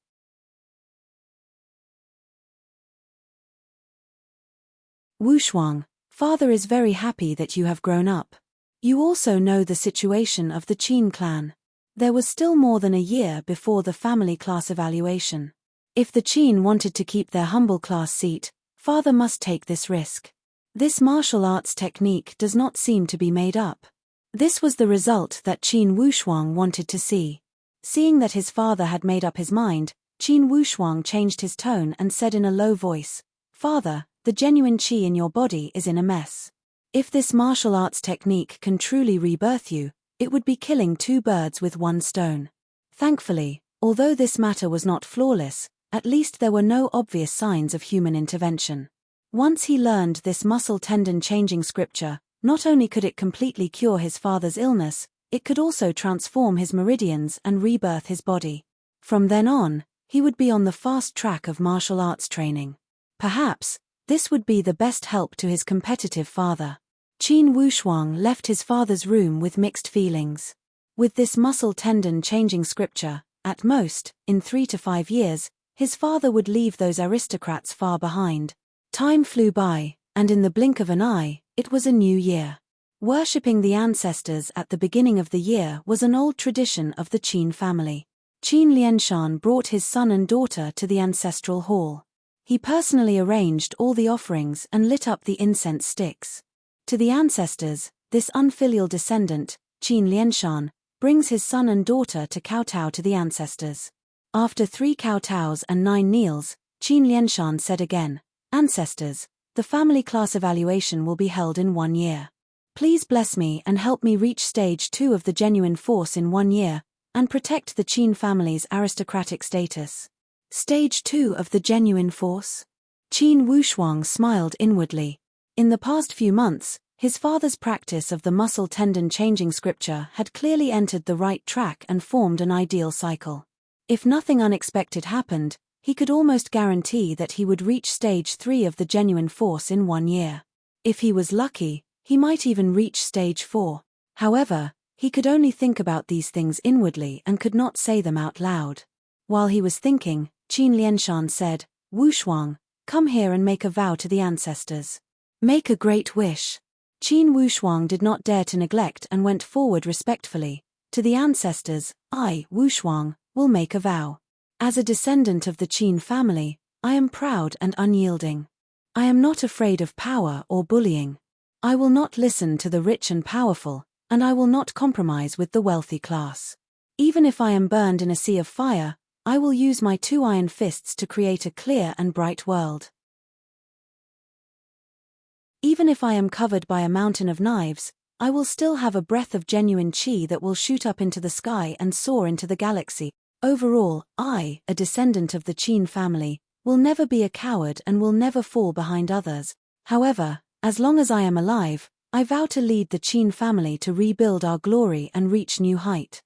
"Wushuang, father is very happy that you have grown up. You also know the situation of the Qin clan. There was still more than a year before the family class evaluation. If the Qin wanted to keep their humble class seat, father must take this risk. This martial arts technique does not seem to be made up." This was the result that Qin Wushuang wanted to see. Seeing that his father had made up his mind, Qin Wushuang changed his tone and said in a low voice, "Father, the genuine qi in your body is in a mess. If this martial arts technique can truly rebirth you, it would be killing 2 birds with 1 stone. Thankfully, although this matter was not flawless, At least there were no obvious signs of human intervention. Once he learned this muscle tendon changing scripture, not only could it completely cure his father's illness, it could also transform his meridians and rebirth his body. From then on, he would be on the fast track of martial arts training. Perhaps, this would be the best help to his competitive father. Qin Wushuang left his father's room with mixed feelings. With this muscle tendon changing scripture, at most, in 3 to 5 years, his father would leave those aristocrats far behind. Time flew by, and in the blink of an eye, it was a new year. Worshipping the ancestors at the beginning of the year was an old tradition of the Qin family. Qin Lianshan brought his son and daughter to the ancestral hall. He personally arranged all the offerings and lit up the incense sticks. To the ancestors, this unfilial descendant, Qin Lianshan, brings his son and daughter to kowtow to the ancestors. After 3 kowtows and 9 kneels, Qin Lianshan said again, "Ancestors, the family class evaluation will be held in 1 year. Please bless me and help me reach stage 2 of the genuine force in 1 year, and protect the Qin family's aristocratic status." Stage 2 of the genuine force? Qin Wushuang smiled inwardly. In the past few months, his father's practice of the muscle tendon changing scripture had clearly entered the right track and formed an ideal cycle. If nothing unexpected happened, he could almost guarantee that he would reach stage 3 of the genuine force in 1 year. If he was lucky, he might even reach stage 4. However, he could only think about these things inwardly and could not say them out loud. While he was thinking, Qin Lianshan said, "Wushuang, come here and make a vow to the ancestors. Make a great wish." Qin Wushuang did not dare to neglect and went forward respectfully. "To the ancestors, I, Wushuang, will make a vow. As a descendant of the Qin family, I am proud and unyielding. I am not afraid of power or bullying. I will not listen to the rich and powerful, and I will not compromise with the wealthy class. Even if I am burned in a sea of fire, I will use my 2 iron fists to create a clear and bright world. Even if I am covered by a mountain of knives, I will still have a breath of genuine qi that will shoot up into the sky and soar into the galaxy. Overall, I, a descendant of the Qin family, will never be a coward and will never fall behind others. However, as long as I am alive, I vow to lead the Qin family to rebuild our glory and reach new height."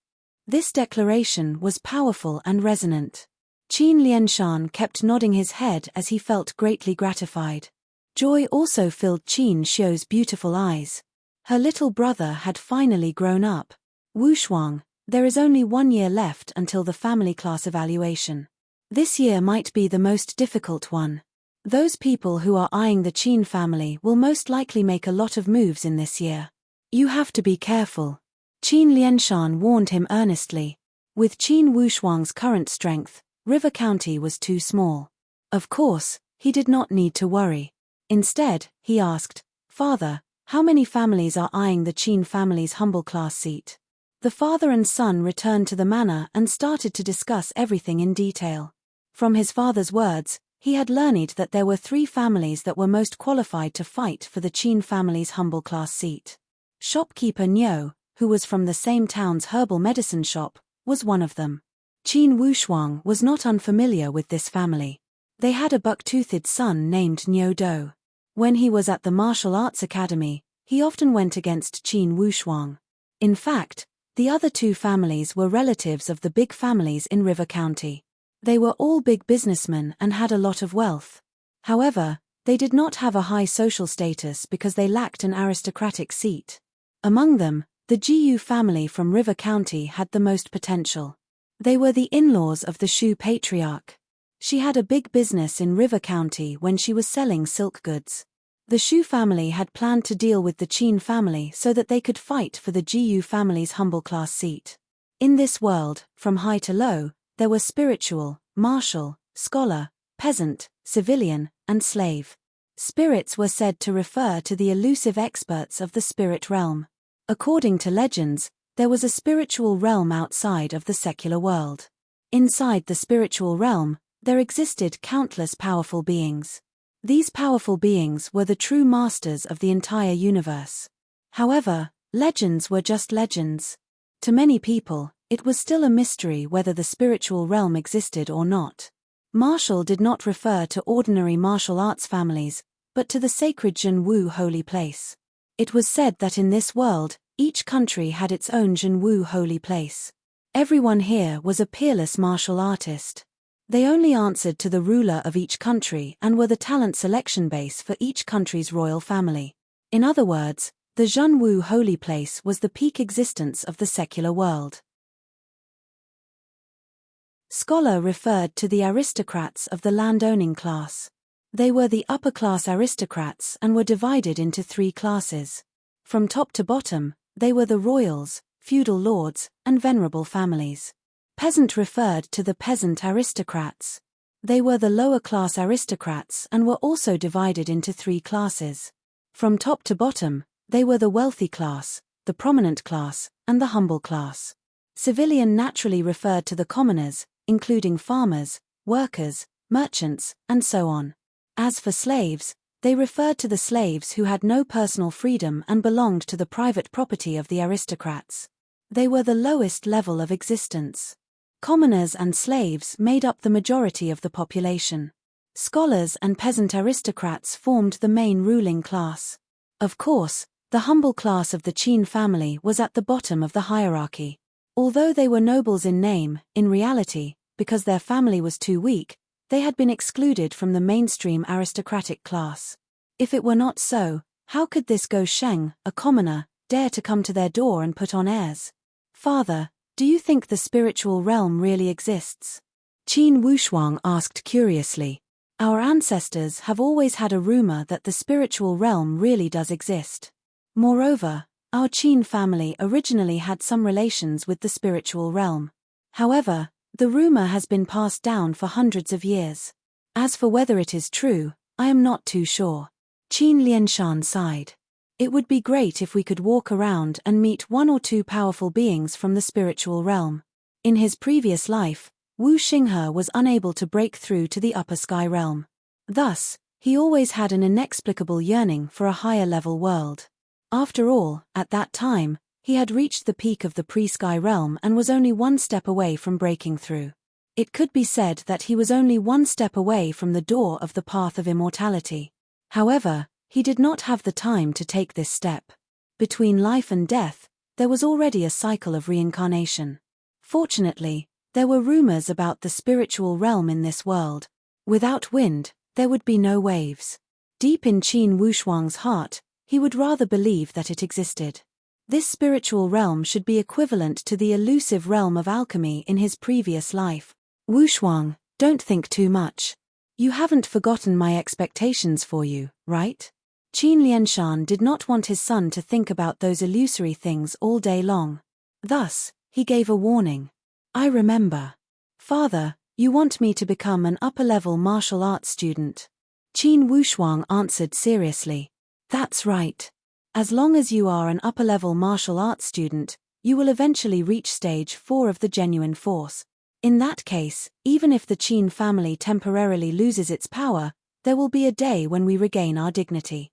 This declaration was powerful and resonant. Qin Lianshan kept nodding his head as he felt greatly gratified. Joy also filled Qin Xiu's beautiful eyes. Her little brother had finally grown up. "Wushuang, there is only 1 year left until the family class evaluation. This year might be the most difficult one. Those people who are eyeing the Qin family will most likely make a lot of moves in this year. You have to be careful." Qin Lianshan warned him earnestly. With Qin Wushuang's current strength, River County was too small. Of course, he did not need to worry. Instead, he asked, "Father, how many families are eyeing the Qin family's humble class seat?" The father and son returned to the manor and started to discuss everything in detail. From his father's words, he had learned that there were 3 families that were most qualified to fight for the Qin family's humble class seat. Shopkeeper Niu, who was from the same town's herbal medicine shop, was one of them. Qin Wushuang was not unfamiliar with this family. They had a buck-toothed son named Niu Do. When he was at the martial arts academy, he often went against Qin Wushuang. In fact, the other 2 families were relatives of the big families in River County. They were all big businessmen and had a lot of wealth. However, they did not have a high social status because they lacked an aristocratic seat. Among them, the Jiyu family from River County had the most potential. They were the in-laws of the Shu patriarch. She had a big business in River County when she was selling silk goods. The Shu family had planned to deal with the Qin family so that they could fight for the Jiyu family's humble class seat. In this world, from high to low, there were spiritual, martial, scholar, peasant, civilian, and slave. Spirits were said to refer to the elusive experts of the spirit realm. According to legends, there was a spiritual realm outside of the secular world. Inside the spiritual realm, there existed countless powerful beings. These powerful beings were the true masters of the entire universe. However, legends were just legends. To many people, it was still a mystery whether the spiritual realm existed or not. Martial did not refer to ordinary martial arts families, but to the sacred Zhenwu holy place. It was said that in this world, each country had its own Zhenwu holy place. Everyone here was a peerless martial artist. They only answered to the ruler of each country and were the talent selection base for each country's royal family. In other words, the Zhenwu holy place was the peak existence of the secular world. Scholar referred to the aristocrats of the landowning class. They were the upper-class aristocrats and were divided into 3 classes. From top to bottom, they were the royals, feudal lords, and venerable families. Peasant referred to the peasant aristocrats. They were the lower-class aristocrats and were also divided into 3 classes. From top to bottom, they were the wealthy class, the prominent class, and the humble class. Civilian naturally referred to the commoners, including farmers, workers, merchants, and so on. As for slaves, they referred to the slaves who had no personal freedom and belonged to the private property of the aristocrats. They were the lowest level of existence. Commoners and slaves made up the majority of the population. Scholars and peasant aristocrats formed the main ruling class. Of course, the humble class of the Qin family was at the bottom of the hierarchy. Although they were nobles in name, in reality, because their family was too weak, they had been excluded from the mainstream aristocratic class. If it were not so, how could this Go Sheng, a commoner, dare to come to their door and put on airs? Father, do you think the spiritual realm really exists? Qin Wushuang asked curiously. Our ancestors have always had a rumor that the spiritual realm really does exist. Moreover, our Qin family originally had some relations with the spiritual realm. However, the rumor has been passed down for hundreds of years. As for whether it is true, I am not too sure. Qin Lianshan sighed. It would be great if we could walk around and meet 1 or 2 powerful beings from the spiritual realm. In his previous life, Wu Xinghe was unable to break through to the upper sky realm. Thus, he always had an inexplicable yearning for a higher level world. After all, at that time, he had reached the peak of the pre-sky realm and was only 1 step away from breaking through. It could be said that he was only 1 step away from the door of the path of immortality. However, he did not have the time to take this step. Between life and death, there was already a cycle of reincarnation. Fortunately, there were rumors about the spiritual realm in this world. Without wind, there would be no waves. Deep in Qin Wushuang's heart, he would rather believe that it existed. This spiritual realm should be equivalent to the elusive realm of alchemy in his previous life. Wushuang, don't think too much. You haven't forgotten my expectations for you, right? Qin Lianshan did not want his son to think about those illusory things all day long. Thus, he gave a warning. I remember. Father, you want me to become an upper-level martial arts student? Qin Wushuang answered seriously. That's right. As long as you are an upper-level martial arts student, you will eventually reach stage 4 of the genuine force. In that case, even if the Qin family temporarily loses its power, there will be a day when we regain our dignity.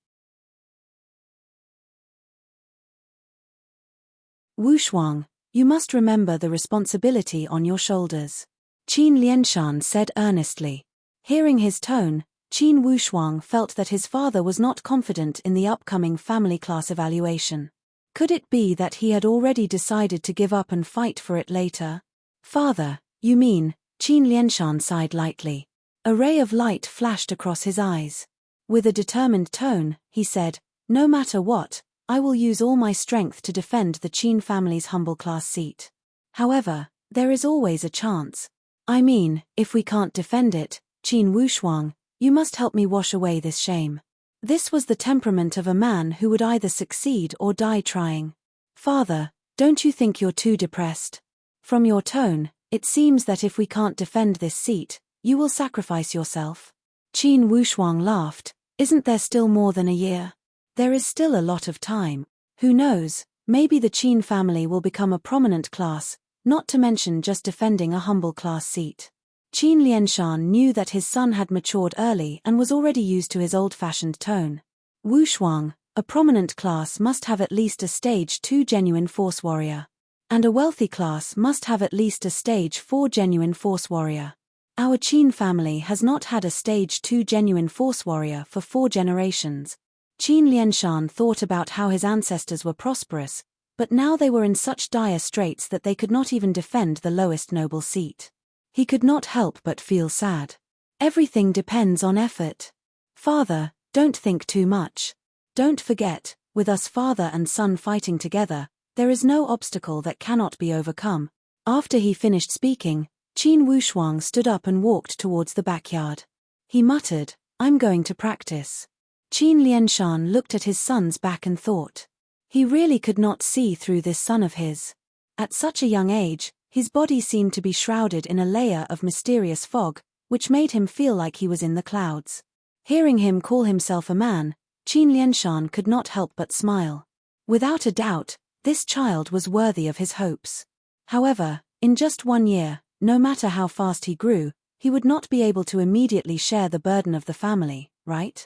Wushuang, you must remember the responsibility on your shoulders. Qin Lianshan said earnestly. Hearing his tone, Qin Wushuang felt that his father was not confident in the upcoming family class evaluation. Could it be that he had already decided to give up and fight for it later? Father, you mean? Qin Lianshan sighed lightly. A ray of light flashed across his eyes. With a determined tone, he said, no matter what, I will use all my strength to defend the Qin family's humble class seat. However, there is always a chance. I mean, if we can't defend it, Qin Wushuang, you must help me wash away this shame. This was the temperament of a man who would either succeed or die trying. Father, don't you think you're too depressed? From your tone, it seems that if we can't defend this seat, you will sacrifice yourself. Qin Wushuang laughed. Isn't there still more than a year? There is still a lot of time. Who knows, maybe the Qin family will become a prominent class, not to mention just defending a humble class seat. Qin Lianshan knew that his son had matured early and was already used to his old-fashioned tone. Wushuang, a prominent class must have at least a stage 2 genuine force warrior. And a wealthy class must have at least a stage 4 genuine force warrior. Our Qin family has not had a stage 2 genuine force warrior for 4 generations. Qin Lianshan thought about how his ancestors were prosperous, but now they were in such dire straits that they could not even defend the lowest noble seat. He could not help but feel sad. Everything depends on effort. Father, don't think too much. Don't forget, with us father and son fighting together, there is no obstacle that cannot be overcome. After he finished speaking, Qin Wushuang stood up and walked towards the backyard. He muttered, "I'm going to practice." Qin Lianshan looked at his son's back and thought. He really could not see through this son of his. At such a young age, his body seemed to be shrouded in a layer of mysterious fog, which made him feel like he was in the clouds. Hearing him call himself a man, Qin Lianshan could not help but smile. Without a doubt, this child was worthy of his hopes. However, in just 1 year, no matter how fast he grew, he would not be able to immediately share the burden of the family, right?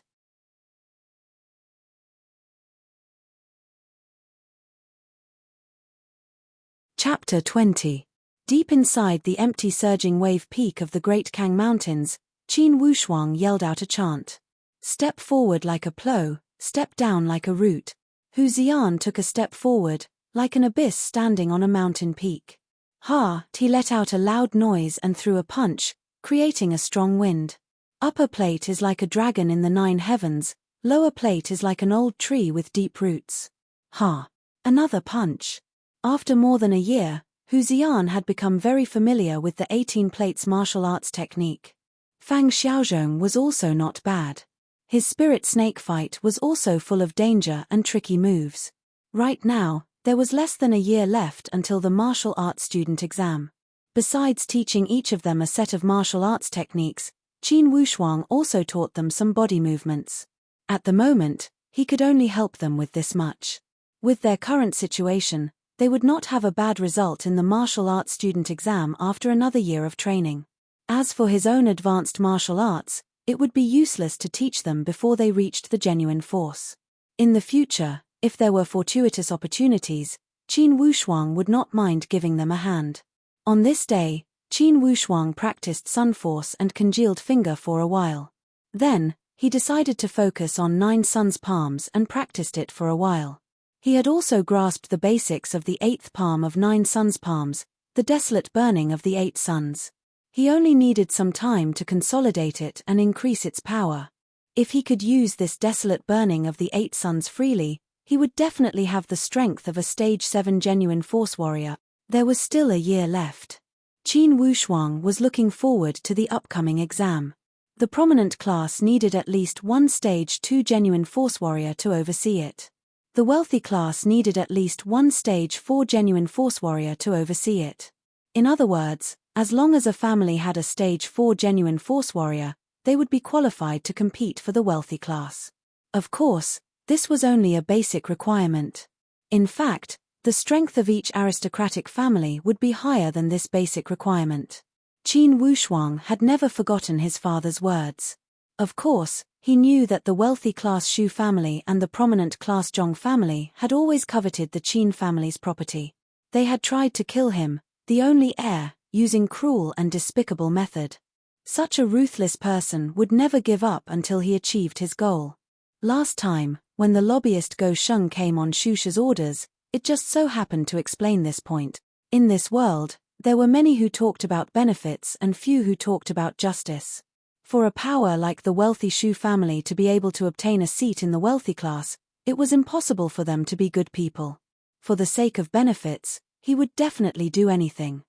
Chapter 20. Deep inside the empty surging wave peak of the Great Kang Mountains, Qin Wushuang yelled out a chant. Step forward like a plow, step down like a root. Hu Xian took a step forward, like an abyss standing on a mountain peak. He let out a loud noise and threw a punch, creating a strong wind. Upper plate is like a dragon in the 9 heavens, lower plate is like an old tree with deep roots. Another punch. After more than a year, Hu Xian had become very familiar with the 18 plates martial arts technique. Fang Xiaozhong was also not bad. His spirit snake fight was also full of danger and tricky moves. Right now, there was less than a year left until the martial arts student exam. Besides teaching each of them a set of martial arts techniques, Qin Wushuang also taught them some body movements. At the moment, he could only help them with this much. With their current situation, they would not have a bad result in the martial arts student exam after another year of training. As for his own advanced martial arts, it would be useless to teach them before they reached the genuine force. In the future, if there were fortuitous opportunities, Qin Wushuang would not mind giving them a hand. On this day, Qin Wushuang practiced Sun Force and Congealed Finger for a while. Then, he decided to focus on 9 Sun's palms and practiced it for a while. He had also grasped the basics of the 8th palm of 9 Sun's palms, the desolate burning of the 8 suns. He only needed some time to consolidate it and increase its power. If he could use this desolate burning of the 8 suns freely, he would definitely have the strength of a stage 7 genuine force warrior. There was still a year left. Qin Wushuang was looking forward to the upcoming exam. The prominent class needed at least 1 stage 2 genuine force warrior to oversee it. The wealthy class needed at least 1 stage 4 genuine force warrior to oversee it. In other words, as long as a family had a stage 4 genuine force warrior, they would be qualified to compete for the wealthy class. Of course, this was only a basic requirement. In fact, the strength of each aristocratic family would be higher than this basic requirement. Qin Wushuang had never forgotten his father's words. Of course, he knew that the wealthy class Shu family and the prominent class Zhong family had always coveted the Qin family's property. They had tried to kill him, the only heir, using cruel and despicable method. Such a ruthless person would never give up until he achieved his goal. Last time, when the lobbyist Go Sheng came on Shusha's orders, it just so happened to explain this point. In this world, there were many who talked about benefits and few who talked about justice. For a power like the wealthy Shu family to be able to obtain a seat in the wealthy class, it was impossible for them to be good people. For the sake of benefits, he would definitely do anything.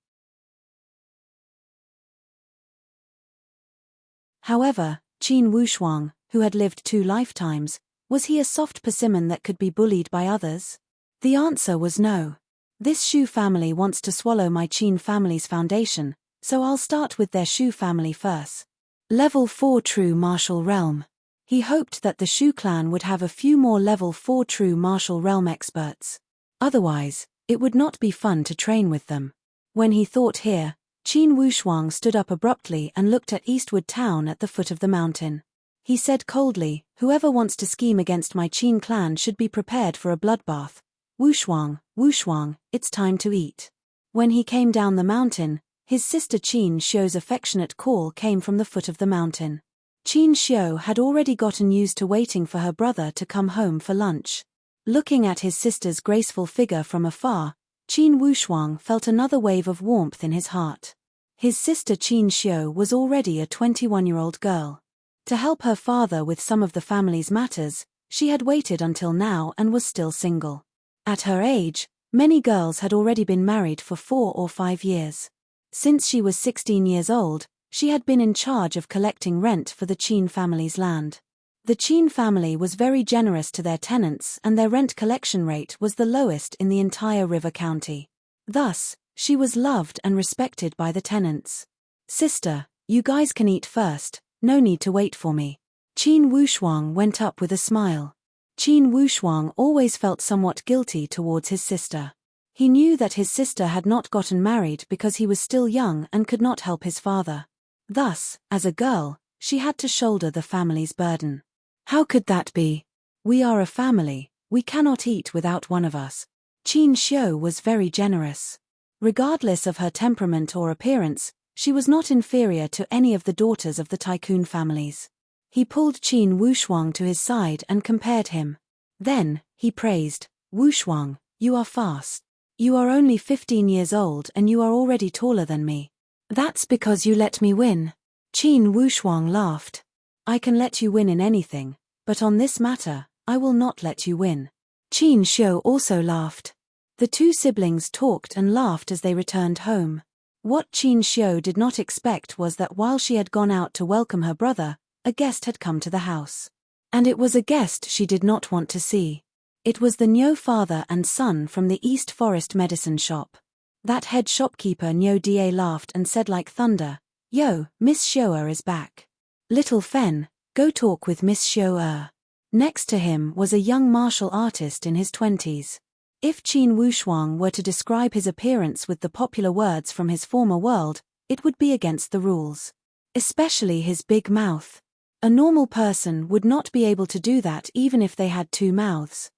However, Qin Wushuang, who had lived 2 lifetimes, was he a soft persimmon that could be bullied by others? The answer was no. This Shu family wants to swallow my Qin family's foundation, so I'll start with their Shu family first. Level 4 True Martial Realm. He hoped that the Shu clan would have a few more Level 4 True Martial Realm experts. Otherwise, it would not be fun to train with them. When he thought here, Qin Wushuang stood up abruptly and looked at Eastwood Town at the foot of the mountain. He said coldly, "Whoever wants to scheme against my Qin clan should be prepared for a bloodbath. Wushuang, Wushuang, it's time to eat." When he came down the mountain, His sister Qin Xiu's affectionate call came from the foot of the mountain. Qin Xiu had already gotten used to waiting for her brother to come home for lunch. Looking at his sister's graceful figure from afar, Qin Wushuang felt another wave of warmth in his heart. His sister Qin Xiu was already a 21-year-old girl. To help her father with some of the family's matters, she had waited until now and was still single. At her age, many girls had already been married for 4 or 5 years. Since she was 16 years old, she had been in charge of collecting rent for the Qin family's land. The Qin family was very generous to their tenants and their rent collection rate was the lowest in the entire River County. Thus, she was loved and respected by the tenants. "Sister, you guys can eat first, no need to wait for me." Qin Wushuang went up with a smile. Qin Wushuang always felt somewhat guilty towards his sister. He knew that his sister had not gotten married because he was still young and could not help his father. Thus, as a girl, she had to shoulder the family's burden. How could that be? We are a family, we cannot eat without one of us. Qin Xiu was very generous. Regardless of her temperament or appearance, she was not inferior to any of the daughters of the tycoon families. He pulled Qin Wushuang to his side and compared him. Then, he praised, "Wushuang, you are fast. You are only 15 years old and you are already taller than me. That's because you let me win." Qin Wushuang laughed. "I can let you win in anything, but on this matter, I will not let you win." Qin Xiu also laughed. The two siblings talked and laughed as they returned home. What Qin Xiu did not expect was that while she had gone out to welcome her brother, a guest had come to the house. And it was a guest she did not want to see. It was the Niu father and son from the East Forest medicine shop. That head shopkeeper Niu Da laughed and said like thunder, "Yo, Miss Xiu is back. Little Fen, go talk with Miss Xiu." Next to him was a young martial artist in his 20s. If Qin Wushuang were to describe his appearance with the popular words from his former world, it would be against the rules. Especially his big mouth. A normal person would not be able to do that even if they had 2 mouths.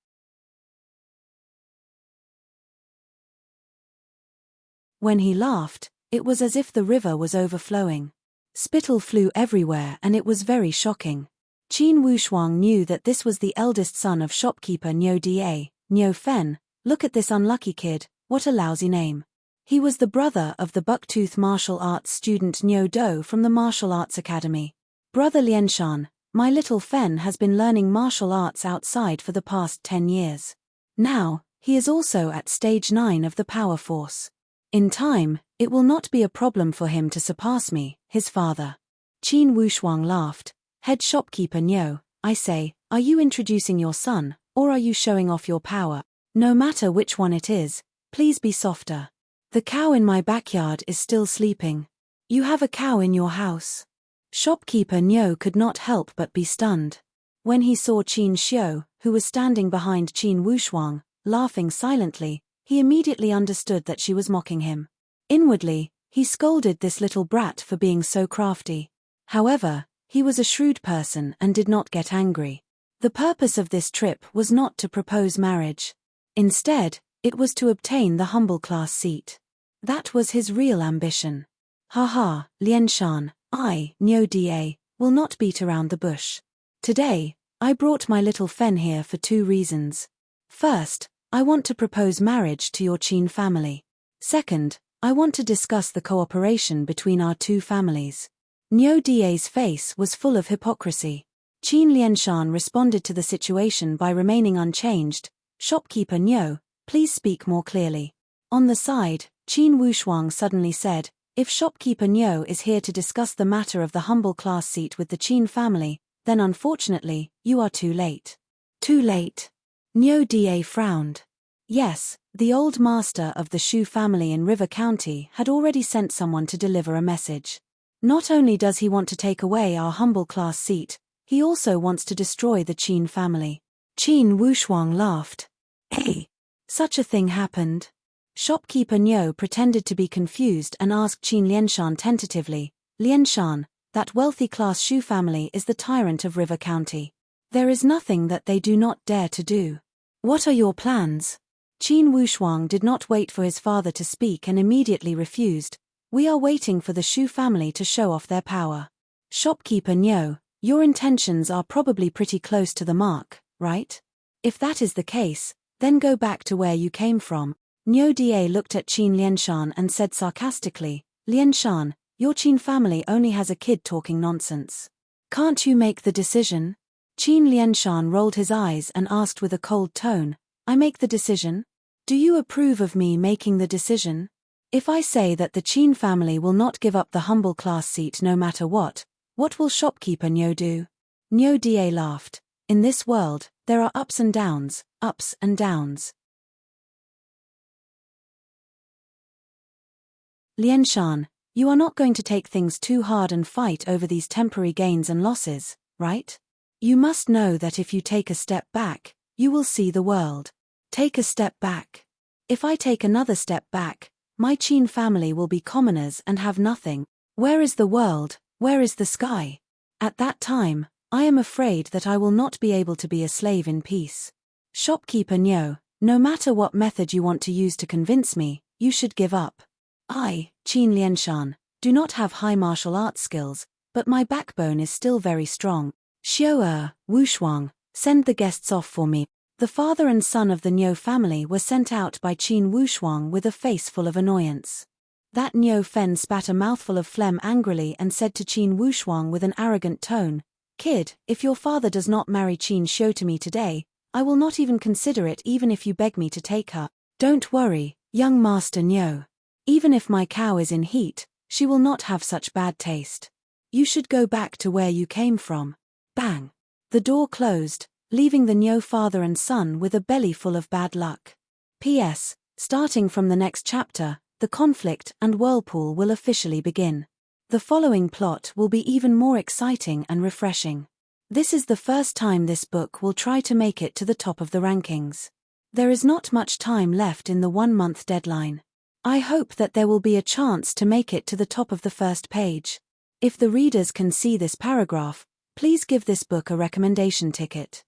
When he laughed, it was as if the river was overflowing. Spittle flew everywhere and it was very shocking. Qin Wushuang knew that this was the eldest son of shopkeeper Niu Da, Niu Fen. "Look at this unlucky kid, what a lousy name." He was the brother of the bucktooth martial arts student Niu Do from the Martial Arts Academy. "Brother Lianshan, my little Fen has been learning martial arts outside for the past 10 years. Now, he is also at stage 9 of the power force. In time, it will not be a problem for him to surpass me, his father." Qin Wushuang laughed. "Head shopkeeper Niu, I say, are you introducing your son, or are you showing off your power? No matter which one it is, please be softer. The cow in my backyard is still sleeping. You have a cow in your house." Shopkeeper Niu could not help but be stunned. When he saw Qin Xiu, who was standing behind Qin Wushuang, laughing silently, he immediately understood that she was mocking him. Inwardly, he scolded this little brat for being so crafty. However, he was a shrewd person and did not get angry. The purpose of this trip was not to propose marriage. Instead, it was to obtain the humble class seat. That was his real ambition. "Haha, Lianshan, I, Niu Da, will not beat around the bush. Today, I brought my little Fen here for 2 reasons. First, I want to propose marriage to your Qin family. Second, I want to discuss the cooperation between our 2 families." Niu Da's face was full of hypocrisy. Qin Lianshan responded to the situation by remaining unchanged. "Shopkeeper Niu, please speak more clearly." On the side, Qin Wushuang suddenly said, "If shopkeeper Niu is here to discuss the matter of the humble class seat with the Qin family, then unfortunately, you are too late." "Too late?" Niu Da frowned. Yes, the old master of the Shu family in River County had already sent someone to deliver a message. Not only does he want to take away our humble class seat, he also wants to destroy the Qin family. Qin Wushuang laughed. "Hey, such a thing happened?" Shopkeeper Niu pretended to be confused and asked Qin Lianshan tentatively, "Lianshan, that wealthy class Shu family is the tyrant of River County. There is nothing that they do not dare to do. What are your plans?" Qin Wushuang did not wait for his father to speak and immediately refused. We are waiting for the Shu family to show off their power. Shopkeeper Nyo, your intentions are probably pretty close to the mark, right? If that is the case, then go back to where you came from. Nyo Da looked at Qin Lianshan and said sarcastically, Lianshan, your Qin family only has a kid talking nonsense. Can't you make the decision? Qin Lianshan rolled his eyes and asked with a cold tone, I make the decision? Do you approve of me making the decision? If I say that the Qin family will not give up the humble class seat no matter what will shopkeeper Nyo do? Nyo Da laughed. In this world, there are ups and downs, ups and downs. Lianshan, you are not going to take things too hard and fight over these temporary gains and losses, right? You must know that if you take a step back, you will see the world. Take a step back. If I take another step back, my Qin family will be commoners and have nothing. Where is the world? Where is the sky? At that time, I am afraid that I will not be able to be a slave in peace. Shopkeeper Nyo, no matter what method you want to use to convince me, you should give up. I, Qin Lianshan, do not have high martial arts skills, but my backbone is still very strong. Xiao Wushuang, send the guests off for me. The father and son of the Nyo family were sent out by Qin Wushuang with a face full of annoyance. That Nyo Fen spat a mouthful of phlegm angrily and said to Qin Wushuang with an arrogant tone, Kid, if your father does not marry Qin Xiu to me today, I will not even consider it even if you beg me to take her. Don't worry, young Master Nyo. Even if my cow is in heat, she will not have such bad taste. You should go back to where you came from. Bang! The door closed, leaving the Nyo father and son with a belly full of bad luck. P.S. Starting from the next chapter, the conflict and whirlpool will officially begin. The following plot will be even more exciting and refreshing. This is the first time this book will try to make it to the top of the rankings. There is not much time left in the 1-month deadline. I hope that there will be a chance to make it to the top of the first page. If the readers can see this paragraph, please give this book a recommendation ticket.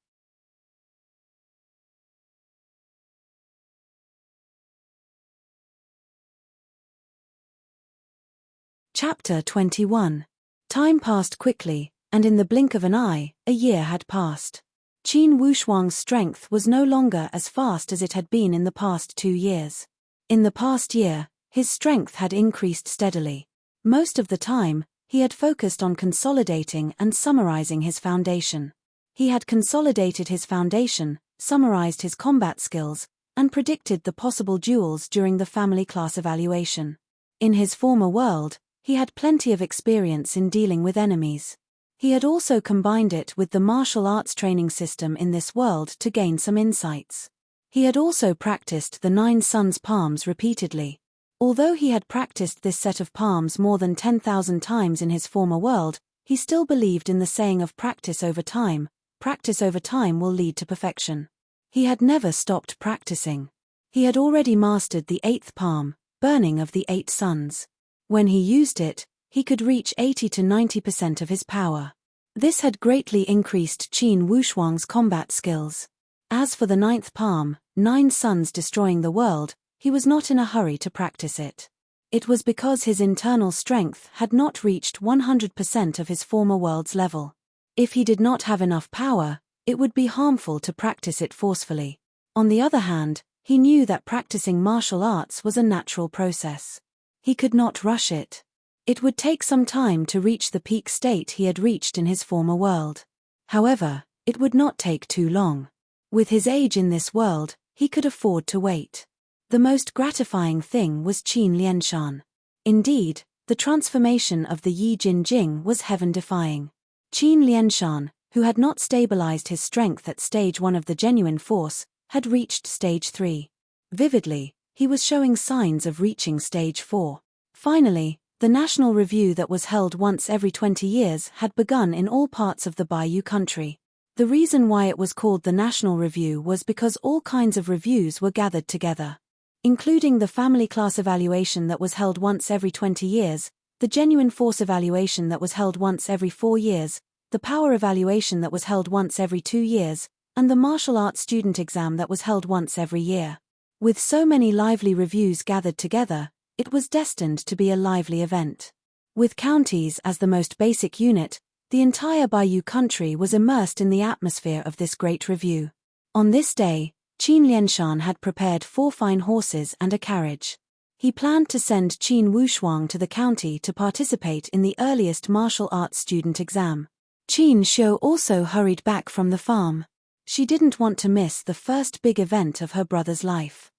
Chapter 21. Time passed quickly, and in the blink of an eye, a year had passed. Qin Wushuang's strength was no longer as fast as it had been in the past 2 years. In the past year, his strength had increased steadily. Most of the time, he had focused on consolidating and summarizing his foundation. He had consolidated his foundation, summarized his combat skills, and predicted the possible duels during the family class evaluation. In his former world, he had plenty of experience in dealing with enemies. He had also combined it with the martial arts training system in this world to gain some insights. He had also practiced the 9 suns palms repeatedly. Although he had practiced this set of palms more than 10,000 times in his former world, he still believed in the saying of practice over time will lead to perfection. He had never stopped practicing. He had already mastered the 8th palm, burning of the 8 suns. When he used it, he could reach 80 to 90% of his power. This had greatly increased Qin Wushuang's combat skills. As for the 9th palm, 9 suns destroying the world, he was not in a hurry to practice it. It was because his internal strength had not reached 100% of his former world's level. If he did not have enough power, it would be harmful to practice it forcefully. On the other hand, he knew that practicing martial arts was a natural process. He could not rush it. It would take some time to reach the peak state he had reached in his former world. However, it would not take too long. With his age in this world, he could afford to wait. The most gratifying thing was Qin Lianshan. Indeed, the transformation of the Yi Jin Jing was heaven-defying. Qin Lianshan, who had not stabilized his strength at stage 1 of the genuine force, had reached stage 3. Vividly, he was showing signs of reaching stage 4. Finally, the national review that was held once every 20 years had begun in all parts of the Bayou country. The reason why it was called the National Review was because all kinds of reviews were gathered together, including the family class evaluation that was held once every 20 years, the genuine force evaluation that was held once every 4 years, the power evaluation that was held once every 2 years, and the martial arts student exam that was held once every year. With so many lively reviews gathered together, it was destined to be a lively event. With counties as the most basic unit, the entire Bayou country was immersed in the atmosphere of this great review. On this day, Qin Lianshan had prepared 4 fine horses and a carriage. He planned to send Qin Wushuang to the county to participate in the earliest martial arts student exam. Qin Xiu also hurried back from the farm. She didn't want to miss the first big event of her brother's life.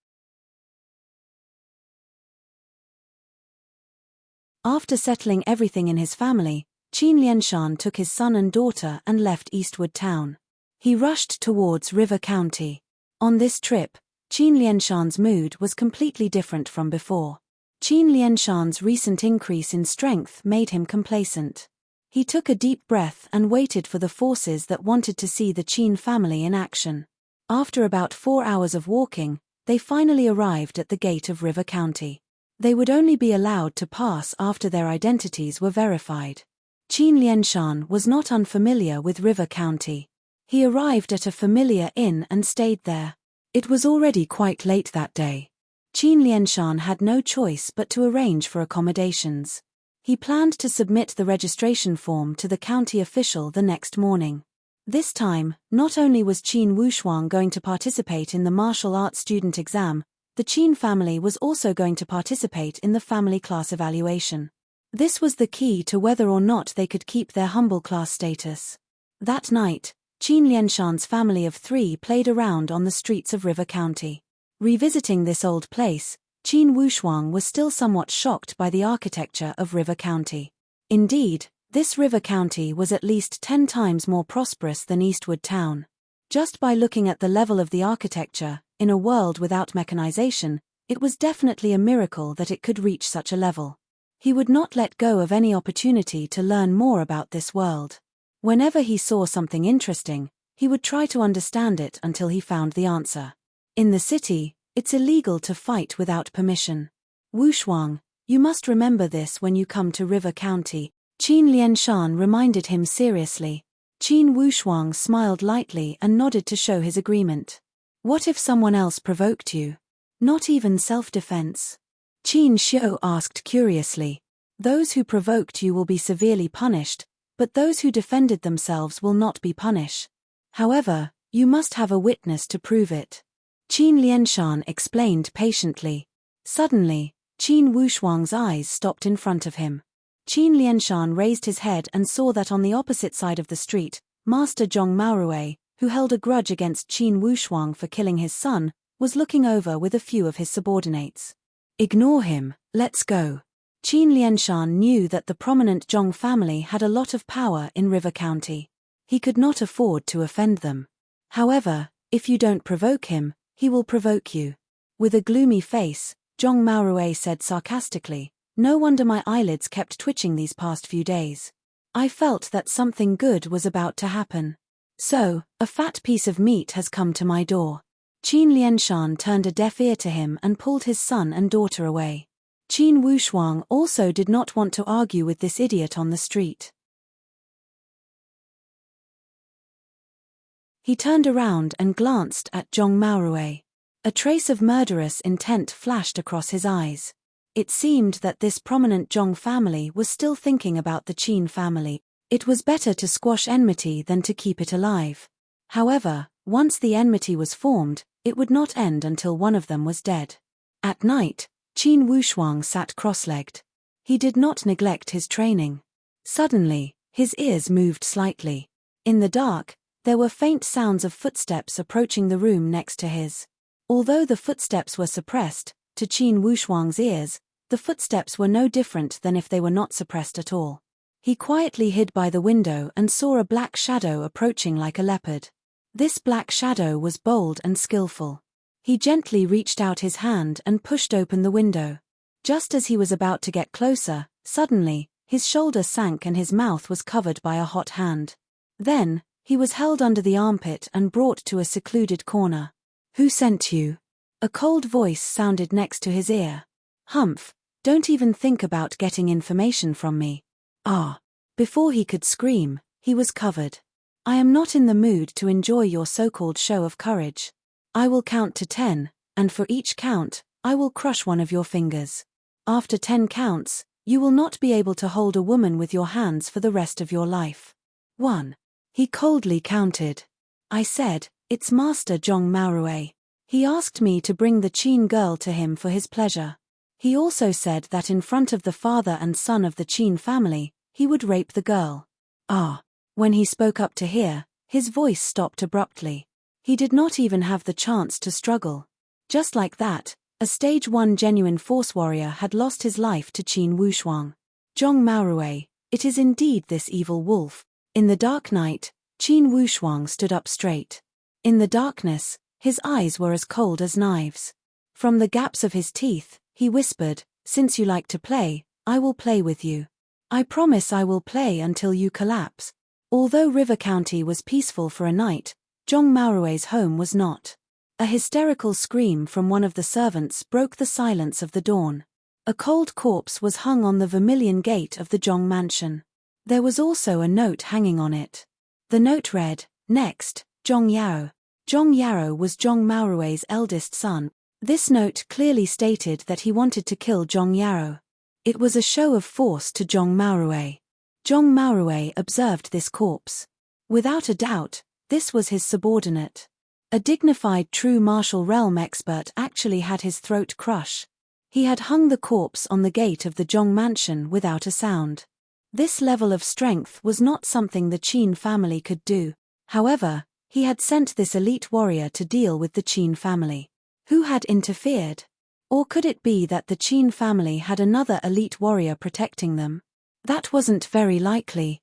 After settling everything in his family, Qin Lianshan took his son and daughter and left Eastwood Town. He rushed towards River County. On this trip, Qin Lianshan's mood was completely different from before. Qin Lianshan's recent increase in strength made him complacent. He took a deep breath and waited for the forces that wanted to see the Qin family in action. After about 4 hours of walking, they finally arrived at the gate of River County. They would only be allowed to pass after their identities were verified. Qin Lianshan was not unfamiliar with River County. He arrived at a familiar inn and stayed there. It was already quite late that day. Qin Lianshan had no choice but to arrange for accommodations. He planned to submit the registration form to the county official the next morning. This time, not only was Qin Wushuang going to participate in the martial arts student exam, the Qin family was also going to participate in the family class evaluation. This was the key to whether or not they could keep their humble class status. That night, Qin Lianshan's family of 3 played around on the streets of River County. Revisiting this old place, Qin Wushuang was still somewhat shocked by the architecture of River County. Indeed, this River County was at least 10 times more prosperous than Eastwood Town. Just by looking at the level of the architecture, in a world without mechanization, it was definitely a miracle that it could reach such a level. He would not let go of any opportunity to learn more about this world. Whenever he saw something interesting, he would try to understand it until he found the answer. In the city, it's illegal to fight without permission. Wushuang, you must remember this when you come to River County, Qin Lianshan reminded him seriously. Qin Wushuang smiled lightly and nodded to show his agreement. What if someone else provoked you? Not even self-defense? Qin Xiu asked curiously. Those who provoked you will be severely punished, but those who defended themselves will not be punished. However, you must have a witness to prove it. Qin Lianshan explained patiently. Suddenly, Qin Wushuang's eyes stopped in front of him. Qin Lianshan raised his head and saw that on the opposite side of the street, Master Zhong Maorue, who held a grudge against Qin Wushuang for killing his son, was looking over with a few of his subordinates. Ignore him, let's go. Qin Lianshan knew that the prominent Zhong family had a lot of power in River County. He could not afford to offend them. However, if you don't provoke him, he will provoke you. With a gloomy face, Zhong Maorue said sarcastically, no wonder my eyelids kept twitching these past few days. I felt that something good was about to happen. So, a fat piece of meat has come to my door. Qin Lianshan turned a deaf ear to him and pulled his son and daughter away. Qin Wushuang also did not want to argue with this idiot on the street. He turned around and glanced at Zhong Maorue. A trace of murderous intent flashed across his eyes. It seemed that this prominent Zhong family was still thinking about the Qin family. It was better to squash enmity than to keep it alive. However, once the enmity was formed, it would not end until one of them was dead. At night, Qin Wushuang sat cross-legged. He did not neglect his training. Suddenly, his ears moved slightly. In the dark, there were faint sounds of footsteps approaching the room next to his. Although the footsteps were suppressed, to Qin Wushuang's ears, the footsteps were no different than if they were not suppressed at all. He quietly hid by the window and saw a black shadow approaching like a leopard. This black shadow was bold and skillful. He gently reached out his hand and pushed open the window. Just as he was about to get closer, suddenly, his shoulder sank and his mouth was covered by a hot hand. Then, he was held under the armpit and brought to a secluded corner. Who sent you? A cold voice sounded next to his ear. Humph, don't even think about getting information from me. Ah. Before he could scream, he was covered. I am not in the mood to enjoy your so-called show of courage. I will count to 10, and for each count, I will crush one of your fingers. After 10 counts, you will not be able to hold a woman with your hands for the rest of your life. 1. He coldly counted. I said, "It's Master Zhong Maorue. He asked me to bring the Qin girl to him for his pleasure. He also said that in front of the father and son of the Qin family, he would rape the girl." Ah. When he spoke up to hear, his voice stopped abruptly. He did not even have the chance to struggle. Just like that, a Stage 1 genuine force warrior had lost his life to Qin Wushuang. Zhong Maorue, it is indeed this evil wolf. In the dark night, Qin Wushuang stood up straight. In the darkness, his eyes were as cold as knives. From the gaps of his teeth, he whispered, "Since you like to play, I will play with you. I promise I will play until you collapse." Although River County was peaceful for a night, Zhong Maorue's home was not. A hysterical scream from one of the servants broke the silence of the dawn. A cold corpse was hung on the vermilion gate of the Zhong mansion. There was also a note hanging on it. The note read, "Next, Zhong Yao." Zhong Yao was Zhong Maorue's eldest son. This note clearly stated that he wanted to kill Zhong Yao. It was a show of force to Zhong Maorue. Zhong Maorue observed this corpse. Without a doubt, this was his subordinate. A dignified true martial realm expert actually had his throat crush. He had hung the corpse on the gate of the Zhong mansion without a sound. This level of strength was not something the Qin family could do. However, he had sent this elite warrior to deal with the Qin family. Who had interfered? Or could it be that the Qin family had another elite warrior protecting them? That wasn't very likely.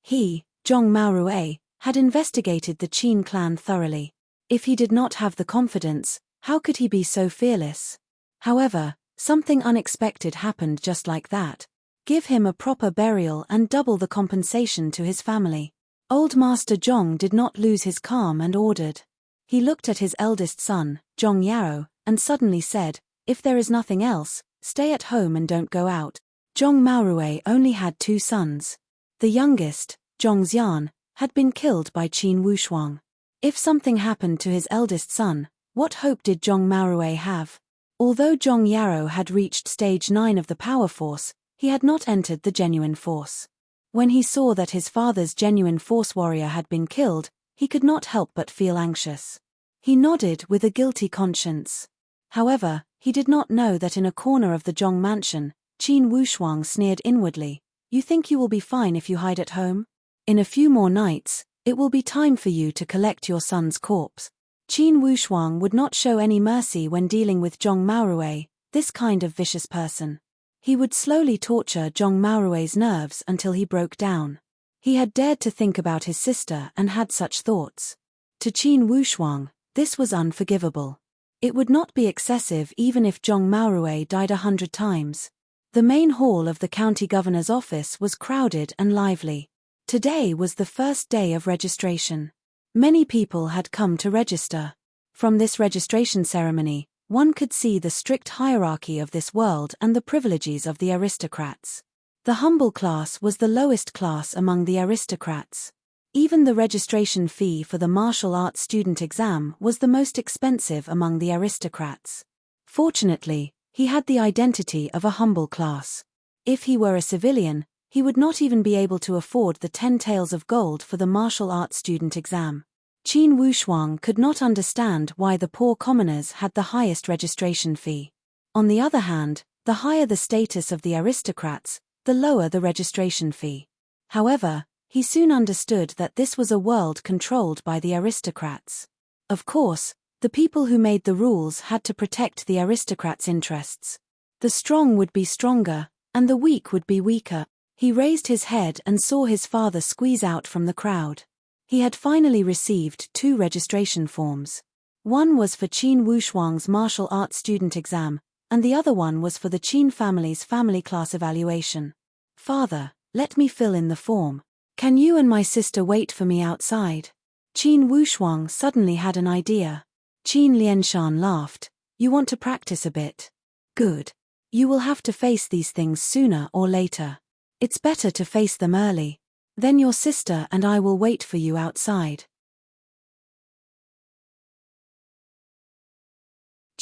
He, Zhong Maorue, had investigated the Qin clan thoroughly. If he did not have the confidence, how could he be so fearless? However, something unexpected happened just like that. Give him a proper burial and double the compensation to his family. Old Master Zhong did not lose his calm and ordered. He looked at his eldest son, Zhong Yao, and suddenly said, "If there is nothing else, stay at home and don't go out." Zhong Maorue only had 2 sons. The youngest, Zhong Xian, had been killed by Qin Wushuang. If something happened to his eldest son, what hope did Zhong Maorue have? Although Zhong Yao had reached stage 9 of the power force, he had not entered the genuine force. When he saw that his father's genuine force warrior had been killed, he could not help but feel anxious. He nodded with a guilty conscience. However, he did not know that in a corner of the Zhong mansion, Qin Wushuang sneered inwardly, "You think you will be fine if you hide at home? In a few more nights, it will be time for you to collect your son's corpse." Qin Wushuang would not show any mercy when dealing with Zhong Maorue, this kind of vicious person. He would slowly torture Zhong Maorue's nerves until he broke down. He had dared to think about his sister and had such thoughts. To Qin Wushuang, this was unforgivable. It would not be excessive even if Zhong Maorue died 100 times. The main hall of the county governor's office was crowded and lively. Today was the first day of registration. Many people had come to register. From this registration ceremony, one could see the strict hierarchy of this world and the privileges of the aristocrats. The humble class was the lowest class among the aristocrats. Even the registration fee for the martial arts student exam was the most expensive among the aristocrats. Fortunately, he had the identity of a humble class. If he were a civilian, he would not even be able to afford the 10 taels of gold for the martial arts student exam. Qin Wushuang could not understand why the poor commoners had the highest registration fee. On the other hand, the higher the status of the aristocrats, the lower the registration fee. However, he soon understood that this was a world controlled by the aristocrats. Of course, the people who made the rules had to protect the aristocrats' interests. The strong would be stronger, and the weak would be weaker. He raised his head and saw his father squeeze out from the crowd. He had finally received 2 registration forms. One was for Qin Wushuang's martial arts student exam, and the other one was for the Qin family's family class evaluation. "Father, let me fill in the form. Can you and my sister wait for me outside?" Qin Wushuang suddenly had an idea. Qin Lianshan laughed. "You want to practice a bit? Good. You will have to face these things sooner or later. It's better to face them early. Then your sister and I will wait for you outside."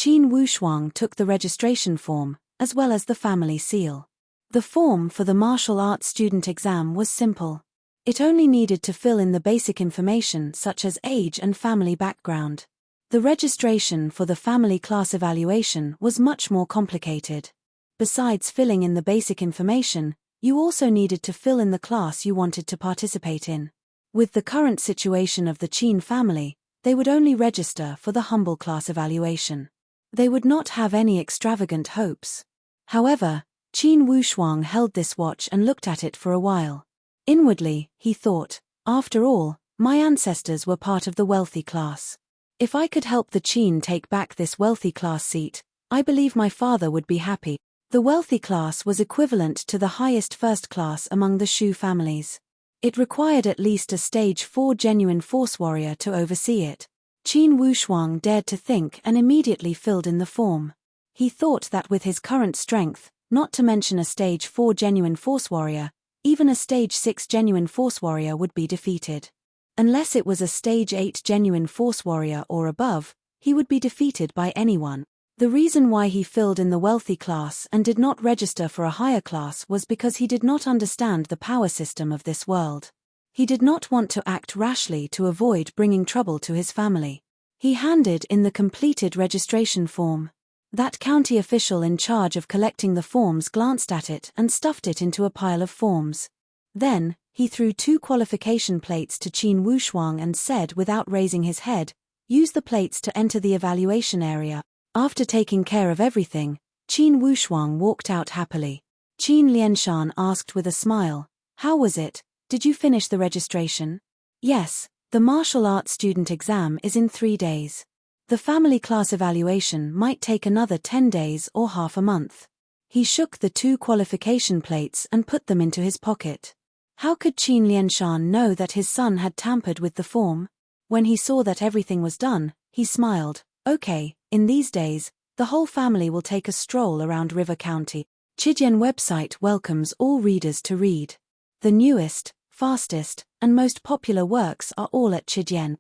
Qin Wushuang took the registration form, as well as the family seal. The form for the martial arts student exam was simple. It only needed to fill in the basic information such as age and family background. The registration for the family class evaluation was much more complicated. Besides filling in the basic information, you also needed to fill in the class you wanted to participate in. With the current situation of the Qin family, they would only register for the humble class evaluation. They would not have any extravagant hopes. However, Qin Wushuang held this watch and looked at it for a while. Inwardly, he thought, after all, my ancestors were part of the wealthy class. If I could help the Qin take back this wealthy class seat, I believe my father would be happy. The wealthy class was equivalent to the highest first class among the Shu families. It required at least a stage 4 genuine force warrior to oversee it. Qin Wushuang dared to think and immediately filled in the form. He thought that with his current strength, not to mention a stage 4 genuine force warrior, even a stage 6 genuine force warrior would be defeated. Unless it was a stage 8 genuine force warrior or above, he would be defeated by anyone. The reason why he filled in the wealthy class and did not register for a higher class was because he did not understand the power system of this world. He did not want to act rashly to avoid bringing trouble to his family. He handed in the completed registration form. That county official in charge of collecting the forms glanced at it and stuffed it into a pile of forms. Then, he threw 2 qualification plates to Qin Wushuang and said without raising his head, "Use the plates to enter the evaluation area." After taking care of everything, Qin Wushuang walked out happily. Qin Lianshan asked with a smile, "How was it? Did you finish the registration?" "Yes, the martial arts student exam is in 3 days. The family class evaluation might take another 10 days or half a month." He shook the 2 qualification plates and put them into his pocket. How could Qin Lianshan know that his son had tampered with the form? When he saw that everything was done, he smiled. "Okay, in these days, the whole family will take a stroll around River County." Chidian website welcomes all readers to read. The newest, fastest, and most popular works are all at Chidian.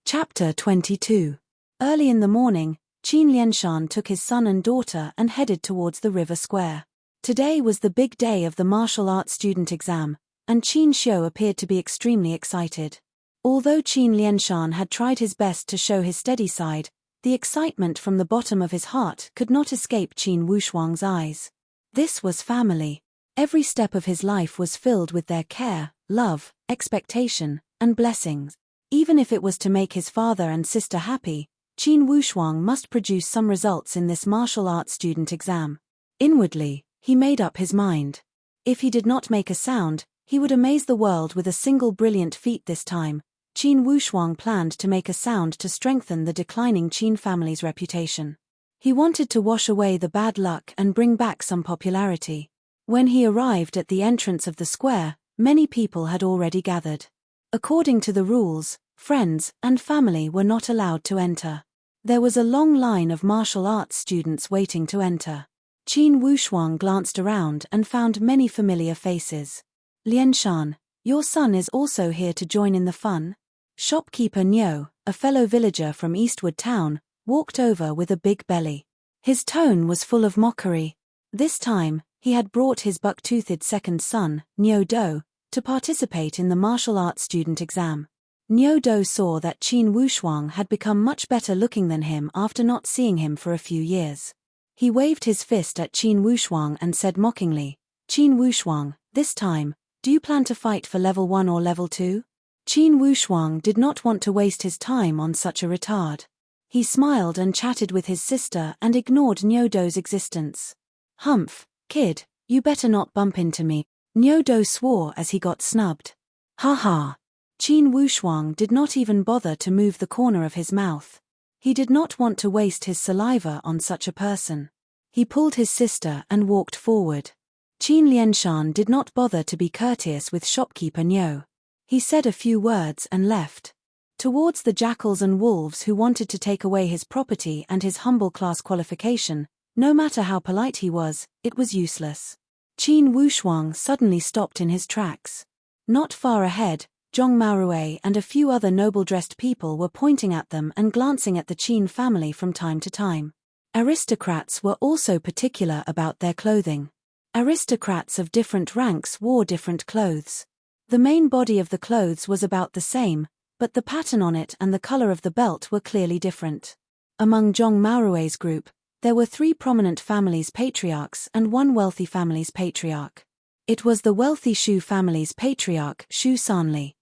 Chapter 22. Early in the morning, Qin Lianshan took his son and daughter and headed towards the river square. Today was the big day of the martial arts student exam, and Qin Xiu appeared to be extremely excited. Although Qin Lianshan had tried his best to show his steady side, the excitement from the bottom of his heart could not escape Qin Wushuang's eyes. This was family. Every step of his life was filled with their care, love, expectation, and blessings. Even if it was to make his father and sister happy, Qin Wushuang must produce some results in this martial arts student exam. Inwardly, he made up his mind. If he did not make a sound, he would amaze the world with a single brilliant feat this time. Qin Wushuang planned to make a sound to strengthen the declining Qin family's reputation. He wanted to wash away the bad luck and bring back some popularity. When he arrived at the entrance of the square, many people had already gathered. According to the rules, friends and family were not allowed to enter. There was a long line of martial arts students waiting to enter. Qin Wushuang glanced around and found many familiar faces. "Lianshan, your son is also here to join in the fun?" Shopkeeper Niu, a fellow villager from Eastwood Town, walked over with a big belly. His tone was full of mockery. This time, he had brought his buck-toothed second son, Niu Do, to participate in the martial arts student exam. Niu Do saw that Qin Wushuang had become much better looking than him after not seeing him for a few years. He waved his fist at Qin Wushuang and said mockingly, "Qin Wushuang, this time, do you plan to fight for level 1 or level 2? Qin Wushuang did not want to waste his time on such a retard. He smiled and chatted with his sister and ignored Niu Do's existence. "Humph, kid, you better not bump into me." Niu Do swore as he got snubbed. "Ha ha." Qin Wushuang did not even bother to move the corner of his mouth. He did not want to waste his saliva on such a person. He pulled his sister and walked forward. Qin Lianshan did not bother to be courteous with shopkeeper Niu. He said a few words and left. Towards the jackals and wolves who wanted to take away his property and his humble class qualification, no matter how polite he was, it was useless. Qin Wushuang suddenly stopped in his tracks. Not far ahead, Zhong Maorui and a few other noble-dressed people were pointing at them and glancing at the Qin family from time to time. Aristocrats were also particular about their clothing. Aristocrats of different ranks wore different clothes. The main body of the clothes was about the same, but the pattern on it and the color of the belt were clearly different. Among Zhong Maorui's group, there were 3 prominent families' patriarchs and 1 wealthy family's patriarch. It was the wealthy Shu family's patriarch, Shu Sanli.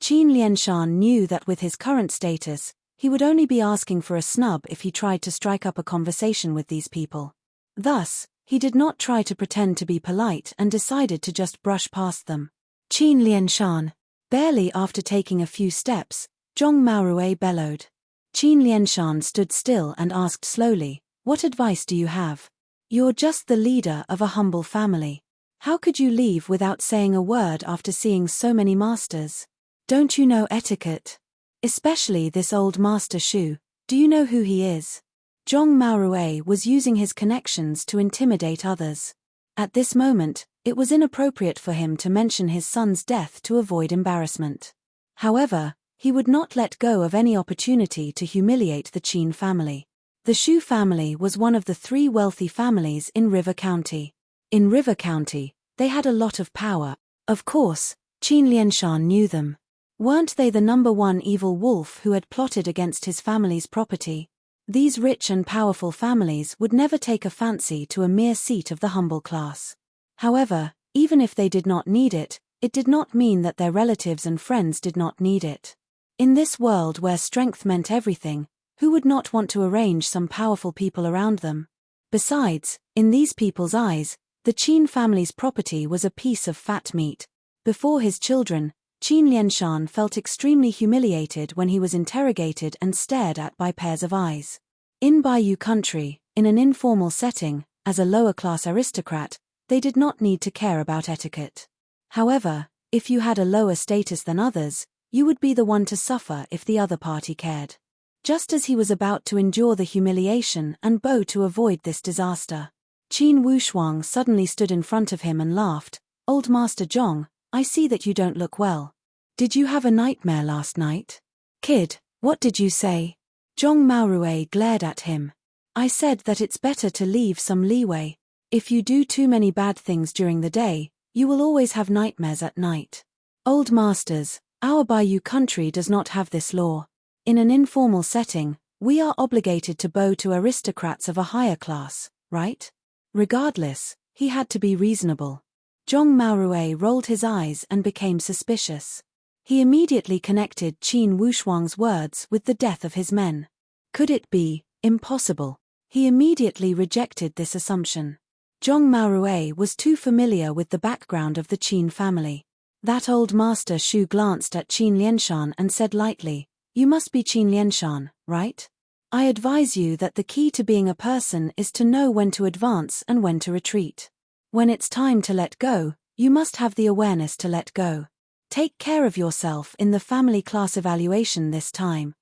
Qin Lianshan knew that with his current status, he would only be asking for a snub if he tried to strike up a conversation with these people. Thus, he did not try to pretend to be polite and decided to just brush past them. Qin Lianshan. Barely after taking a few steps, Zhong Maorui bellowed. Qin Lianshan stood still and asked slowly, "What advice do you have? You're just the leader of a humble family. How could you leave without saying a word after seeing so many masters? Don't you know etiquette? Especially this old master Shu, do you know who he is?" Zhong Maorui was using his connections to intimidate others. At this moment, it was inappropriate for him to mention his son's death to avoid embarrassment. However, he would not let go of any opportunity to humiliate the Qin family. The Shu family was one of the 3 wealthy families in River County. In River County, they had a lot of power. Of course, Qin Lianshan knew them. Weren't they the #1 evil wolf who had plotted against his family's property? These rich and powerful families would never take a fancy to a mere seat of the humble class. However, even if they did not need it, it did not mean that their relatives and friends did not need it. In this world where strength meant everything, who would not want to arrange some powerful people around them? Besides, in these people's eyes, the Qin family's property was a piece of fat meat. Before his children, Qin Lianshan felt extremely humiliated when he was interrogated and stared at by pairs of eyes. In Bayou country, in an informal setting, as a lower-class aristocrat, they did not need to care about etiquette. However, if you had a lower status than others, you would be the one to suffer if the other party cared. Just as he was about to endure the humiliation and bow to avoid this disaster, Qin Wushuang suddenly stood in front of him and laughed. "Old Master Zhong, I see that you don't look well. Did you have a nightmare last night?" "Kid, what did you say?" Zhong Maorui glared at him. "I said that it's better to leave some leeway. If you do too many bad things during the day, you will always have nightmares at night. Old masters, our Bayou country does not have this law. In an informal setting, we are obligated to bow to aristocrats of a higher class, right?" Regardless, he had to be reasonable. Zhong Maorui rolled his eyes and became suspicious. He immediately connected Qin Wushuang's words with the death of his men. Could it be impossible? He immediately rejected this assumption. Zhong Maorui was too familiar with the background of the Qin family. That old master Shu glanced at Qin Lianshan and said lightly, "You must be Qin Lianshan, right? I advise you that the key to being a person is to know when to advance and when to retreat. When it's time to let go, you must have the awareness to let go. Take care of yourself in the family class evaluation this time."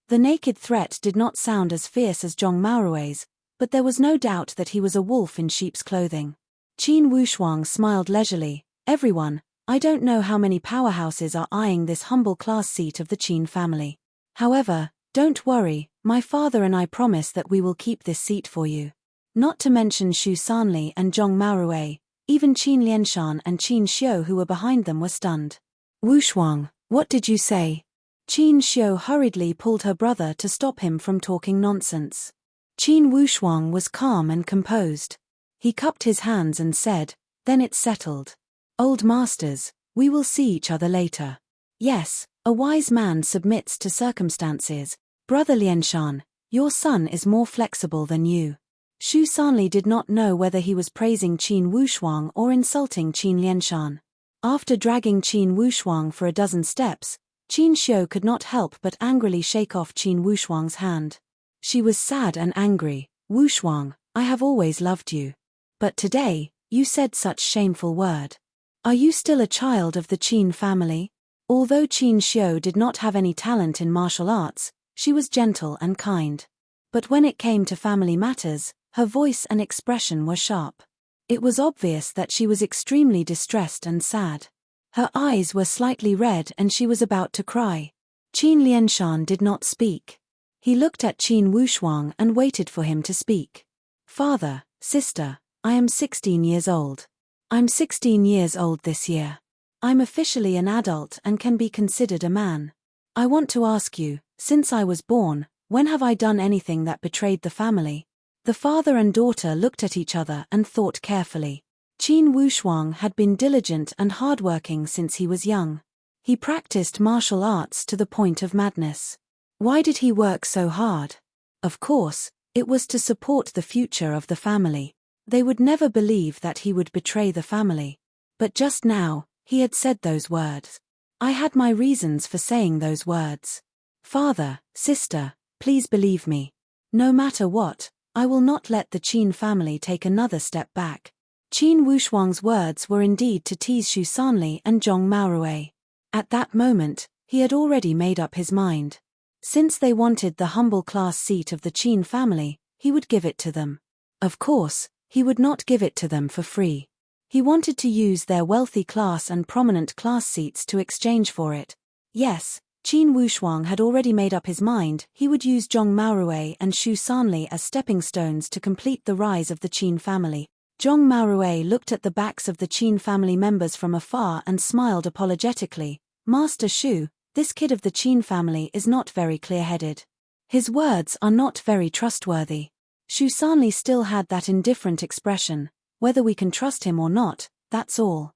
The naked threat did not sound as fierce as Zhong Maorui's, but there was no doubt that he was a wolf in sheep's clothing. Qin Wushuang smiled leisurely. "Everyone, I don't know how many powerhouses are eyeing this humble class seat of the Qin family. However, don't worry, my father and I promise that we will keep this seat for you." Not to mention Shu Sanli and Zhong Maorui, even Qin Lianshan and Qin Xiu who were behind them were stunned. "Wushuang, what did you say?" Qin Xiu hurriedly pulled her brother to stop him from talking nonsense. Qin Wushuang was calm and composed. He cupped his hands and said, "Then it's settled. Old masters, we will see each other later." "Yes, a wise man submits to circumstances. Brother Lianshan, your son is more flexible than you." Shu Sanli did not know whether he was praising Qin Wushuang or insulting Qin Lianshan. After dragging Qin Wushuang for a dozen steps, Qin Xiu could not help but angrily shake off Qin Wushuang's hand. She was sad and angry. "Wushuang, I have always loved you. But today, you said such shameful word. Are you still a child of the Qin family?" Although Qin Xiu did not have any talent in martial arts, she was gentle and kind. But when it came to family matters, Her voice and expression were sharp. It was obvious that she was extremely distressed and sad. Her eyes were slightly red and she was about to cry. Qin Lianshan did not speak. He looked at Qin Wushuang and waited for him to speak. Father, sister, I am 16 years old. I'm 16 years old this year. I'm officially an adult and can be considered a man. I want to ask you, since I was born, when have I done anything that betrayed the family? The father and daughter looked at each other and thought carefully. Qin Wushuang had been diligent and hardworking since he was young. He practiced martial arts to the point of madness. Why did he work so hard? Of course, it was to support the future of the family. They would never believe that he would betray the family. But just now, he had said those words. I had my reasons for saying those words. Father, sister, please believe me. No matter what, I will not let the Qin family take another step back. Qin Wushuang's words were indeed to tease Xu Sanli and Zhong Maorui. At that moment, he had already made up his mind. Since they wanted the humble class seat of the Qin family, he would give it to them. Of course, he would not give it to them for free. He wanted to use their wealthy class and prominent class seats to exchange for it. Yes, Qin Wushuang had already made up his mind he would use Zhong Maorui and Xu Sanli as stepping stones to complete the rise of the Qin family. Zhong Maorui looked at the backs of the Qin family members from afar and smiled apologetically. Master Xu, this kid of the Qin family is not very clear-headed. His words are not very trustworthy. Xu Sanli still had that indifferent expression. Whether we can trust him or not, that's all.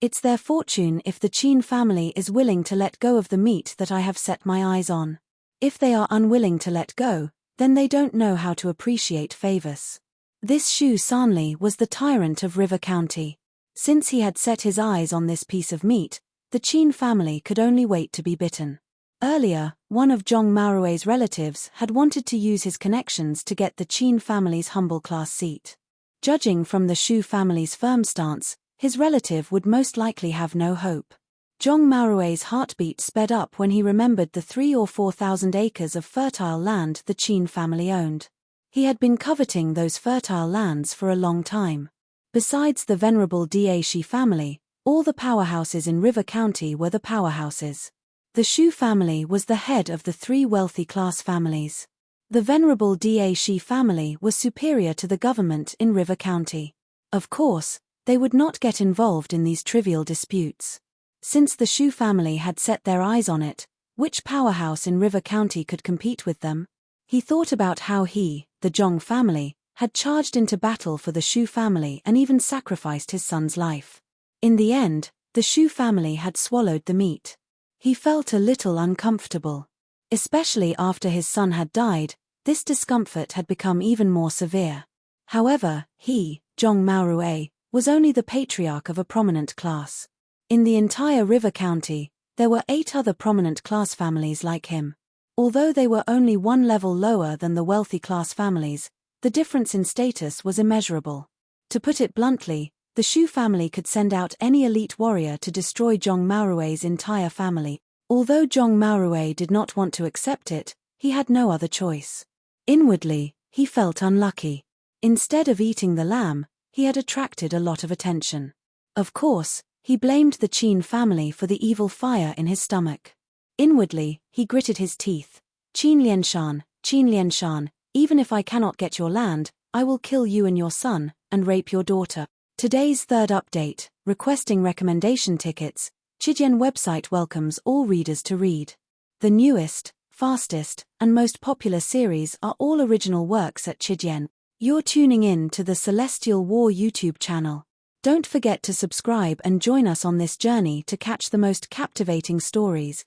It's their fortune if the Qin family is willing to let go of the meat that I have set my eyes on. If they are unwilling to let go, then they don't know how to appreciate favors. This Xu Sanli was the tyrant of River County. Since he had set his eyes on this piece of meat, the Qin family could only wait to be bitten. Earlier, one of Zhong Maorui's relatives had wanted to use his connections to get the Qin family's humble class seat. Judging from the Xu family's firm stance, his relative would most likely have no hope. Zhong Maorui's heartbeat sped up when he remembered the 3,000 or 4,000 acres of fertile land the Qin family owned. He had been coveting those fertile lands for a long time. Besides the venerable Dashi family, all the powerhouses in River County were the powerhouses. The Xu family was the head of the three wealthy class families. The venerable Dashi family was superior to the government in River County. Of course, they would not get involved in these trivial disputes. Since the Xu family had set their eyes on it, which powerhouse in River County could compete with them? He thought about how he, the Zhong family, had charged into battle for the Xu family and even sacrificed his son's life. In the end, the Xu family had swallowed the meat. He felt a little uncomfortable. Especially after his son had died, this discomfort had become even more severe. However, he, Zhong Maorui, was only the patriarch of a prominent class. In the entire River County, there were 8 other prominent class families like him. Although they were only one level lower than the wealthy class families, the difference in status was immeasurable. To put it bluntly, the Xu family could send out any elite warrior to destroy Zhong Maorui's entire family. Although Zhong Maorui did not want to accept it, he had no other choice. Inwardly, he felt unlucky. Instead of eating the lamb, he had attracted a lot of attention. Of course, he blamed the Qin family for the evil fire in his stomach. Inwardly, he gritted his teeth. Qin Lianshan, even if I cannot get your land, I will kill you and your son, and rape your daughter. Today's third update, requesting recommendation tickets. Chidian website welcomes all readers to read. The newest, fastest, and most popular series are all original works at Chidian. You're tuning in to the Celestial War YouTube channel. Don't forget to subscribe and join us on this journey to catch the most captivating stories.